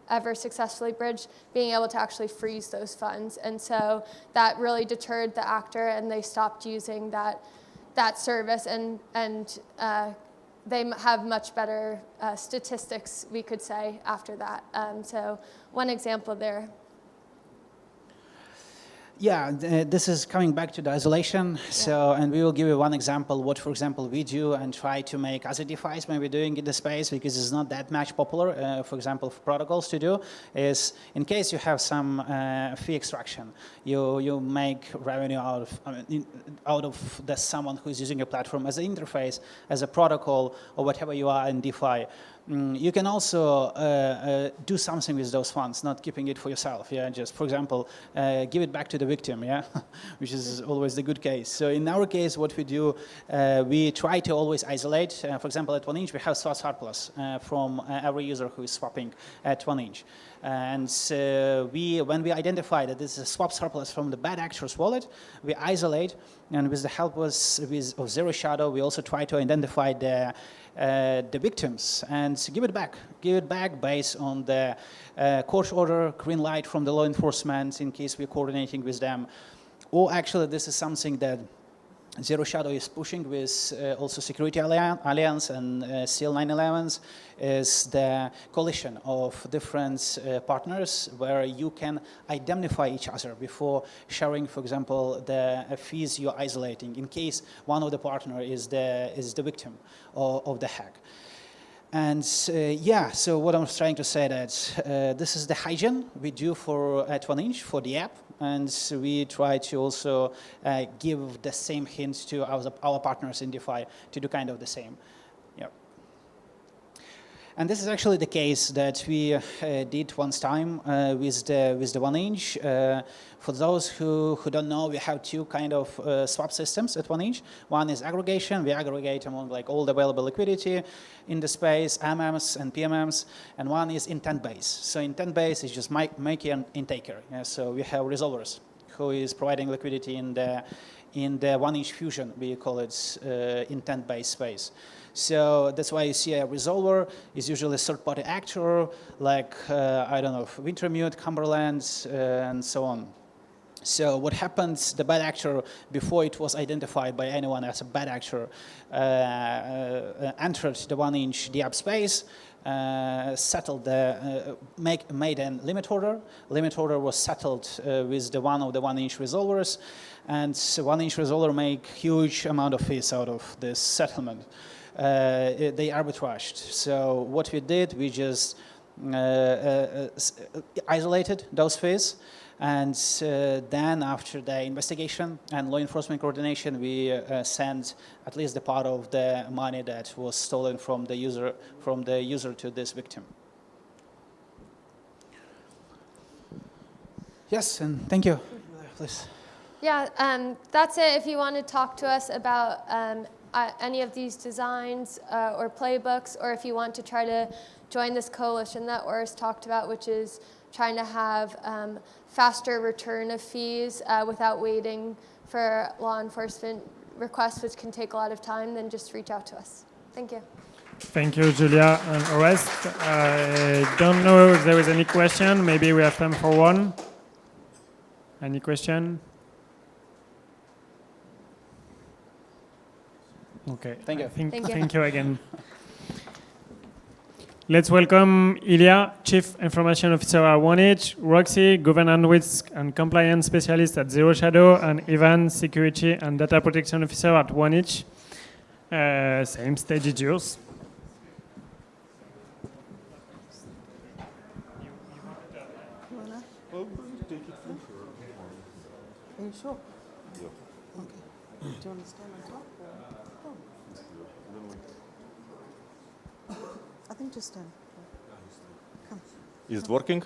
ever successfully bridged, being able to actually freeze those funds. And so that really deterred the actor, and they stopped using that service, and they have much better statistics, we could say, after that. So one example there. Yeah, this is coming back to the isolation. So, and we will give you one example, what, for example, we do and try to make other DeFis maybe doing in the space, because it's not that much popular, for example, for protocols to do, is in case you have some fee extraction, you make revenue out of the someone who is using your platform as an interface, as a protocol, or whatever you are in DeFi. You can also do something with those funds, not keeping it for yourself. Yeah, just for example, give it back to the victim. Yeah, which is always the good case. So in our case, what we do, we try to always isolate. For example, at 1inch, we have swap surplus from every user who is swapping at 1inch. And when we identify that this is a swap surplus from the bad actor's wallet, we isolate, and with the help of Zero Shadow, we also try to identify the victims and give it back based on the court order, green light from the law enforcement in case we're coordinating with them. Or actually, this is something that Zero Shadow is pushing with also Security Alliance and CL 911s, is the coalition of different partners where you can identify each other before sharing, for example, the fees you're isolating, in case one of the partner is the victim of the hack. And yeah, so what I'm trying to say that this is the hygiene we do for at 1inch for the app, and we try to also give the same hints to our partners in DeFi to do kind of the same. Yeah. And this is actually the case that we did once time with the 1inch. For those who don't know, we have two kind of swap systems at 1inch. One is aggregation. We aggregate among like all the available liquidity in the space, MMs and PMMs. And one is intent-based. So intent-based is just maker and intaker. Yeah, so we have resolvers who is providing liquidity in the 1inch fusion. We call it intent-based space. So that's why you see a resolver is usually a third-party actor, like, I don't know, Wintermute, Cumberland, and so on. So what happens, the bad actor, before it was identified by anyone as a bad actor, entered the 1inch DApp space, settled made a limit order. Limit order was settled with one of the 1inch resolvers, and 1inch resolver make huge amount of fees out of this settlement. They arbitraged. So what we did, we just isolated those fees, and then after the investigation and law enforcement coordination, we sent at least the part of the money that was stolen from the user to this victim. Yes, and thank you. Please. Yeah, that's it. If you want to talk to us about any of these designs or playbooks, or if you want to try to join this coalition that Oris talked about, which is trying to have faster return of fees without waiting for law enforcement requests, which can take a lot of time, then just reach out to us. Thank you. Thank you, Julia and Oris. I don't know if there is any question. Maybe we have time for one. Any question? Okay. Thank you. Thank you again. Let's welcome Ilya, Chief Information Officer at 1inch, Roxy, Governance Risk and Compliance Specialist at Zero Shadow, and Ivan, Security and Data Protection Officer at 1inch. Same stage is yours. Are you sure? Yeah. Okay. Do you want to stand on top? I think just stand. Come. Is it working?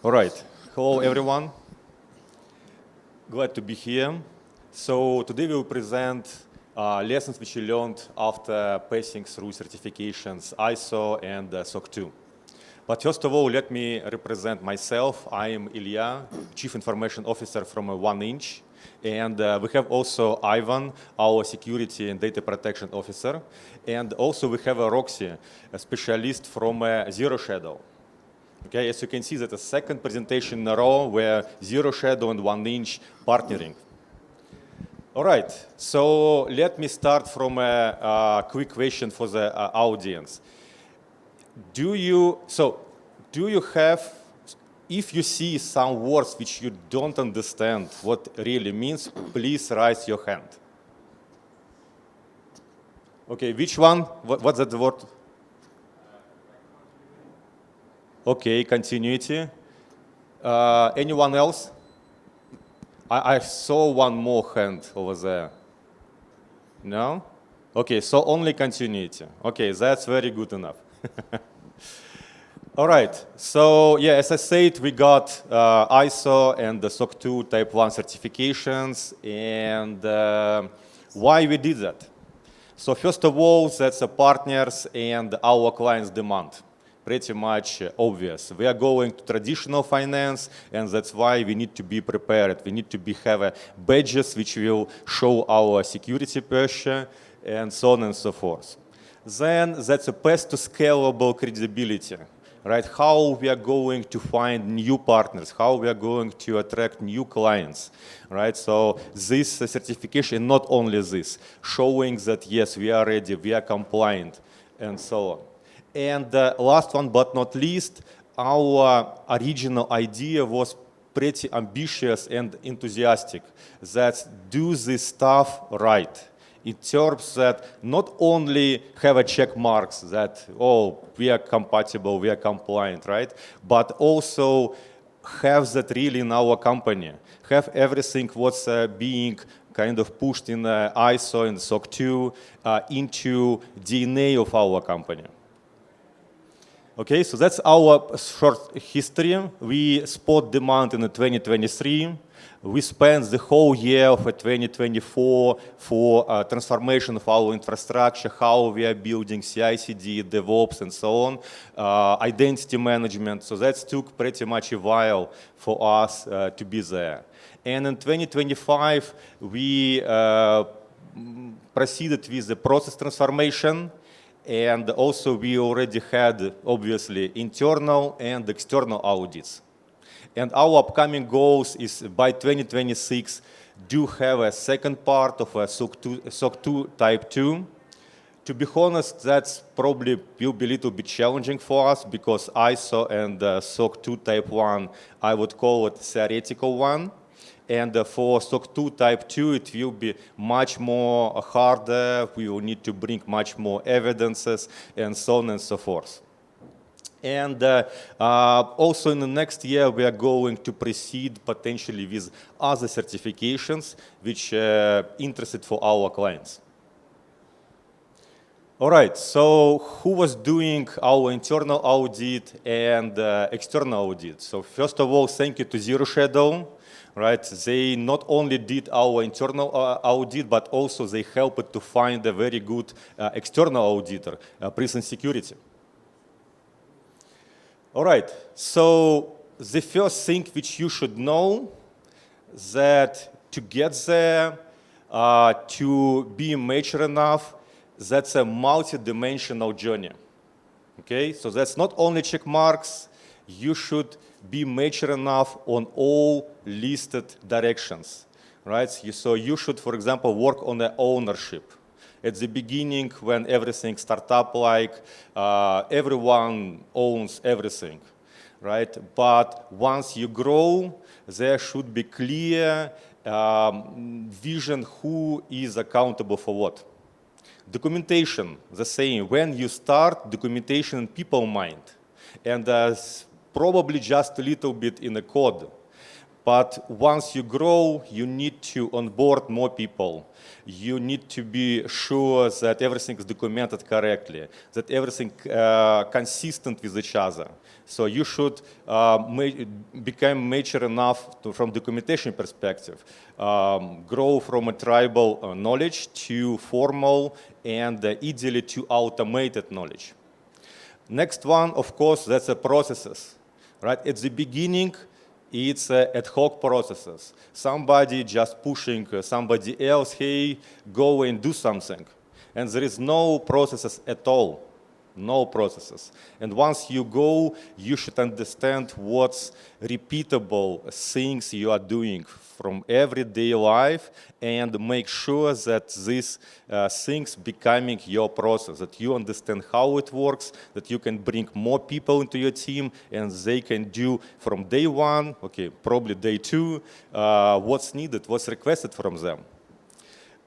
All right. Hello, everyone. Glad to be here. So today we will present lessons which we learned after passing through certifications ISO and SOC 2. But first of all, let me represent myself. I am Ilya, Chief Information Officer from 1inch. And we have also Ivan, our security and data protection officer. And also we have a Roxy, a specialist from Zero Shadow. Okay, as you can see, that's the second presentation in a row where Zero Shadow and 1inch partnering. All right, so let me start from a quick question for the audience. Do you have, if you see some words which you don't understand what really means, please raise your hand. Okay, which one? What's that word? Okay, continuity. Anyone else? I saw one more hand over there. No? Okay, so only continuity. Okay, that's very good enough. All right, so yeah, as I said, we got ISO and the SOC 2 Type 1 certifications, and why we did that? So first of all, that's the partners and our clients' demand. Pretty much obvious. We are going to traditional finance, and that's why we need to be prepared. We need to have badges which will show our security posture, and so on and so forth. Then that's a path to scalable credibility, right? How we are going to find new partners, how we are going to attract new clients, right? So this certification, not only this, showing that yes, we are ready, we are compliant, and so on. And last one but not least, our original idea was pretty ambitious and enthusiastic. That do this stuff right. In terms that not only have a check marks that, oh, we are compatible, we are compliant, right? But also have that really in our company. Have everything what's being kind of pushed in ISO and SOC 2 into DNA of our company. Okay, so that's our short history. We spot demand in 2023. We spent the whole year of 2024 for transformation of our infrastructure, how we are building CI/CD, DevOps, and so on, identity management. So that took pretty much a while for us to be there. And in 2025, we proceeded with the process transformation. And also we already had, obviously, internal and external audits. And our upcoming goals is by 2026 do have a second part of a SOC 2 Type 2. To be honest, that's probably will be a little bit challenging for us because ISO and SOC 2 Type 1, I would call it theoretical one. And for SOC 2 Type 2, it will be much more harder. We will need to bring much more evidences and so on and so forth. And also in the next year, we are going to proceed potentially with other certifications which are interested for our clients. All right, so who was doing our internal audit and external audit? So first of all, thank you to Zero Shadow. Right, they not only did our internal audit, but also they helped to find a very good external auditor, Prison Security. All right, so the first thing which you should know that to get there, to be mature enough, that's a multi-dimensional journey. Okay, so that's not only check marks. You should be mature enough on all listed directions, right? So you should, for example, work on the ownership. At the beginning, when everything startup like, everyone owns everything, right? But once you grow, there should be clear vision who is accountable for what. Documentation, the same. When you start, documentation in people mind. And probably just a little bit in the code. But once you grow, you need to onboard more people. You need to be sure that everything is documented correctly, that everything consistent with each other. So you should become mature enough to, from documentation perspective, grow from a tribal knowledge to formal and easily to automated knowledge. Next one, of course, that's the processes. Right? At the beginning, It's ad hoc processes. Somebody just pushing somebody else, hey, go and do something. And there is no processes at all. No processes. And once you go, you should understand what's repeatable things you are doing from everyday life and make sure that these things becoming your process, that you understand how it works, that you can bring more people into your team and they can do from day one, okay, probably day two, what's needed, what's requested from them.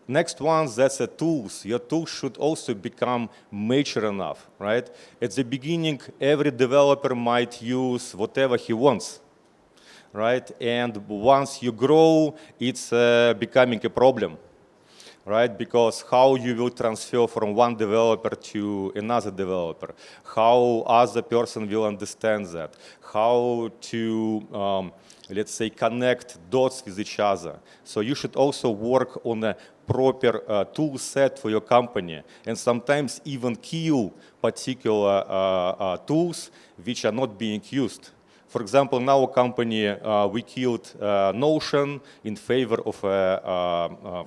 Next one, that's the tools. Your tools should also become mature enough, right? At the beginning, every developer might use whatever he wants, right? And once you grow, it's becoming a problem, right? Because how you will transfer from one developer to another developer, how other person will understand that, how to, let's say, connect dots with each other. So you should also work on a proper tool set for your company, and sometimes even kill particular tools which are not being used. For example, in our company, we killed Notion in favor of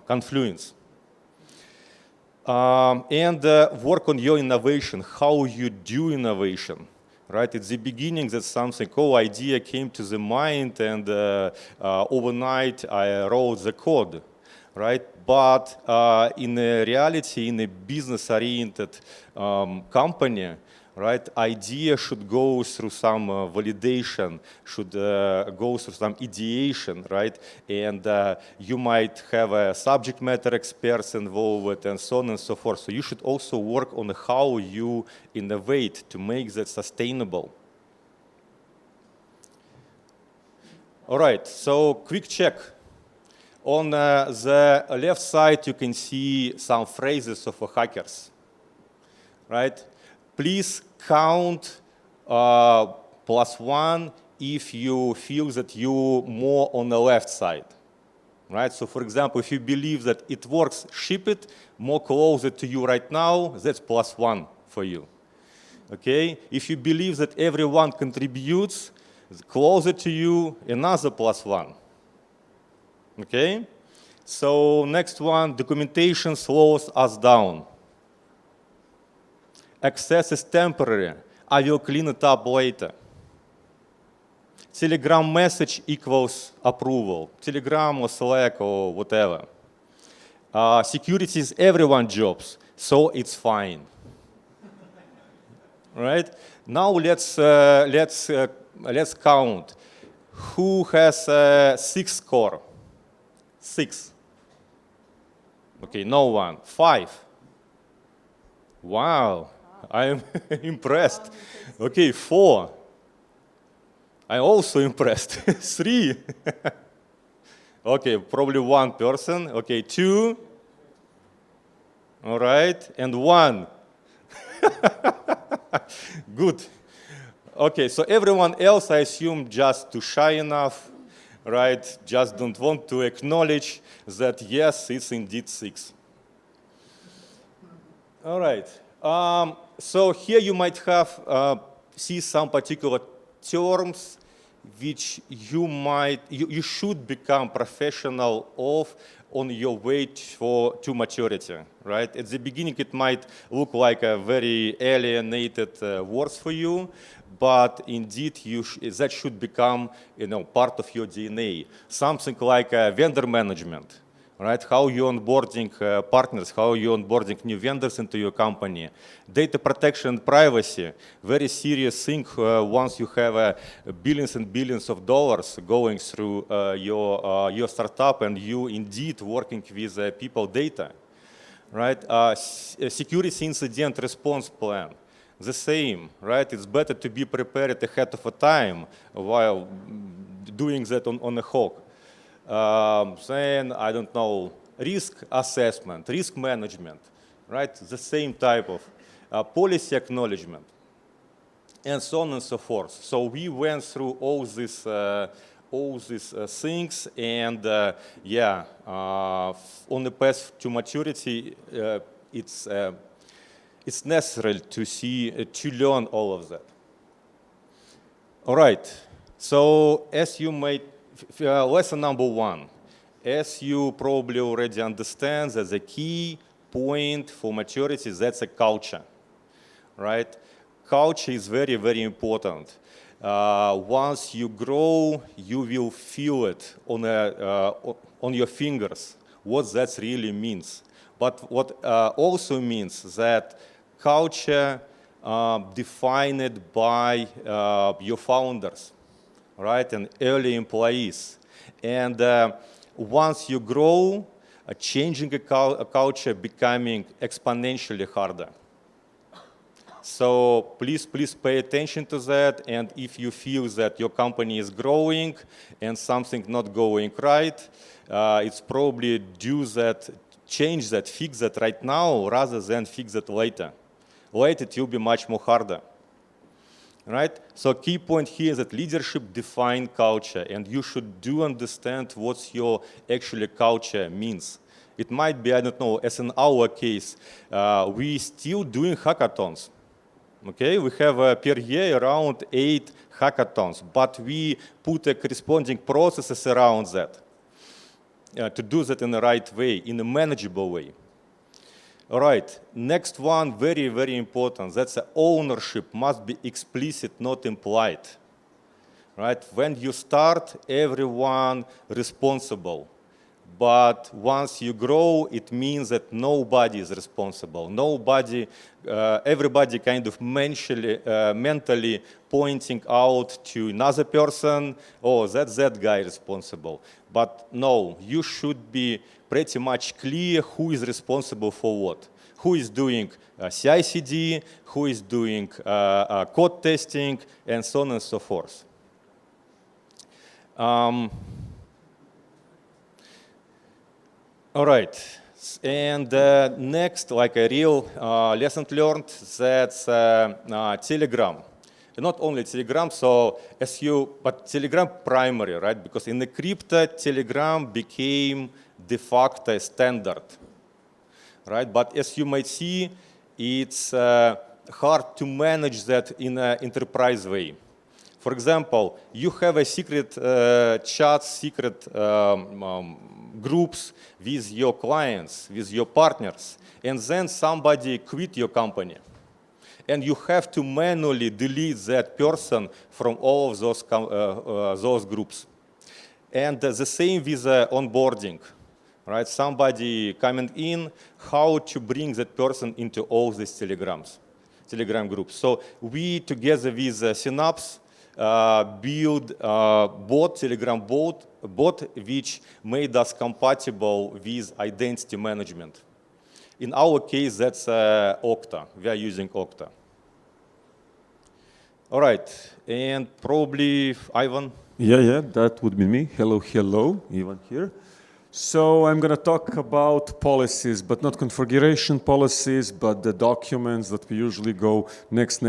Confluence. And work on your innovation, how you do innovation. Right? At the beginning, that's something, cool idea came to the mind, and overnight I wrote the code, right? But in reality, in a business-oriented company, right, idea should go through some validation, should go through some ideation, right? And you might have a subject matter experts involved and so on and so forth. So you should also work on how you innovate to make that sustainable. All right, so quick check. On the left side, you can see some phrases of hackers, right? Please count +1 if you feel that you're more on the left side, right? So for example, if you believe that it works, ship it more closer to you right now, that's +1 for you, okay? If you believe that everyone contributes closer to you, another +1. Okay, so next one, documentation slows us down. Access is temporary. I will clean it up later. Telegram message equals approval. Telegram or Slack or whatever. Security is everyone's jobs, so it's fine. Right? Now let's count. Who has 6 score? 6. Okay, no one. 5. Wow, I'm impressed. Okay, 4. I'm also impressed. 3. Okay, probably 1 person. Okay, 2. All right, and 1. Good. Okay, so everyone else, I assume, just too shy enough, right? Just don't want to acknowledge that, yes, it's indeed 6. All right. So here you might have see some particular terms which you should become professional of on your way to maturity, right? At the beginning, it might look like a very alienated words for you, but indeed that should become, part of your DNA. Something like vendor management, right? How you onboarding partners, how you onboarding new vendors into your company. Data protection and privacy, very serious thing once you have billions and billions of dollars going through your startup and you indeed working with people data, right? Security incident response plan. The same, right? It's better to be prepared ahead of a time while doing that on a hawk. Then, I don't know, risk assessment, risk management, right? The same type of policy acknowledgement, and so on and so forth. So we went through all these things, and on the path to maturity, it's necessary to learn all of that. All right. So as you might, lesson number 1, as you probably already understand, that the key point for maturity, that's a culture, right? Culture is very, very important. Once you grow, you will feel it on your fingers, what that really means. But what also means that culture defined by your founders, right, and early employees. And once you grow, changing a culture becoming exponentially harder. So please pay attention to that. And if you feel that your company is growing and something not going right, it's probably due that change that, fix that right now rather than fix it later. Later it will be much more harder. Right? So key point here is that leadership defines culture, and you should do understand what your actually culture means. It might be, I don't know, as in our case, we still doing hackathons. Okay, we have per year around 8 hackathons, but we put a corresponding processes around that to do that in the right way, in a manageable way. All right, next one, very, very important. That's the ownership must be explicit, not implied. Right? When you start, everyone responsible. But once you grow, it means that nobody is responsible. Nobody, everybody kind of mentally pointing out to another person, oh, that's that guy responsible. But no, you should be pretty much clear who is responsible for what. Who is doing CI/CD, who is doing code testing, and so on and so forth. All right, and next, like a real lesson learned, that's Telegram. And not only Telegram, so but Telegram primary, right? Because in the crypto, Telegram became de facto standard, right? But as you might see, it's hard to manage that in an enterprise way. For example, you have a secret chats, secret groups with your clients, with your partners, and then somebody quit your company. And you have to manually delete that person from all of those groups. And the same with onboarding, right? Somebody coming in, how to bring that person into all these Telegram groups. So we, together with Synapse, build Telegram bot, which made us compatible with identity management. In our case, that's Okta. We are using Okta. All right, and probably Ivan. Yeah, that would be me. Hello, Ivan here. So I'm going to talk about policies, but not configuration policies, but the documents that we usually go next,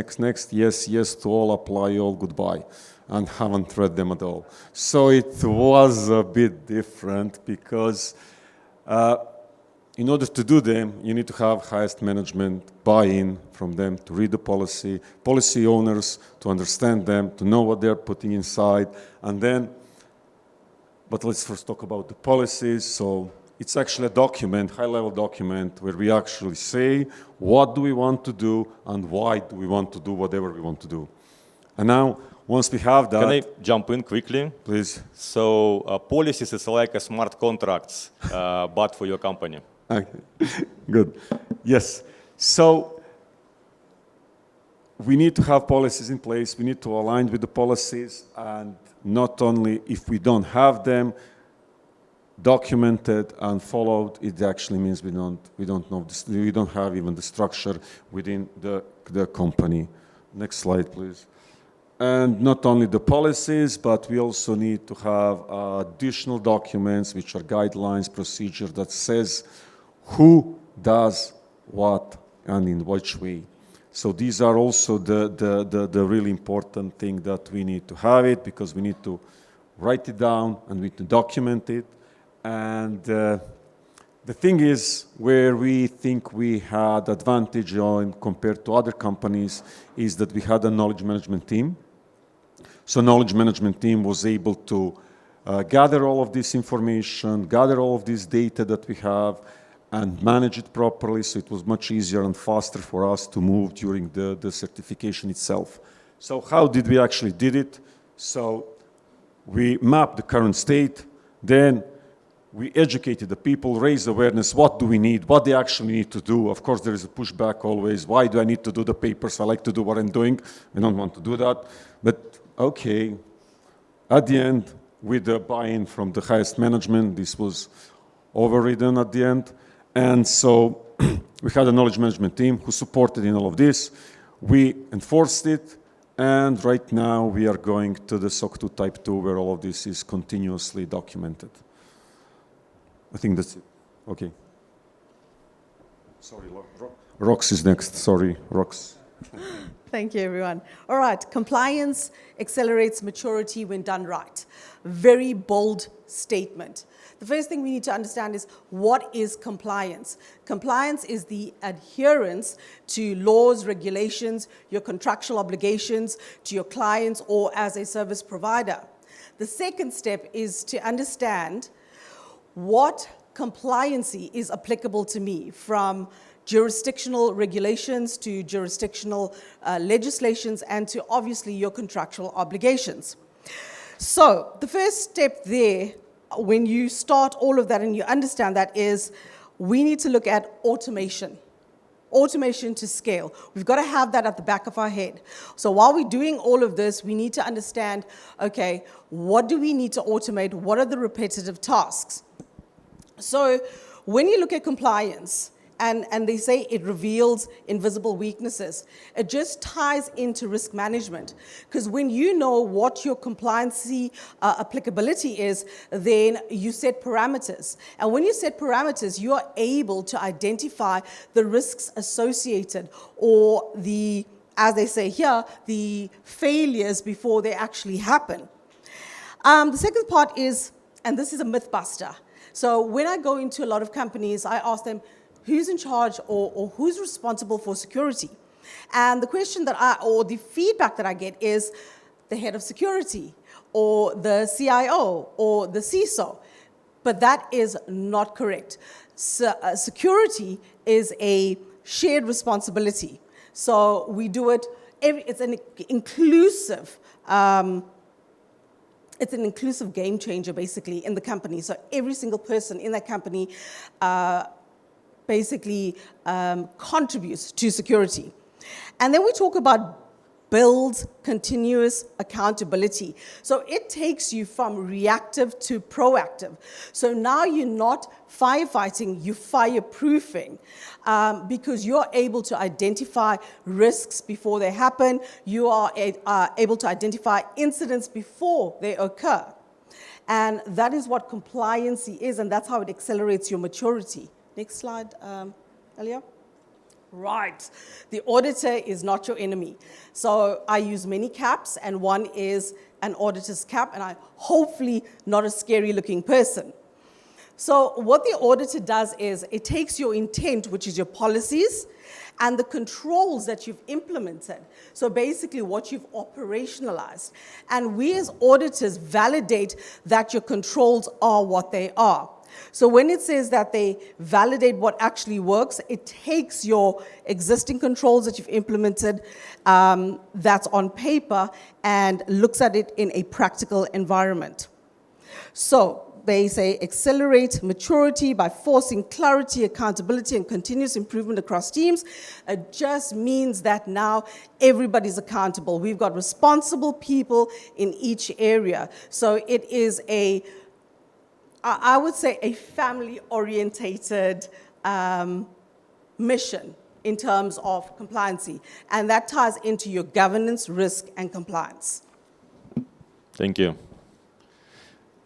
yes to all, apply all, goodbye, and haven't read them at all. So it was a bit different because in order to do them, you need to have highest management buy-in from them to read the policy owners to understand them, to know what they're putting inside, and then. But let's first talk about the policies. So it's actually a document, high-level document, where we actually say what do we want to do and why do we want to do whatever we want to do. And now, once we have that... Can I jump in quickly? Please. So policies is like a smart contracts, but for your company. Okay. Good. Yes. So we need to have policies in place. We need to align with the policies, and not only if we don't have them documented and followed, it actually means we don't have even the structure within the company. Next slide, please. And not only the policies, but we also need to have additional documents, which are guidelines, procedure that says who does what and in which way. So these are also the really important thing that we need to have it, because we need to write it down and we need to document it. And the thing is, where we think we had advantage on compared to other companies is that we had a knowledge management team. So knowledge management team was able to gather all of this information, gather all of this data that we have, and manage it properly, so it was much easier and faster for us to move during the certification itself. So how did we actually did it? So we mapped the current state, then we educated the people, raised awareness, what do we need, what they actually need to do. Of course, there is a pushback always. Why do I need to do the papers? I like to do what I'm doing. I don't want to do that. But okay, at the end, with the buy-in from the highest management, this was overridden at the end. And so we had a knowledge management team who supported in all of this. We enforced it. And right now, we are going to the SOC 2 Type 2, where all of this is continuously documented. I think that's it. Okay. Sorry, Rox is next. Sorry, Rox. Thank you, everyone. All right, compliance accelerates maturity when done right. Very bold statement. The first thing we need to understand is, what is compliance? Compliance is the adherence to laws, regulations, your contractual obligations to your clients or as a service provider. The second step is to understand what compliancy is applicable to me, from jurisdictional regulations to jurisdictional legislations and to obviously your contractual obligations. So the first step there, when you start all of that and you understand that, is we need to look at automation. Automation to scale. We've got to have that at the back of our head. So while we're doing all of this, we need to understand, okay, what do we need to automate? What are the repetitive tasks? So when you look at compliance, and they say it reveals invisible weaknesses, it just ties into risk management. Because when you know what your compliancy applicability is, then you set parameters. And when you set parameters, you are able to identify the risks associated, or the, as they say here, the failures before they actually happen. The second part is, and this is a myth buster. So when I go into a lot of companies, I ask them, who's in charge or who's responsible for security? And the question that or the feedback that I get is the head of security, or the CIO, or the CISO. But that is not correct. So, security is a shared responsibility. So we do it, it's an inclusive, it's an inclusive game changer, basically, in the company. So every single person in that company basically contributes to security. And then we talk about build continuous accountability. So it takes you from reactive to proactive. So now you're not firefighting, you're fireproofing, because you're able to identify risks before they happen. You are able to identify incidents before they occur. And that is what compliancy is, and that's how it accelerates your maturity. Next slide, Elia. Right. The auditor is not your enemy. So I use many caps, and one is an auditor's cap, and I'm hopefully not a scary looking person. So what the auditor does is it takes your intent, which is your policies, and the controls that you've implemented. So basically what you've operationalized. And we as auditors validate that your controls are what they are. So when it says that they validate what actually works, it takes your existing controls that you've implemented that's on paper and looks at it in a practical environment. So they say accelerate maturity by forcing clarity, accountability, and continuous improvement across teams. It just means that now everybody's accountable. We've got responsible people in each area. So it is I would say a family-orientated mission in terms of compliancy. And that ties into your governance, risk, and compliance. Thank you.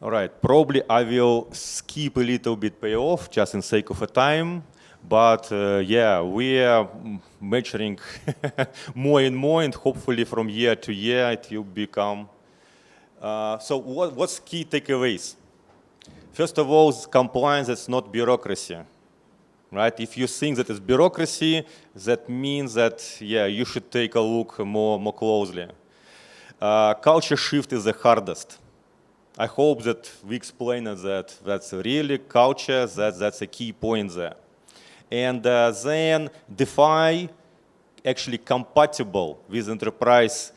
All right, probably I will skip a little bit payoff just in sake of a time. But yeah, we are maturing more and more, and hopefully from year to year it will become. So what's key takeaways? First of all, compliance is not bureaucracy, right? If you think that it's bureaucracy, that means that, yeah, you should take a look more closely. culture shift is the hardest. I hope that we explained that that's really culture, that's a key point there. And then DeFi actually compatible with enterprise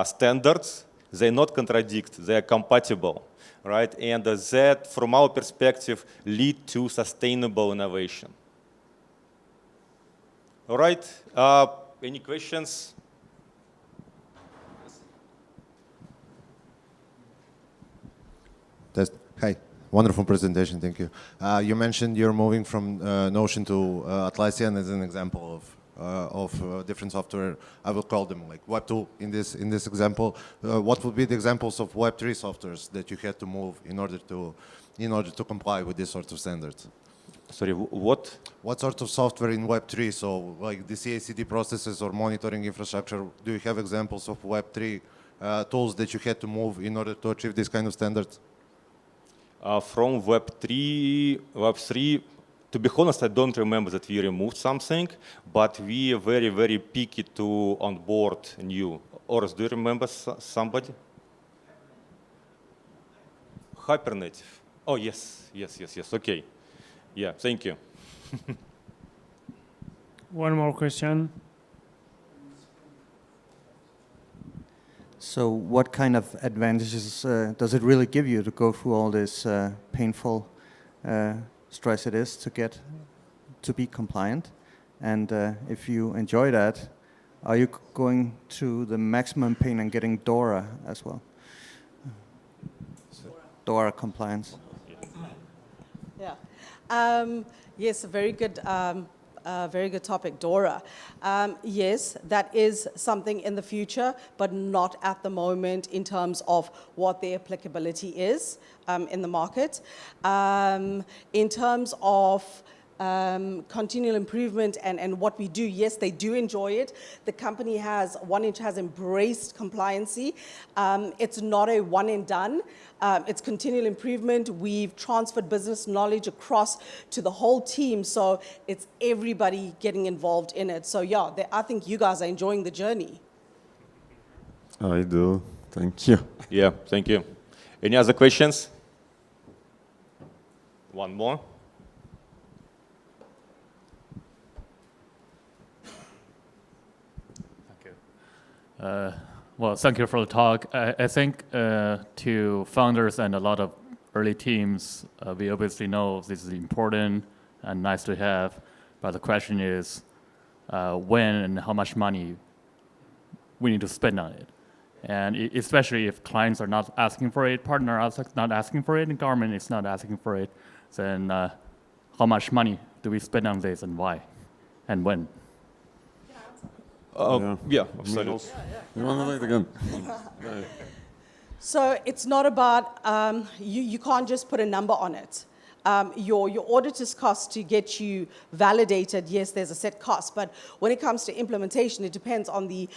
standards. They not contradict, they are compatible, right? And that, from our perspective, lead to sustainable innovation. All right, any questions? Hi, wonderful presentation, thank you. You mentioned you're moving from Notion to Atlassian as an example of different software. I will call them like Web2 in this example. What would be the examples of Web3 softwares that you had to move in order to comply with this sort of standards? Sorry, what? What sort of software in Web3? So like the CI/CD processes or monitoring infrastructure, do you have examples of Web3 tools that you had to move in order to achieve this kind of standards? From Web3, to be honest, I don't remember that we removed something, but we are very, very picky to onboard new. Oris, do you remember somebody? Hypernative. Oh, yes, okay. Yeah, thank you. One more question. So what kind of advantages does it really give you to go through all this painful stress it is to get to be compliant? And if you enjoy that, are you going to the maximum pain and getting DORA as well? DORA compliance. Yeah. Yes, a very good topic, DORA. Yes, that is something in the future, but not at the moment in terms of what the applicability is in the market. In terms of continual improvement and what we do, yes, they do enjoy it. The company has, 1inch has embraced compliancy. It's not a one and done. It's continual improvement. We've transferred business knowledge across to the whole team, so it's everybody getting involved in it. So yeah, I think you guys are enjoying the journey. I do. Thank you. Yeah, thank you. Any other questions? One more. Well, thank you for the talk. I think to founders and a lot of early teams, we obviously know this is important and nice to have, but the question is when and how much money we need to spend on it. And especially if clients are not asking for it, partner are not asking for it, and government is not asking for it, then how much money do we spend on this and why and when? Yeah, absolutely. You want to make it again? So it's not about, you can't just put a number on it. Your auditor's cost to get you validated, yes, there's a set cost, but when it comes to implementation, it depends on the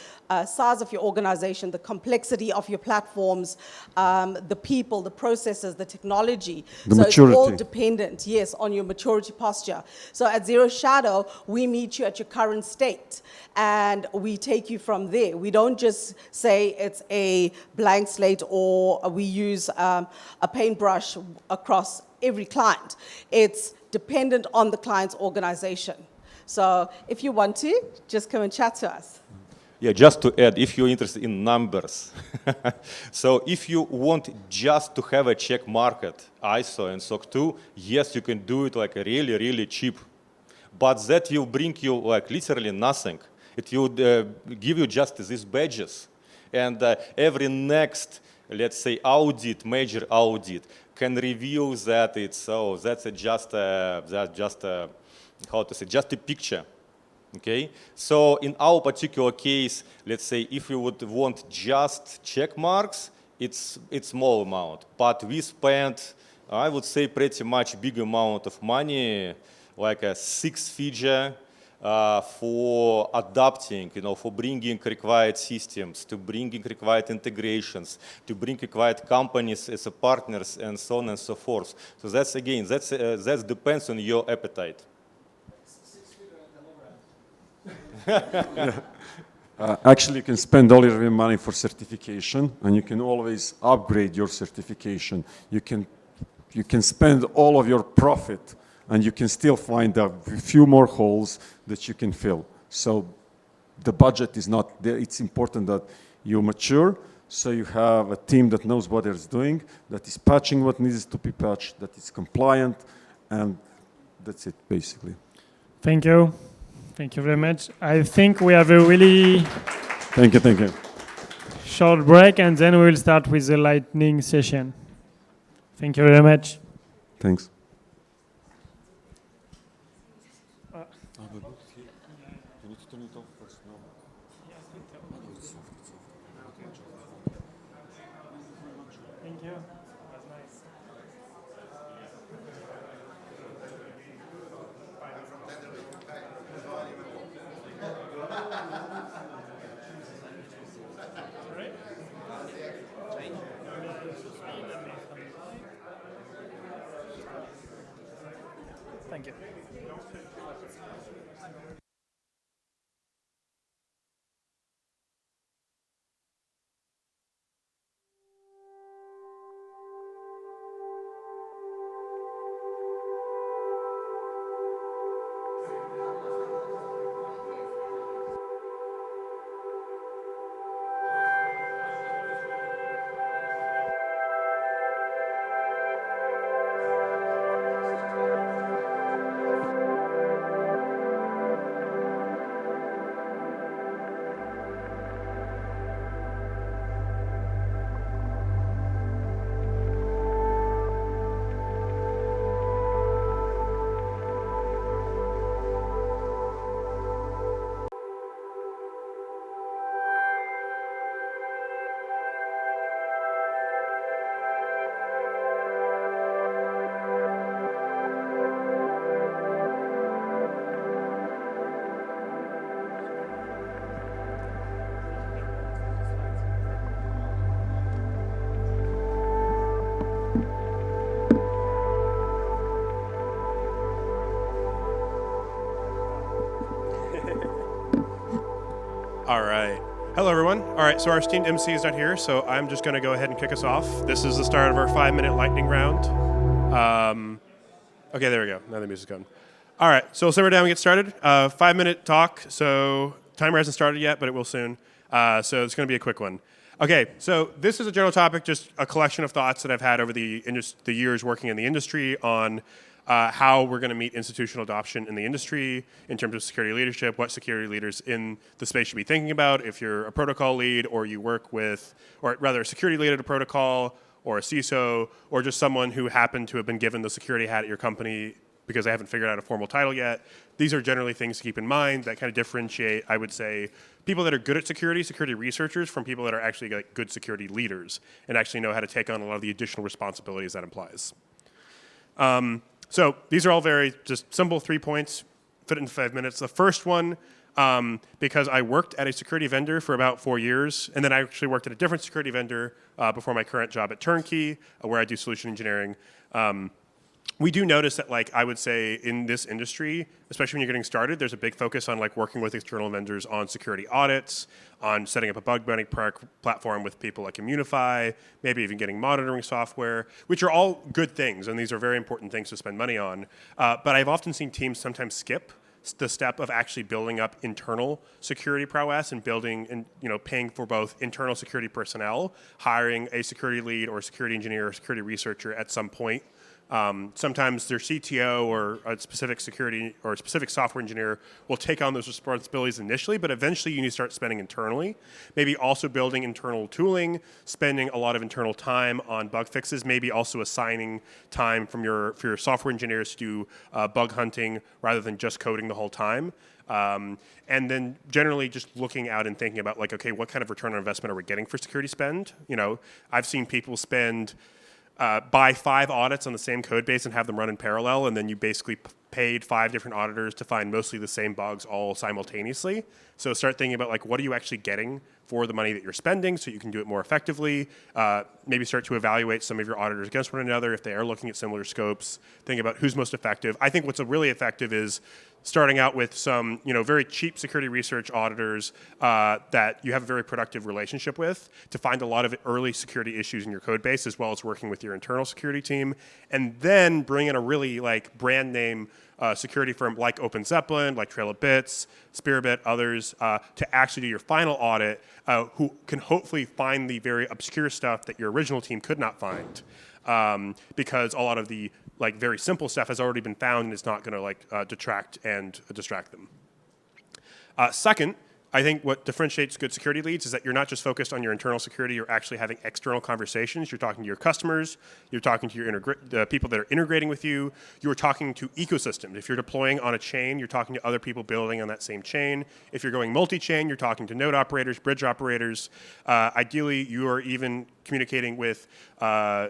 size of your organization, the complexity of your platforms, the people, the processes, the technology. The so maturity. It's all dependent, yes, on your maturity posture. So at Zero Shadow, we meet you at your current state, and we take you from there. We don't just say it's a blank slate or we use a paintbrush across every client. It's dependent on the client's organization. So if you want to, just come and chat to us. Yeah, just to add, if you're interested in numbers, so if you want just to have a check market, ISO and SOC 2, yes, you can do it like really, really cheap. But that will bring you like literally nothing. It will give you just these badges. And every next, let's say, audit, major audit, can reveal that it's that's just how to say, just a picture, okay? So in our particular case, let's say if you would want just check marks, it's small amount, but we spent, I would say, pretty much big amount of money, like a 6-figure. For adapting, for bringing required systems, to bringing required integrations, to bring required companies as partners, and so on and so forth. So that's again, that depends on your appetite. Actually, you can spend all your money for certification, and you can always upgrade your certification. You can spend all of your profit, and you can still find a few more holes that you can fill. So the budget is not there. It's important that you mature, so you have a team that knows what it's doing, that is patching what needs to be patched, that is compliant, and that's it, basically. Thank you. Thank you very much. I think we have a really thank you. Short break, and then we will start with the lightning session. Thank you very much. Thanks. Thank you. That's nice. Thank you. All right. Hello, everyone. All right, so our esteemed MC is not here, so I'm just going to go ahead and kick us off. This is the start of our 5-minute lightning round. Okay, there we go. Now the music's going. All right, so we'll simmer down and get started. 5-minute talk, so timer hasn't started yet, but it will soon. So it's going to be a quick one. Okay, so this is a general topic, just a collection of thoughts that I've had over the years working in the industry on how we're going to meet institutional adoption in the industry in terms of security leadership, what security leaders in the space should be thinking about if you're a protocol lead or you work with, or rather a security lead at a protocol or a CISO or just someone who happened to have been given the security hat at your company because they haven't figured out a formal title yet. These are generally things to keep in mind that kind of differentiate, I would say, people that are good at security researchers from people that are actually like good security leaders and actually know how to take on a lot of the additional responsibilities that implies. So these are all very just simple 3 points, fit in 5 minutes. The first one, because I worked at a security vendor for about 4 years, and then I actually worked at a different security vendor before my current job at Turnkey, where I do solution engineering. We do notice that, like, I would say in this industry, especially when you're getting started, there's a big focus on like working with external vendors on security audits, on setting up a bug bounty platform with people like Immunify, maybe even getting monitoring software, which are all good things, and these are very important things to spend money on. But I've often seen teams sometimes skip the step of actually building up internal security prowess and building and paying for both internal security personnel, hiring a security lead or a security engineer or security researcher at some point. Sometimes their CTO or a specific security or a specific software engineer will take on those responsibilities initially, but eventually you need to start spending internally. Maybe also building internal tooling, spending a lot of internal time on bug fixes, maybe also assigning time for your software engineers to do bug hunting rather than just coding the whole time. And then generally just looking out and thinking about like, okay, what kind of return on investment are we getting for security spend? I've seen people spend buy 5 audits on the same code base and have them run in parallel, and then you basically paid 5 different auditors to find mostly the same bugs all simultaneously. So start thinking about like, what are you actually getting for the money that you're spending so you can do it more effectively. Maybe start to evaluate some of your auditors against one another if they are looking at similar scopes. Think about who's most effective. I think what's really effective is starting out with some very cheap security research auditors that you have a very productive relationship with to find a lot of early security issues in your code base, as well as working with your internal security team, and then bring in a really brand name security firm like OpenZeppelin, like Trail of Bits, Spearbit, others, to actually do your final audit, who can hopefully find the very obscure stuff that your original team could not find, because a lot of the very simple stuff has already been found and it's not going to detract and distract them. Second, I think what differentiates good security leads is that you're not just focused on your internal security, you're actually having external conversations. You're talking to your customers, you're talking to the people that are integrating with you, you're talking to ecosystems. If you're deploying on a chain, you're talking to other people building on that same chain. If you're going multi-chain, you're talking to node operators, bridge operators. Ideally, you are even communicating with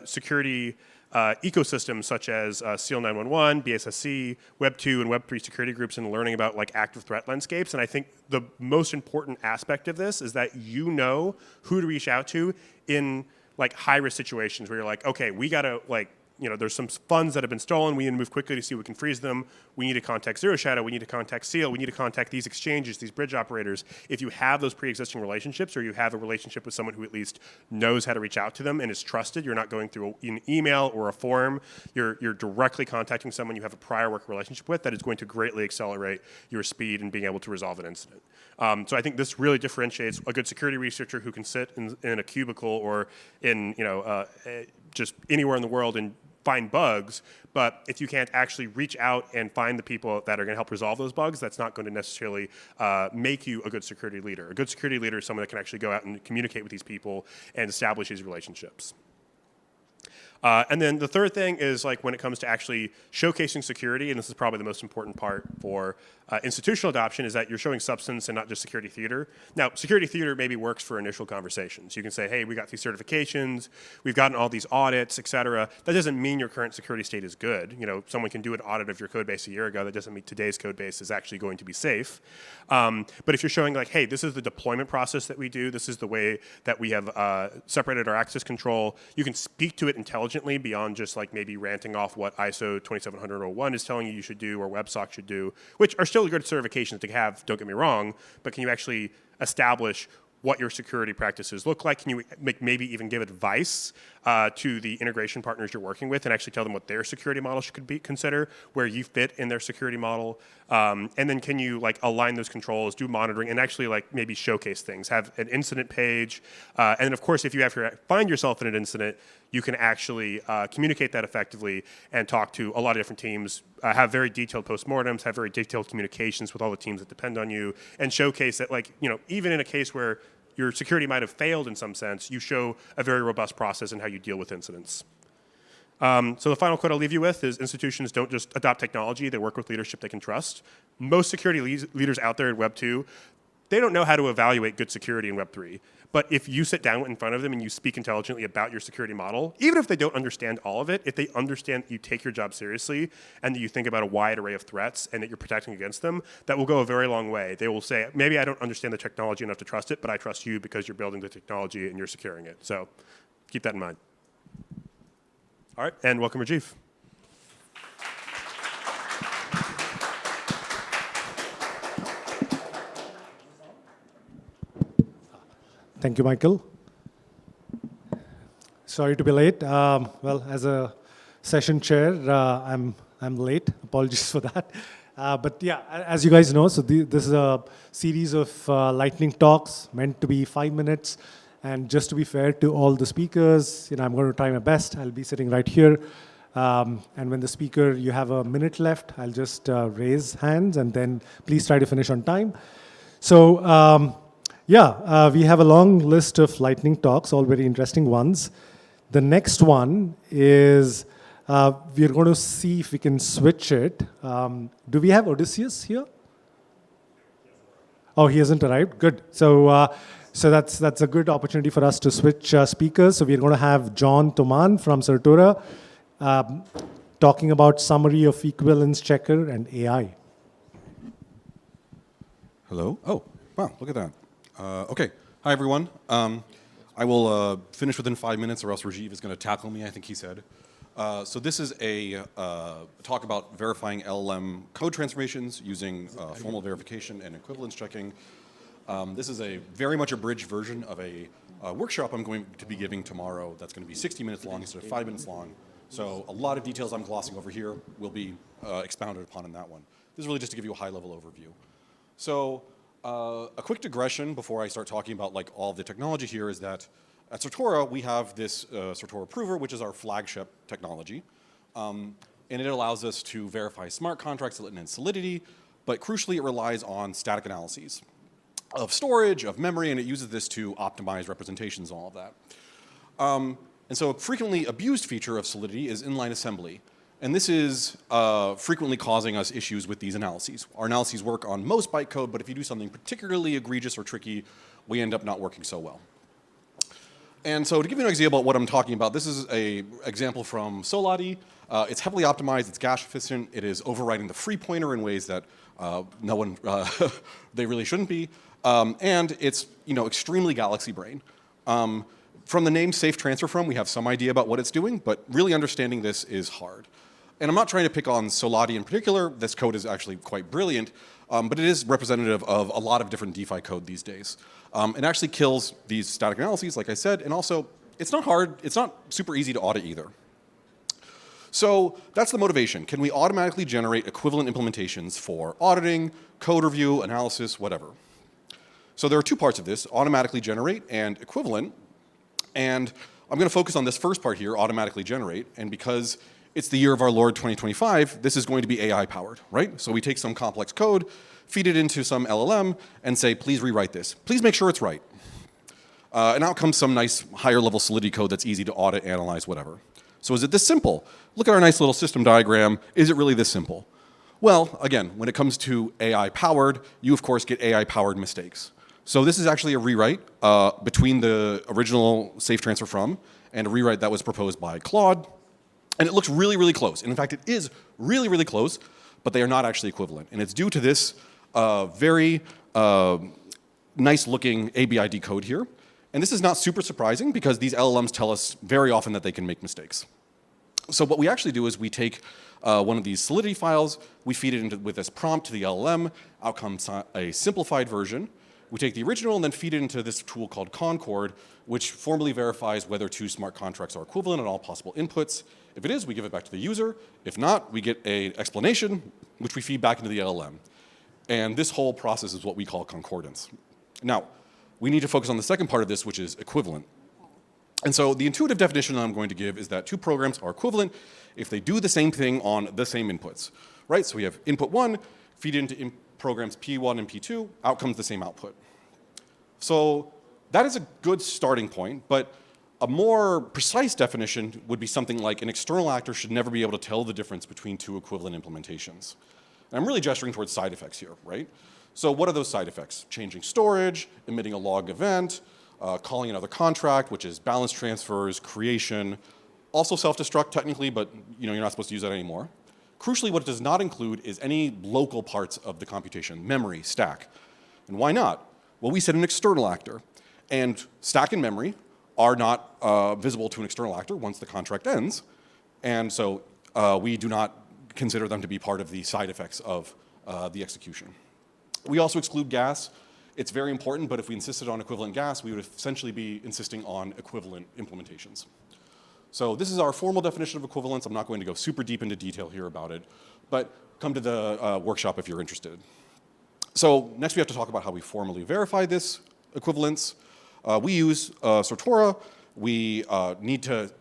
security ecosystems such as SEAL 911, BSSC, Web 2, and Web 3 security groups, and learning about active threat landscapes. And I think the most important aspect of this is that you know who to reach out to in high-risk situations where you're okay, we got to there's some funds that have been stolen. We need to move quickly to see if we can freeze them. We need to contact Zero Shadow. We need to contact SEAL. We need to contact these exchanges, these bridge operators. If you have those pre-existing relationships, or you have a relationship with someone who at least knows how to reach out to them and is trusted, you're not going through an email or a form. You're directly contacting someone you have a prior work relationship with. That is going to greatly accelerate your speed in being able to resolve an incident. So I think this really differentiates a good security researcher who can sit in a cubicle or in just anywhere in the world and find bugs, but if you can't actually reach out and find the people that are going to help resolve those bugs, that's not going to necessarily make you a good security leader. A good security leader is someone that can actually go out and communicate with these people and establish these relationships. And then the third thing is when it comes to actually showcasing security, and this is probably the most important part for institutional adoption, is that you're showing substance and not just security theater. Now, security theater maybe works for initial conversations. You can say, hey, we got these certifications, we've gotten all these audits, et cetera. That doesn't mean your current security state is good. Someone can do an audit of your code base a year ago. That doesn't mean today's code base is actually going to be safe. But if you're showing hey, this is the deployment process that we do, this is the way that we have separated our access control, you can speak to it intelligently beyond just maybe ranting off what ISO 27001 is telling you should do or WebSock should do, which are still good certifications to have, don't get me wrong, but can you actually establish what your security practices look like? Can you maybe even give advice to the integration partners you're working with and actually tell them what their security model should consider, where you fit in their security model? And then can you align those controls, do monitoring, and actually maybe showcase things, have an incident page. And then of course, if you have to find yourself in an incident, you can actually communicate that effectively and talk to a lot of different teams, have very detailed postmortems, have very detailed communications with all the teams that depend on you, and showcase that even in a case where your security might have failed in some sense, you show a very robust process in how you deal with incidents. So the final quote I'll leave you with is institutions don't just adopt technology, they work with leadership they can trust. Most security leaders out there in Web 2, they don't know how to evaluate good security in Web 3. But if you sit down in front of them and you speak intelligently about your security model, even if they don't understand all of it, if they understand that you take your job seriously and that you think about a wide array of threats and that you're protecting against them, that will go a very long way. They will say, maybe I don't understand the technology enough to trust it, but I trust you because you're building the technology and you're securing it. So keep that in mind. All right, and welcome, Rajiv. Thank you, Michael. Sorry to be late. Well, as a session chair, I'm late. Apologies for that. But yeah, as you guys know, so this is a series of lightning talks meant to be 5 minutes. And just to be fair to all the speakers, I'm going to try my best. I'll be sitting right here. And when the speaker, you have a minute left, I'll just raise hands and then please try to finish on time. So we have a long list of lightning talks, all very interesting ones. The next one is, we're going to see if we can switch it. Do we have Odysseus here? Oh, he hasn't arrived. Good. So that's a good opportunity for us to switch speakers. So we're going to have John Toman from Certura talking about summary of equivalence checker and AI. Hello. Oh, wow, look at that. Okay, hi everyone. I will finish within 5 minutes or else Rajiv is going to tackle me, I think he said. So this is a talk about verifying LLM code transformations using formal verification and equivalence checking. This is a very much abridged version of a workshop I'm going to be giving tomorrow that's going to be 60 minutes long instead of 5 minutes long. So a lot of details I'm glossing over here will be expounded upon in that one. This is really just to give you a high-level overview. So a quick digression before I start talking about like all the technology here is that at Certora, we have this Certora Prover, which is our flagship technology. And it allows us to verify smart contracts and Solidity, but crucially, it relies on static analyses of storage, of memory, and it uses this to optimize representations and all of that. And so a frequently abused feature of Solidity is inline assembly. And this is frequently causing us issues with these analyses. Our analyses work on most bytecode, but if you do something particularly egregious or tricky, we end up not working so well. And so to give you an example of what I'm talking about, this is an example from Solidity. It's heavily optimized, it's cache efficient, it is overriding the free pointer in ways that no one, they really shouldn't be. And it's extremely galaxy brain. From the name Safe Transfer From, we have some idea about what it's doing, but really understanding this is hard. And I'm not trying to pick on Solidity in particular. This code is actually quite brilliant, but it is representative of a lot of different DeFi code these days. It actually kills these static analyses, like I said, and also it's not hard, it's not super easy to audit either. So that's the motivation. Can we automatically generate equivalent implementations for auditing, code review, analysis, whatever? So there are two parts of this, automatically generate and equivalent. And I'm going to focus on this first part here, automatically generate. And because it's the year of our Lord 2025, this is going to be AI powered, right? So we take some complex code, feed it into some LLM, and say, please rewrite this. Please make sure it's right. And out comes some nice higher level Solidity code that's easy to audit, analyze, whatever. So is it this simple? Look at our nice little system diagram. Is it really this simple? Well, again, when it comes to AI powered, you of course get AI powered mistakes. So this is actually a rewrite between the original Safe Transfer From and a rewrite that was proposed by Claude. And it looks really, really close. And in fact, it is really, really close, but they are not actually equivalent. And it's due to this very nice looking ABID code here. And this is not super surprising because these LLMs tell us very often that they can make mistakes. So what we actually do is we take one of these Solidity files, we feed it into with this prompt to the LLM, out comes a simplified version. We take the original and then feed it into this tool called Concord, which formally verifies whether two smart contracts are equivalent on all possible inputs. If it is, we give it back to the user. If not, we get an explanation, which we feed back into the LLM. And this whole process is what we call concordance. Now, we need to focus on the second part of this, which is equivalent. And so the intuitive definition that I'm going to give is that two programs are equivalent if they do the same thing on the same inputs, right? So we have input 1, feed it into programs P1 and P2, out comes the same output. So that is a good starting point, but a more precise definition would be something like an external actor should never be able to tell the difference between two equivalent implementations. And I'm really gesturing towards side effects here, right? So what are those side effects? Changing storage, emitting a log event, calling another contract, which is balance transfers, creation, also self-destruct technically, but you're not supposed to use that anymore. Crucially, what it does not include is any local parts of the computation, memory, stack. And why not? Well, we said an external actor, and stack and memory are not visible to an external actor once the contract ends, and so we do not consider them to be part of the side effects of the execution. We also exclude gas. It's very important, but if we insisted on equivalent gas, we would essentially be insisting on equivalent implementations. So this is our formal definition of equivalence. I'm not going to go super deep into detail here about it, but come to the workshop if you're interested. So next we have to talk about how we formally verify this equivalence. We use Certora. We need to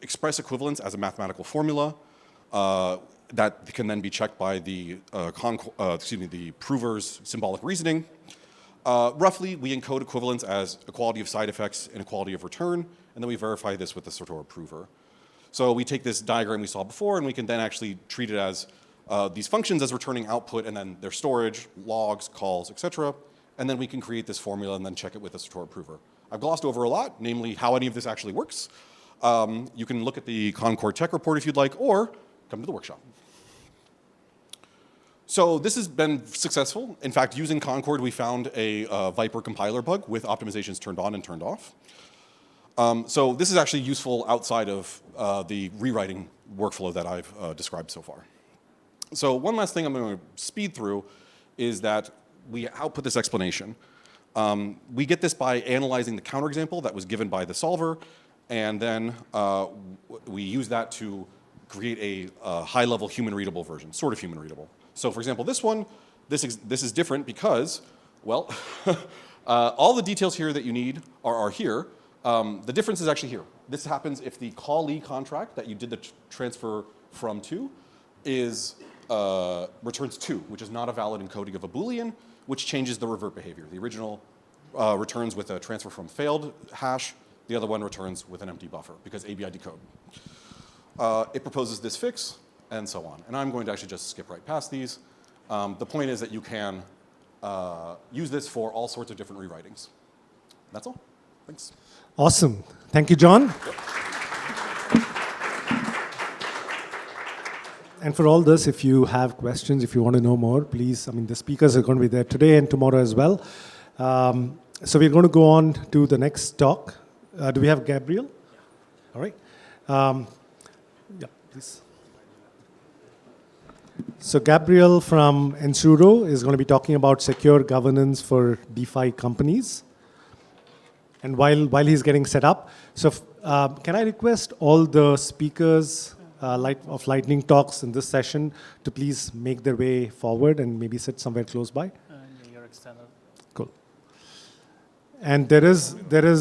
express equivalence as a mathematical formula that can then be checked by the prover's symbolic reasoning. Roughly, we encode equivalence as equality of side effects and equality of return, and then we verify this with the Certora prover. So we take this diagram we saw before, and we can then actually treat it as these functions as returning output, and then their storage, logs, calls, etc. And then we can create this formula and then check it with the Certora prover. I've glossed over a lot, namely how any of this actually works. You can look at the Concord tech report if you'd like, or come to the workshop. So this has been successful. In fact, using Concord, we found a Viper compiler bug with optimizations turned on and turned off. So this is actually useful outside of the rewriting workflow that I've described so far. So one last thing I'm going to speed through is that we output this explanation. We get this by analyzing the counterexample that was given by the solver, and then we use that to create a high-level human-readable version, sort of human-readable. So for example, this one, this is different because, well, all the details here that you need are here. The difference is actually here. This happens if the callee contract that you did the transfer from to is returns 2, which is not a valid encoding of a Boolean, which changes the revert behavior. The original returns with a transfer from failed hash. The other one returns with an empty buffer because ABI decode. It proposes this fix and so on. And I'm going to actually just skip right past these. The point is that you can use this for all sorts of different rewritings. That's all. Thanks. Awesome. Thank you, John. And for all this, if you have questions, if you want to know more, please, the speakers are going to be there today and tomorrow as well. So we're going to go on to the next talk. Do we have Gabriel? Yeah. All right. Yeah, please. So Gabriel from Ensuro is going to be talking about secure governance for DeFi companies. And while he's getting set up, so can I request all the speakers of lightning talks in this session to please make their way forward and maybe sit somewhere close by? Your external. Cool. And there is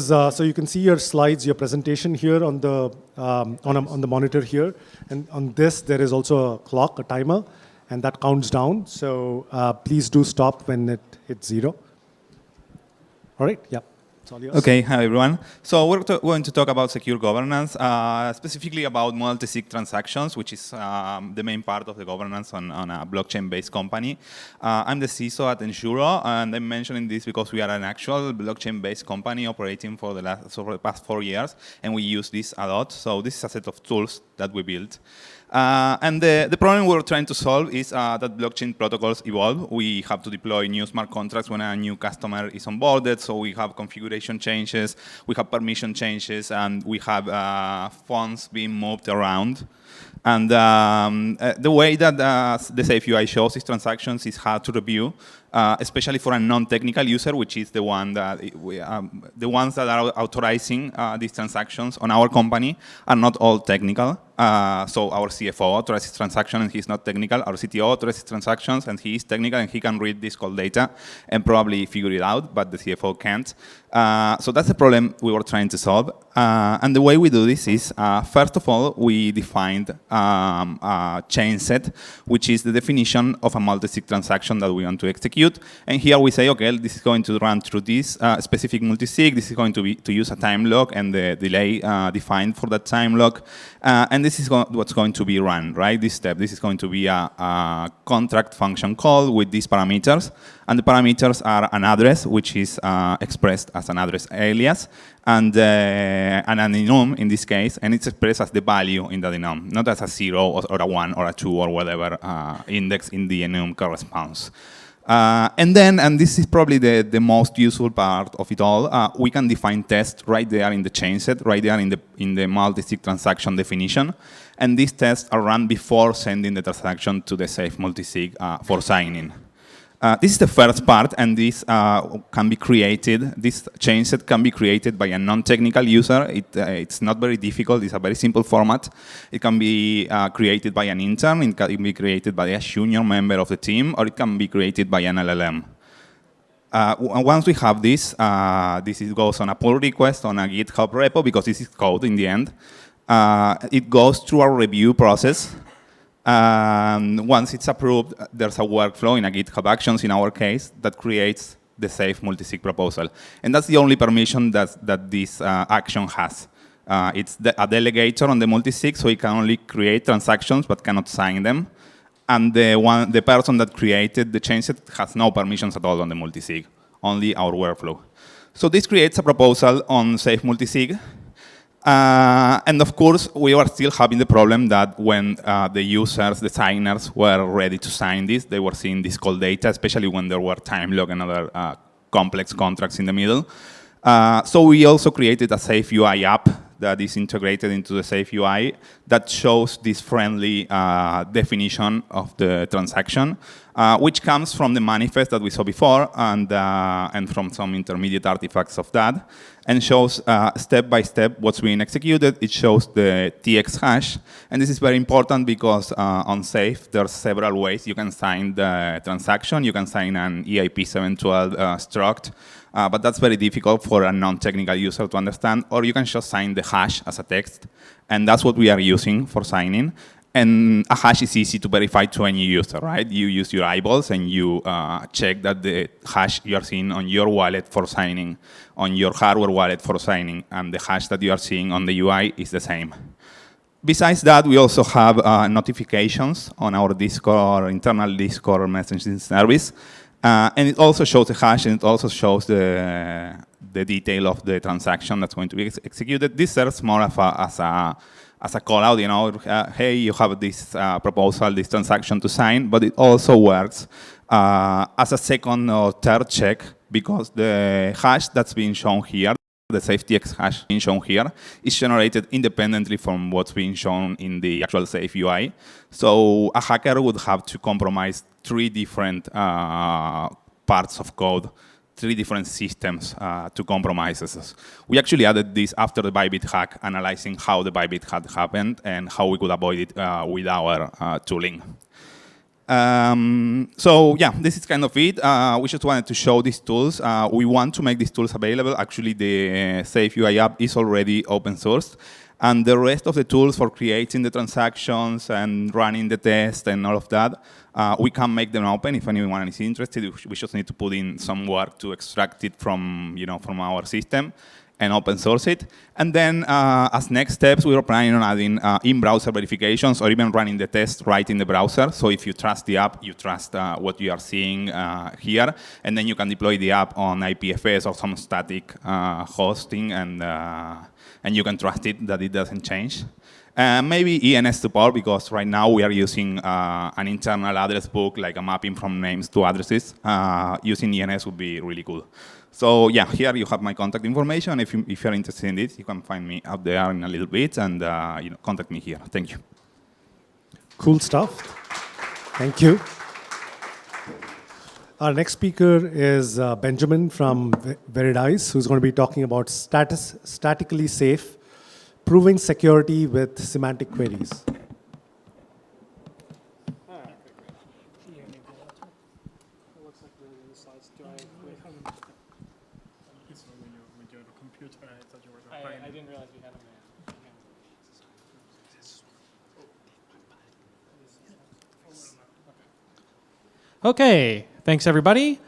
so you can see your slides, your presentation here on the on the monitor here, and on this there is also a clock, a timer, and that counts down. So please do stop when it hits 0. All right. Yeah. Okay, hi everyone. So we're going to talk about secure governance, specifically about multi-sig transactions, which is the main part of the governance on a blockchain-based company. I'm the CISO at Ensuro, and I'm mentioning this because we are an actual blockchain-based company operating for the past 4 years, and we use this a lot. So this is a set of tools that we built. And the problem we're trying to solve is that blockchain protocols evolve. We have to deploy new smart contracts when a new customer is onboarded, so we have configuration changes, we have permission changes, and we have funds being moved around. And the way that the Safe UI shows these transactions is hard to review, especially for a non-technical user, which is the one that the ones that are authorizing these transactions on our company are not all technical. So our CFO authorizes transactions and he's not technical. Our CTO authorizes transactions and he is technical and he can read this call data and probably figure it out, but the CFO can't. So that's the problem we were trying to solve. And the way we do this is, first of all, we defined a chain set, which is the definition of a multi-sig transaction that we want to execute. And here we say, okay, this is going to run through this specific multi-sig. This is going to use a time lock and the delay defined for that time lock. And this is what's going to be run, right? This step. This is going to be a contract function call with these parameters. And the parameters are an address, which is expressed as an address alias, and an enum in this case, and it's expressed as the value in the enum, not as a 0 or a 1 or a 2 or whatever index in the enum corresponds. And this is probably the most useful part of it all. We can define tests right there in the chain set, right there in the multi-sig transaction definition. And these tests are run before sending the transaction to the safe multi-sig for signing. This is the first part, and this can be created. This chain set can be created by a non-technical user. It's not very difficult. It's a very simple format. It can be created by an intern. It can be created by a junior member of the team, or it can be created by an LLM. Once we have this, goes on a pull request on a GitHub repo, because this is code in the end. It goes through a review process. Once it's approved, there's a workflow in a GitHub Actions, in our case, that creates the safe multi-sig proposal. And that's the only permission that this action has. It's a delegator on the multi-sig, so it can only create transactions but cannot sign them. And the person that created the chain set has no permissions at all on the multi-sig, only our workflow. So this creates a proposal on safe multi-sig. And of course, we were still having the problem that when the users, the signers, were ready to sign this, they were seeing this call data, especially when there were time lock and other complex contracts in the middle. So we also created a Safe UI app that is integrated into the Safe UI that shows this friendly definition of the transaction, which comes from the manifest that we saw before and from some intermediate artifacts of that, and shows step by step what's being executed. It shows the TX hash, and this is very important because on Safe there are several ways you can sign the transaction. You can sign an EIP 712 struct, but that's very difficult for a non-technical user to understand, or you can just sign the hash as a text, and that's what we are using for signing. And a hash is easy to verify to any user, right? You use your eyeballs and you check that the hash you are seeing on your wallet for signing, on your hardware wallet for signing, and the hash that you are seeing on the UI is the same. Besides that, we also have notifications on our Discord, internal Discord messaging service. And it also shows the hash, and it also shows the detail of the transaction that's going to be executed. This serves more of as a call out, you know, hey, you have this proposal, this transaction to sign, but it also works as a second or third check, because the hash that's being shown here, the SafeTX hash being shown here, is generated independently from what's being shown in the actual Safe UI. So a hacker would have to compromise 3 different parts of code, 3 different systems to compromise this. We actually added this after the Bybit hack, analyzing how the Bybit hack happened and how we could avoid it with our tooling. So yeah, this is kind of it. We just wanted to show these tools. We want to make these tools available. Actually, the Safe UI app is already open sourced. And the rest of the tools for creating the transactions and running the test and all of that, we can make them open if anyone is interested. We just need to put in some work to extract it from, from our system and open source it. And then as next steps, we are planning on adding in-browser verifications or even running the test right in the browser. So if you trust the app, you trust what you are seeing here. And then you can deploy the app on IPFS or some static hosting, and you can trust it that it doesn't change. Maybe ENS support, because right now we are using an internal address book, like a mapping from names to addresses. Using ENS would be really cool. So yeah, here you have my contact information. If you're interested in it, you can find me out there in a little bit, and contact me here. Thank you. Cool stuff. Thank you. Our next speaker is Benjamin from Veridice, who's going to be talking about statically safe, proving security with semantic queries. I didn't realize we had them there. Okay, thanks everybody.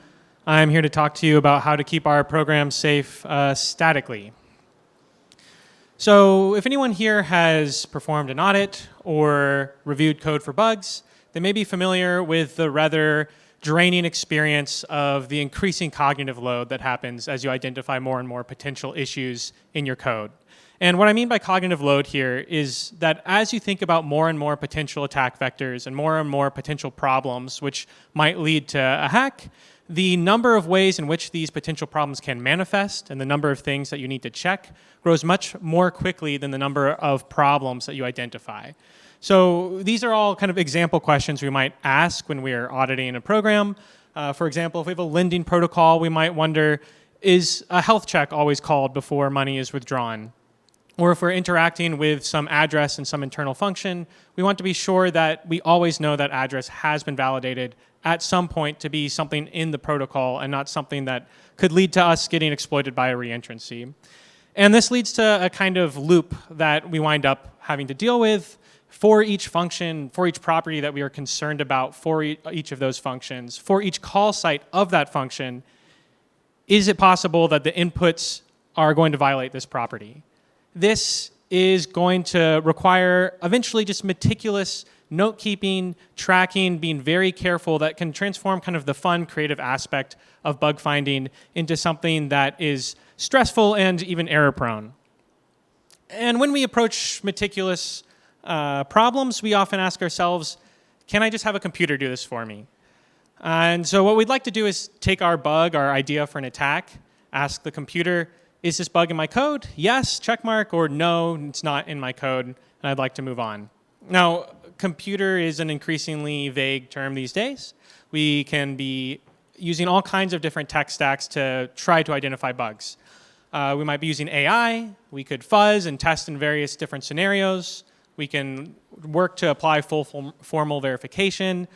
I'm here to talk to you about how to keep our program safe statically. So if anyone here has performed an audit or reviewed code for bugs, they may be familiar with the rather draining experience of the increasing cognitive load that happens as you identify more and more potential issues in your code. And what I mean by cognitive load here is that as you think about more and more potential attack vectors and more potential problems which might lead to a hack, the number of ways in which these potential problems can manifest and the number of things that you need to check grows much more quickly than the number of problems that you identify. So these are all kind of example questions we might ask when we are auditing a program. For example, if we have a lending protocol, we might wonder, is a health check always called before money is withdrawn? Or if we're interacting with some address in some internal function, we want to be sure that we always know that address has been validated at some point to be something in the protocol and not something that could lead to us getting exploited by a reentrancy. And this leads to a kind of loop that we wind up having to deal with for each function, for each property that we are concerned about, for each of those functions, for each call site of that function. Is it possible that the inputs are going to violate this property? This is going to require eventually just meticulous note-keeping, tracking, being very careful that can transform kind of the fun, creative aspect of bug finding into something that is stressful and even error-prone. And when we approach meticulous problems, we often ask ourselves, can I just have a computer do this for me? And so what we'd like to do is take our bug, our idea for an attack, ask the computer, is this bug in my code? Yes, check mark, or no, it's not in my code, and I'd like to move on. Now, computer is an increasingly vague term these days. We can be using all kinds of different tech stacks to try to identify bugs. We might be using AI. We could fuzz and test in various different scenarios. We can work to apply full formal verification.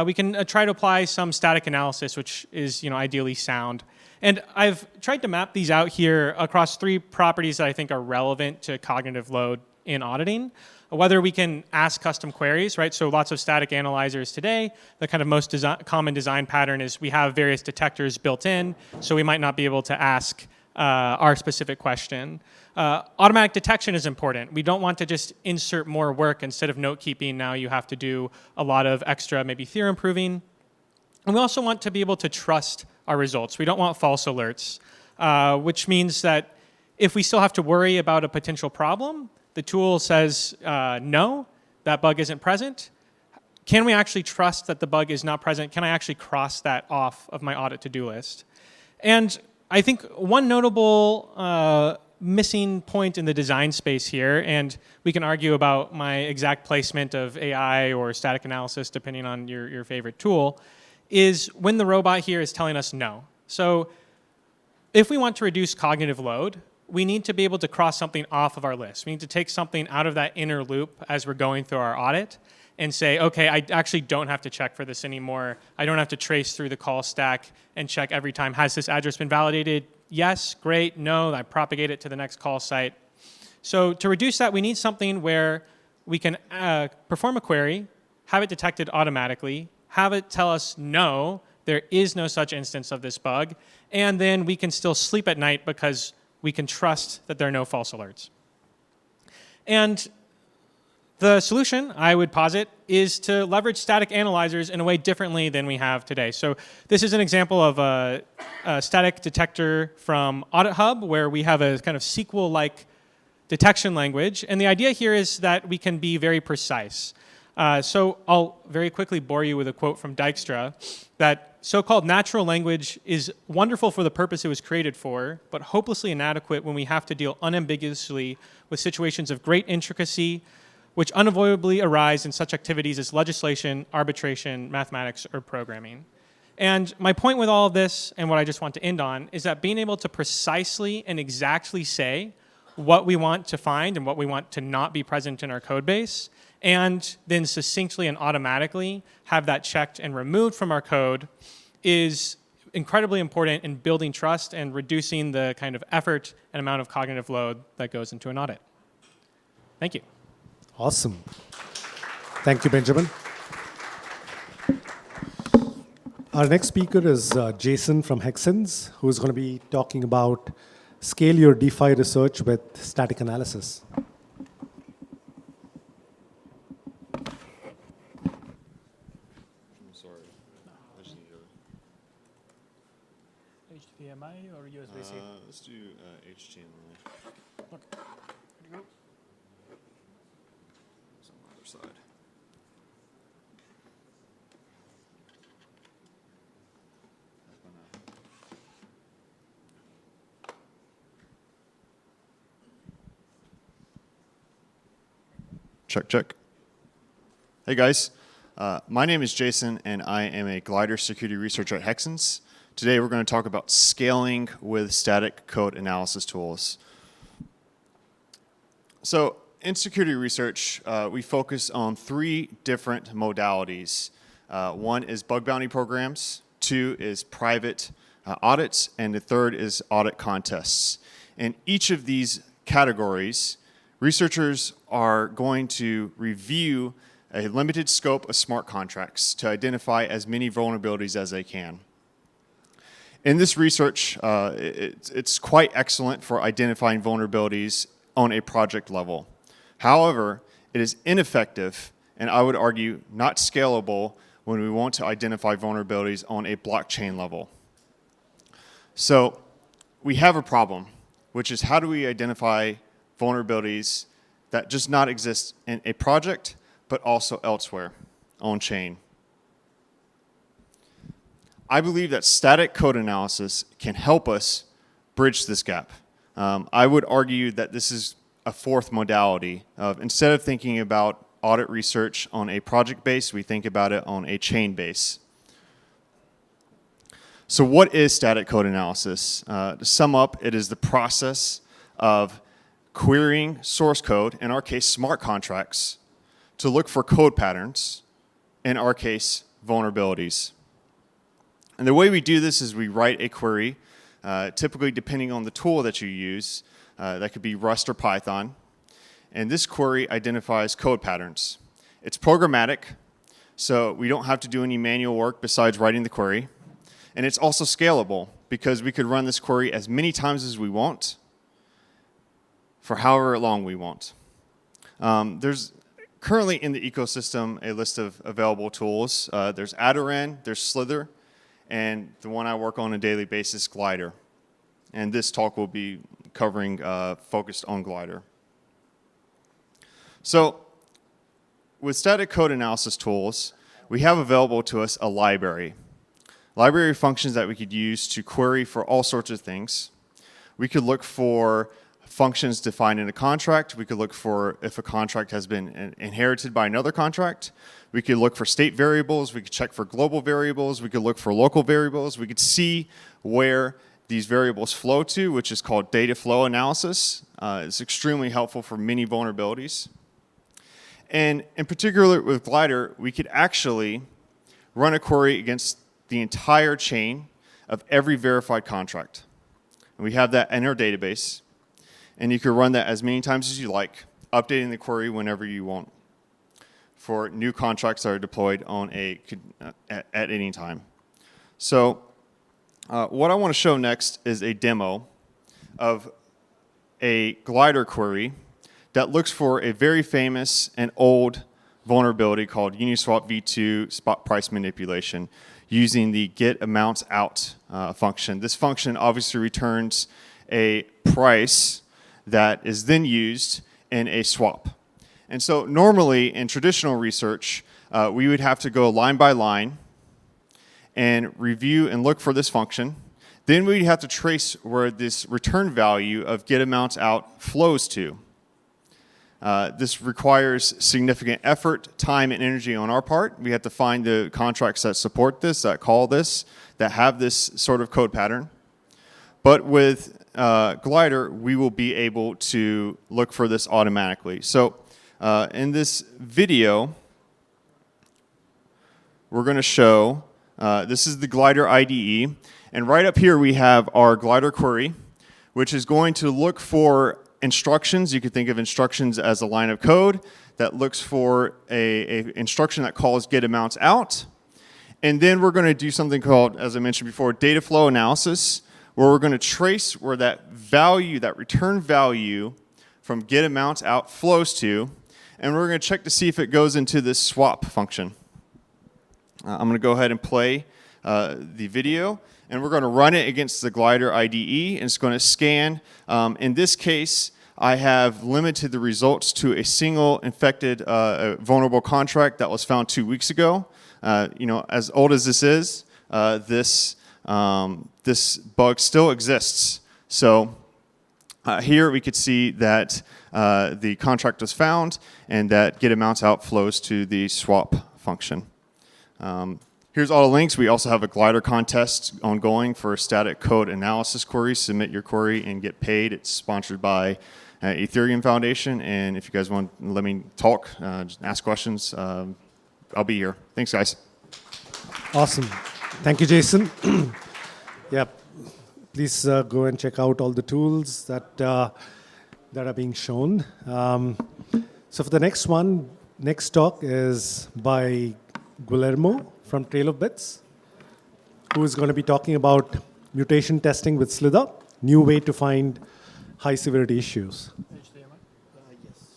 We can try to apply some static analysis, which is ideally sound. And I've tried to map these out here across 3 properties that I think are relevant to cognitive load in auditing. Whether we can ask custom queries, right? So lots of static analyzers today, the kind of most common design pattern is we have various detectors built in, so we might not be able to ask our specific question. Automatic detection is important. We don't want to just insert more work. Instead of note keeping, now you have to do a lot of extra, maybe theorem proving. And we also want to be able to trust our results. We don't want false alerts, which means that if we still have to worry about a potential problem, the tool says, no, that bug isn't present. Can we actually trust that the bug is not present? Can I actually cross that off of my audit to-do list? And I think one notable missing point in the design space here, and we can argue about my exact placement of AI or static analysis depending on your favorite tool, is when the robot here is telling us no. So if we want to reduce cognitive load, we need to be able to cross something off of our list. We need to take something out of that inner loop as we're going through our audit and say, okay, I actually don't have to check for this anymore. I don't have to trace through the call stack and check every time, has this address been validated? Yes, great, no, I propagate it to the next call site. So to reduce that, we need something where we can perform a query, have it detected automatically, have it tell us no, there is no such instance of this bug, and then we can still sleep at night because we can trust that there are no false alerts. And the solution, I would posit, is to leverage static analyzers in a way differently than we have today. So this is an example of a static detector from Audit Hub, where we have a kind of SQL-like detection language. And the idea here is that we can be very precise. So I'll very quickly bore you with a quote from Dijkstra, that so-called natural language is wonderful for the purpose it was created for, but hopelessly inadequate when we have to deal unambiguously with situations of great intricacy, which unavoidably arise in such activities as legislation, arbitration, mathematics, or programming. And my point with all of this, and what I just want to end on, is that being able to precisely and exactly say what we want to find and what we want to not be present in our code base, and then succinctly and automatically have that checked and removed from our code is incredibly important in building trust and reducing the kind of effort and amount of cognitive load that goes into an audit. Thank you. Awesome. Thank you, Benjamin. Our next speaker is Jason from Hexens, who's going to be talking about scale your DeFi research with static analysis. HDMI or USB-C? Let's do HDMI. Okay. Ready to go? It's on the other side. Check, check. Hey guys, my name is Jason and I am a glider security researcher at Hexens. Today we're going to talk about scaling with static code analysis tools. So in security research, we focus on 3 different modalities. One is bug bounty programs, 2 is private audits, and the 3rd is audit contests. In each of these categories, researchers are going to review a limited scope of smart contracts to identify as many vulnerabilities as they can. In this research, it's quite excellent for identifying vulnerabilities on a project level. However, it is ineffective, and I would argue not scalable when we want to identify vulnerabilities on a blockchain level. So we have a problem, which is how do we identify vulnerabilities that just not exist in a project, but also elsewhere on chain. I believe that static code analysis can help us bridge this gap. I would argue that this is a fourth modality of instead of thinking about audit research on a project base, we think about it on a chain base. So what is static code analysis? To sum up, it is the process of querying source code, in our case, smart contracts, to look for code patterns, in our case, vulnerabilities. And the way we do this is we write a query, typically depending on the tool that you use, that could be Rust or Python, and this query identifies code patterns. It's programmatic, so we don't have to do any manual work besides writing the query. And it's also scalable because we could run this query as many times as we want for however long we want. There's currently in the ecosystem a list of available tools. There's Adaran, there's Slither, and the one I work on a daily basis, Glider. And this talk will be covering focused on Glider. So with static code analysis tools, we have available to us a library. Library functions that we could use to query for all sorts of things. We could look for functions defined in a contract. We could look for if a contract has been inherited by another contract. We could look for state variables. We could check for global variables. We could look for local variables. We could see where these variables flow to, which is called data flow analysis. It's extremely helpful for many vulnerabilities. And in particular with Glider, we could actually run a query against the entire chain of every verified contract. And we have that in our database. And you can run that as many times as you like, updating the query whenever you want for new contracts that are deployed on at any time. So what I want to show next is a demo of a Glider query that looks for a very famous and old vulnerability called Uniswap v2 spot price manipulation using the getAmountsOut function. This function obviously returns a price that is then used in a swap. And so normally in traditional research, we would have to go line by line and review and look for this function. Then we'd have to trace where this return value of getAmountsOut flows to. This requires significant effort, time, and energy on our part. We have to find the contracts that support this, that call this, that have this sort of code pattern. But with Glider, we will be able to look for this automatically. So in this video, we're going to show, this is the Glider IDE. And right up here, we have our Glider query, which is going to look for instructions. You could think of instructions as a line of code that looks for a instruction that calls getAmountsOut. And then we're going to do something called, as I mentioned before, data flow analysis, where we're going to trace where that value, that return value from getAmountsOut flows to, and we're going to check to see if it goes into this swap function. I'm going to go ahead and play the video, and we're going to run it against the Glider IDE, and it's going to scan. In this case, I have limited the results to a single infected vulnerable contract that was found 2 weeks ago. As old as this is, this bug still exists. So here we could see that the contract was found and that getAmountsOut flows to the swap function. Here's all the links. We also have a Glider contest ongoing for static code analysis queries. Submit your query and get paid. It's sponsored by Ethereum Foundation. And if you guys want to let me talk, just ask questions, I'll be here. Thanks, guys. Awesome. Thank you, Jason. Yeah, please go and check out all the tools that are being shown. So for the next talk is by Guillermo from Trail of Bits, who is going to be talking about mutation testing with Slither, new way to find high severity issues. Yes, I think it's.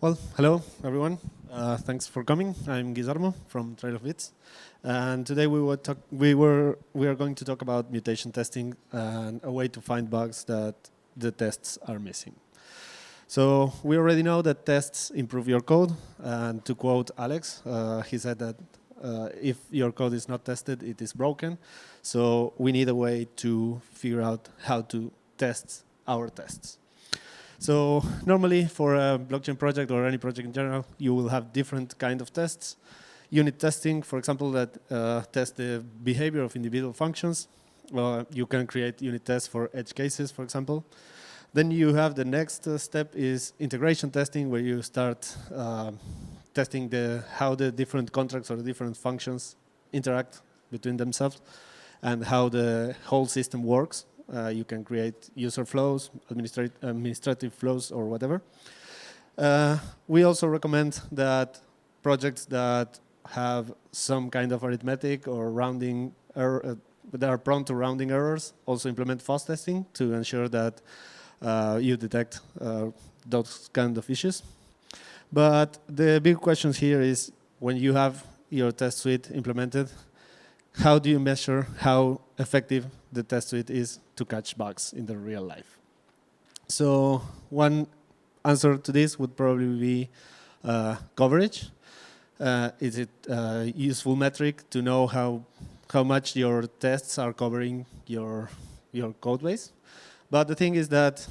Well, hello, everyone. Thanks for coming. I'm Guillermo from Trail of Bits, and today we are going to talk about mutation testing and a way to find bugs that the tests are missing. So we already know that tests improve your code, and to quote Alex, he said that if your code is not tested, it is broken. So we need a way to figure out how to test our tests. So normally for a blockchain project or any project in general, you will have different kind of tests. Unit testing, for example, that test the behavior of individual functions. You can create unit tests for edge cases, for example. Then you have the next step is integration testing, where you start testing how the different contracts or the different functions interact between themselves and how the whole system works. You can create user flows, administrative flows, or whatever. We also recommend that projects that have some kind of arithmetic or rounding error, that are prone to rounding errors, also implement fuzz testing to ensure that you detect those kind of issues. But the big question here is, when you have your test suite implemented, how do you measure how effective the test suite is to catch bugs in the real life? So one answer to this would probably be coverage. Is it a useful metric to know how much your tests are covering your code base? But the thing is that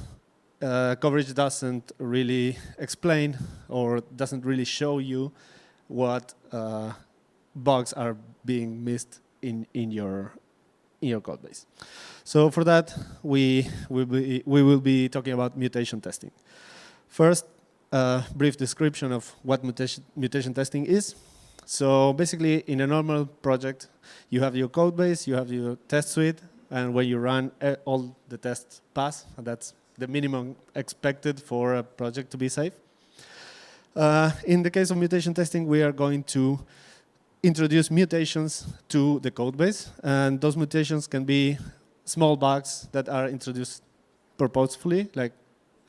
coverage doesn't really explain or doesn't really show you what bugs are being missed in your code base. So for that, we will be talking about mutation testing. First, a brief description of what mutation testing is. So basically, in a normal project, you have your code base, you have your test suite, and when you run, all the tests pass, and that's the minimum expected for a project to be safe. In the case of mutation testing, we are going to introduce mutations to the code base, and those mutations can be small bugs that are introduced purposefully, like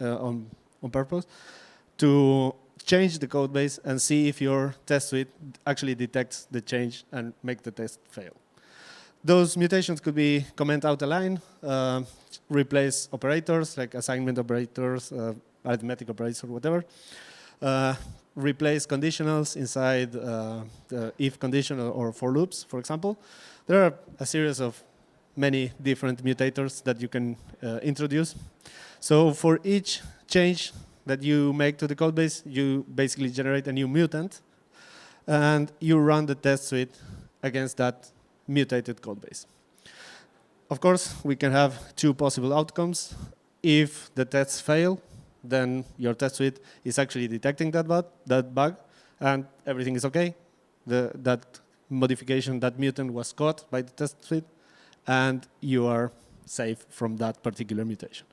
on purpose, to change the code base and see if your test suite actually detects the change and make the test fail. Those mutations could be comment out a line, replace operators like assignment operators, arithmetic operators, or whatever. Replace conditionals inside the if condition or for loops, for example. There are a series of many different mutators that you can introduce. So for each change that you make to the code base, you basically generate a new mutant, and you run the test suite against that mutated code base. Of course, we can have two possible outcomes. If the tests fail, then your test suite is actually detecting that bug, and everything is okay. That modification, that mutant was caught by the test suite, and you are safe from that particular mutation.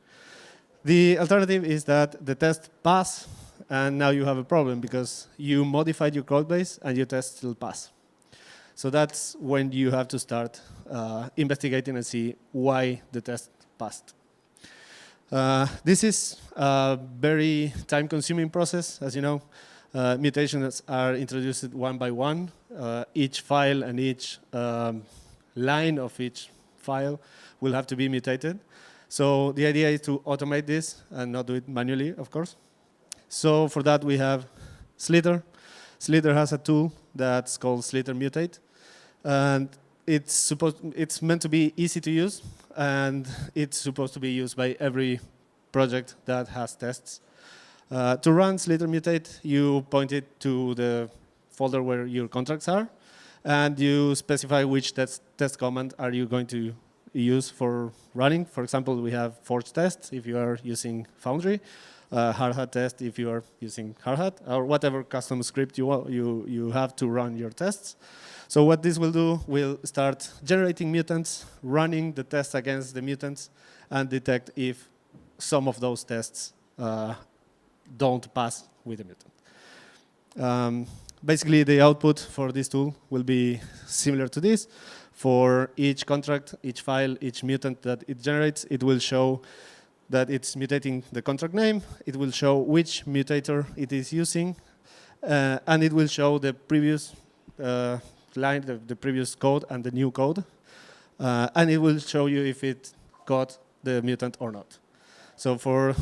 The alternative is that the test pass, and now you have a problem because you modified your code base and your tests still pass. So that's when you have to start investigating and see why the test passed. This is a very time-consuming process. As you know, mutations are introduced one by one. Each file and each line of each file will have to be mutated. So the idea is to automate this and not do it manually, of course. So for that, we have Slither. Slither has a tool that's called Slither Mutate. And it's meant to be easy to use, and it's supposed to be used by every project that has tests. To run Slither Mutate, you point it to the folder where your contracts are, and you specify which test command are you going to use for running. For example, we have forge test if you are using Foundry, hard hat test if you are using hard hat, or whatever custom script you have to run your tests. So what this will do, will start generating mutants, running the tests against the mutants, and detect if some of those tests don't pass with the mutant. Basically, the output for this tool will be similar to this. For each contract, each file, each mutant that it generates, it will show that it's mutating the contract name. It will show which mutator it is using, and it will show the previous line, the previous code and the new code, and it will show you if it got the mutant or not. So for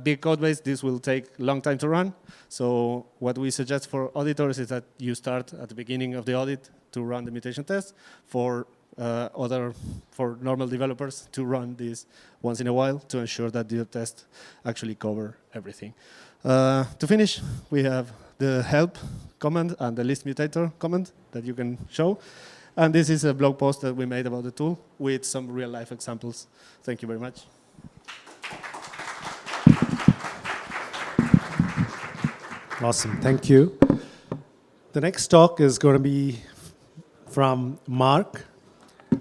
big code base, this will take a long time to run. So what we suggest for auditors is that you start at the beginning of the audit to run the mutation test. For normal developers to run this once in a while to ensure that the tests actually cover everything. To finish, we have the help command and the list mutator command that you can show. And this is a blog post that we made about the tool with some real life examples. Thank you very much. Awesome, thank you. The next talk is going to be from Mark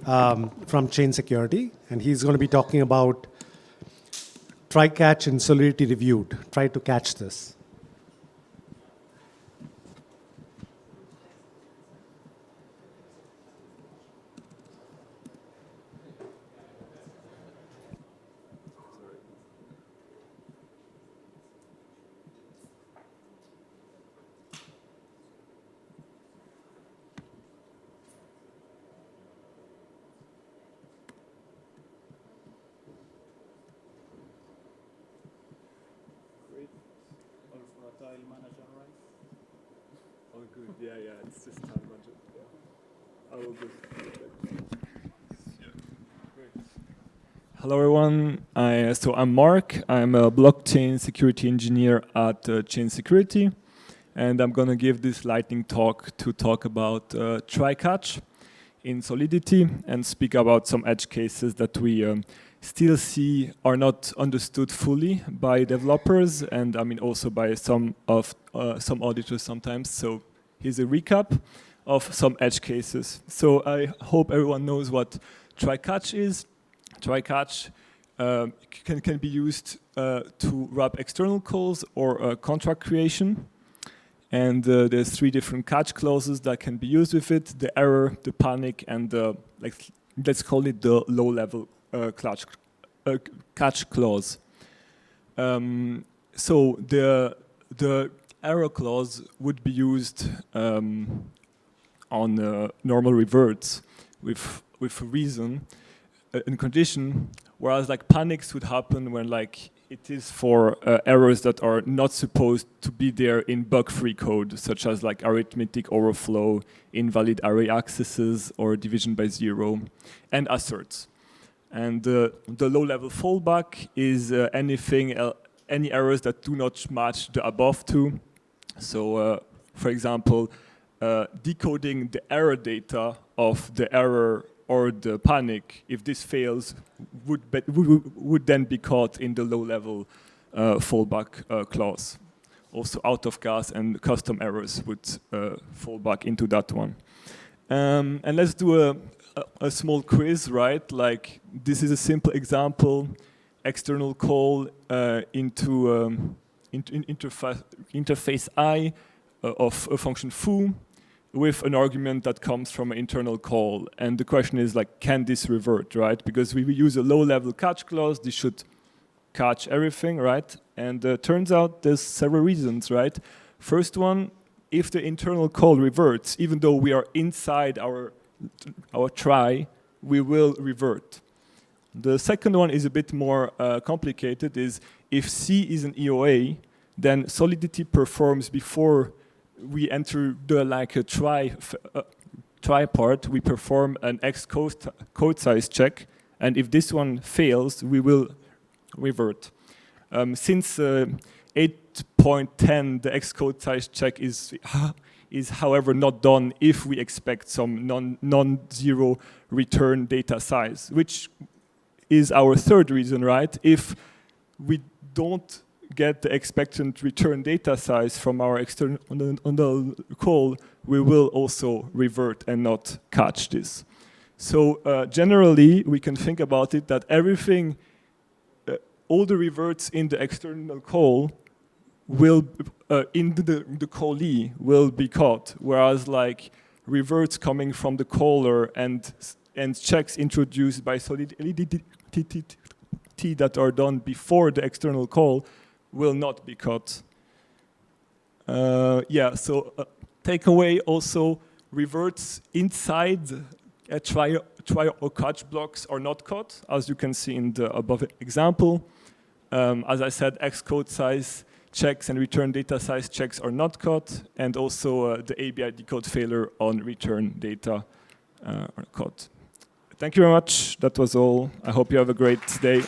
from Chain Security, and he's going to be talking about try, catch, and Solidity reviewed. Try to catch this. It's just time budget. I will do. Hello everyone. I'm Mark. I'm a blockchain security engineer at Chain Security, and I'm gonna give this lightning talk to talk about try-catch in Solidity and speak about some edge cases that we still see are not understood fully by developers, and I mean also by some auditors sometimes. So here's a recap of some edge cases. So I hope everyone knows what try-catch is. Try-catch can be used to wrap external calls or contract creation. And there's 3 different catch clauses that can be used with it: the error, the panic, and the, let's call it the low-level catch clause. So the error clause would be used on normal reverts with a reason in condition, whereas like panics would happen when it is for errors that are not supposed to be there in bug-free code, such as like arithmetic overflow, invalid array accesses, or division by 0, and asserts. And the low-level fallback is any errors that do not match the above 2. So, for example, decoding the error data of the error or the panic, if this fails, would then be caught in the low-level fallback clause. Also, out of gas and custom errors would fall back into that one. And let's do a small quiz, right? Like this is a simple example: external call into interface I of a function foo with an argument that comes from an internal call. And the question is like, can this revert, right? Because we use a low-level catch clause, this should catch everything, right? And turns out there's several reasons, right? First one, if the internal call reverts, even though we are inside our try, we will revert. The second one is a bit more complicated, is if C is an EOA, then Solidity performs before we enter the try part, we perform an X code size check, and if this one fails, we will revert. Since 8.10, the X code size check is however not done if we expect some non-zero return data size, which is our third reason, right? If we don't get the expected return data size from our external call, we will also revert and not catch this. So generally, we can think about it that everything, all the reverts in the external call will, in the callee, will be caught, whereas like reverts coming from the caller and checks introduced by Solidity that are done before the external call will not be caught. Yeah, so takeaway also reverts inside a try or catch blocks or not caught, as you can see in the above example. As I said, Xcode size checks and return data size checks are not caught, and also the ABI decode failure on return data are caught. Thank you very much. That was all. I hope you have a great day.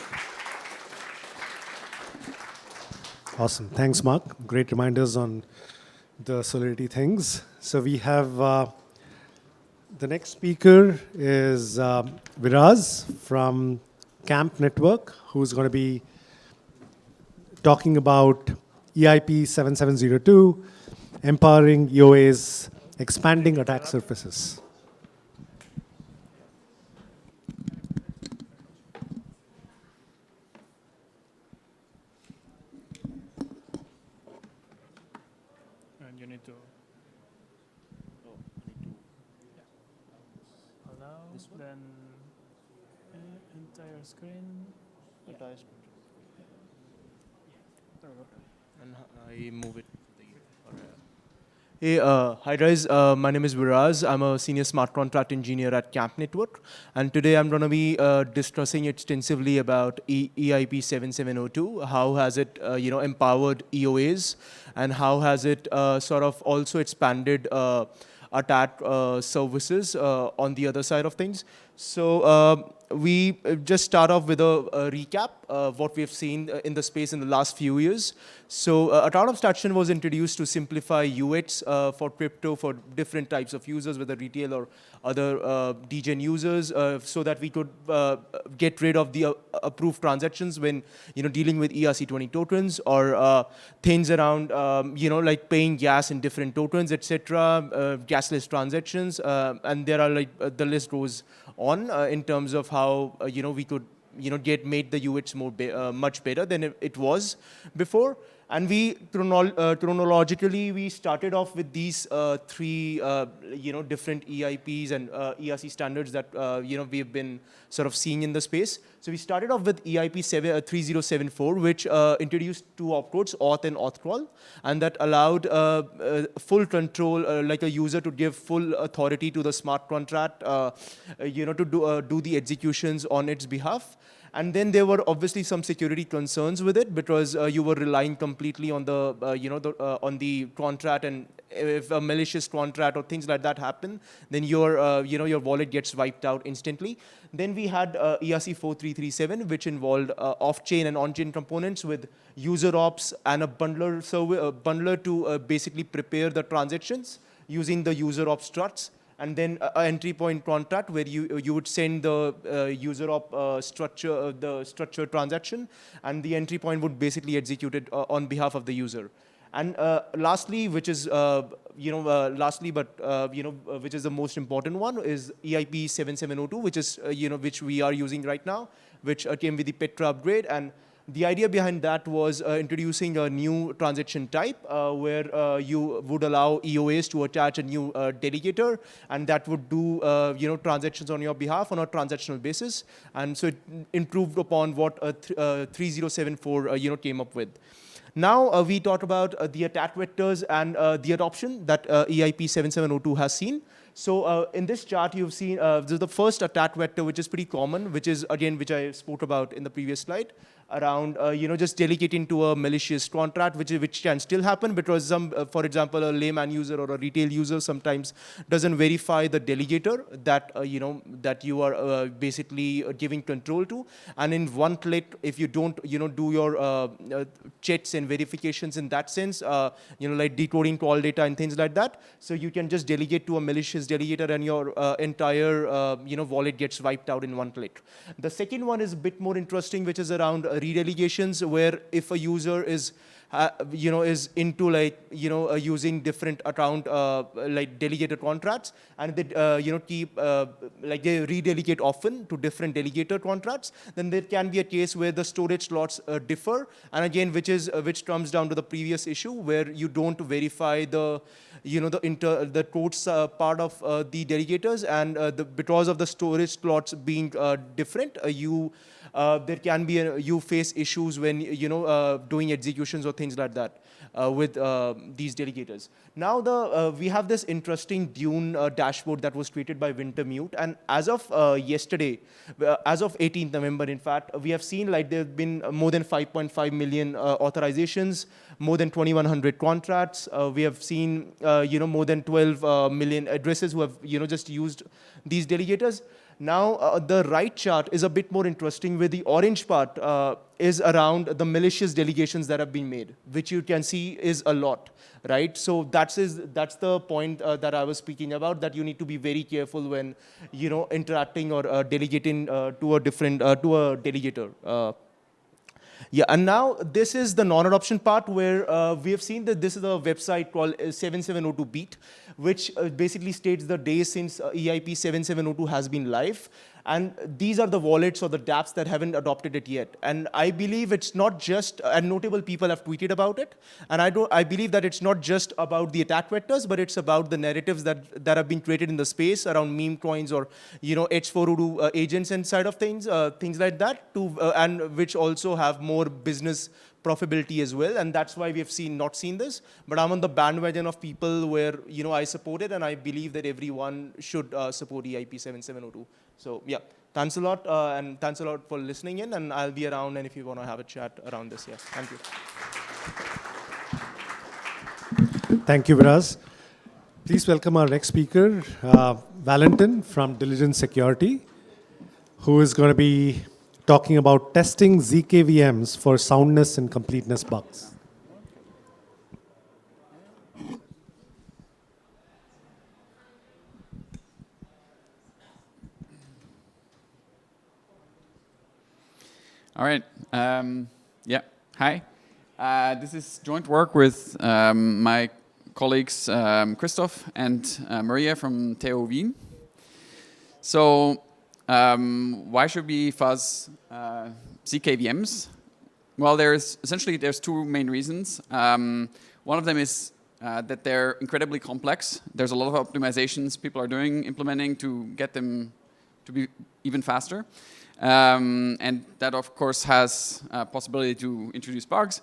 Awesome. Thanks, Mark. Great reminders on the Solidity things. So we have the next speaker is Viraz from Camp Network, who's going to be talking about EIP 7702, empowering EOAs, expanding attack surfaces. And you need to allow then entire screen. Entire screen. And I move it. Hey, hi guys, my name is Viraz. I'm a senior smart contract engineer at Camp Network. And today I'm going to be discussing extensively about EIP 7702. How has it empowered EOAs, and how has it sort of also expanded attack services on the other side of things. So we just start off with a recap of what we've seen in the space in the last few years. So attack abstraction was introduced to simplify UX for crypto for different types of users, whether retail or other DGen users, so that we could get rid of the approved transactions when dealing with ERC20 tokens or things around like paying gas in different tokens, etc., gasless transactions, and there are the list goes on in terms of how we could made the UX more much better than it was before. And we chronologically we started off with these three different EIPs and ERC standards that we've been sort of seeing in the space. So we started off with EIP 3074, which introduced two opcodes, auth and auth crawl, and that allowed full control, like a user to give full authority to the smart contract, to do the executions on its behalf. And then there were obviously some security concerns with it, because you were relying completely on the on the contract, and if a malicious contract or things like that happen, then your your wallet gets wiped out instantly. Then we had ERC 4337, which involved off-chain and on-chain components with user ops and a bundler to basically prepare the transactions using the user ops structs. And then an entry point contract where you would send the user op structure, the structured transaction, and the entry point would basically execute it on behalf of the user. And lastly, which is which is the most important one, is EIP 7702, which is which we are using right now, which came with the Petra upgrade. And the idea behind that was introducing a new transaction type where you would allow EOAs to attach a new delegator, and that would do transactions on your behalf on a transactional basis. And so it improved upon what 3074 came up with. Now we talk about the attack vectors and the adoption that EIP 7702 has seen. So in this chart, you've seen this is the first attack vector, which is pretty common, which is, again, which I spoke about in the previous slide, around just delegating to a malicious contract, which can still happen because for example, a layman user or a retail user sometimes doesn't verify the delegator that that you are basically giving control to, and in one click, if you don't do your checks and verifications in that sense, like decoding call data and things like that, so you can just delegate to a malicious delegator and your entire wallet gets wiped out in one click. The second one is a bit more interesting, which is around redelegations, where if a user is is into using different account like delegated contracts, and they keep they redelegate often to different delegator contracts, then there can be a case where the storage slots differ, and again which comes down to the previous issue where you don't verify the the codes part of the delegators, and because of the storage slots being different, there can be you face issues when doing executions or things like that. with these delegators. Now we have this interesting Dune dashboard that was created by Wintermute, and as of yesterday, as of 18th November, in fact, we have seen like there have been more than 5.5 million authorizations, more than 2,100 contracts. We have seen more than 12 million addresses who have just used these delegators. Now, the right chart is a bit more interesting, where the orange part is around the malicious delegations that have been made, which you can see is a lot, right? So that's the point that I was speaking about, that you need to be very careful when, interacting or delegating to a delegator. Yeah, and now this is the non-adoption part, where we have seen that this is a website called 7702 Beat, which basically states the day since EIP 7702 has been live. And these are the wallets or the dApps that haven't adopted it yet. And I believe it's not just, and notable people have tweeted about it, and I believe that it's not just about the attack vectors, but it's about the narratives that have been created in the space around meme coins or H4 agents and side of things, things like that, and which also have more business profitability as well, and that's why we have not seen this. But I'm on the bandwagon of people where I support it, and I believe that everyone should support EIP 7702. So yeah, thanks a lot, and thanks a lot for listening in, and I'll be around, and if you want to have a chat around this, yeah, thank you. Thank you, Viraz. Please welcome our next speaker, Valentin from Diligent Security, who is going to be talking about testing ZKVMs for soundness and completeness bugs. All right. Yeah. Hi. This is joint work with my colleagues Christoph and Maria from TU Wien. So why should we fuzz ZKVMs? Well, there's two main reasons. One of them is that they're incredibly complex. There's a lot of optimizations people are implementing to get them to be even faster. And that, of course, has a possibility to introduce bugs.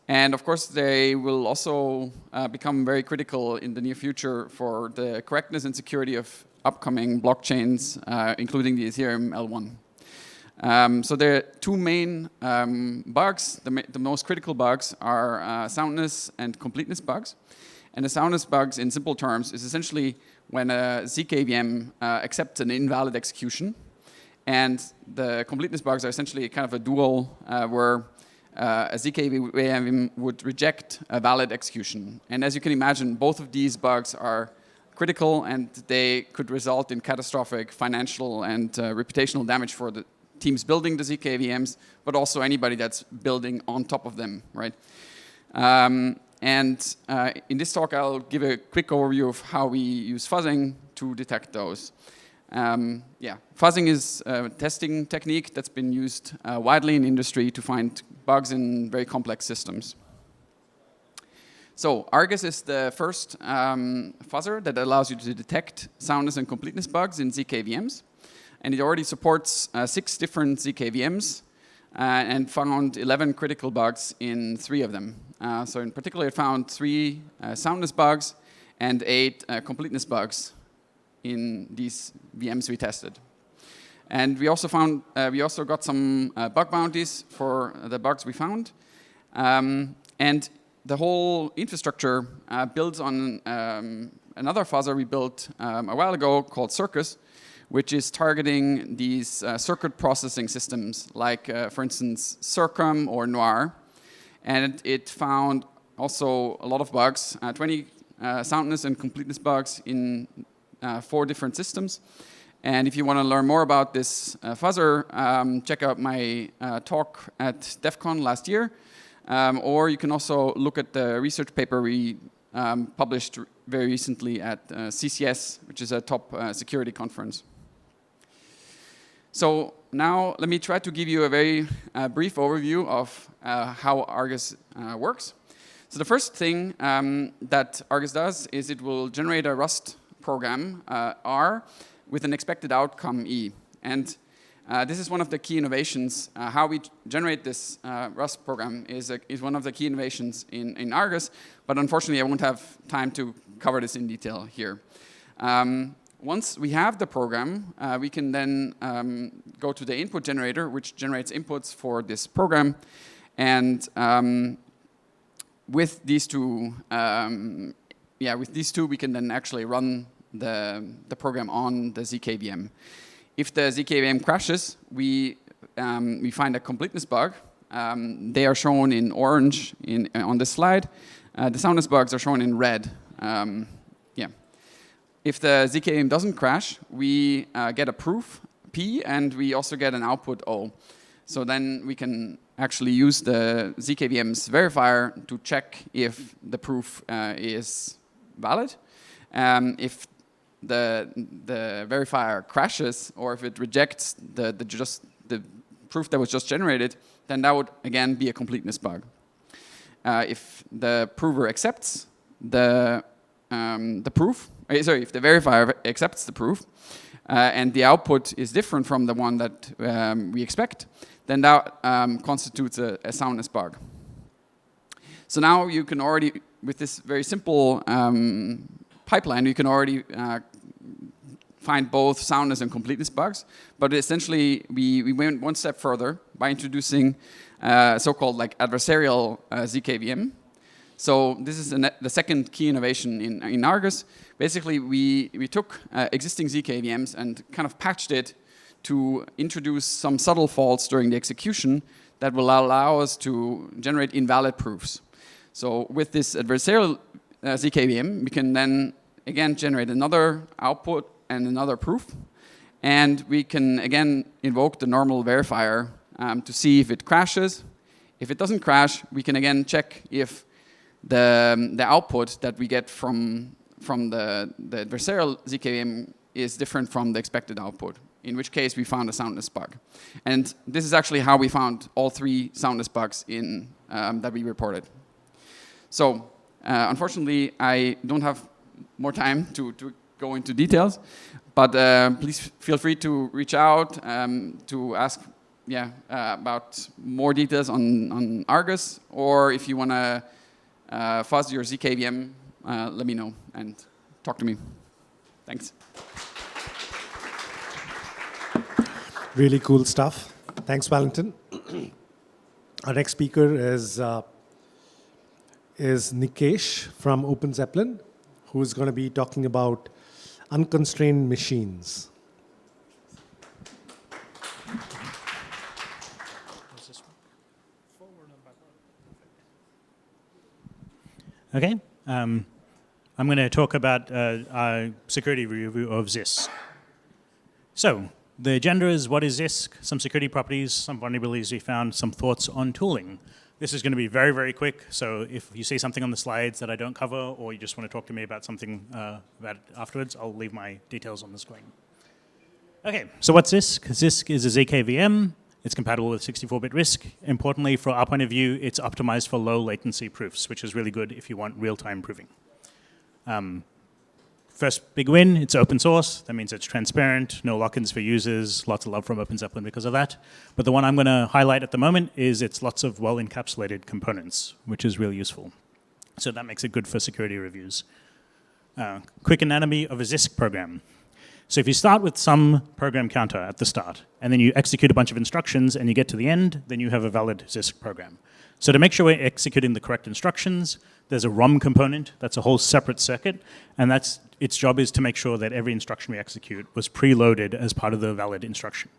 And, of course, they will also become very critical in the near future for the correctness and security of upcoming blockchains, including the Ethereum L1. So there are two main bugs. The most critical bugs are soundness and completeness bugs. And the soundness bugs, in simple terms, is essentially when a ZKVM accepts an invalid execution. And the completeness bugs are essentially kind of a dual where a ZKVM would reject a valid execution. And as you can imagine, both of these bugs are critical, and they could result in catastrophic financial and reputational damage for the teams building the ZKVMs, but also anybody that's building on top of them, right? In this talk, I'll give a quick overview of how we use fuzzing to detect those. Fuzzing is a testing technique that's been used widely in industry to find bugs in very complex systems. So Argus is the first fuzzer that allows you to detect soundness and completeness bugs in ZKVMs. And it already supports 6 different ZKVMs and found 11 critical bugs in 3 of them. So in particular, it found 3 soundness bugs and 8 completeness bugs in these VMs we tested. And we also got some bug bounties for the bugs we found. And the whole infrastructure builds on another fuzzer we built a while ago called Circus, which is targeting these circuit processing systems, like, for instance, Circum or Noir. And it found also a lot of bugs, 20 soundness and completeness bugs in 4 different systems. And if you want to learn more about this fuzzer, check out my talk at DevCon last year. Or you can also look at the research paper we published very recently at CCS, which is a top security conference. So now let me try to give you a very brief overview of how Argus works. So the first thing that Argus does is it will generate a Rust program, R, with an expected outcome, E. And This is one of the key innovations. How we generate this Rust program is one of the key innovations in Argus, but unfortunately I won't have time to cover this in detail here. Once we have the program, we can then go to the input generator, which generates inputs for this program. And with these two, we can then actually run the program on the ZKVM. If the ZKVM crashes, we find a completeness bug. They are shown in orange on this slide. The soundness bugs are shown in red. If the ZKVM doesn't crash, we get a proof P, and we also get an output O. So then we can actually use the ZKVM's verifier to check if the proof is valid. If the verifier crashes, or if it rejects the proof that was just generated, then that would again be a completeness bug. If the prover accepts the proof, if the verifier accepts the proof, and the output is different from the one that we expect, then that constitutes a soundness bug. So now you can already, with this very simple pipeline, you can already find both soundness and completeness bugs. But essentially, we went one step further by introducing so-called adversarial ZKVM. So this is the second key innovation in Argus. Basically, we took existing ZKVMs and kind of patched it to introduce some subtle faults during the execution that will allow us to generate invalid proofs. So with this adversarial ZKVM, we can then again generate another output and another proof. And we can again invoke the normal verifier to see if it crashes. If it doesn't crash, we can again check if the output that we get from the adversarial ZKVM is different from the expected output, in which case we found a soundness bug. And this is actually how we found all three soundness bugs that we reported. So unfortunately, I don't have more time to go into details, but please feel free to reach out to ask about more details on Argus, or if you want to fuzz your ZKVM, let me know and talk to me. Thanks. Really cool stuff. Thanks, Valentin. Our next speaker is Nikesh from Open Zeppelin, who is going to be talking about unconstrained machines. Okay, I'm going to talk about our security review of ZISC. So, the agenda is what is ZISC, some security properties, some vulnerabilities we found, some thoughts on tooling. This is going to be very, very quick, so if you see something on the slides that I don't cover, or you just want to talk to me about something about it afterwards, I'll leave my details on the screen. Okay, so what's ZISC? ZISC is a ZKVM. It's compatible with 64-bit RISC. Importantly, from our point of view, it's optimized for low latency proofs, which is really good if you want real-time proving. First big win, it's open source. That means it's transparent, no lock-ins for users, lots of love from Open Zeppelin because of that. But the one I'm going to highlight at the moment is it's lots of well-encapsulated components, which is really useful. So that makes it good for security reviews. Quick anatomy of a ZISC program. So if you start with some program counter at the start, and then you execute a bunch of instructions and you get to the end, then you have a valid ZISC program. So to make sure we're executing the correct instructions, there's a ROM component, that's a whole separate circuit, and its job is to make sure that every instruction we execute was preloaded as part of the valid instruction.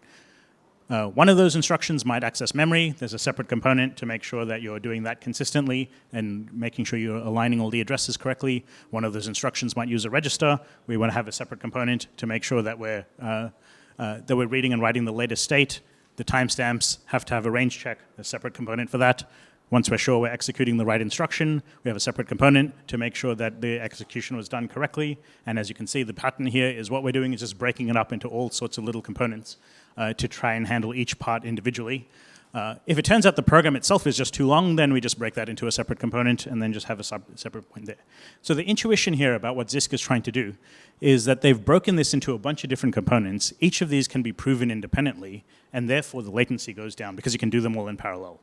One of those instructions might access memory. There's a separate component to make sure that you're doing that consistently and making sure you're aligning all the addresses correctly. One of those instructions might use a register. We want to have a separate component to make sure that we're reading and writing the latest state. The timestamps have to have a range check, a separate component for that. Once we're sure we're executing the right instruction, we have a separate component to make sure that the execution was done correctly. And as you can see, the pattern here is what we're doing is just breaking it up into all sorts of little components to try and handle each part individually. If it turns out the program itself is just too long, then we just break that into a separate component and then just have a separate point there. So the intuition here about what Zisk is trying to do is that they've broken this into a bunch of different components. Each of these can be proven independently, and therefore the latency goes down because you can do them all in parallel.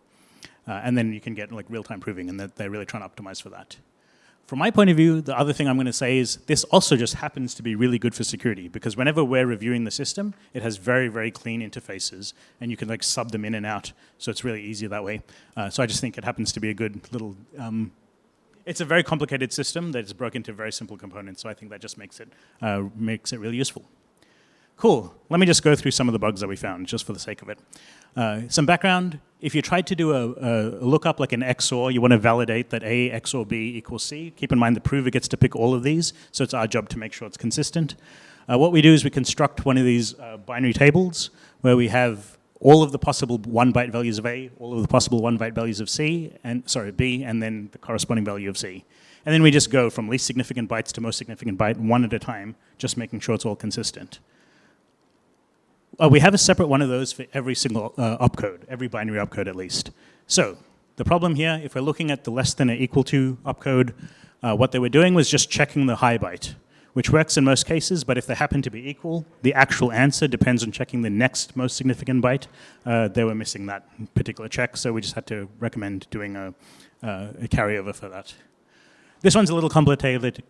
And then you can get like real-time proving, and they're really trying to optimize for that. From my point of view, the other thing I'm going to say is this also just happens to be really good for security, because whenever we're reviewing the system, it has very, very clean interfaces, and you can like sub them in and out, so it's really easy that way. So I just think it happens to be a good little... it's a very complicated system that is broken into very simple components, so I think that just makes it really useful. Cool. Let me just go through some of the bugs that we found, just for the sake of it. Some background. If you tried to do a lookup like an XOR, you want to validate that A XOR B equals C. Keep in mind the prover gets to pick all of these, so it's our job to make sure it's consistent. What we do is we construct one of these binary tables where we have all of the possible 1-byte values of A, all of the possible 1-byte values of B, and then the corresponding value of C. And then we just go from least significant bytes to most significant byte, one at a time, just making sure it's all consistent. We have a separate one of those for every single opcode, every binary opcode at least. So the problem here, if we're looking at the less than or equal to opcode, what they were doing was just checking the high byte, which works in most cases, but if they happen to be equal, the actual answer depends on checking the next most significant byte. They were missing that particular check, so we just had to recommend doing a carryover for that. This one's a little complicated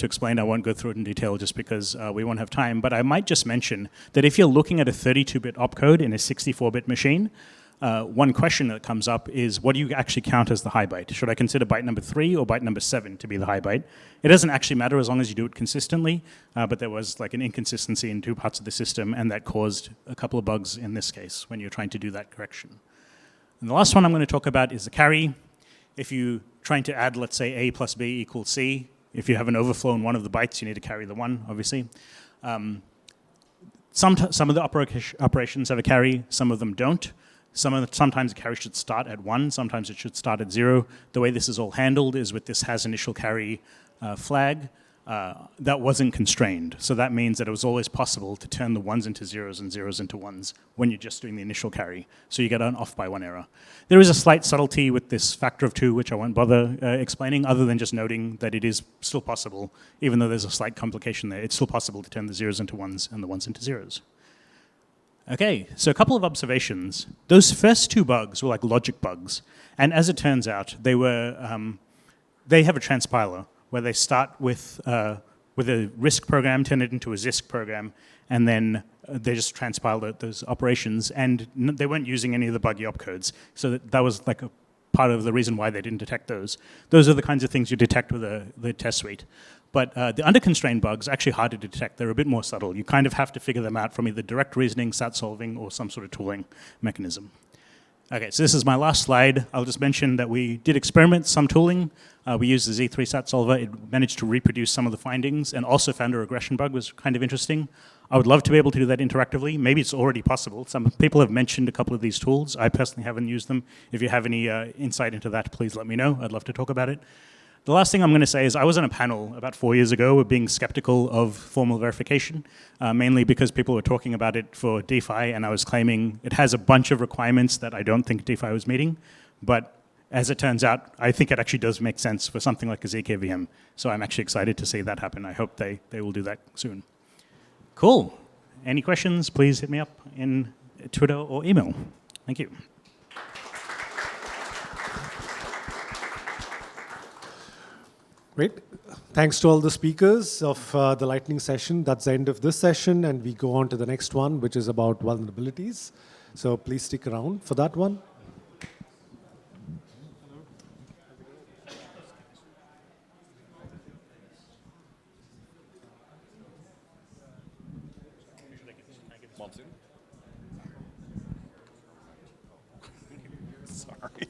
to explain. I won't go through it in detail just because we won't have time, but I might just mention that if you're looking at a 32-bit opcode in a 64-bit machine, one question that comes up is, what do you actually count as the high byte? Should I consider byte number 3 or byte number 7 to be the high byte? It doesn't actually matter as long as you do it consistently, but there was like an inconsistency in two parts of the system, and that caused a couple of bugs in this case when you're trying to do that correction. And the last one I'm going to talk about is the carry. If you're trying to add, let's say, A plus B equals C, if you have an overflow in one of the bytes, you need to carry the 1, obviously. Some of the operations have a carry, some of them don't. Sometimes the carry should start at 1, sometimes it should start at 0. The way this is all handled is with this has initial carry flag. That wasn't constrained. So that means that it was always possible to turn the 1s into 0s and 0s into 1s when you're just doing the initial carry. So you get an off by 1 error. There is a slight subtlety with this factor of 2, which I won't bother explaining, other than just noting that it is still possible, even though there's a slight complication there. It's still possible to turn the 0s into 1s and the 1s into 0s. Okay, so a couple of observations. Those first 2 bugs were like logic bugs. And as it turns out, they have a transpiler, where they start with a RISC program, turn it into a ZISC program, and then they just transpile those operations, and they weren't using any of the buggy opcodes. So that was like a part of the reason why they didn't detect those. Those are the kinds of things you detect with the test suite. But the under-constrained bugs are actually harder to detect. They're a bit more subtle. You kind of have to figure them out from either direct reasoning, SAT solving, or some sort of tooling mechanism. Okay, so this is my last slide. I'll just mention that we did experiment some tooling. We used the Z3 SAT solver. It managed to reproduce some of the findings and also found a regression bug, was kind of interesting. I would love to be able to do that interactively. Maybe it's already possible. Some people have mentioned a couple of these tools. I personally haven't used them. If you have any insight into that, please let me know. I'd love to talk about it. The last thing I'm going to say is I was on a panel about 4 years ago being skeptical of formal verification, mainly because people were talking about it for DeFi, and I was claiming it has a bunch of requirements that I don't think DeFi was meeting. But as it turns out, I think it actually does make sense for something like a ZKVM. So I'm actually excited to see that happen. I hope they will do that soon. Cool. Any questions, please hit me up in Twitter or email. Thank you. Great. Thanks to all the speakers of the lightning session. That's the end of this session, and we go on to the next one, which is about vulnerabilities. So please stick around for that one. Sorry.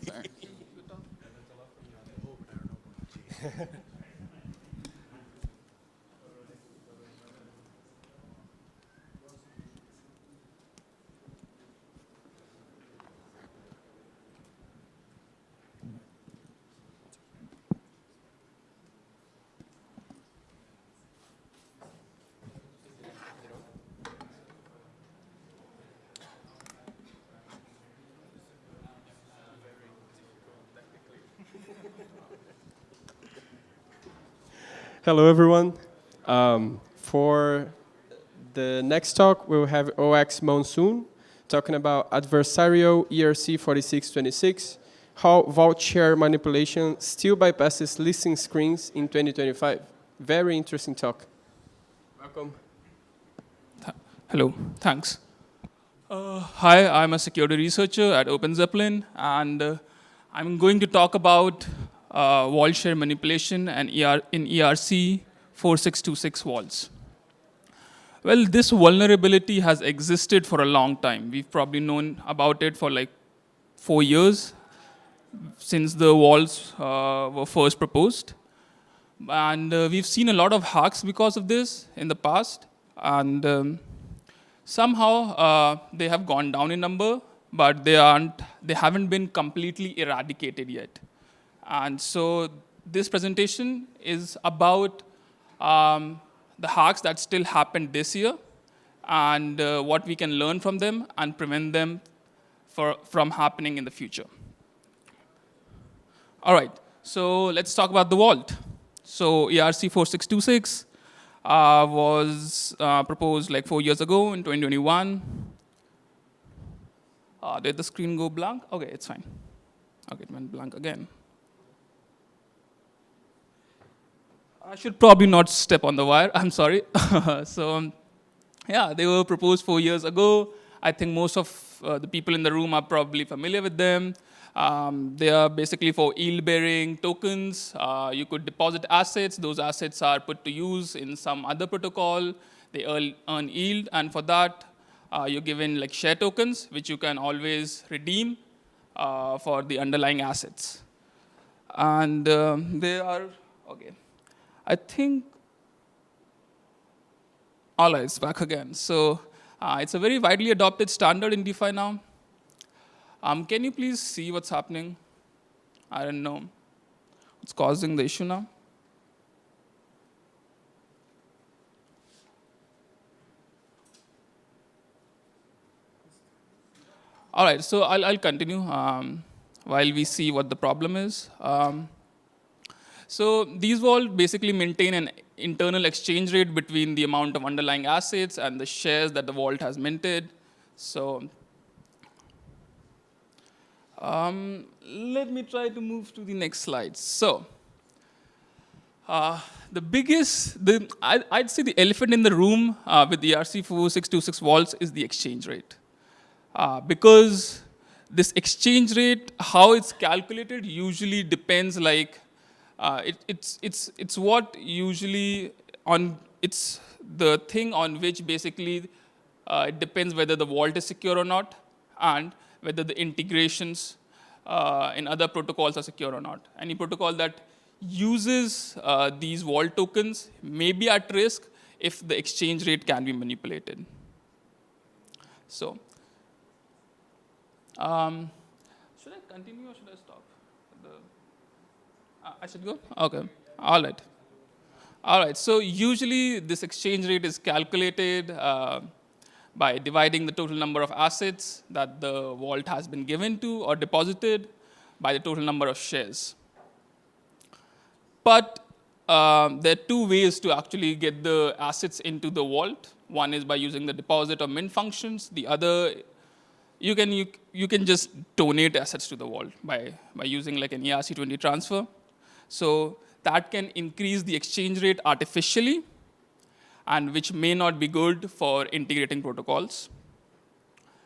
Hello, everyone. For the next talk, we'll have OX Monsoon talking about adversarial ERC 4626, how vault share manipulation still bypasses listing screens in 2025. Very interesting talk. Welcome. Hello, thanks. Hi, I'm a security researcher at OpenZeppelin, and I'm going to talk about vault share manipulation and in ERC 4626 vaults. Well, this vulnerability has existed for a long time. We've probably known about it for like 4 years since the vaults were first proposed. And we've seen a lot of hacks because of this in the past. And somehow they have gone down in number, but they haven't been completely eradicated yet. And so this presentation is about the hacks that still happened this year and what we can learn from them and prevent them from happening in the future. All right, so let's talk about the vault. So ERC 4626 was proposed like 4 years ago in 2021. Did the screen go blank? Okay, it's fine. Okay, it went blank again. I should probably not step on the wire, I'm sorry. So yeah, they were proposed 4 years ago. I think most of the people in the room are probably familiar with them. They are basically for yield-bearing tokens. You could deposit assets. Those assets are put to use in some other protocol. They earn yield, and for that, you're given like share tokens, which you can always redeem for the underlying assets. And they are, okay. I think, all right, it's back again. So it's a very widely adopted standard in DeFi now. Can you please see what's happening? I don't know. What's causing the issue now? All right, so I'll continue while we see what the problem is. So these vaults basically maintain an internal exchange rate between the amount of underlying assets and the shares that the vault has minted. So let me try to move to the next slide. So the biggest, I'd say the elephant in the room with the ERC 4626 vaults is the exchange rate. Because this exchange rate, how it's calculated, usually depends like, it's what usually on, it's the thing on which basically it depends whether the vault is secure or not and whether the integrations in other protocols are secure or not. Any protocol that uses these vault tokens may be at risk if the exchange rate can be manipulated. So, should I continue or should I stop? I should go? Okay, all right. All right, so usually this exchange rate is calculated by dividing the total number of assets that the vault has been given to or deposited by the total number of shares. But there are two ways to actually get the assets into the vault. One is by using the deposit or mint functions. The other, you can just donate assets to the vault by using like an ERC20 transfer. So that can increase the exchange rate artificially, and which may not be good for integrating protocols.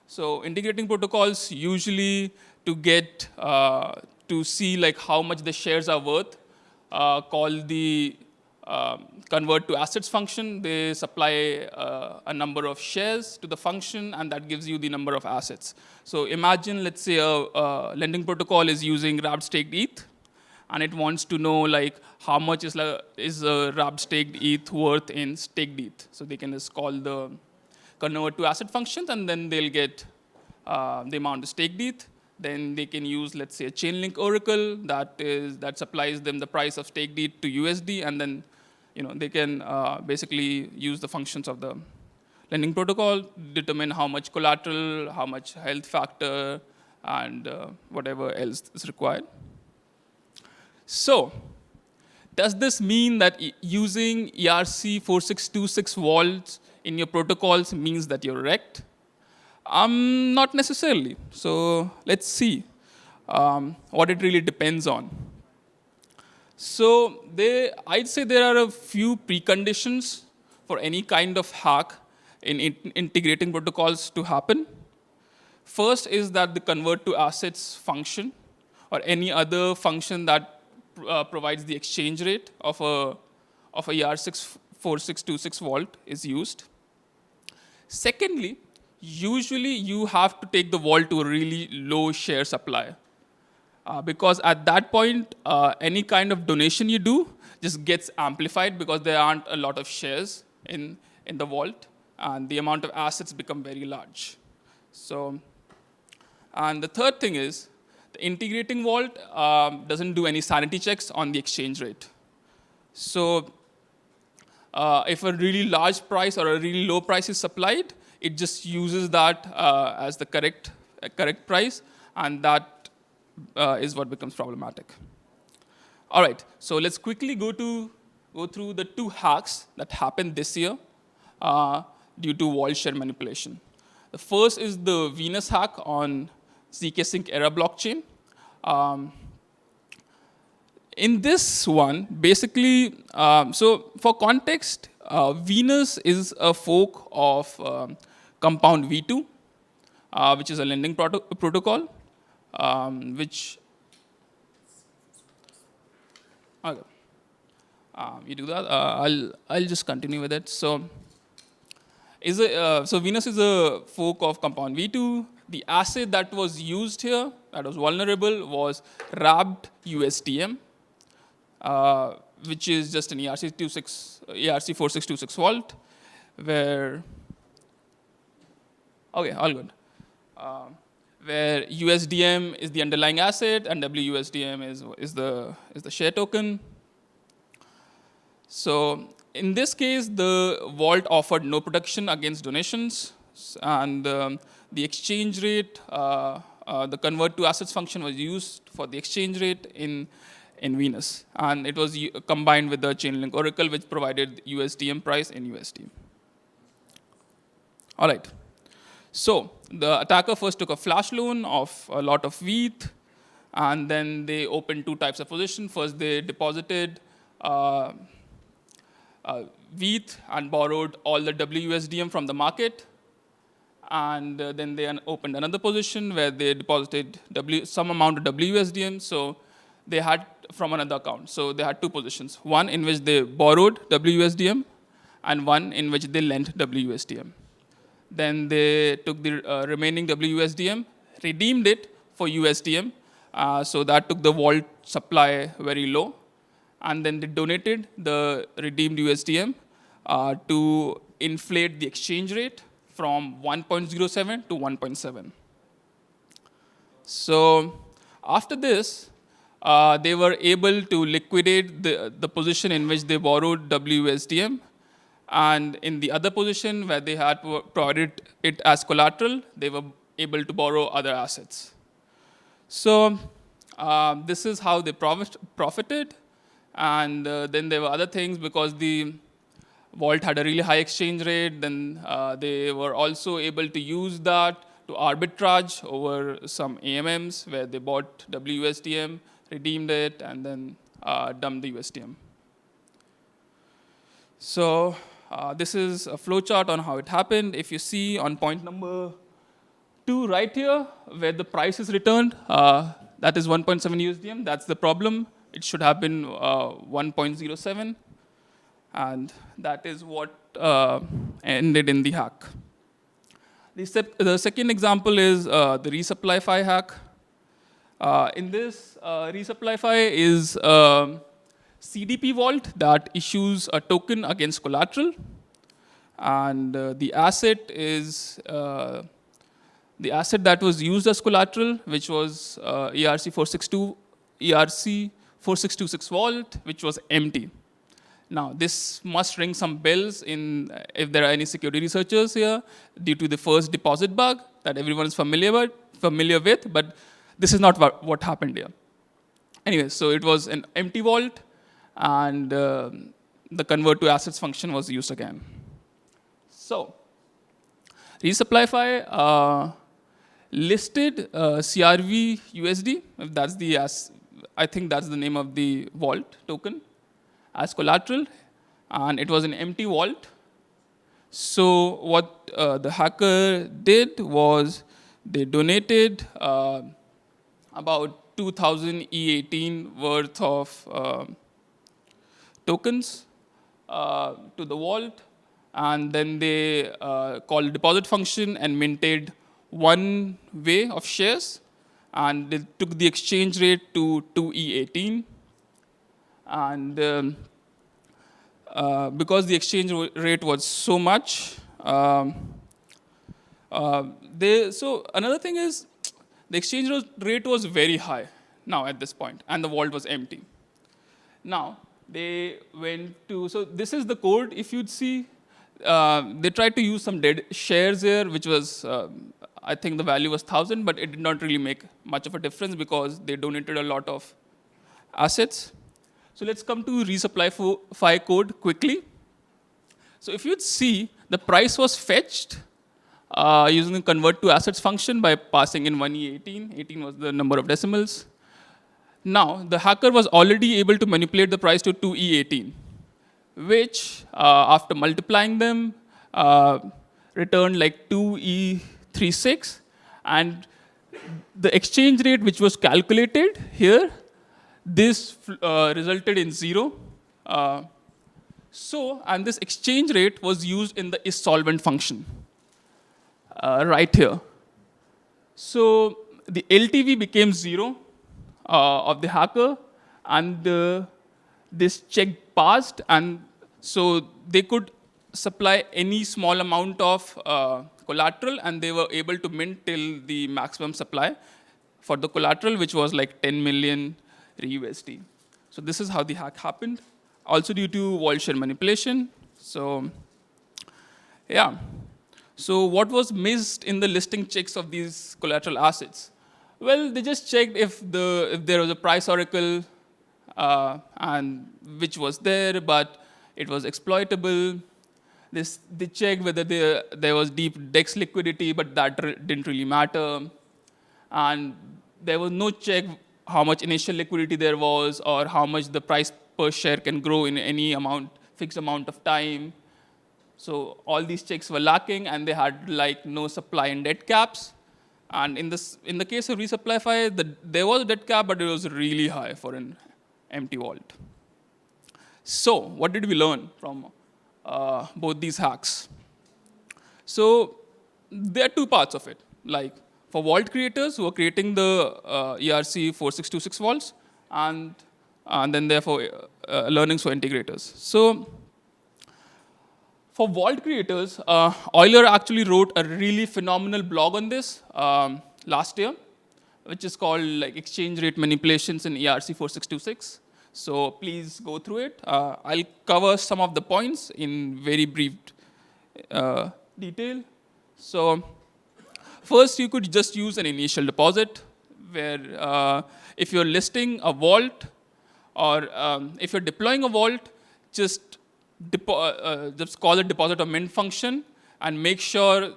So integrating protocols usually to get to see like how much the shares are worth, call the convert to assets function. They supply a number of shares to the function, and that gives you the number of assets. So imagine, let's say a lending protocol is using wrapped staked ETH, and it wants to know like how much is a wrapped staked ETH worth in staked ETH. So they can just call the convert to asset functions, and then they'll get the amount of staked ETH. Then they can use, let's say, a Chainlink Oracle that supplies them the price of staked ETH to USD, and then they can basically use the functions of the lending protocol, determine how much collateral, how much health factor, and whatever else is required. So Does this mean that using ERC4626 vaults in your protocols means that you're wrecked? Not necessarily. So let's see what it really depends on. So I'd say there are a few preconditions for any kind of hack in integrating protocols to happen. First is that the convert to assets function or any other function that provides the exchange rate of a ER4626 vault is used. Secondly, usually you have to take the vault to a really low share supply. Because at that point, any kind of donation you do just gets amplified because there aren't a lot of shares in the vault, and the amount of assets become very large. So, and the third thing is, the integrating vault doesn't do any sanity checks on the exchange rate. So if a really large price or a really low price is supplied, it just uses that as the correct price, and that is what becomes problematic. All right, so let's quickly go through the 2 hacks that happened this year due to vault share manipulation. The first is the Venus hack on zk-sync era blockchain. In this one, basically, so for context, Venus is a fork of Compound V2, which is a lending protocol, which okay. You do that. I'll just continue with it. So Venus is a fork of Compound V2. The asset that was used here, that was vulnerable, was wrapped USDM, which is just an ERC4626 vault, where, okay, all good. Where USDM is the underlying asset and WUSDM is the share token. So in this case, the vault offered no protection against donations, and the exchange rate, the convert to assets function was used for the exchange rate in Venus. And it was combined with the Chainlink Oracle, which provided USDM price in USD. All right. So the attacker first took a flash loan of a lot of ETH, and then they opened 2 types of position. First, they deposited ETH and borrowed all the WUSDM from the market. And then they opened another position where they deposited some amount of WUSDM. So they had from another account. So they had 2 positions. One in which they borrowed WUSDM, and one in which they lent WUSDM. Then they took the remaining WUSDM, redeemed it for USDM. So that took the vault supply very low. And then they donated the redeemed USDM to inflate the exchange rate from 1.07 to 1.7. So after this, they were able to liquidate the position in which they borrowed WUSDM. And in the other position where they had provided it as collateral, they were able to borrow other assets. So this is how they profited. And then there were other things because the vault had a really high exchange rate. Then they were also able to use that to arbitrage over some AMMs where they bought WUSDM, redeemed it, and then dumped the USDM. So this is a flowchart on how it happened. If you see on point number 2 right here, where the price is returned, that is 1.7 USDM. That's the problem. It should have been 1.07. And that is what ended in the hack. The second example is the resupplyify hack. In this, resupplyify is a CDP vault that issues a token against collateral. And the asset is the asset that was used as collateral, which was ERC4626 vault, which was empty. Now, this must ring some bells if there are any security researchers here, due to the first deposit bug that everyone is familiar with, but this is not what happened here. Anyway, so it was an empty vault, and the convert to assets function was used again. So Resupplyify listed CRV USD, if that's the I think that's the name of the vault token, as collateral, and it was an empty vault. So what the hacker did was they donated about 2,000 E18 worth of tokens to the vault, and then they called deposit function and minted one way of shares, and they took the exchange rate to 2E18. And because the exchange rate was so much, so another thing is the exchange rate was very high now at this point, and the vault was empty. Now, they went to, so this is the code. If you'd see, they tried to use some dead shares here, which was, I think the value was 1,000, but it did not really make much of a difference because they donated a lot of assets. So let's come to Resupplyify code quickly. So if you'd see, the price was fetched using the convert to assets function by passing in 1E18. 18 was the number of decimals. Now, the hacker was already able to manipulate the price to 2E18, which, after multiplying them, returned like 2E36. And the exchange rate, which was calculated here, this resulted in 0. And this exchange rate was used in the is solvent function right here. So the LTV became 0 of the hacker, and this check passed, and so they could supply any small amount of collateral, and they were able to mint till the maximum supply for the collateral, which was like 10 million USD. So this is how the hack happened, also due to vault share manipulation. So yeah. So what was missed in the listing checks of these collateral assets? Well, they just checked if there was a price oracle, and which was there, but it was exploitable. They checked whether there was deep DEX liquidity, but that didn't really matter. And there was no check how much initial liquidity there was, or how much the price per share can grow in any fixed amount of time. So all these checks were lacking, and they had like no supply and debt caps. And in the case of Resupplyify, there was a debt cap, but it was really high for an empty vault. So what did we learn from both these hacks? So there are two parts of it. Like for vault creators who are creating the ERC 4626 vaults, and then therefore learnings for integrators. So for vault creators, Euler actually wrote a really phenomenal blog on this last year, which is called like Exchange Rate Manipulations in ERC 4626. So please go through it. I'll cover some of the points in very brief detail. So first, you could just use an initial deposit, where if you're listing a vault, or if you're deploying a vault, just call it deposit or mint function, and make sure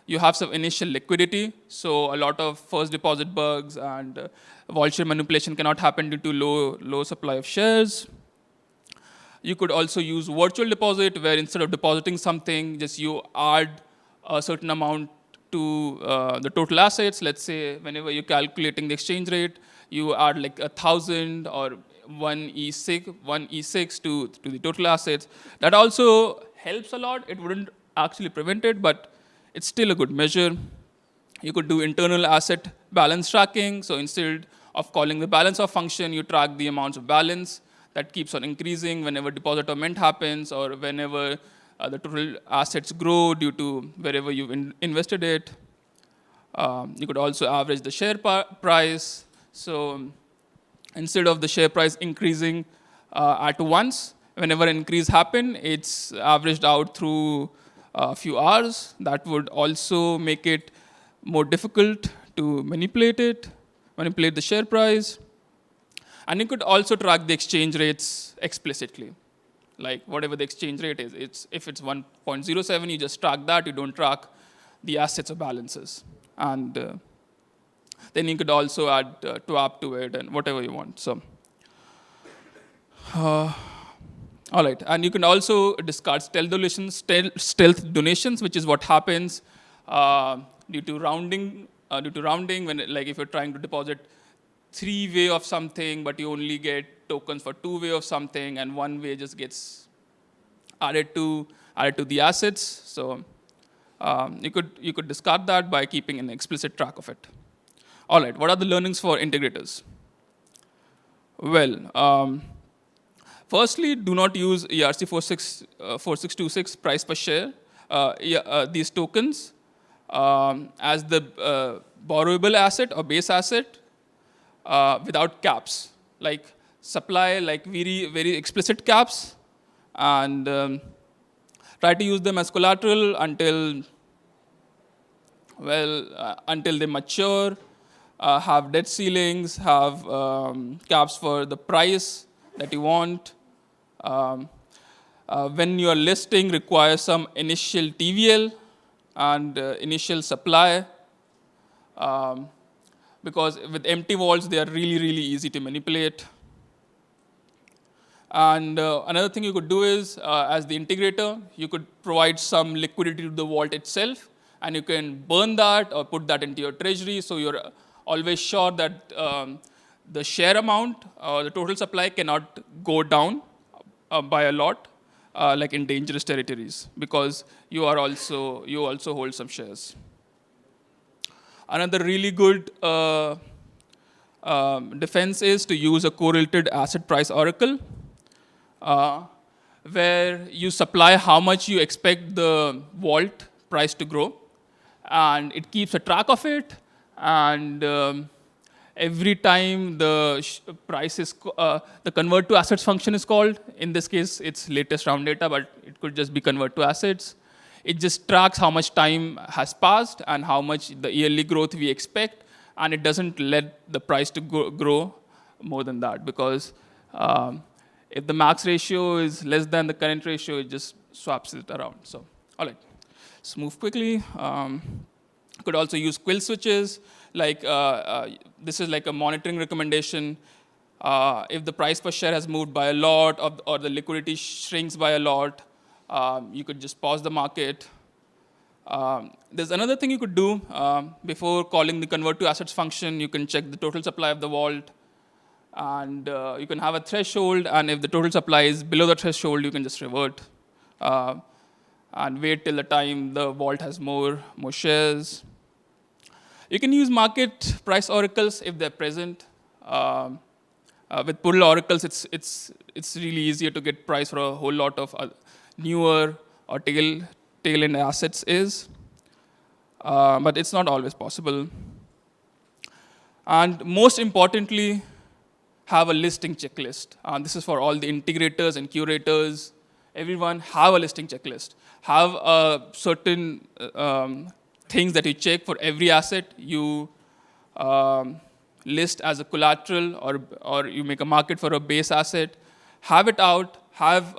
you have some initial liquidity. So a lot of first deposit bugs and vault share manipulation cannot happen due to low supply of shares. You could also use virtual deposit, where instead of depositing something, just you add a certain amount to the total assets. Let's say whenever you're calculating the exchange rate, you add like 1,000 or 1E6 to the total assets. That also helps a lot. It wouldn't actually prevent it, but it's still a good measure. You could do internal asset balance tracking. So instead of calling the balance of function, you track the amounts of balance that keeps on increasing whenever deposit or mint happens, or whenever the total assets grow due to wherever you've invested it. You could also average the share price. So instead of the share price increasing at once, whenever an increase happens, it's averaged out through a few hours. That would also make it more difficult to manipulate the share price. And you could also track the exchange rates explicitly. Like whatever the exchange rate is, if it's 1.07, you just track that, you don't track the assets or balances. And then you could also add TWAP to it and whatever you want. So, all right, and you can also discard stealth donations, which is what happens due to rounding. When if you're trying to deposit 3-way of something, but you only get tokens for 2-way of something, and 1-way just gets added to the assets. So you could discard that by keeping an explicit track of it. All right, what are the learnings for integrators? Well, firstly, do not use ERC 4626 price per share, these tokens, as the borrowable asset or base asset without caps. Like supply very, very explicit caps and try to use them as collateral until they mature, have debt ceilings, have caps for the price that you want. When your listing requires some initial TVL and initial supply, because with empty vaults, they are really, really easy to manipulate. And another thing you could do is, as the integrator, you could provide some liquidity to the vault itself, and you can burn that or put that into your treasury, so you're always sure that the share amount or the total supply cannot go down by a lot, like in dangerous territories, because you also hold some shares. Another really good defense is to use a correlated asset price oracle, where you supply how much you expect the vault price to grow, and it keeps a track of it, and every time the price is, the convert to assets function is called. In this case, it's latest round data, but it could just be convert to assets. It just tracks how much time has passed and how much the yearly growth we expect, and it doesn't let the price to grow more than that, because if the max ratio is less than the current ratio, it just swaps it around. So, all right, let's move quickly. Could also use quill switches. Like this is like a monitoring recommendation. If the price per share has moved by a lot, or the liquidity shrinks by a lot, you could just pause the market. There's another thing you could do before calling the convert to assets function. You can check the total supply of the vault, and you can have a threshold. And if the total supply is below the threshold, you can just revert and wait till the time the vault has more shares. You can use market price oracles if they're present. With pull oracles, it's really easier to get price for a whole lot of newer or tail-end assets but it's not always possible. And most importantly, have a listing checklist. This is for all the integrators and curators. Everyone have a listing checklist. Have certain things that you check for every asset. You list as a collateral, or you make a market for a base asset. Have it out. Have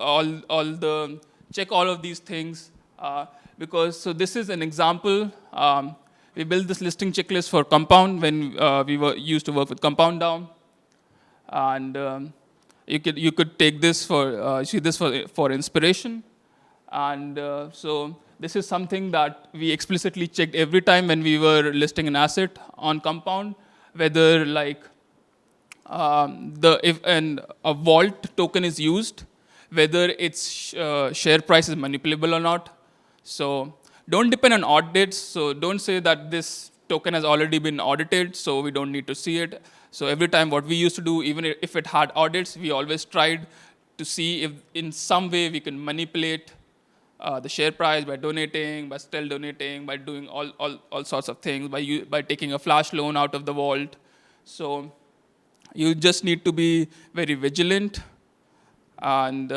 check all of these things, because so this is an example. We built this listing checklist for Compound when we used to work with Compound DAO, and you could take this for inspiration, and so this is something that we explicitly checked every time when we were listing an asset on Compound, whether like if a vault token is used, whether its share price is manipulable or not. So don't depend on audits. So don't say that this token has already been audited, so we don't need to see it. So every time what we used to do, even if it had audits, we always tried to see if in some way we can manipulate the share price by donating, by still donating, by doing all sorts of things, by taking a flash loan out of the vault. So you just need to be very vigilant. And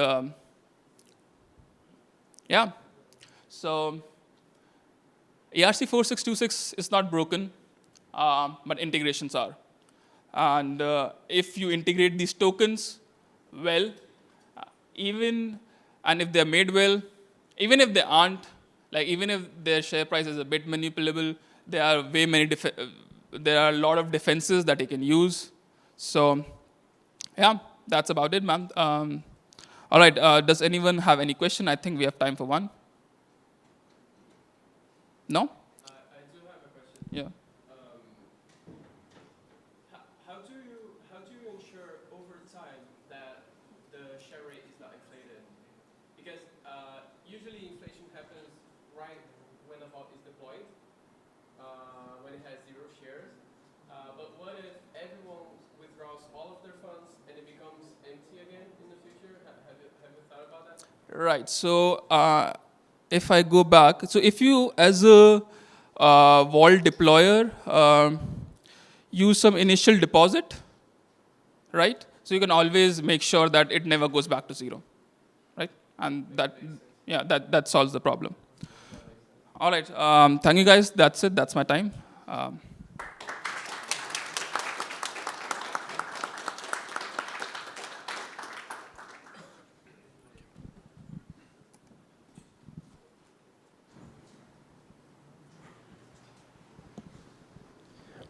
yeah, so ERC 4626 is not broken, but integrations are. And if you integrate these tokens well, and if they're made well, even if they aren't, like even if their share price is a bit manipulable, there are there are a lot of defenses that you can use. So yeah, that's about it, ma'am. All right, does anyone have any question? I think we have time for one. No? I do have a question. Yeah. How do you ensure over time that the share rate is not inflated? Because usually inflation happens right when a vault is deployed, when it has 0 shares. But what if everyone withdraws all of their funds and it becomes empty again in the future? Have you thought about that? Right. So if I go back, so if you, as a vault deployer, use some initial deposit, right? So you can always make sure that it never goes back to 0, right? And that solves the problem. All right. Thank you, guys. That's it. That's my time.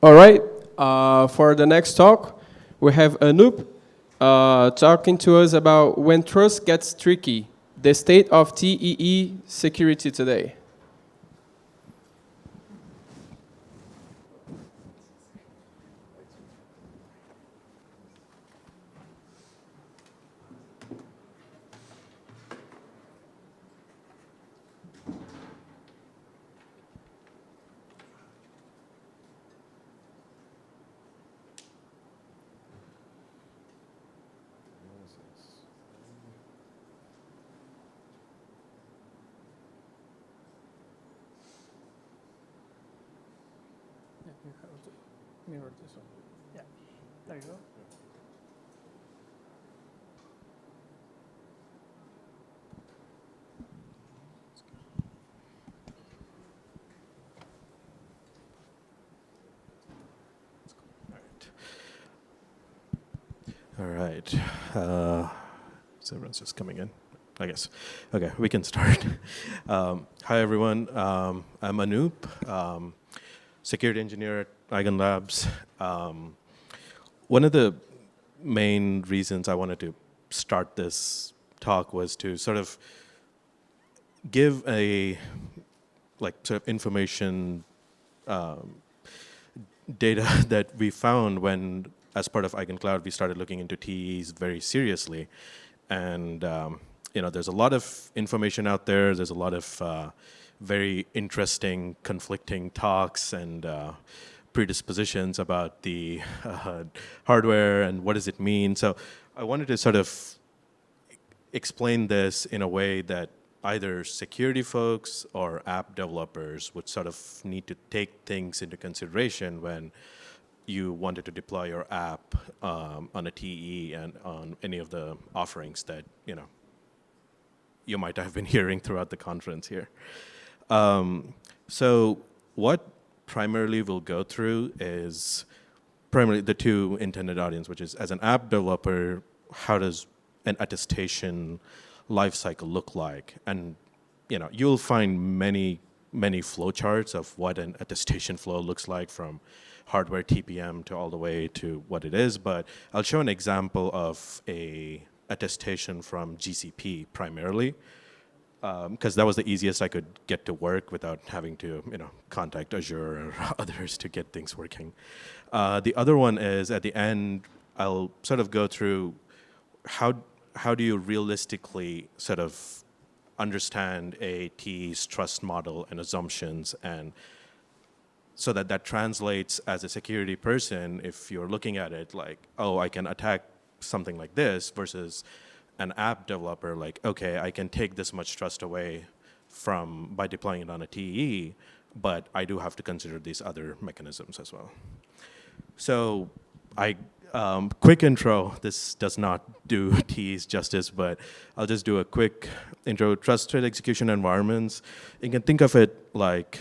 All right. For the next talk, we have Anup talking to us about when trust gets tricky, the state of TEE security today. Mirror this one. Yeah. There you go. All right. So everyone's just coming in, I guess. Okay, we can start. Hi, everyone. I'm Anup, security engineer at Eigen Labs. One of the main reasons I wanted to start this talk was to sort of give a sort of information data that we found when, as part of EigenCloud, we started looking into TEs very seriously. And there's a lot of information out there. There's a lot of very interesting, conflicting talks and predispositions about the hardware and what does it mean. So I wanted to sort of explain this in a way that either security folks or app developers would sort of need to take things into consideration when you wanted to deploy your app on a TE and on any of the offerings that you might have been hearing throughout the conference here. So what primarily we'll go through is primarily the two intended audience, which is as an app developer, how does an attestation lifecycle look like? And you'll find many flowcharts of what an attestation flow looks like, from hardware TPM to all the way to what it is. But I'll show an example of a attestation from GCP primarily, because that was the easiest I could get to work without having to contact Azure or others to get things working. The other one is at the end, I'll sort of go through how do you realistically sort of understand a TE's trust model and assumptions, and so that translates as a security person, if you're looking at it like, oh, I can attack something like this, versus an app developer like, okay, I can take this much trust away by deploying it on a TE, but I do have to consider these other mechanisms as well. So quick intro. This does not do TEs justice, but I'll just do a quick intro. Trusted execution environments. You can think of it like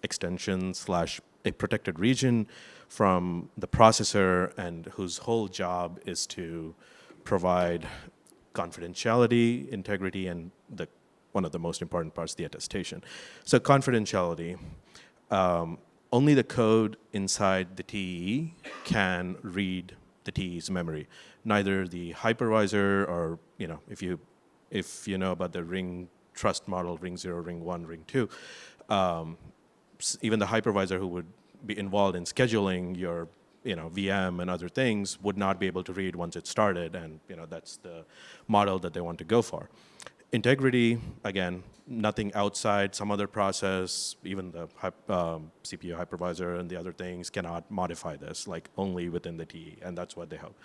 extensions / a protected region from the processor and whose whole job is to provide confidentiality, integrity, and one of the most important parts, the attestation. So confidentiality, only the code inside the TEE can read the TEE's memory. Neither the hypervisor or, if you know about the ring trust model, ring 0, ring 1, ring 2, even the hypervisor who would be involved in scheduling your VM and other things would not be able to read once it started, and that's the model that they want to go for. Integrity, again, nothing outside some other process, even the CPU hypervisor and the other things cannot modify this, like only within the TE, and that's what they hope.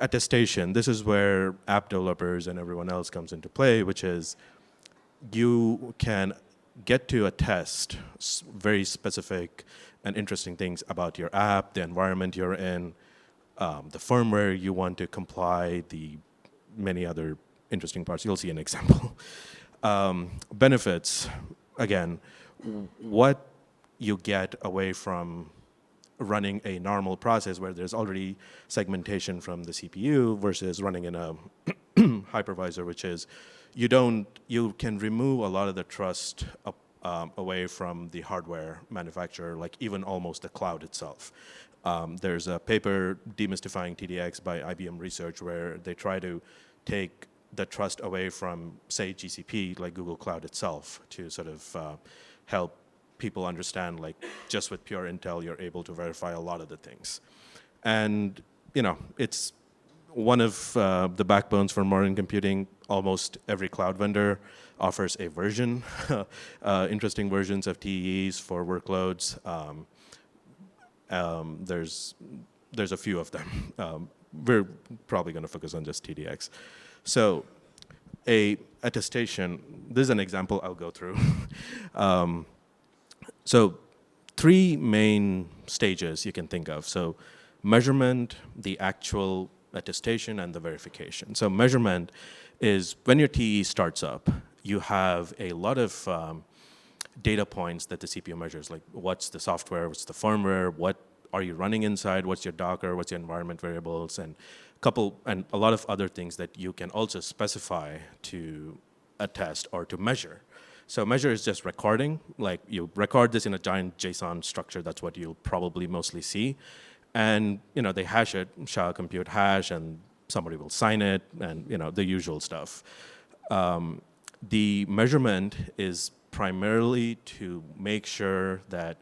Attestation, this is where app developers and everyone else comes into play, which is you can get to attest very specific and interesting things about your app, the environment you're in, the firmware you want to comply, the many other interesting parts. You'll see an example. Benefits, again, what you get away from running a normal process where there's already segmentation from the CPU versus running in a hypervisor, which is you can remove a lot of the trust away from the hardware manufacturer, like even almost the cloud itself. There's a paper demystifying TDX by IBM Research where they try to take the trust away from, say, GCP, like Google Cloud itself, to sort of help people understand, like, just with pure Intel, you're able to verify a lot of the things. And, it's one of the backbones for modern computing. Almost every cloud vendor offers a version, interesting versions of TEEs for workloads. There's a few of them. We're probably going to focus on just TDX. So a attestation, this is an example I'll go through. So 3 main stages you can think of. So measurement, the actual attestation, and the verification. So measurement is when your TE starts up, you have a lot of data points that the CPU measures, like what's the software, what's the firmware, what are you running inside, what's your Docker, what's your environment variables, and a lot of other things that you can also specify to attest or to measure. So measure is just recording, like you record this in a giant JSON structure, that's what you'll probably mostly see. And they hash it, SHA compute hash, and somebody will sign it, and the usual stuff. The measurement is primarily to make sure that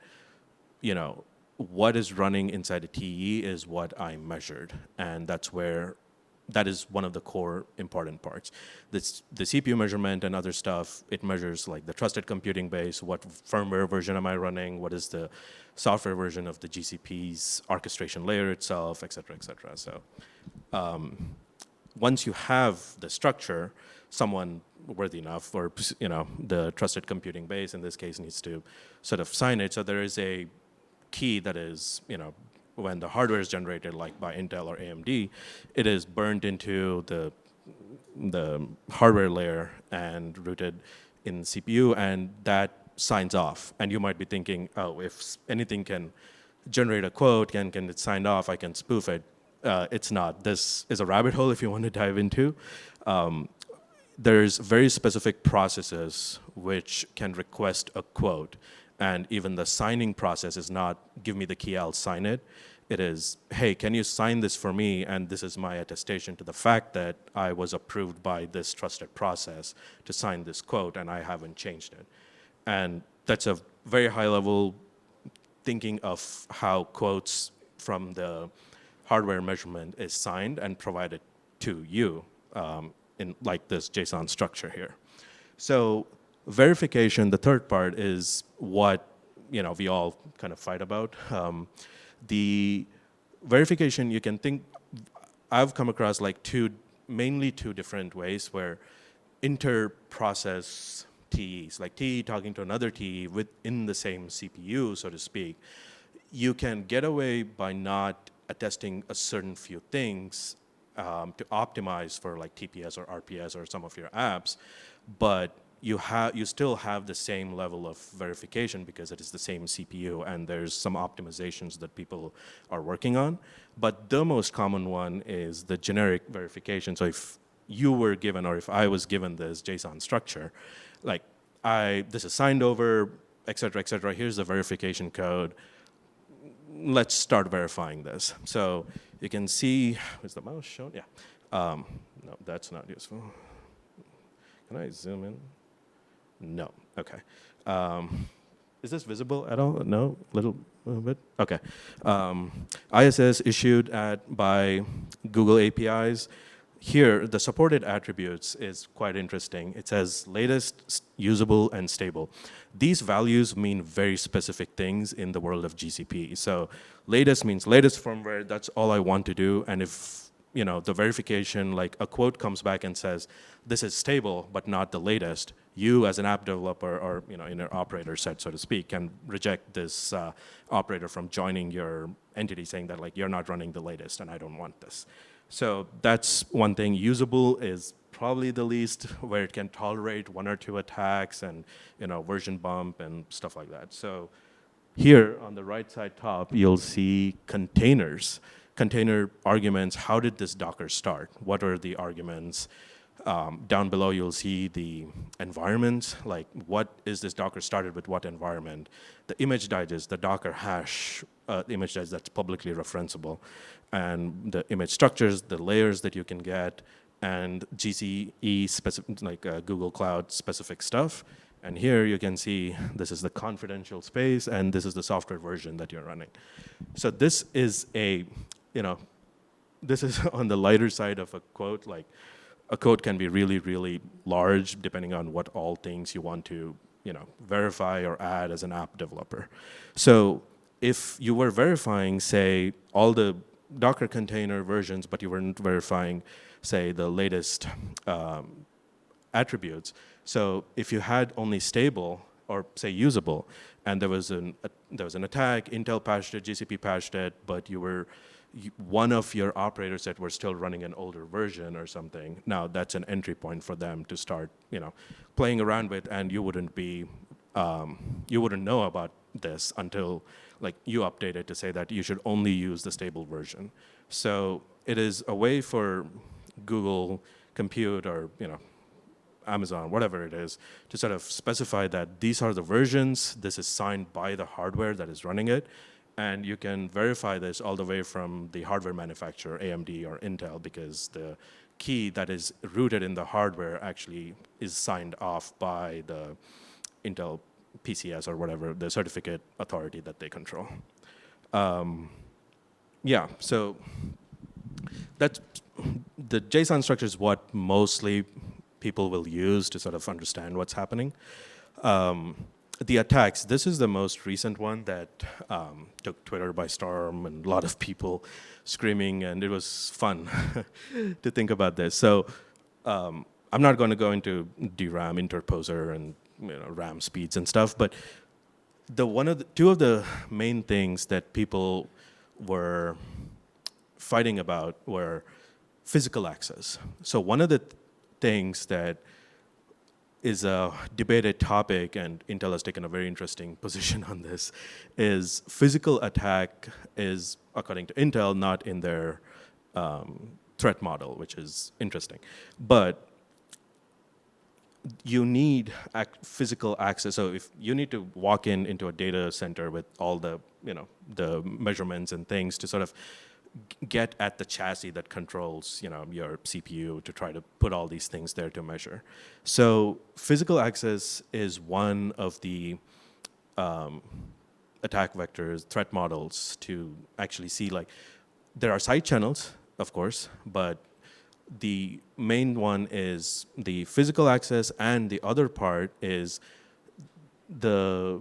what is running inside a TE is what I measured, and that is one of the core important parts. The CPU measurement and other stuff, it measures like the trusted computing base, what firmware version am I running, what is the software version of the GCP's orchestration layer itself, et cetera, et cetera. So once you have the structure, someone worthy enough, or the trusted computing base in this case, needs to sort of sign it. So there is a key that is, when the hardware is generated, like by Intel or AMD, it is burned into the hardware layer and rooted in the CPU, and that signs off. And you might be thinking, oh, if anything can generate a quote, can it sign off, I can spoof it. It's not. This is a rabbit hole if you want to dive into. There's very specific processes which can request a quote. And even the signing process is not, give me the key, I'll sign it. It is, hey, can you sign this for me? And this is my attestation to the fact that I was approved by this trusted process to sign this quote, and I haven't changed it. And that's a very high level thinking of how quotes from the hardware measurement is signed and provided to you in like this JSON structure here. So verification, the third part, is what we all kind of fight about. The verification, you can think, I've come across like mainly two different ways where inter-process TEs, like TE talking to another TE within the same CPU, so to speak, you can get away by not attesting a certain few things to optimize for like TPS or RPS or some of your apps, but you still have the same level of verification because it is the same CPU, and there's some optimizations that people are working on. But the most common one is the generic verification. So if you were given, or if I was given this JSON structure, like this is signed over, et cetera, here's the verification code. Let's start verifying this. So you can see, is the mouse shown? Yeah. No, that's not useful. Can I zoom in? No, okay. Is this visible at all? No, little bit? Okay. ISS issued by Google APIs. Here, the supported attributes is quite interesting. It says latest, usable, and stable. These values mean very specific things in the world of GCP. So latest means latest firmware, that's all I want to do. And if the verification, like a quote comes back and says, this is stable, but not the latest, you as an app developer or in an operator set, so to speak, can reject this operator from joining your entity saying that like you're not running the latest and I don't want this. So that's one thing. Usable is probably the least, where it can tolerate 1 or 2 attacks and version bump and stuff like that. So here on the right side top, you'll see containers, container arguments. How did this Docker start? What are the arguments? Down below, you'll see the environments, like what is this Docker started with what environment? The image digest, the Docker hash, image digest that's publicly referenceable, and the image structures, the layers that you can get, and GCE specific, like Google Cloud specific stuff. And here you can see this is the confidential space, and this is the software version that you're running. So this is this is on the lighter side of a quote. Like a code can be really, really large depending on what all things you want to verify or add as an app developer. So if you were verifying, say, all the Docker container versions, but you weren't verifying, say, the latest attributes. So if you had only stable or say usable, and there was an attack, Intel patched it, GCP patched it, but one of your operators that were still running an older version or something, now that's an entry point for them to start playing around with, and you wouldn't know about this until like you update it to say that you should only use the stable version. So it is a way for Google Compute or Amazon, whatever it is, to sort of specify that these are the versions, this is signed by the hardware that is running it, and you can verify this all the way from the hardware manufacturer, AMD or Intel, because the key that is rooted in the hardware actually is signed off by the Intel PCS or whatever, the certificate authority that they control. Yeah, so that's the JSON structure is what mostly people will use to sort of understand what's happening. The attacks, this is the most recent one that took Twitter by storm, and a lot of people screaming, and it was fun to think about this. So I'm not going to go into DRAM, interposer, and RAM speeds and stuff, but two of the main things that people were fighting about were physical access. So one of the things that is a debated topic, and Intel has taken a very interesting position on this, is physical attack is, according to Intel, not in their threat model, which is interesting. But you need physical access. So if you need to walk into a data center with all the the measurements and things to sort of get at the chassis that controls your CPU to try to put all these things there to measure. So physical access is one of the attack vectors, threat models to actually see, like, there are side channels, of course, but the main one is the physical access, and the other part is the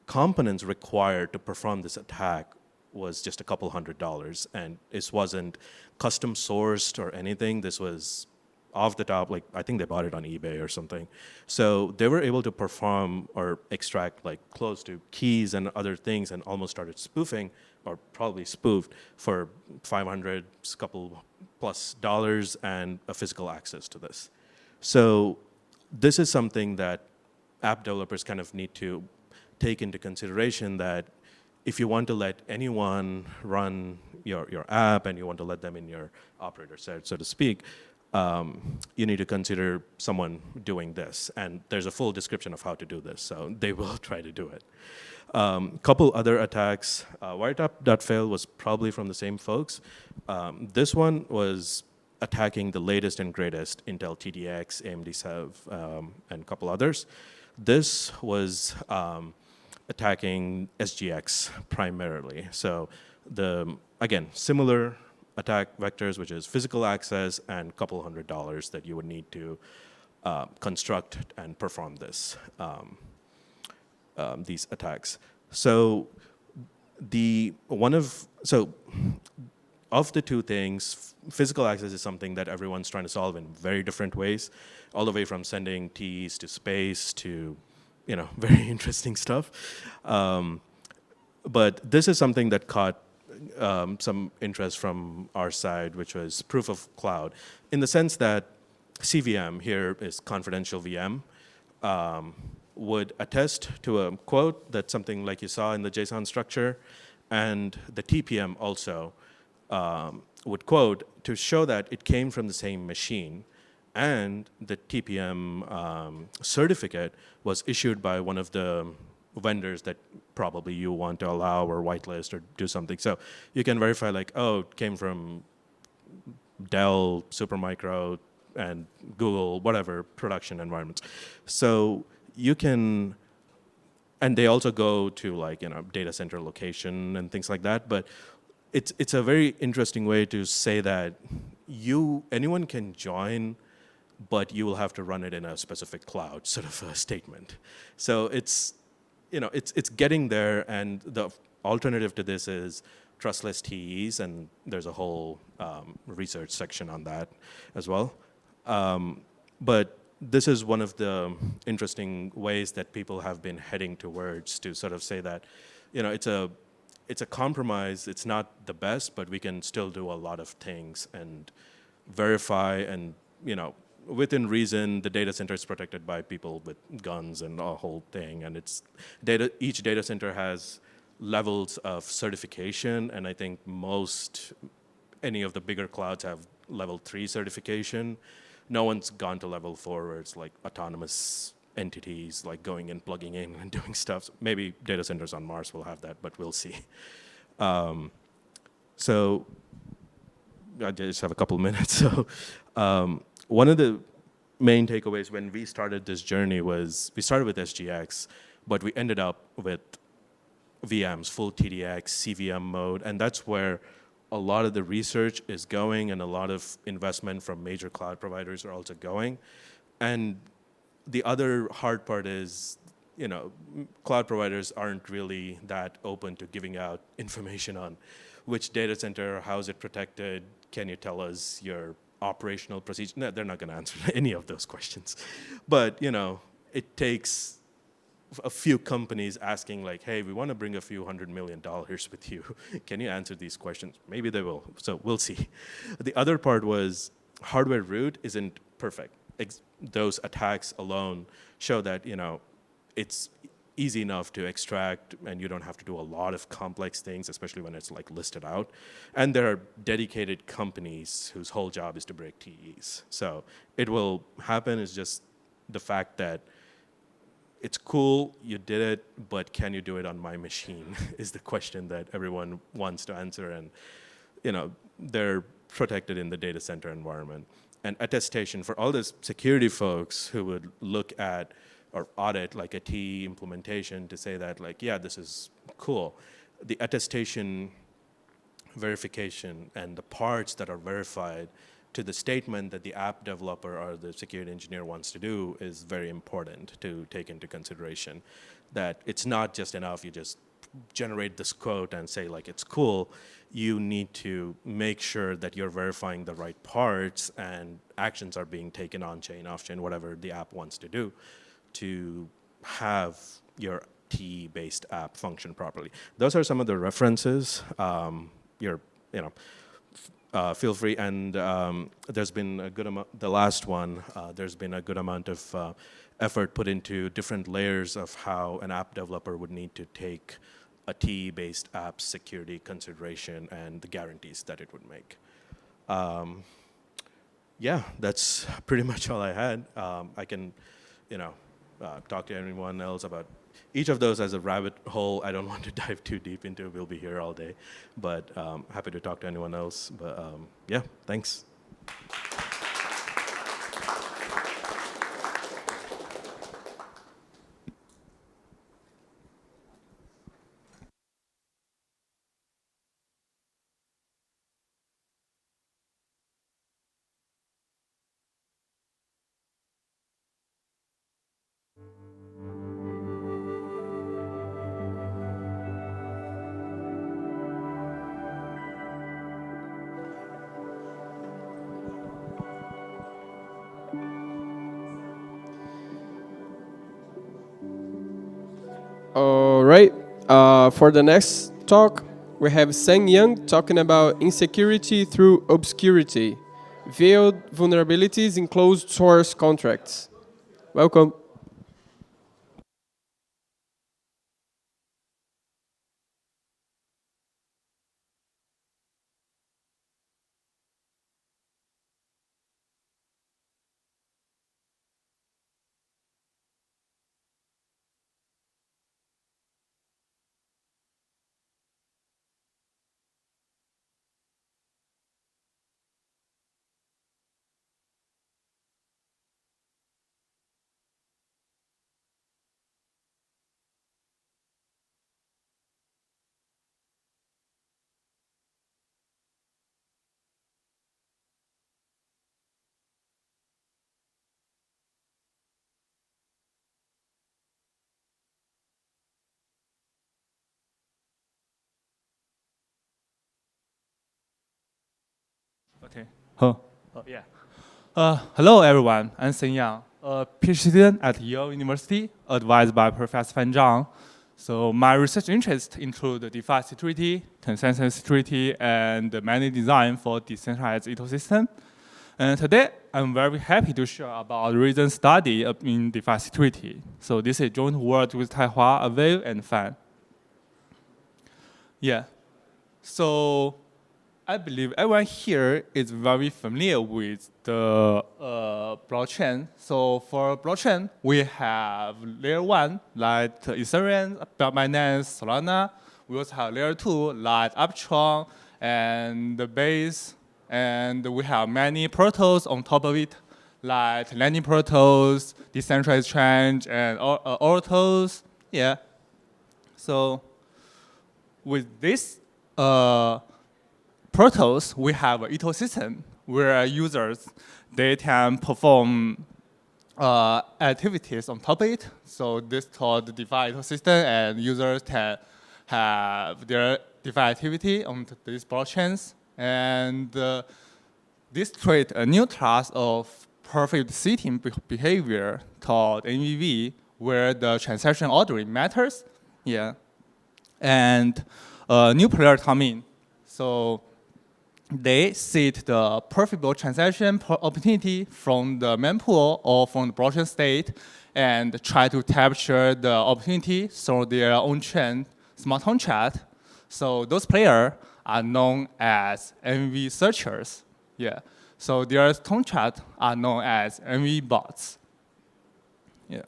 components required to perform this attack was just a couple $100, and this wasn't custom sourced or anything. This was off the top, like I think they bought it on eBay or something. So they were able to perform or extract like close to keys and other things, and almost started spoofing, or probably spoofed, for $500, couple plus dollars, and a physical access to this. So this is something that app developers kind of need to take into consideration, that if you want to let anyone run your app and you want to let them in your operator set, so to speak, you need to consider someone doing this. And there's a full description of how to do this, so they will try to do it. Couple other attacks. Wiretap.fail was probably from the same folks. This one was attacking the latest and greatest Intel TDX, AMD Sev, and a couple others. This was attacking SGX primarily. So again, similar attack vectors, which is physical access and a couple $100 that you would need to construct and perform these attacks. So of the two things, physical access is something that everyone's trying to solve in very different ways, all the way from sending TEs to space to, very interesting stuff. But this is something that caught some interest from our side, which was proof of cloud, in the sense that CVM here is confidential VM, would attest to a quote that's something like you saw in the JSON structure, and the TPM also would quote to show that it came from the same machine, and the TPM certificate was issued by one of the vendors that probably you want to allow or whitelist or do something. So you can verify like, oh, it came from Dell, Supermicro, and Google, whatever, production environments. So you can, and they also go to like, data center location and things like that, but it's a very interesting way to say that anyone can join, but you will have to run it in a specific cloud, sort of a statement. So it's getting there, and the alternative to this is trustless TEs, and there's a whole research section on that as well. But this is one of the interesting ways that people have been heading towards, to sort of say that, it's a compromise. It's not the best, but we can still do a lot of things and verify, and within reason, the data center is protected by people with guns and a whole thing. And each data center has levels of certification, and I think any of the bigger clouds have level 3 certification. No one's gone to level 4, where it's like autonomous entities like going in, plugging in, and doing stuff. So maybe data centers on Mars will have that, but we'll see. So I just have a couple minutes. So one of the main takeaways when we started this journey was we started with SGX, but we ended up with VMs, full TDX, CVM mode, and that's where a lot of the research is going, and a lot of investment from major cloud providers are also going. And the other hard part is, cloud providers aren't really that open to giving out information on which data center, how is it protected, can you tell us your operational procedure? No, they're not going to answer any of those questions. But, it takes a few companies asking like, hey, we want to bring a few $100 million with you. Can you answer these questions? Maybe they will, so we'll see. The other part was hardware root isn't perfect. Those attacks alone show that, it's easy enough to extract, and you don't have to do a lot of complex things, especially when it's like listed out. And there are dedicated companies whose whole job is to break TEs. So it will happen. It's just the fact that it's cool, you did it, but can you do it on my machine is the question that everyone wants to answer. And they're protected in the data center environment. And attestation for all the security folks who would look at or audit like a TE implementation to say that like, yeah, this is cool. The attestation verification and the parts that are verified to the statement that the app developer or the security engineer wants to do is very important to take into consideration. That it's not just enough you just generate this quote and say like it's cool. You need to make sure that you're verifying the right parts and actions are being taken on chain, off chain, whatever the app wants to do to have your TE-based app function properly. Those are some of the references. feel free. And there's been a good amount, the last one, there's been a good amount of effort put into different layers of how an app developer would need to take a TE-based app security consideration and the guarantees that it would make. Yeah, that's pretty much all I had. I can, talk to anyone else about each of those as a rabbit hole. I don't want to dive too deep into. We'll be here all day, but happy to talk to anyone else. But yeah, thanks. All right. For the next talk, we have Sang Yang talking about insecurity through obscurity, veiled vulnerabilities in closed source contracts. Welcome. Okay. Yeah. Hello, everyone. I'm Sen Yang, a PhD student at Yale University, advised by Professor Fan Zhang. So my research interests include DeFi security, consensus security, and many design for decentralized ecosystem. And today, I'm very happy to share about recent study in DeFi security. So this is joint work with Taihua, Avail, and Fan. Yeah. So I believe everyone here is very familiar with the blockchain. So for blockchain, we have layer 1, like Ethereum, Binance, Solana. We also have layer 2, like Arbitrum and the Base. And we have many protocols on top of it, like lending protocols, decentralized exchange, and oracles. Yeah. So with this protocols, we have an ecosystem where users, they can perform activities on top of it. So this is called the DeFi ecosystem, and users can have their DeFi activity on these blockchains. And this creates a new class of perfect sitting behavior called MVV, where the transaction ordering matters. Yeah. And a new player come in. So they seed the perfect transaction opportunity from the mempool or from the blockchain state and try to capture the opportunity through their own chain smart contract. So those players are known as MV searchers. Yeah. So their contracts are known as MV bots. Yeah.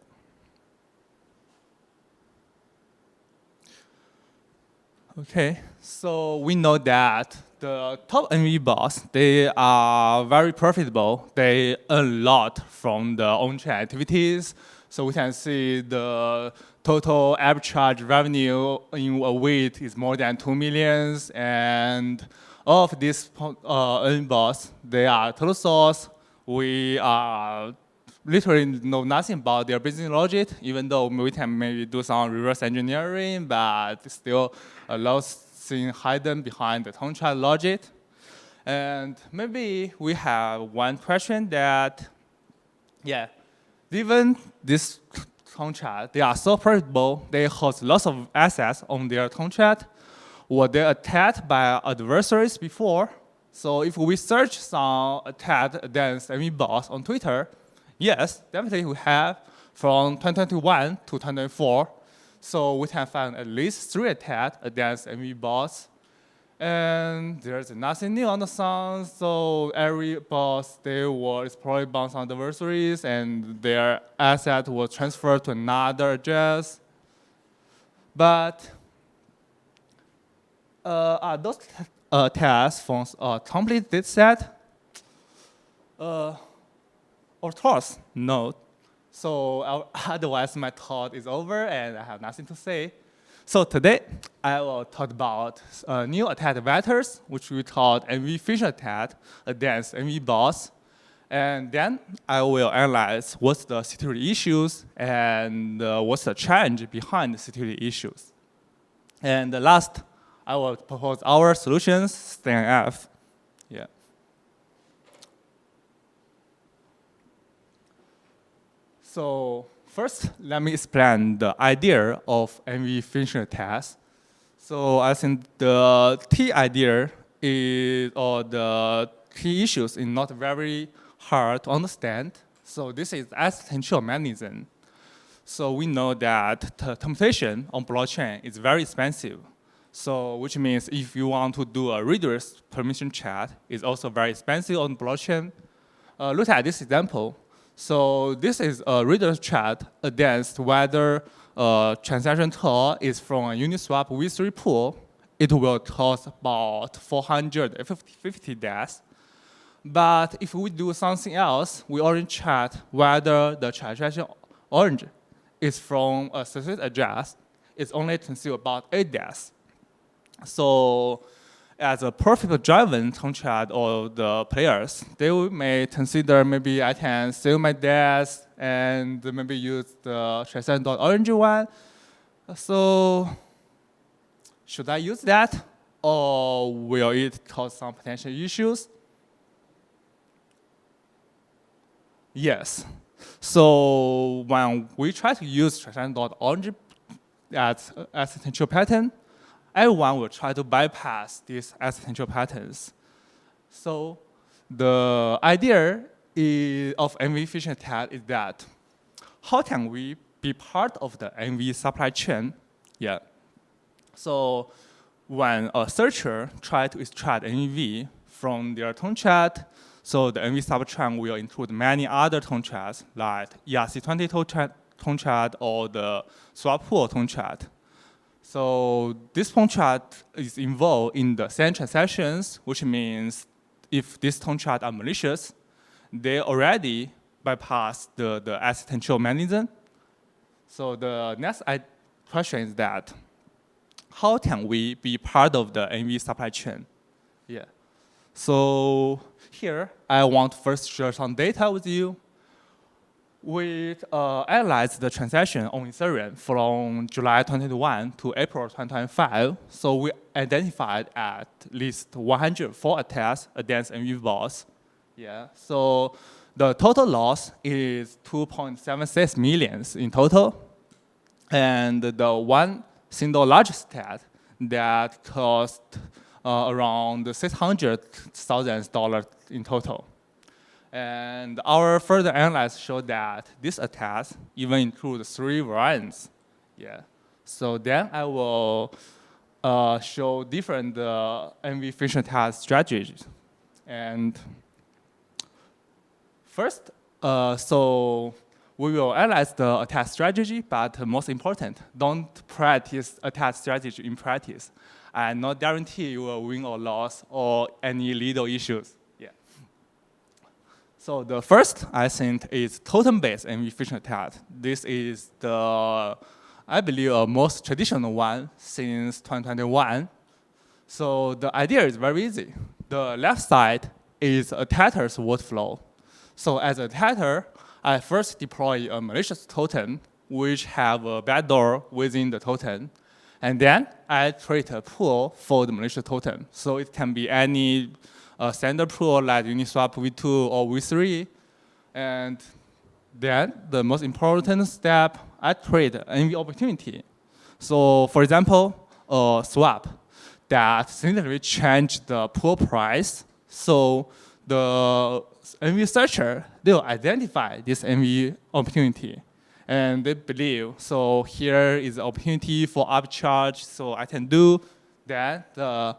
Okay. So we know that the top MV bots, they are very profitable. They earn a lot from the on-chain activities. So we can see the total arbitrage revenue in a week is more than 2 million. And all of these MV bots, they are total source. We are literally know nothing about their business logic, even though we can maybe do some reverse engineering, but still a lot things hidden behind the contract logic. And maybe we have one question that, yeah, even this contract, they are so profitable, they host lots of assets on their contract. Were they attacked by adversaries before? So if we search some attack against any boss on Twitter, yes, definitely we have from 2021 to 2024. So we can find at least 3 attacks against any boss. And there's nothing new on the sun, so every boss, they were exploited by some adversaries, and their asset was transferred to another address. But those tasks from a complete data set? Of course, no. So otherwise, my talk is over, and I have nothing to say. So today, I will talk about new attack vectors, which we call MV phishing attack against MV boss. And then I will analyze what's the security issues and what's the challenge behind the security issues. And last, I will propose our solutions, STANF. Yeah. So first, let me explain the idea of MV phishing attacks. So I think the key idea is, or the key issues is not very hard to understand. So this is existential mechanism. So we know that the computation on blockchain is very expensive. So which means if you want to do a readers permission chat, it's also very expensive on blockchain. Look at this example. So this is a reader chat against whether a transaction tool is from a Uniswap V3 pool. It will cost about 450 DAS. But if we do something else, we already chat whether the transaction orange is from a specific address. It's only consume about 8 DAS. So as a profit-driven contract or the players, they may consider maybe I can sell my DAS and maybe use the transaction.orange one. So should I use that, or will it cause some potential issues? Yes. So when we try to use transaction.orange as existential pattern, everyone will try to bypass these existential patterns. So the idea of MV phishing attack is that how can we be part of the MV supply chain? Yeah. So when a searcher tries to extract MV from their tomchat, so the MV supply chain will include many other tomchats like ERC20 tomchat or the swap pool tomchat. So this tomchat is involved in the same transactions, which means if these tomchats are malicious, they already bypass the existential mechanism. So the next question is that, how can we be part of the MV supply chain? Yeah. So here, I want to first share some data with you. We analyzed the transaction on Ethereum from July 2021 to April 2025. So we identified at least 104 attacks against MV bots. Yeah. So the total loss is 2.76 million in total. And the one single largest attack that cost around $600,000 in total. And our further analysis showed that this attack even includes 3 variants. Yeah. So then I will show different MV phishing attack strategies. And first, so we will analyze the attack strategy, but most important, don't practice attack strategy in practice. And not guarantee you will win or lose or any legal issues. So the first, I think, is totem-based MV phishing attack. This is the, I believe, most traditional one since 2021. So the idea is very easy. The left side is attacker's workflow. So as an attacker, I first deploy a malicious token, which have a backdoor within the token. And then I create a pool for the malicious token. So it can be any standard pool like Uniswap V2 or V3. And then the most important step, I create an MV opportunity. So for example, a swap that significantly changed the pool price. So the MV searcher, they will identify this MV opportunity. And they believe, so here is the opportunity for upcharge, so I can do that. The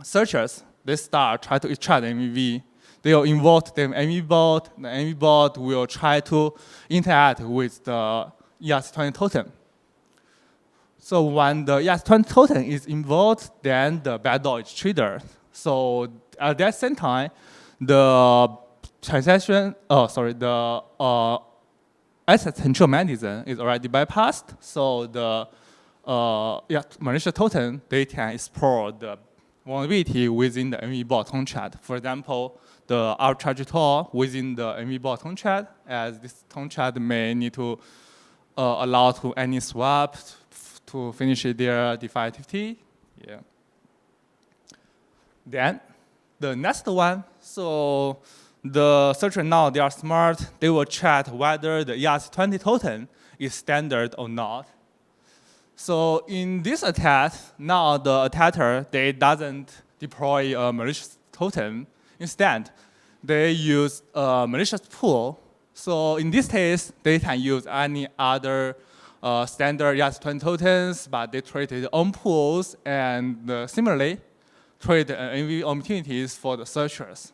searchers, they try to extract the MV. They will invoke the MV bot. The MV bot will try to interact with the ERC20 token. So when the ERC20 token is invoked, then the backdoor is triggered. So at that same time, the transaction, the asset control mechanism is already bypassed. So the malicious token, they can explore the vulnerability within the MV bot contract. For example, the arbitrage tool within the MV bot contract, as this contract may need to allow to any swap to finish their DeFi activity. Yeah. Then the next one, so the searcher now, they are smart. They will check whether the ERC20 token is standard or not. So in this attack, now the attacker, they doesn't deploy a malicious token. Instead, they use a malicious pool. So in this case, they can use any other standard ERC20 tokens, but they trade their own pools and similarly trade MV opportunities for the searchers.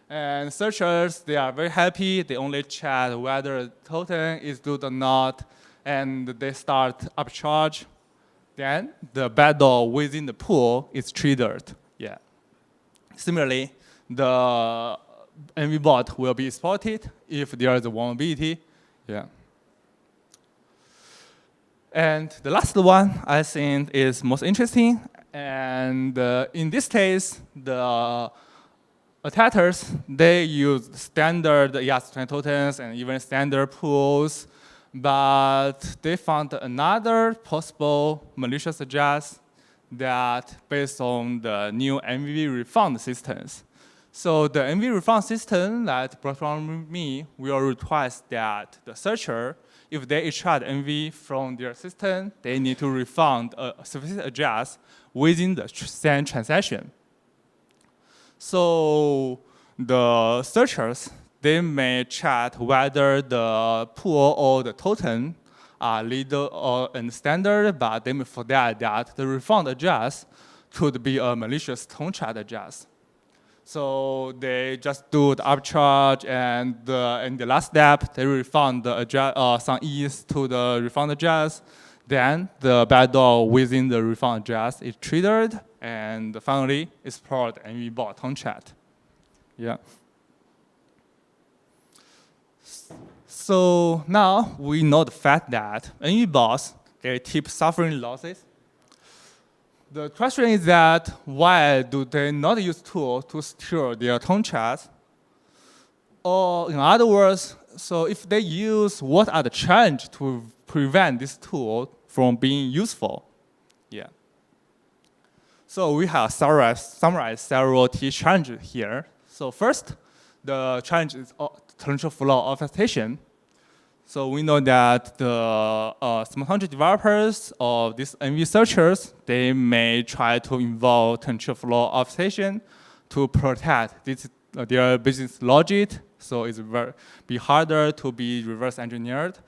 And searchers, they are very happy. They only check whether the token is good or not, and they start upcharge. Then the backdoor within the pool is triggered. Yeah. Similarly, the MV bot will be exploited if there is a vulnerability. Yeah. And the last one I think is most interesting. And in this case, the attackers, they use standard ERC20 tokens and even standard pools, but they found another possible malicious address that based on the new MV refund systems. So the MV refund system that brought from me will request that the searcher, if they extract MV from their system, they need to refund a specific address within the same transaction. So the searchers, they may check whether the pool or the token are legal or standard, but they may forget that the refund address could be a malicious contract address. So they just do the upcharge, and in the last step, they refund the address, some ETH to the refund address. Then the backdoor within the refund address is triggered, and finally explored MV bot contract. Yeah. So now we know the fact that MV bots, they keep suffering losses. The question is that why do they not use tools to secure their contracts? Or in other words, so if they use, what are the challenges to prevent this tool from being useful? Yeah. So we have summarized several key challenges here. So first, the challenge is potential flaw obfuscation. So we know that the smart contract developers or these MV searchers, they may try to involve potential flaw obfuscation to protect their business logic. So it's be harder to be reverse engineered,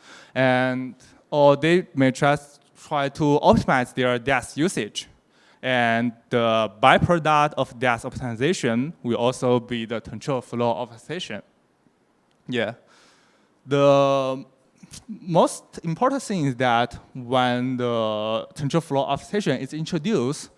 or they may just try to optimize their DAS usage. And the byproduct of DAS optimization will also be the control flow obfuscation. Yeah. The most important thing is that when the control flow obfuscation is introduced,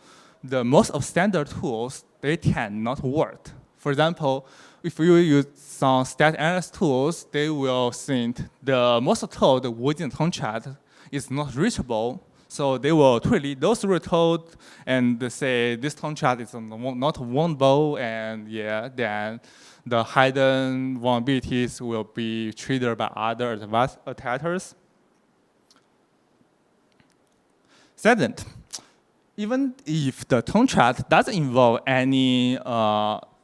the most of standard tools, they cannot work. For example, if you use some stat analysis tools, they will think the most code within the contract is not reachable. So they will treat those root code and say this contract is not vulnerable, and yeah, then the hidden vulnerabilities will be triggered by other advanced attackers. Second, even if the contract doesn't involve any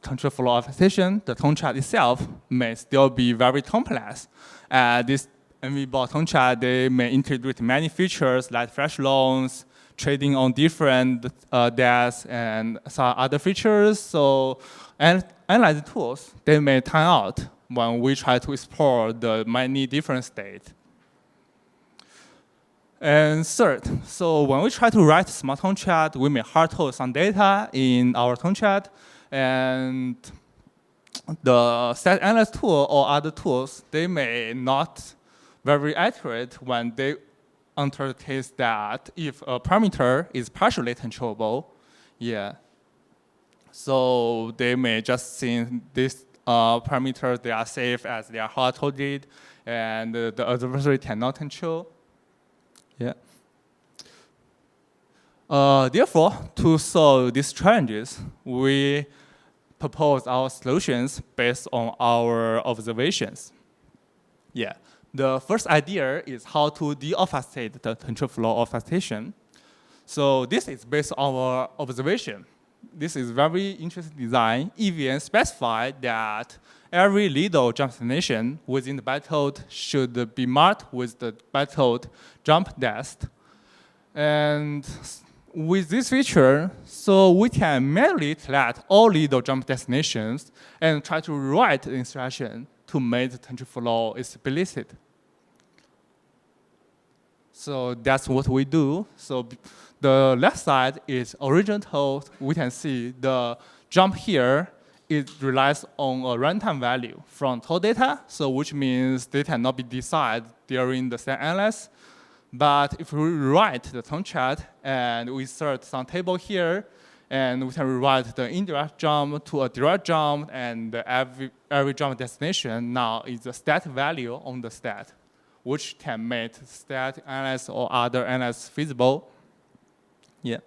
control flow obfuscation, the contract itself may still be very complex. This MV bot contract, they may integrate many features like flash loans, trading on different desks and some other features. So analyzing tools, they may time out when we try to explore the many different states. And third, so when we try to write smart contract, we may hard code some data in our contract, and the stat analyst tool or other tools, they may not very accurate when they enter the case that if a parameter is partially controllable, yeah. So they may just think this parameters, they are safe as they are hard-coded, and the adversary cannot control. Yeah. Therefore, to solve these challenges, we propose our solutions based on our observations. Yeah. The first idea is how to deobfuscate the control flow obfuscation. So this is based on our observation. This is very interesting design. EVN specifies that every leader jump destination within the bytecode should be marked with the bytecode jump dest. And with this feature, so we can manually select all leader jump destinations and try to rewrite the instruction to make the control flow explicit. So that's what we do. So the left side is original code. We can see the jump here, it relies on a runtime value from total data, so which means they cannot be decided during the stat analysis. But if we rewrite the contract and we insert some table here, and we can rewrite the indirect jump to a direct jump, and every jump destination now is a stat value on the stat, which can make stat analysis or other analysis feasible. Yeah.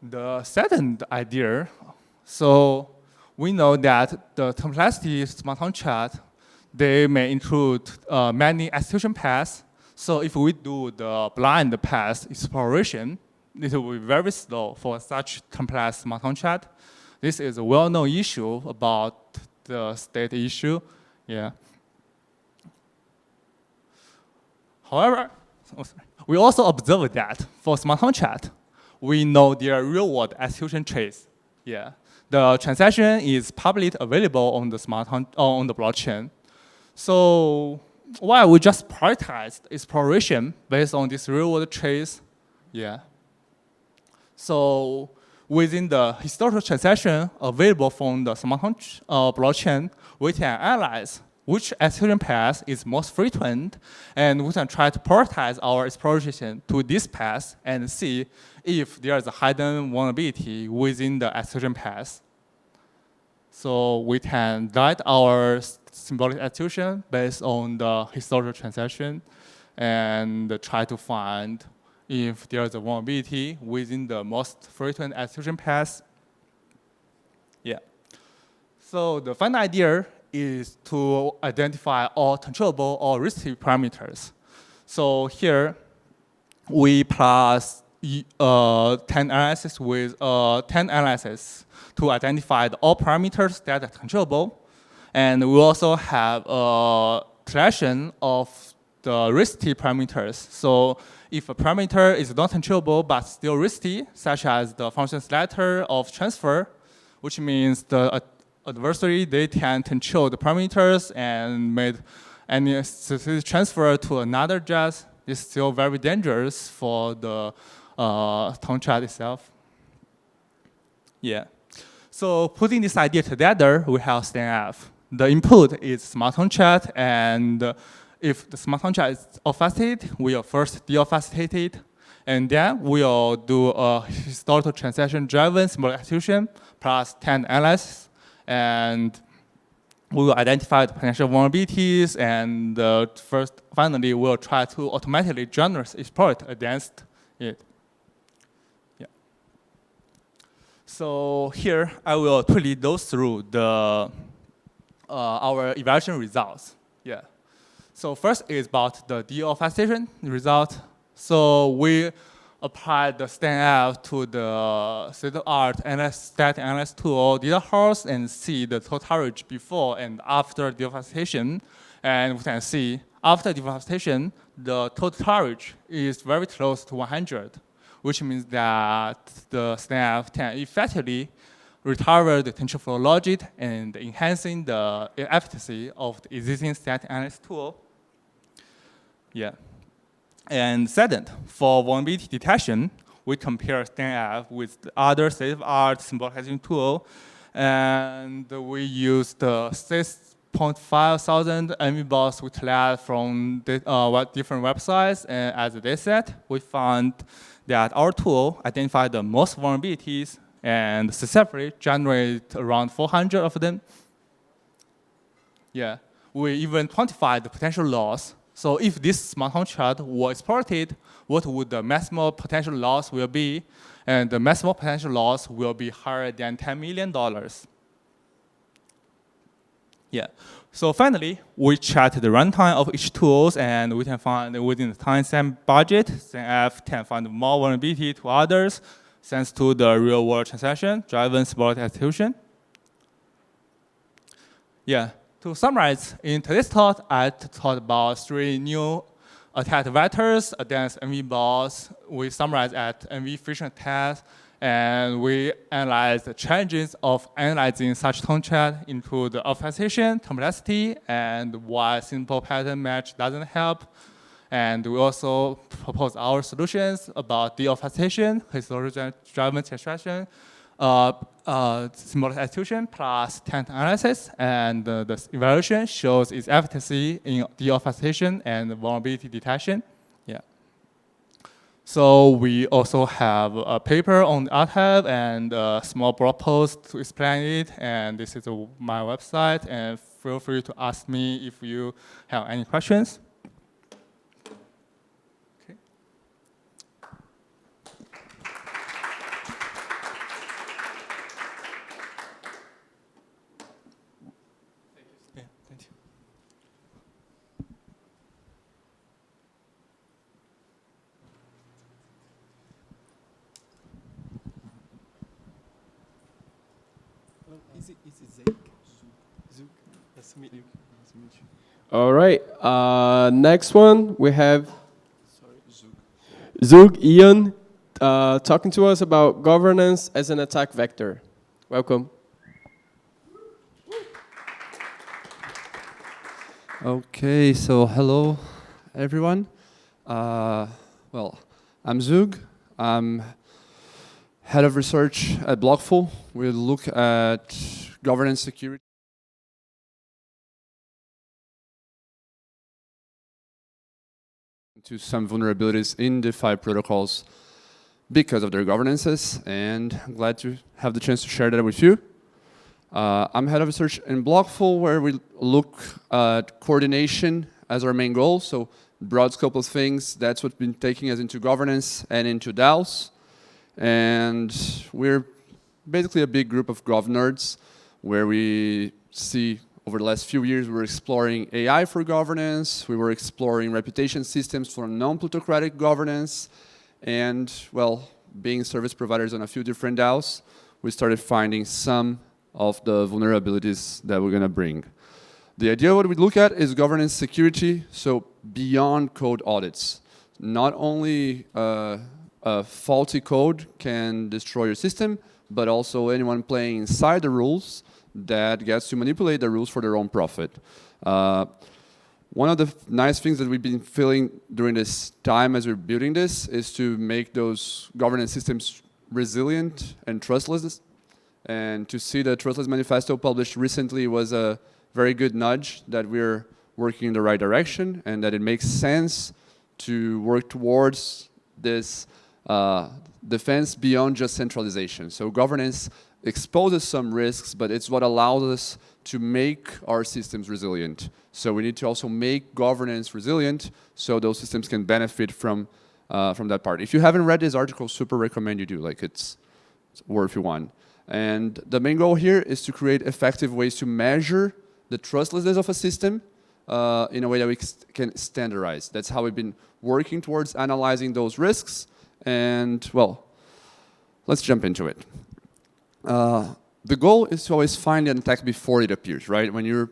The second idea, so we know that the complexity smart contract, they may include many execution paths. So if we do the blind path exploration, it will be very slow for such complex smart contract. This is a well-known issue about the state issue. Yeah. However, we also observe that for smart contract, we know their real-world execution trace. Yeah. The transaction is publicly available on the on the blockchain. So why we just prioritize exploration based on this real-world trace? Yeah. So within the historical transaction available from the smart blockchain, we can analyze which execution path is most frequent, and we can try to prioritize our exploration to this path and see if there is a hidden vulnerability within the execution path. So we can guide our symbolic execution based on the historical transaction and try to find if there is a vulnerability within the most frequent execution path. Yeah. So the final idea is to identify all controllable or risky parameters. So here, we plus 10 analysis with 10 analysis to identify all parameters that are controllable. And we also have a collection of the risky parameters. So if a parameter is not controllable but still risky, such as the function selector of transfer, which means the adversary, they can control the parameters and make any specific transfer to another address, is still very dangerous for the contract itself. Yeah. So putting this idea together, we have STANF. The input is smart contract, and if the smart contract is obfuscated, we will first deobfuscate it, and then we'll do a historical transaction-driven symbolic execution plus 10 analysis, and we will identify the potential vulnerabilities, and finally, we'll try to automatically generate exploit against it. Yeah. So here, I will quickly go through the our evaluation results. Yeah. So first is about the deobfuscation result. So we applied the STANF to the state-of-art stat analysis tool data house and see the total coverage before and after deobfuscation. And we can see After deforestation, the total coverage is very close to 100, which means that the snap can effectively recover the TensorFlow logic and enhancing the efficacy of the existing static analysis tool. Yeah. And second, for vulnerability detection, we compare StanApp with the other state-of-the-art symbolic testing tool, and we used the 6.5 thousand MVBoss we collected from different websites, and as a dataset, we found that our tool identified the most vulnerabilities and successfully generate around 400 of them. Yeah, we even quantified the potential loss. So if this smart contract were exploited, what would the maximum potential loss will be? And the maximum potential loss will be higher than $10 million. Yeah. So finally, we checked the runtime of each tools, and we can find within the timestamp budget, StanApp can find more vulnerability to others, thanks to the real-world transaction-driven symbolic execution. Yeah. To summarize, in today's talk, I talked about 3 new attack vectors against MVBoss. We summarized at MV phishing attack, and we analyzed the challenges of analyzing such contract into the obfuscation, complexity, and why simple pattern match doesn't help. And we also propose our solutions about de-obfuscation, historical-driven transaction, symbolic execution plus tent analysis, and the evaluation shows its efficacy in de-obfuscation and vulnerability detection. Yeah. So we also have a paper on the archive and a small blog post to explain it, and this is my website, and feel free to ask me if you have any questions. All right. Next one, we have Zug Ian talking to us about governance as an attack vector. Welcome. Okay, so hello, everyone. Well, I'm Zug. I'm head of research at Blockful. We look at governance security. To some vulnerabilities in DeFi protocols because of their governances, and I'm glad to have the chance to share that with you. I'm head of research in Blockful, where we look at coordination as our main goal, so broad scope of things. That's what's been taking us into governance and into DAOs. And we're basically a big group of gov nerds, where we see over the last few years, we were exploring AI for governance, we were exploring reputation systems for non-plutocratic governance, and, well, being service providers on a few different DAOs, we started finding some of the vulnerabilities that we're going to bring. The idea what we look at is governance security, so beyond code audits. Not only a faulty code can destroy your system, but also anyone playing inside the rules that gets to manipulate the rules for their own profit. One of the nice things that we've been feeling during this time as we're building this is to make those governance systems resilient and trustless. And to see the Trustless Manifesto published recently was a very good nudge that we're working in the right direction and that it makes sense to work towards this defense beyond just centralization. So governance exposes some risks, but it's what allows us to make our systems resilient. So we need to also make governance resilient so those systems can benefit from that part. If you haven't read this article, super recommend you do. Like it's worth your one. And the main goal here is to create effective ways to measure the trustlessness of a system in a way that we can standardize. That's how we've been working towards analyzing those risks. And well, let's jump into it. The goal is to always find an attack before it appears, right? When you're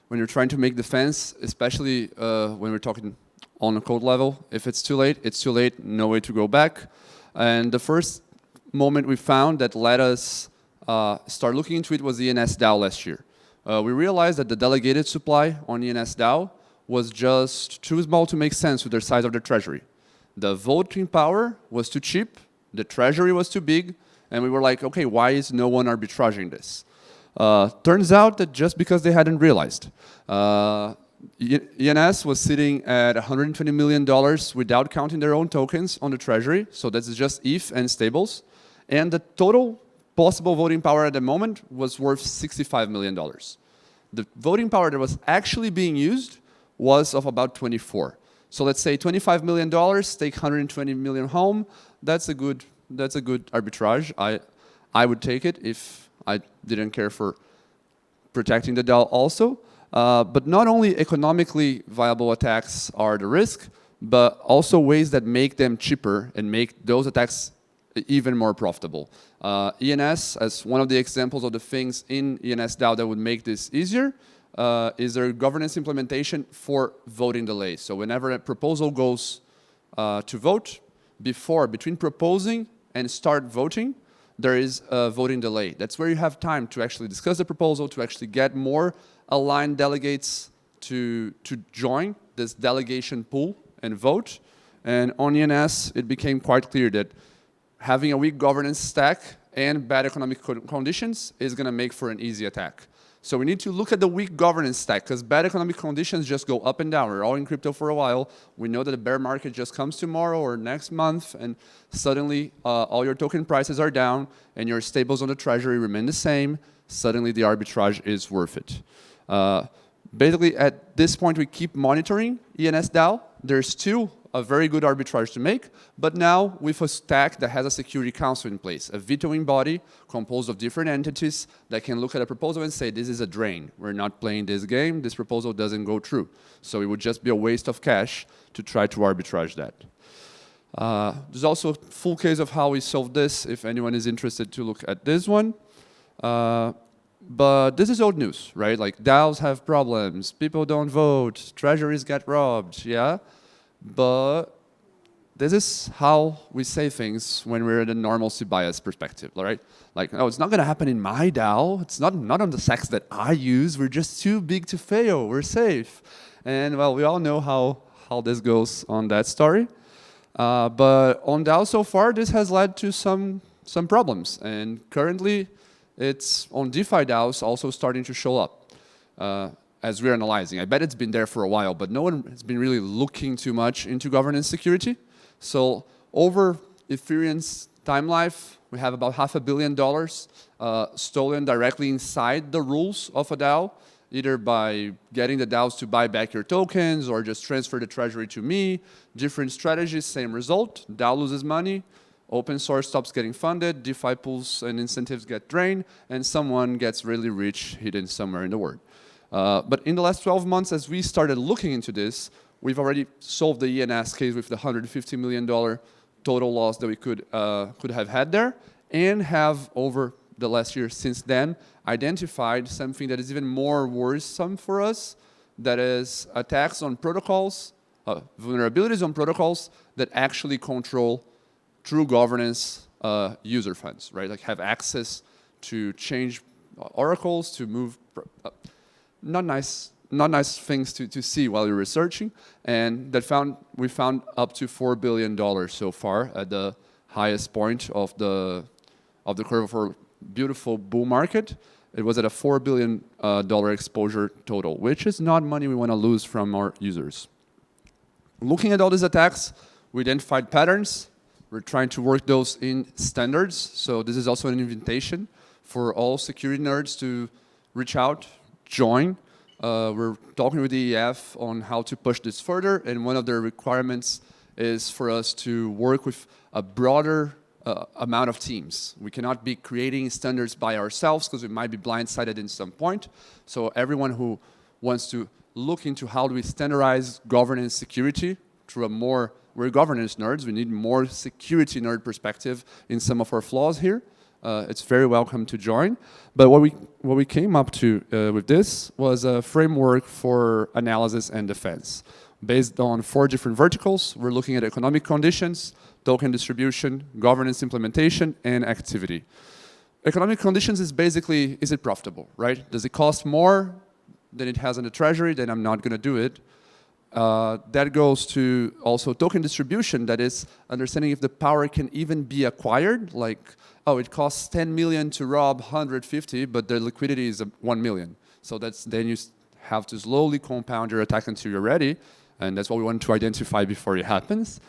when you're trying to make defense, especially when we're talking on a code level. If it's too late, it's too late, no way to go back. And the first moment we found that let us start looking into it was ENS DAO last year. We realized that the delegated supply on ENS DAO was just too small to make sense with the size of the treasury. The voting power was too cheap, the treasury was too big, and we were like, okay, why is no one arbitraging this? Turns out that just because they hadn't realized. ENS was sitting at $120 million without counting their own tokens on the treasury, so that's just ETH and stables. And the total possible voting power at the moment was worth $65 million. The voting power that was actually being used was of about 24. So let's say $25 million, take 120 million home. That's a good arbitrage. I would take it if I didn't care for protecting the DAO also. But not only economically viable attacks are the risk, but also ways that make them cheaper and make those attacks even more profitable. ENS, as one of the examples of the things in ENS DAO that would make this easier, is their governance implementation for voting delay. So whenever a proposal goes to vote, between proposing and start voting, there is a voting delay. That's where you have time to actually discuss the proposal, to actually get more aligned delegates to join this delegation pool and vote. And on ENS, it became quite clear that having a weak governance stack and bad economic conditions is going to make for an easy attack. So we need to look at the weak governance stack, because bad economic conditions just go up and down. We're all in crypto for a while. We know that the bear market just comes tomorrow or next month, and suddenly all your token prices are down, and your stables on the treasury remain the same. Suddenly the arbitrage is worth it. Basically, at this point, we keep monitoring ENS DAO. There's still a very good arbitrage to make, but now with a stack that has a security council in place, a vetoing body composed of different entities that can look at a proposal and say, this is a drain. We're not playing this game. This proposal doesn't go through. So it would just be a waste of cash to try to arbitrage that. There's also a full case of how we solved this, if anyone is interested to look at this one. But this is old news, right? Like DAOs have problems, people don't vote, treasuries get robbed, yeah? But this is how we say things when we're in a normalcy bias perspective, right? Like, oh, it's not going to happen in my DAO. It's not on the stacks that I use. We're just too big to fail. We're safe. And, well, we all know how this goes on that story. But on DAO so far, this has led to some problems. And currently, it's on DeFi DAOs also starting to show up. As we're analyzing. I bet it's been there for a while, but no one has been really looking too much into governance security. So over Ethereum's time life, we have about $500 million stolen directly inside the rules of a DAO, either by getting the DAOs to buy back your tokens or just transfer the treasury to me. Different strategies, same result. DAO loses money, open source stops getting funded, DeFi pools and incentives get drained, and someone gets really rich hidden somewhere in the world. But in the last 12 months, as we started looking into this, we've already solved the ENS case with the $150 million total loss that we could have had there, and have, over the last year since then, identified something that is even more worrisome for us, that is attacks on protocols, vulnerabilities on protocols that actually control true governance user funds, right? Like have access to change oracles, to move... Not nice things to see while you're researching, and we found up to $4 billion so far at the highest point of the curve for beautiful bull market. It was at a $4 billion exposure total, which is not money we want to lose from our users. Looking at all these attacks, we identified patterns. We're trying to work those in standards. So this is also an invitation for all security nerds to reach out, join. We're talking with the EF on how to push this further, and one of the requirements is for us to work with a broader amount of teams. We cannot be creating standards by ourselves because we might be blindsided in some point. So everyone who wants to look into how do we standardize governance security through we're governance nerds, we need more security nerd perspective in some of our flaws here. it's very welcome to join. But what we came up to with this was a framework for analysis and defense. Based on 4 different verticals, we're looking at economic conditions, token distribution, governance implementation, and activity. Economic conditions is basically, is it profitable, right? Does it cost more than it has in the treasury? Then I'm not going to do it. That goes to also token distribution, that is understanding if the power can even be acquired, like, oh, it costs 10 million to rob 150, but the liquidity is 1 million. So then you have to slowly compound your attack until you're ready, and that's what we want to identify before it happens.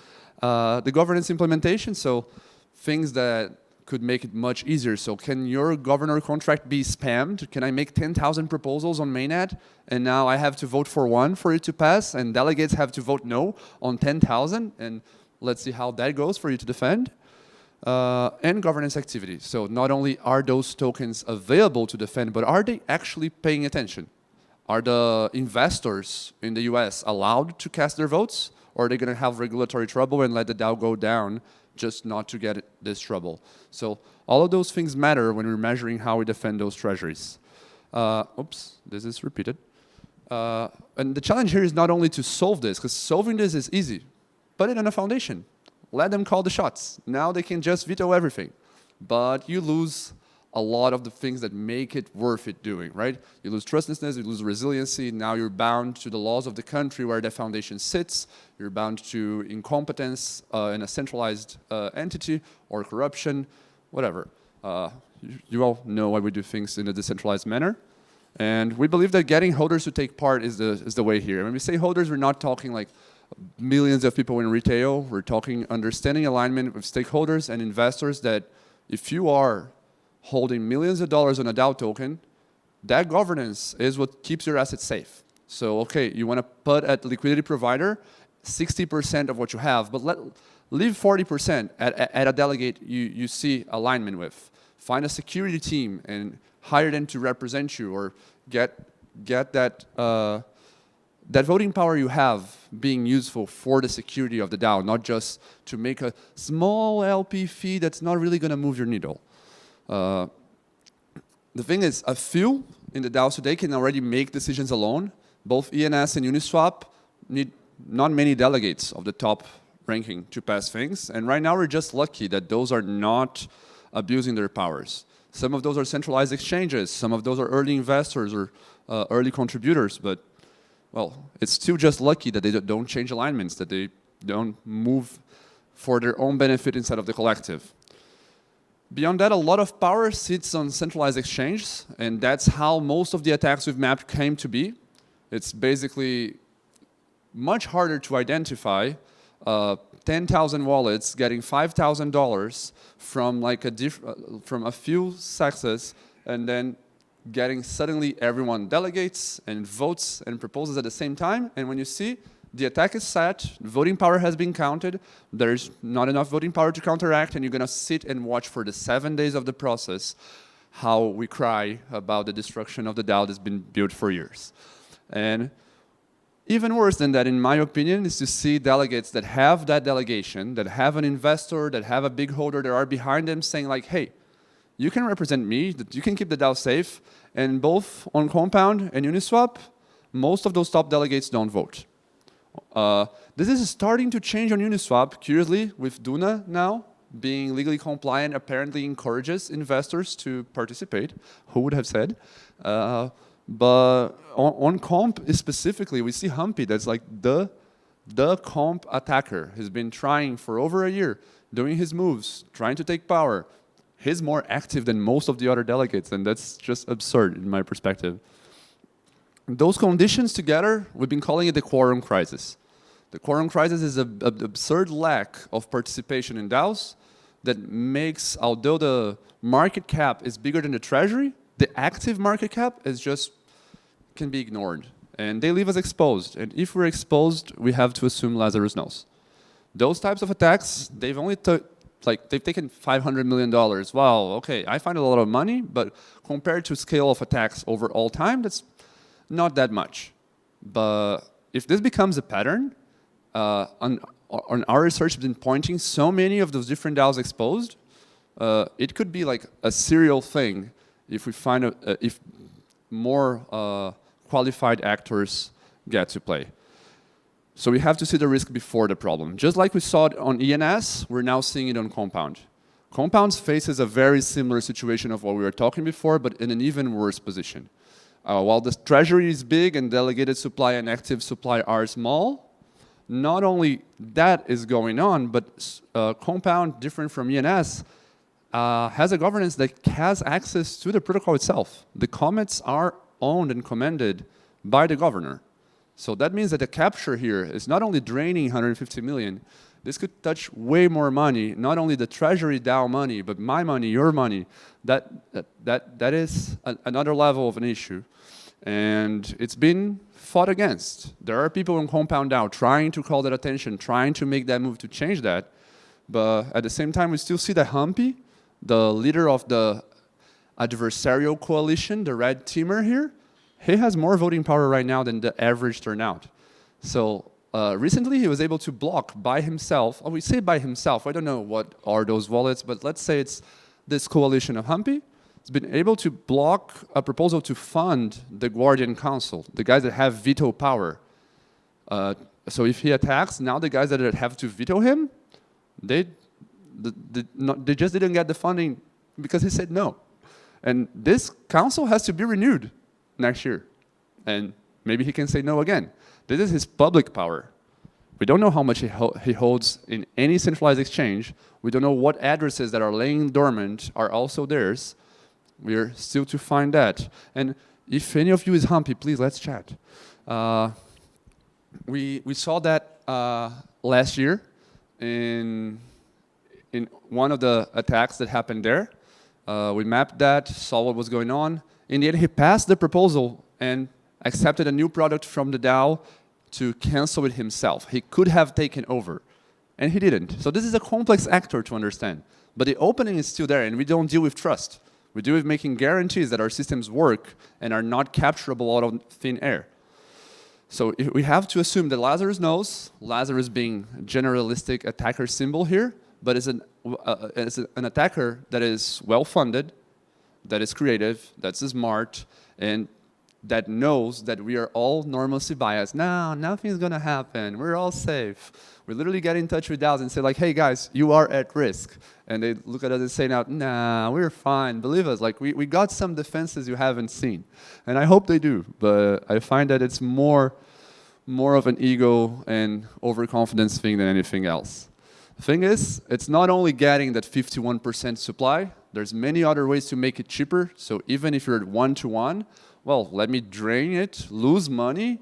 The governance implementation, so things that could make it much easier. So can your governor contract be spammed? Can I make 10,000 proposals on mainnet, and now I have to vote for one for it to pass, and delegates have to vote no on 10,000, and let's see how that goes for you to defend. And governance activity. So not only are those tokens available to defend, but are they actually paying attention? Are the investors in the US allowed to cast their votes, or are they going to have regulatory trouble and let the DAO go down just not to get this trouble? So all of those things matter when we're measuring how we defend those treasuries. Oops, this is repeated. And the challenge here is not only to solve this, because solving this is easy. Put it on a foundation. Let them call the shots. Now they can just veto everything. But you lose a lot of the things that make it worth it doing, right? You lose trustlessness, you lose resiliency. Now you're bound to the laws of the country where the foundation sits. You're bound to incompetence in a centralized entity or corruption, whatever. You all know why we do things in a decentralized manner. And we believe that getting holders to take part is the way here. When we say holders, we're not talking like millions of people in retail. We're talking understanding alignment with stakeholders and investors that if you are holding millions of dollars on a DAO token, that governance is what keeps your assets safe. So, okay, you want to put at the liquidity provider 60% of what you have, but leave 40% at a delegate you see alignment with. Find a security team and hire them to represent you, or get that that voting power you have being useful for the security of the DAO, not just to make a small LP fee that's not really going to move your needle. The thing is, a few in the DAOs today can already make decisions alone. Both ENS and Uniswap need not many delegates of the top ranking to pass things. And right now we're just lucky that those are not abusing their powers. Some of those are centralized exchanges. Some of those are early investors or early contributors. But, well, it's still just lucky that they don't change alignments, that they don't move for their own benefit instead of the collective. Beyond that, a lot of power sits on centralized exchanges, and that's how most of the attacks we've mapped came to be. It's basically much harder to identify 10,000 wallets getting $5,000 from like from a few success, and then getting suddenly everyone delegates and votes and proposes at the same time. And when you see the attack is set, voting power has been counted, there's not enough voting power to counteract, and you're going to sit and watch for the 7 days of the process how we cry about the destruction of the DAO that's been built for years. And even worse than that, in my opinion, is to see delegates that have that delegation, that have an investor, that have a big holder that are behind them saying like, hey, you can represent me, that you can keep the DAO safe, and both on Compound and Uniswap, most of those top delegates don't vote. This is starting to change on Uniswap, curiously, with Duna now being legally compliant, apparently encourages investors to participate. Who would have said? But on Comp specifically, we see Humpy, that's like the Comp attacker. He's been trying for over a year, doing his moves, trying to take power. He's more active than most of the other delegates, and that's just absurd in my perspective. Those conditions together, we've been calling it the quorum crisis. The quorum crisis is an absurd lack of participation in DAOs that makes, although the market cap is bigger than the treasury, the active market cap is just, can be ignored. And they leave us exposed. And if we're exposed, we have to assume Lazarus knows. Those types of attacks, they've taken $500 million. Wow, okay, I find a lot of money, but compared to scale of attacks over all time, that's not that much. But if this becomes a pattern, on our research has been pointing so many of those different DAOs exposed, it could be like a serial thing if we find if more qualified actors get to play. So we have to see the risk before the problem. Just like we saw it on ENS, we're now seeing it on Compound. Compound faces a very similar situation of what we were talking before, but in an even worse position. While the treasury is big and delegated supply and active supply are small, not only that is going on, but Compound, different from ENS, has a governance that has access to the protocol itself. The commits are owned and commanded by the governor. So that means that the capture here is not only draining 150 million, this could touch way more money, not only the treasury DAO money, but my money, your money. That is another level of an issue. And it's been fought against. There are people in Compound DAO trying to call that attention, trying to make that move to change that. But at the same time, we still see that Humpy, the leader of the adversarial coalition, the red teamer here, he has more voting power right now than the average turnout. So recently he was able to block by himself, we say by himself, I don't know what are those wallets, but let's say it's this coalition of Humpy. It's been able to block a proposal to fund the Guardian Council, the guys that have veto power. So if he attacks, now the guys that have to veto him, they just didn't get the funding because he said no. And this council has to be renewed next year. And maybe he can say no again. This is his public power. We don't know how much he holds in any centralized exchange. We don't know what addresses that are laying dormant are also theirs. We are still to find that. And if any of you is Humpy, please let's chat. We saw that last year in one of the attacks that happened there. We mapped that, saw what was going on. In the end, he passed the proposal and accepted a new product from the DAO to cancel it himself. He could have taken over, and he didn't. So this is a complex actor to understand. But the opening is still there, and we don't deal with trust. We deal with making guarantees that our systems work and are not capturable out of thin air. So we have to assume that Lazarus knows, Lazarus being a generalistic attacker symbol here, but is an attacker that is well-funded, that is creative, that's smart, and that knows that we are all normalcy biased. No, nothing's going to happen. We're all safe. We literally get in touch with DAOs and say, like, hey, guys, you are at risk. And they look at us and say, now, nah, we're fine. Believe us, like, we got some defenses you haven't seen. And I hope they do. But I find that it's more of an ego and overconfidence thing than anything else. The thing is, it's not only getting that 51% supply. There's many other ways to make it cheaper. So even if you're at 1-to-1, well, let me drain it, lose money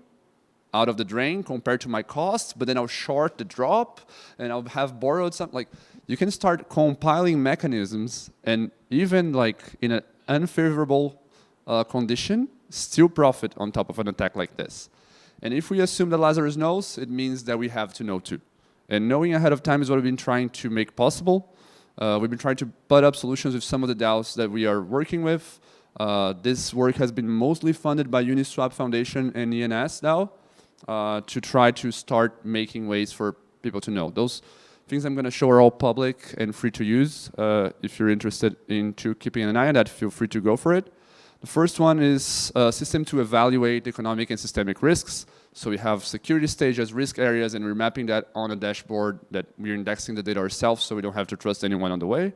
out of the drain compared to my costs, but then I'll short the drop and I'll have borrowed something. Like, you can start compiling mechanisms and even like in an unfavorable condition, still profit on top of an attack like this. And if we assume that Lazarus knows, it means that we have to know too. And knowing ahead of time is what we've been trying to make possible. We've been trying to put up solutions with some of the DAOs that we are working with. This work has been mostly funded by Uniswap Foundation and ENS DAO to try to start making ways for people to know. Those things I'm going to show are all public and free to use. If you're interested in keeping an eye on that, feel free to go for it. The first one is a system to evaluate economic and systemic risks. So we have security stage as risk areas, and we're mapping that on a dashboard that we're indexing the data ourselves so we don't have to trust anyone on the way.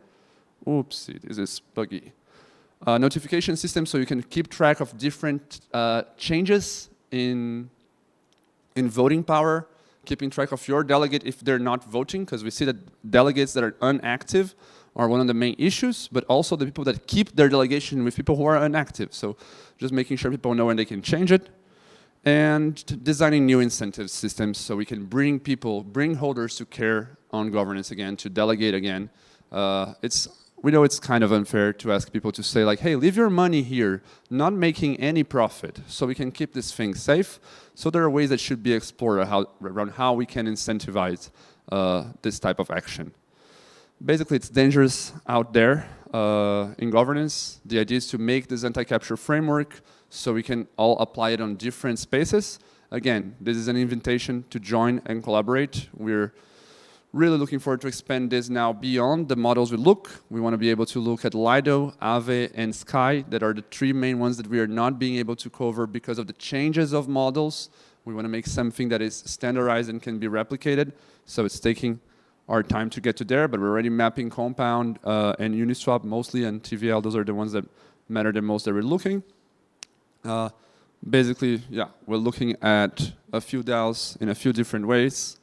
Oopsie, this is buggy. Notification system, so you can keep track of different changes in voting power, keeping track of your delegate if they're not voting, because we see that delegates that are inactive are one of the main issues, but also the people that keep their delegation with people who are inactive. So just making sure people know when they can change it. And designing new incentive systems so we can bring holders to care on governance again, to delegate again. We know it's kind of unfair to ask people to say like, hey, leave your money here, not making any profit, so we can keep this thing safe. So there are ways that should be explored around how we can incentivize this type of action. Basically, it's dangerous out there in governance. The idea is to make this anti-capture framework so we can all apply it on different spaces. Again, this is an invitation to join and collaborate. We're really looking forward to expand this now beyond the models we look. We want to be able to look at Lido, Aave, and Sky, that are the 3 main ones that we are not being able to cover because of the changes of models. We want to make something that is standardized and can be replicated. So it's taking our time to get to there, but we're already mapping Compound and Uniswap mostly, and TVL. Those are the ones that matter the most that we're looking. Basically, yeah, we're looking at a few DAOs in a few different ways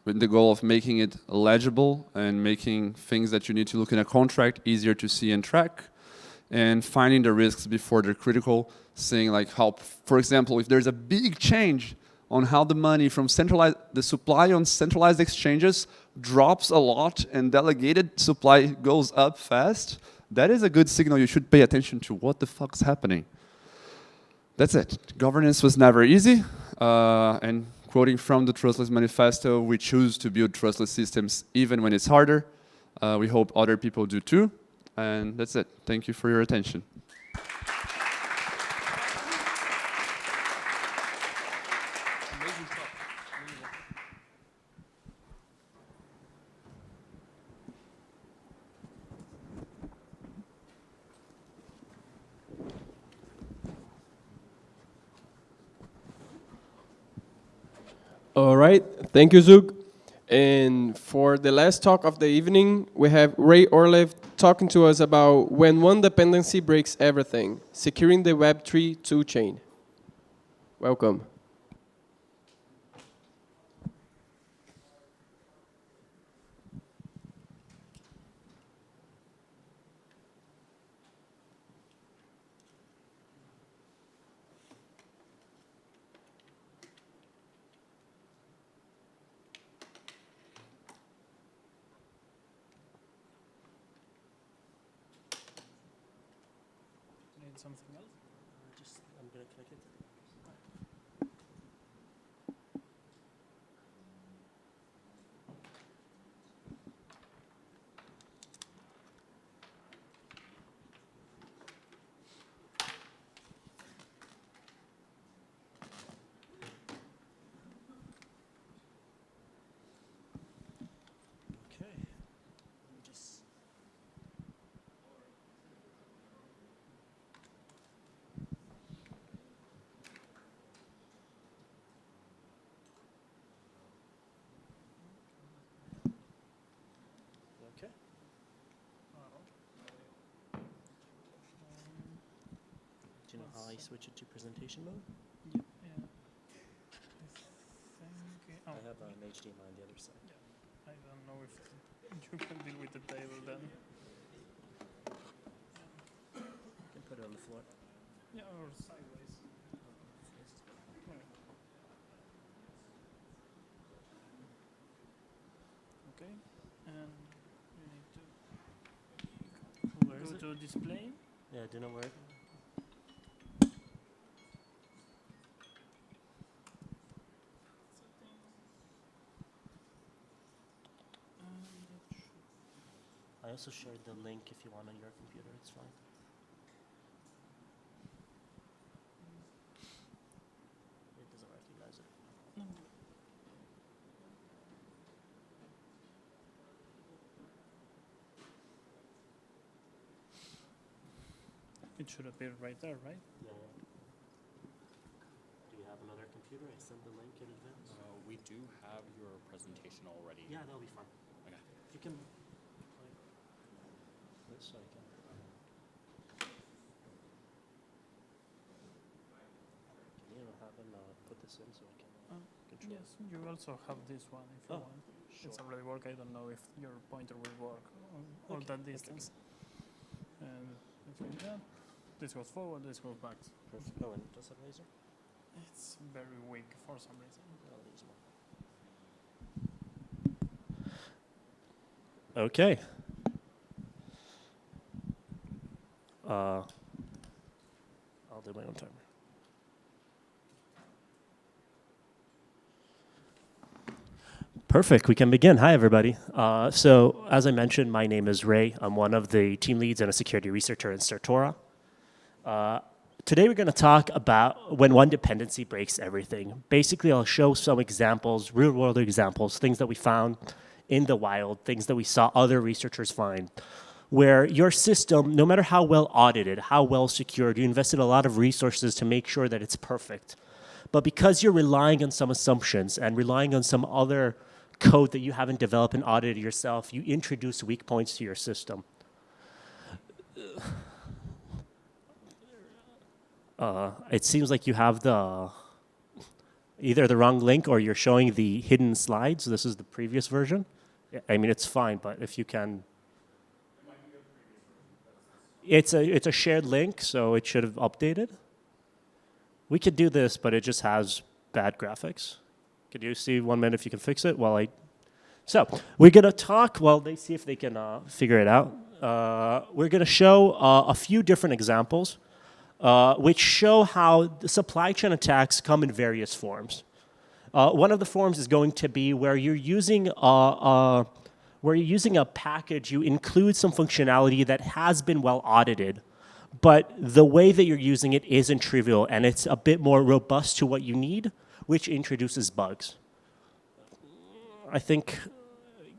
with the goal of making it legible and making things that you need to look in a contract easier to see and track, and finding the risks before they're critical, saying like how, for example, if there's a big change on how the money from the supply on centralized exchanges drops a lot and delegated supply goes up fast, that is a good signal. You should pay attention to what the fuck's happening. That's it. Governance was never easy. And quoting from the Trustless Manifesto, we choose to build trustless systems even when it's harder. We hope other people do too. And that's it. Thank you for your attention. All right, thank you, Zug. And for the last talk of the evening, we have Ray Orlev talking to us about when one dependency breaks everything, securing the Web3 toolchain. Welcome. Something else? I'm going to click it. Okay. Just okay. Do you know how I switch it to presentation mode? Yeah. I have an HDMI on the other side. I don't know if you can deal with the table then. You can put it on the floor. Yeah, or sideways. Okay, and you need to go to display. Yeah, do you know where? I also shared the link if you want on your computer, it's fine. It doesn't recognize it. No. It should appear right there, right? Yeah. Do you have another computer? I sent the link in advance. We do have your presentation already. Yeah, that'll be fine. Okay. You can play this so I can. Can you have him put this in so I can control? Yes, you also have this one if you want. Sure. It's already work. I don't know if your pointer will work all that distance. And between that, this goes forward, this goes back. Perfect. Oh, and does it laser? It's very weak for some reason. Okay. I'll do my own timer. Perfect. We can begin. Hi, everybody. So, as I mentioned, my name is Ray. I'm one of the team leads and a security researcher in Certora. Today we're going to talk about when one dependency breaks everything. Basically, I'll show some examples, real-world examples, things that we found in the wild, things that we saw other researchers find, where your system, no matter how well audited, how well secured, you invested a lot of resources to make sure that it's perfect. But because you're relying on some assumptions and relying on some other code that you haven't developed and audited yourself, you introduce weak points to your system. It seems like you have either the wrong link or you're showing the hidden slides. This is the previous version. I mean, it's fine, but if you can. It's a shared link, so it should have updated. We could do this, but it just has bad graphics. Could you see 1 minute if you can fix it while I... So we're going to talk while they see if they can figure it out. We're going to show a few different examples which show how the supply chain attacks come in various forms. One of the forms is going to be where you're using a package, you include some functionality that has been well audited, but the way that you're using it isn't trivial and it's a bit more robust to what you need, which introduces bugs. I think,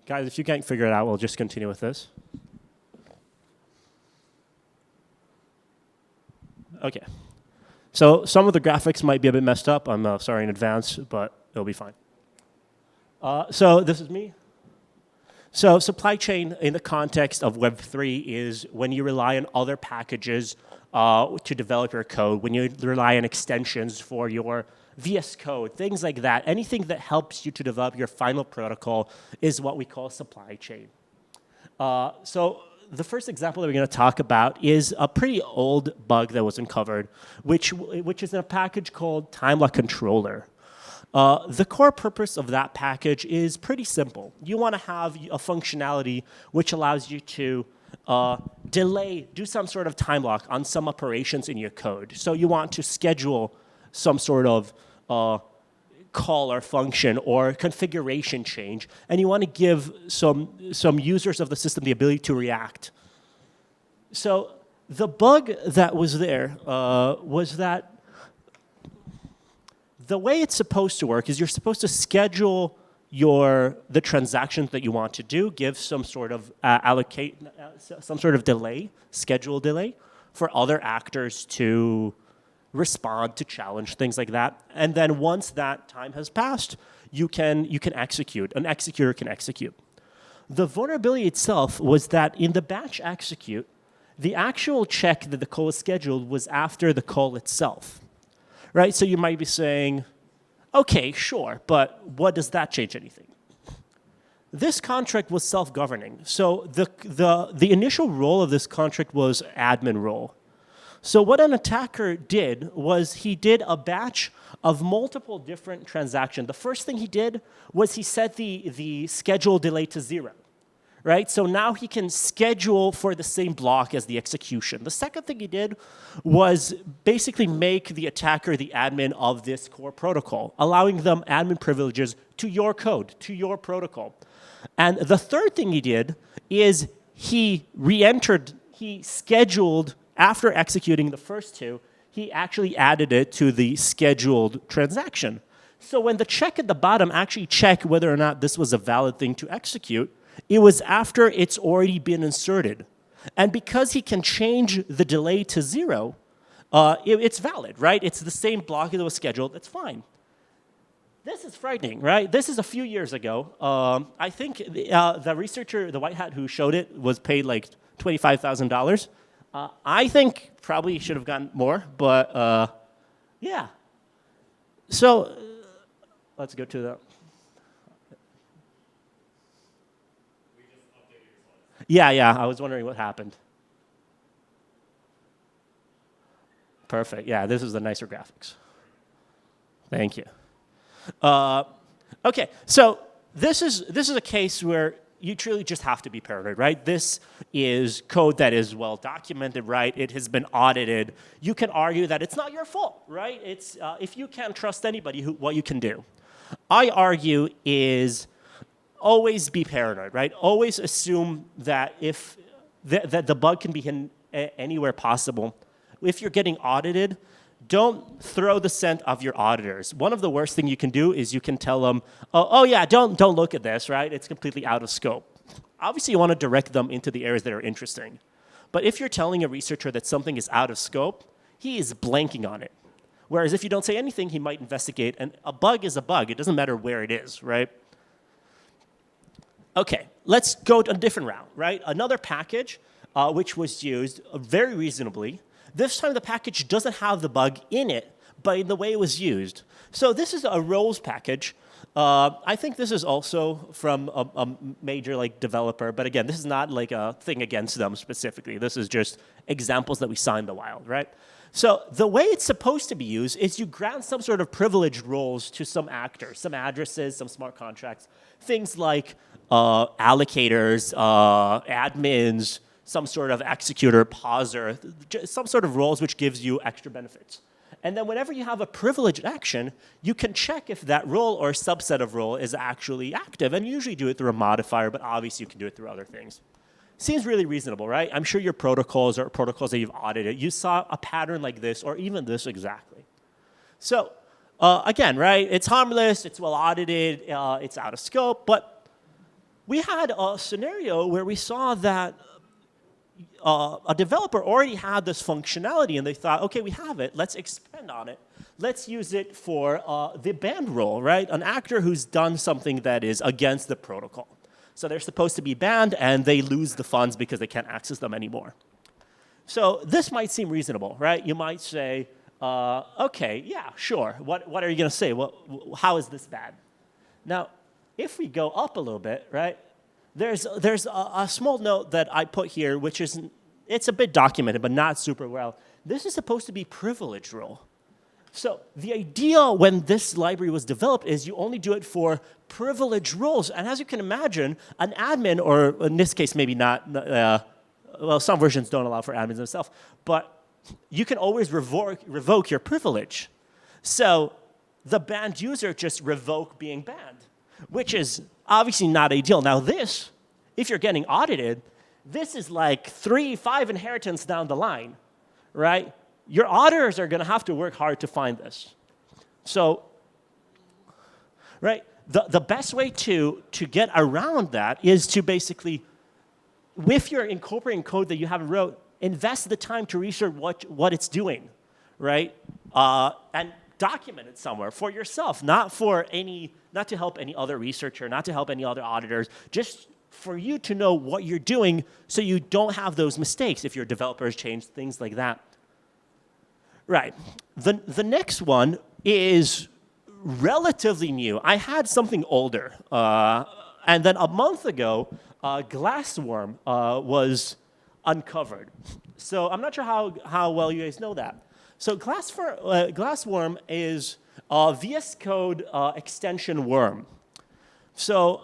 guys, if you can't figure it out, we'll just continue with this. Okay. So some of the graphics might be a bit messed up. I'm sorry in advance, but it'll be fine. So this is me. So supply chain in the context of Web3 is when you rely on other packages to develop your code, when you rely on extensions for your VS Code, things like that. Anything that helps you to develop your final protocol is what we call supply chain. So the first example that we're going to talk about is a pretty old bug that was uncovered, which is in a package called time lock controller. The core purpose of that package is pretty simple. You want to have a functionality which allows you to do some sort of time lock on some operations in your code. So you want to schedule some sort of call or function or configuration change, and you want to give some users of the system the ability to react. So the bug that was there was that the way it's supposed to work is you're supposed to schedule the transactions that you want to do, give some sort of some sort of delay, schedule delay, for other actors to respond, to challenge, things like that. And then once that time has passed, you can execute. An executor can execute. The vulnerability itself was that in the batch execute, the actual check that the call is scheduled was after the call itself. Right? So you might be saying, okay, sure, but what does that change anything? This contract was self-governing. So the initial role of this contract was admin role. So what an attacker did was he did a batch of multiple different transactions. The first thing he did was he set the schedule delay to 0. Right? So now he can schedule for the same block as the execution. The second thing he did was basically make the attacker the admin of this core protocol, allowing them admin privileges to your code, to your protocol. And the third thing he did is he scheduled, after executing the first two, he actually added it to the scheduled transaction. So when the check at the bottom actually checked whether or not this was a valid thing to execute, it was after it's already been inserted. And because he can change the delay to 0, it's valid, right? It's the same block that was scheduled. That's fine. This is frightening, right? This is a few years ago. I think the researcher, the white hat who showed it, was paid like $25,000. I think probably should have gotten more, but yeah. So let's go to that. Yeah, I was wondering what happened. Perfect, yeah, this is the nicer graphics. Thank you. Okay, so this is a case where you truly just have to be paranoid, right? This is code that is well documented, right? It has been audited. You can argue that it's not your fault, right? It's if you can't trust anybody, what you can do. I argue is always be paranoid, right? Always assume that if that the bug can be hidden anywhere possible. if you're getting audited, don't throw the scent of your auditors. One of the worst things you can do is you can tell them, oh yeah, don't look at this, right? It's completely out of scope. Obviously, you want to direct them into the areas that are interesting. But if you're telling a researcher that something is out of scope, he is blanking on it. Whereas if you don't say anything, he might investigate, and a bug is a bug. It doesn't matter where it is, right? Okay, let's go to a different route, right? Another package which was used very reasonably. This time the package doesn't have the bug in it, but in the way it was used. So this is a roles package. I think this is also from a major developer, but again, this is not like a thing against them specifically. This is just examples that we saw in the wild, right? So the way it's supposed to be used is you grant some sort of privileged roles to some actors, some addresses, some smart contracts, things like allocators, admins, some sort of executor, pauser, some sort of roles which gives you extra benefits. And then whenever you have a privileged action, you can check if that role or subset of role is actually active. And you usually do it through a modifier, but obviously you can do it through other things. Seems really reasonable, right? I'm sure your protocols or protocols that you've audited, you saw a pattern like this or even this exactly. So again, right, it's harmless, it's well audited, it's out of scope, but we had a scenario where we saw that a developer already had this functionality and they thought, okay, we have it, let's expand on it. Let's use it for the banned role, right? An actor who's done something that is against the protocol. So they're supposed to be banned and they lose the funds because they can't access them anymore. So this might seem reasonable, right? You might say, okay, yeah, sure. What are you going to say? How is this bad? Now, if we go up a little bit, right? There's a small note that I put here, which is, it's a bit documented, but not super well. This is supposed to be privileged role. So the idea when this library was developed is you only do it for privileged roles. And as you can imagine, an admin, or in this case, maybe not, well, some versions don't allow for admins themselves, but you can always revoke your privilege. So the banned user just revoke being banned, which is obviously not ideal. Now this, if you're getting audited, this is like 3-5 inheritance down the line, right? Your auditors are going to have to work hard to find this. So, right, the best way to get around that is to basically, if you're incorporating code that you haven't wrote, invest the time to research what it's doing, right? And document it somewhere for yourself, not to help any other researcher, not to help any other auditors, just for you to know what you're doing so you don't have those mistakes if your developers change things like that. Right. The next one is relatively new. I had something older. And then a month ago, Glassworm was uncovered. So I'm not sure how well you guys know that. So Glassworm is a VS Code extension worm. So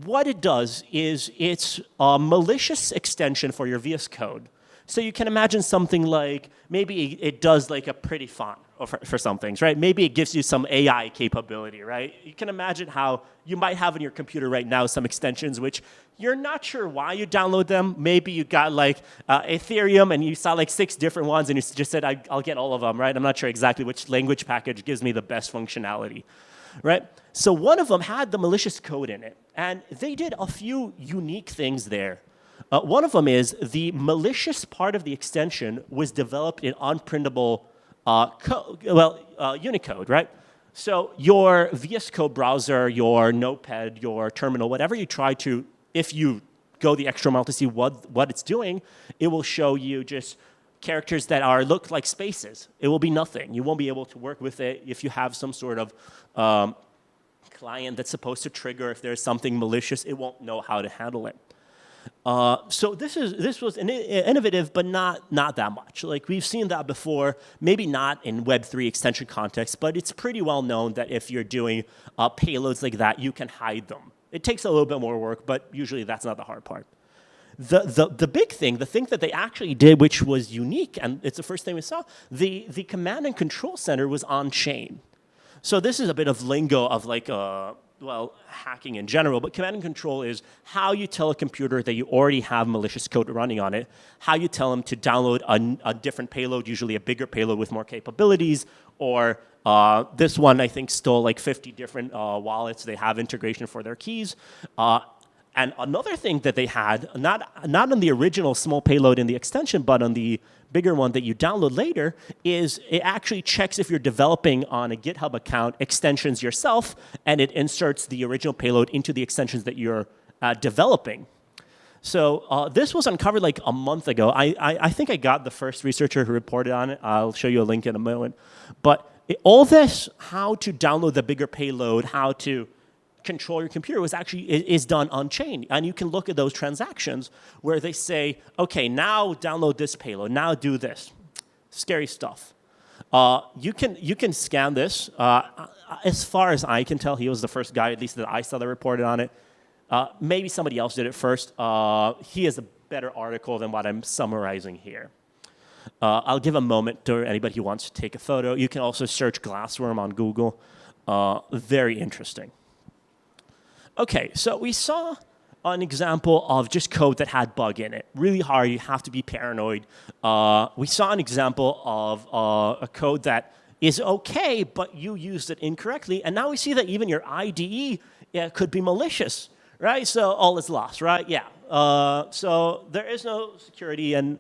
what it does is it's a malicious extension for your VS Code. So you can imagine something like, maybe it does like a pretty font for some things, right? Maybe it gives you some AI capability, right? You can imagine how you might have in your computer right now some extensions which you're not sure why you download them. Maybe you got like Ethereum and you saw like 6 different ones and you just said, I'll get all of them, right? I'm not sure exactly which language package gives me the best functionality, right? So one of them had the malicious code in it, and they did a few unique things there. One of them is the malicious part of the extension was developed in unprintable Unicode, right? So your VS Code browser, your Notepad, your terminal, whatever you try to, if you go the extra mile to see what it's doing, it will show you just characters that look like spaces. It will be nothing. You won't be able to work with it if you have some sort of client that's supposed to trigger if there's something malicious. It won't know how to handle it. So this was innovative, but not that much. Like we've seen that before, maybe not in Web3 extension context, but it's pretty well known that if you're doing payloads like that, you can hide them. It takes a little bit more work, but usually that's not the hard part. The big thing, the thing that they actually did, which was unique, and it's the first thing we saw, the command and control center was on chain. So this is a bit of lingo of like well, hacking in general, but command and control is how you tell a computer that you already have malicious code running on it, how you tell them to download a different payload, usually a bigger payload with more capabilities, or this one, I think, stole like 50 different wallets. They have integration for their keys. And another thing that they had, not on the original small payload in the extension, but on the bigger one that you download later, is it actually checks if you're developing on a GitHub account extensions yourself, and it inserts the original payload into the extensions that you're developing. So this was uncovered like a month ago. I think I got the first researcher who reported on it. I'll show you a link in a moment. But all this, how to download the bigger payload, how to control your computer is done on chain. And you can look at those transactions where they say, okay, now download this payload, now do this. Scary stuff. You can scan this. As far as I can tell, he was the first guy, at least that I saw that reported on it. Maybe somebody else did it first. He has a better article than what I'm summarizing here. I'll give a moment to anybody who wants to take a photo. You can also search Glassworm on Google. Very interesting. Okay, so we saw an example of just code that had bug in it. Really hard, you have to be paranoid. We saw an example of a code that is okay, but you used it incorrectly. And now we see that even your IDE could be malicious, right? So all is lost, right? Yeah. So there is no security, and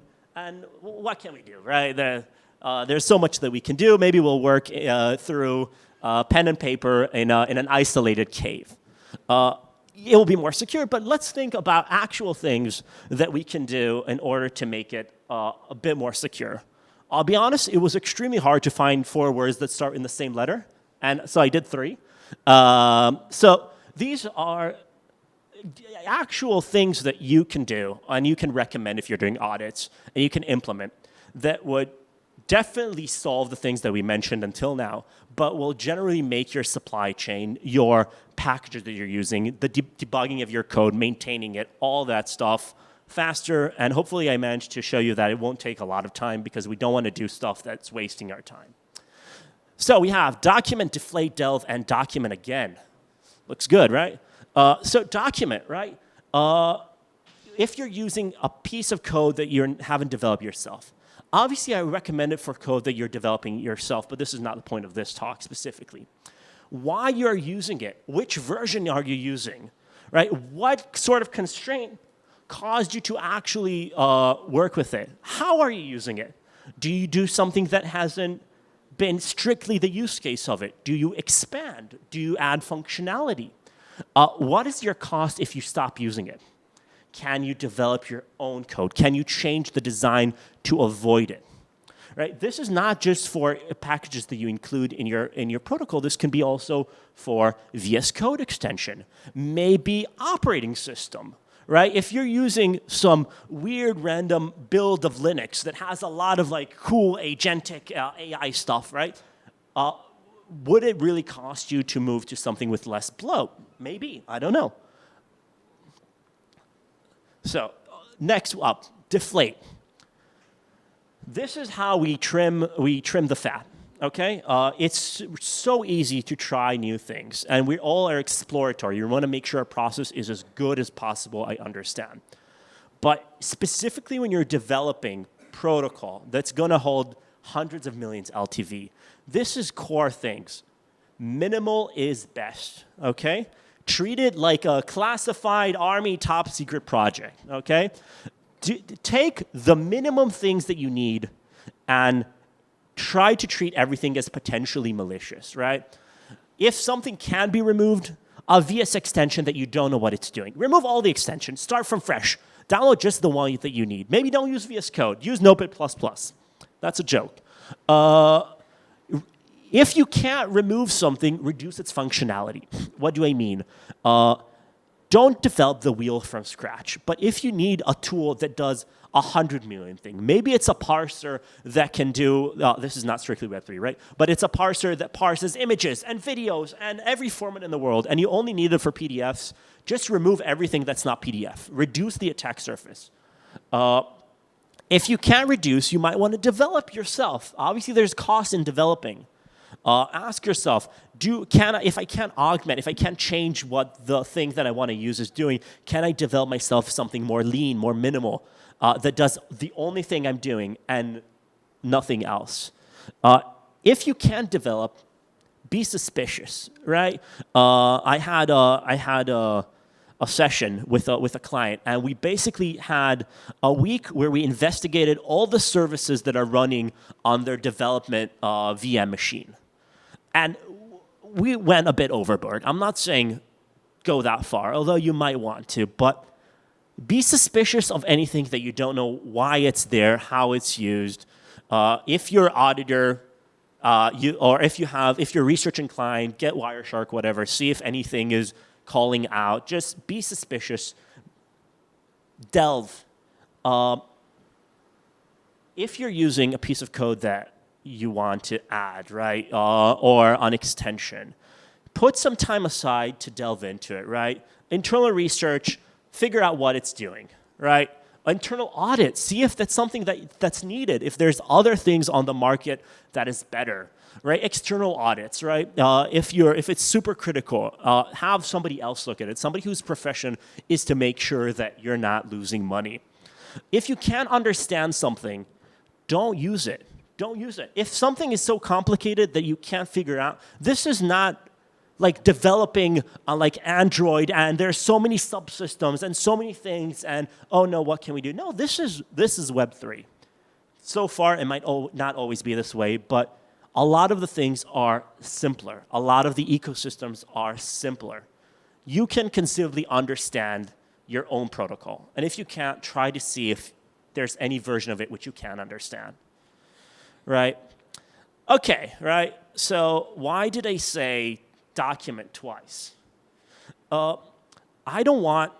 what can we do, right? There's so much that we can do. Maybe we'll work through pen and paper in an isolated cave. It will be more secure, but let's think about actual things that we can do in order to make it a bit more secure. I'll be honest, it was extremely hard to find 4 words that start in the same letter, and so I did 3. So these are actual things that you can do and you can recommend if you're doing audits, and you can implement that would definitely solve the things that we mentioned until now, but will generally make your supply chain, your packages that you're using, the debugging of your code, maintaining it, all that stuff faster. And hopefully I managed to show you that it won't take a lot of time, because we don't want to do stuff that's wasting our time. So we have document, deflate, delve, and document again. Looks good, right? So document, right? If you're using a piece of code that you haven't developed yourself, obviously, I recommend it for code that you're developing yourself, but this is not the point of this talk specifically. Why you're using it, which version are you using, right? What sort of constraint caused you to actually work with it? How are you using it? Do you do something that hasn't been strictly the use case of it? Do you expand? Do you add functionality? What is your cost if you stop using it? Can you develop your own code? Can you change the design to avoid it? Right? This is not just for packages that you include in your protocol. This can be also for VS Code extension, maybe operating system. Right? If you're using some weird random build of Linux that has a lot of like cool agentic AI stuff, right? Would it really cost you to move to something with less bloat? Maybe. I don't know. So next up, deflate. This is how we trim the fat, okay? It's so easy to try new things, and we all are exploratory. You want to make sure our process is as good as possible, I understand. But specifically when you're developing protocol that's going to hold hundreds of millions LTV, this is core things. Minimal is best, okay? Treat it like a classified Army top secret project, okay? Take the minimum things that you need and try to treat everything as potentially malicious, right? If something can be removed, a VS extension that you don't know what it's doing, remove all the extensions, start from fresh, download just the one that you need. Maybe don't use VS Code, use Notepad++. That's a joke. If you can't remove something, reduce its functionality. What do I mean? Don't develop the wheel from scratch. But if you need a tool that does 100 million things, maybe it's a parser that can do, this is not strictly Web3, right? But it's a parser that parses images and videos and every format in the world, and you only need it for PDFs. Just remove everything that's not PDF. Reduce the attack surface. If you can't reduce, you might want to develop yourself. Obviously, there's cost in developing. ask yourself, if I can't augment, if I can't change what the thing that I want to use is doing, can I develop myself something more lean, more minimal, that does the only thing I'm doing and nothing else? If you can't develop, be suspicious, right? I had a session with a client, and we basically had a week where we investigated all the services that are running on their development VM machine. And we went a bit overboard. I'm not saying go that far, although you might want to, but be suspicious of anything that you don't know why it's there, how it's used. If you're an auditor, if you're research inclined, get Wireshark, whatever, see if anything is calling out. Just be suspicious. Delve. If you're using a piece of code that you want to add, right, or an extension, put some time aside to delve into it, right? Internal research, figure out what it's doing, right? Internal audit, see if that's something that's needed, if there's other things on the market that is better, right? External audits, right? If it's super critical, have somebody else look at it. Somebody whose profession is to make sure that you're not losing money. If you can't understand something, don't use it. Don't use it. If something is so complicated that you can't figure out, this is not like developing like Android and there's so many subsystems and so many things and oh no, what can we do? No, this is Web3. So far, it might not always be this way, but a lot of the things are simpler. A lot of the ecosystems are simpler. You can conceivably understand your own protocol. And if you can't, try to see if there's any version of it which you can understand. Right? Okay, right? So why did I say document twice? I don't want,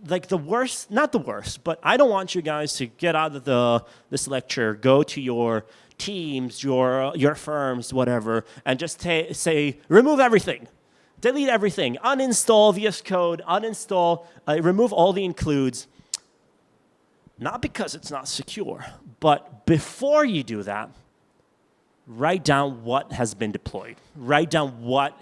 like the worst, not the worst, but I don't want you guys to get out of this lecture, go to your teams, your firms, whatever, and just say, remove everything. Delete everything. Uninstall VS Code, uninstall, remove all the includes. Not because it's not secure, but before you do that, write down what has been deployed. Write down what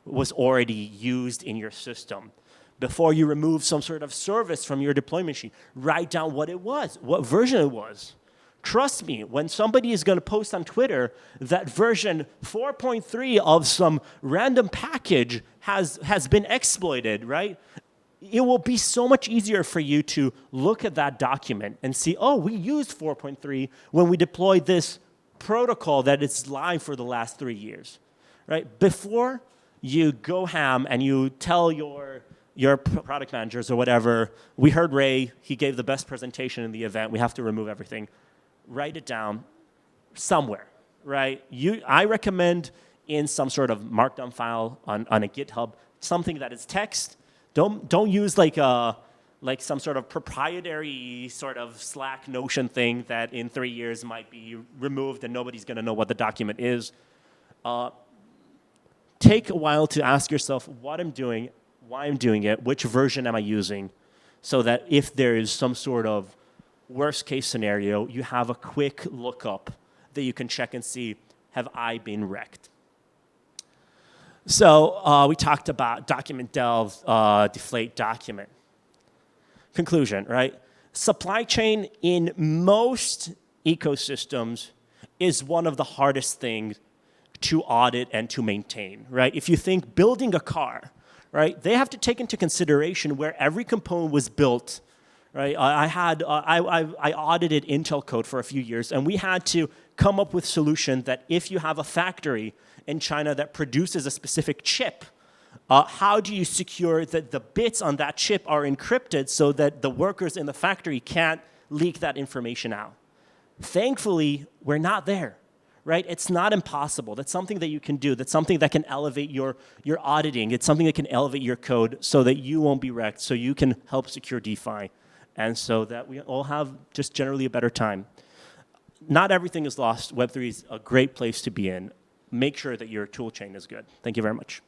was already used in your system. Before you remove some sort of service from your deployment machine, write down what it was, what version it was. Trust me, when somebody is going to post on Twitter that version 4.3 of some random package has been exploited, right? It will be so much easier for you to look at that document and see, oh, we used 4.3 when we deployed this protocol that is live for the last 3 years, right? Before you go ham and you tell your product managers or whatever, we heard Ray, he gave the best presentation in the event, we have to remove everything. Write it down somewhere, right? I recommend in some sort of markdown file on a GitHub, something that is text. Don't use like some sort of proprietary sort of Slack Notion thing that in 3 years might be removed and nobody's going to know what the document is. Take a while to ask yourself what I'm doing, why I'm doing it, which version am I using, so that if there is some sort of worst case scenario, you have a quick lookup that you can check and see, have I been wrecked? So we talked about document delve, deflate document. Conclusion, right? Supply chain in most ecosystems is one of the hardest things to audit and to maintain, right? If you think building a car, right, they have to take into consideration where every component was built, right? I audited Intel code for a few years, and we had to come up with a solution that if you have a factory in China that produces a specific chip, how do you secure that the bits on that chip are encrypted so that the workers in the factory can't leak that information out? Thankfully, we're not there, right? It's not impossible. That's something that you can do. That's something that can elevate your auditing. It's something that can elevate your code so that you won't be wrecked, so you can help secure DeFi, and so that we all have just generally a better time. Not everything is lost. Web3 is a great place to be in. Make sure that your tool chain is good. Thank you very much.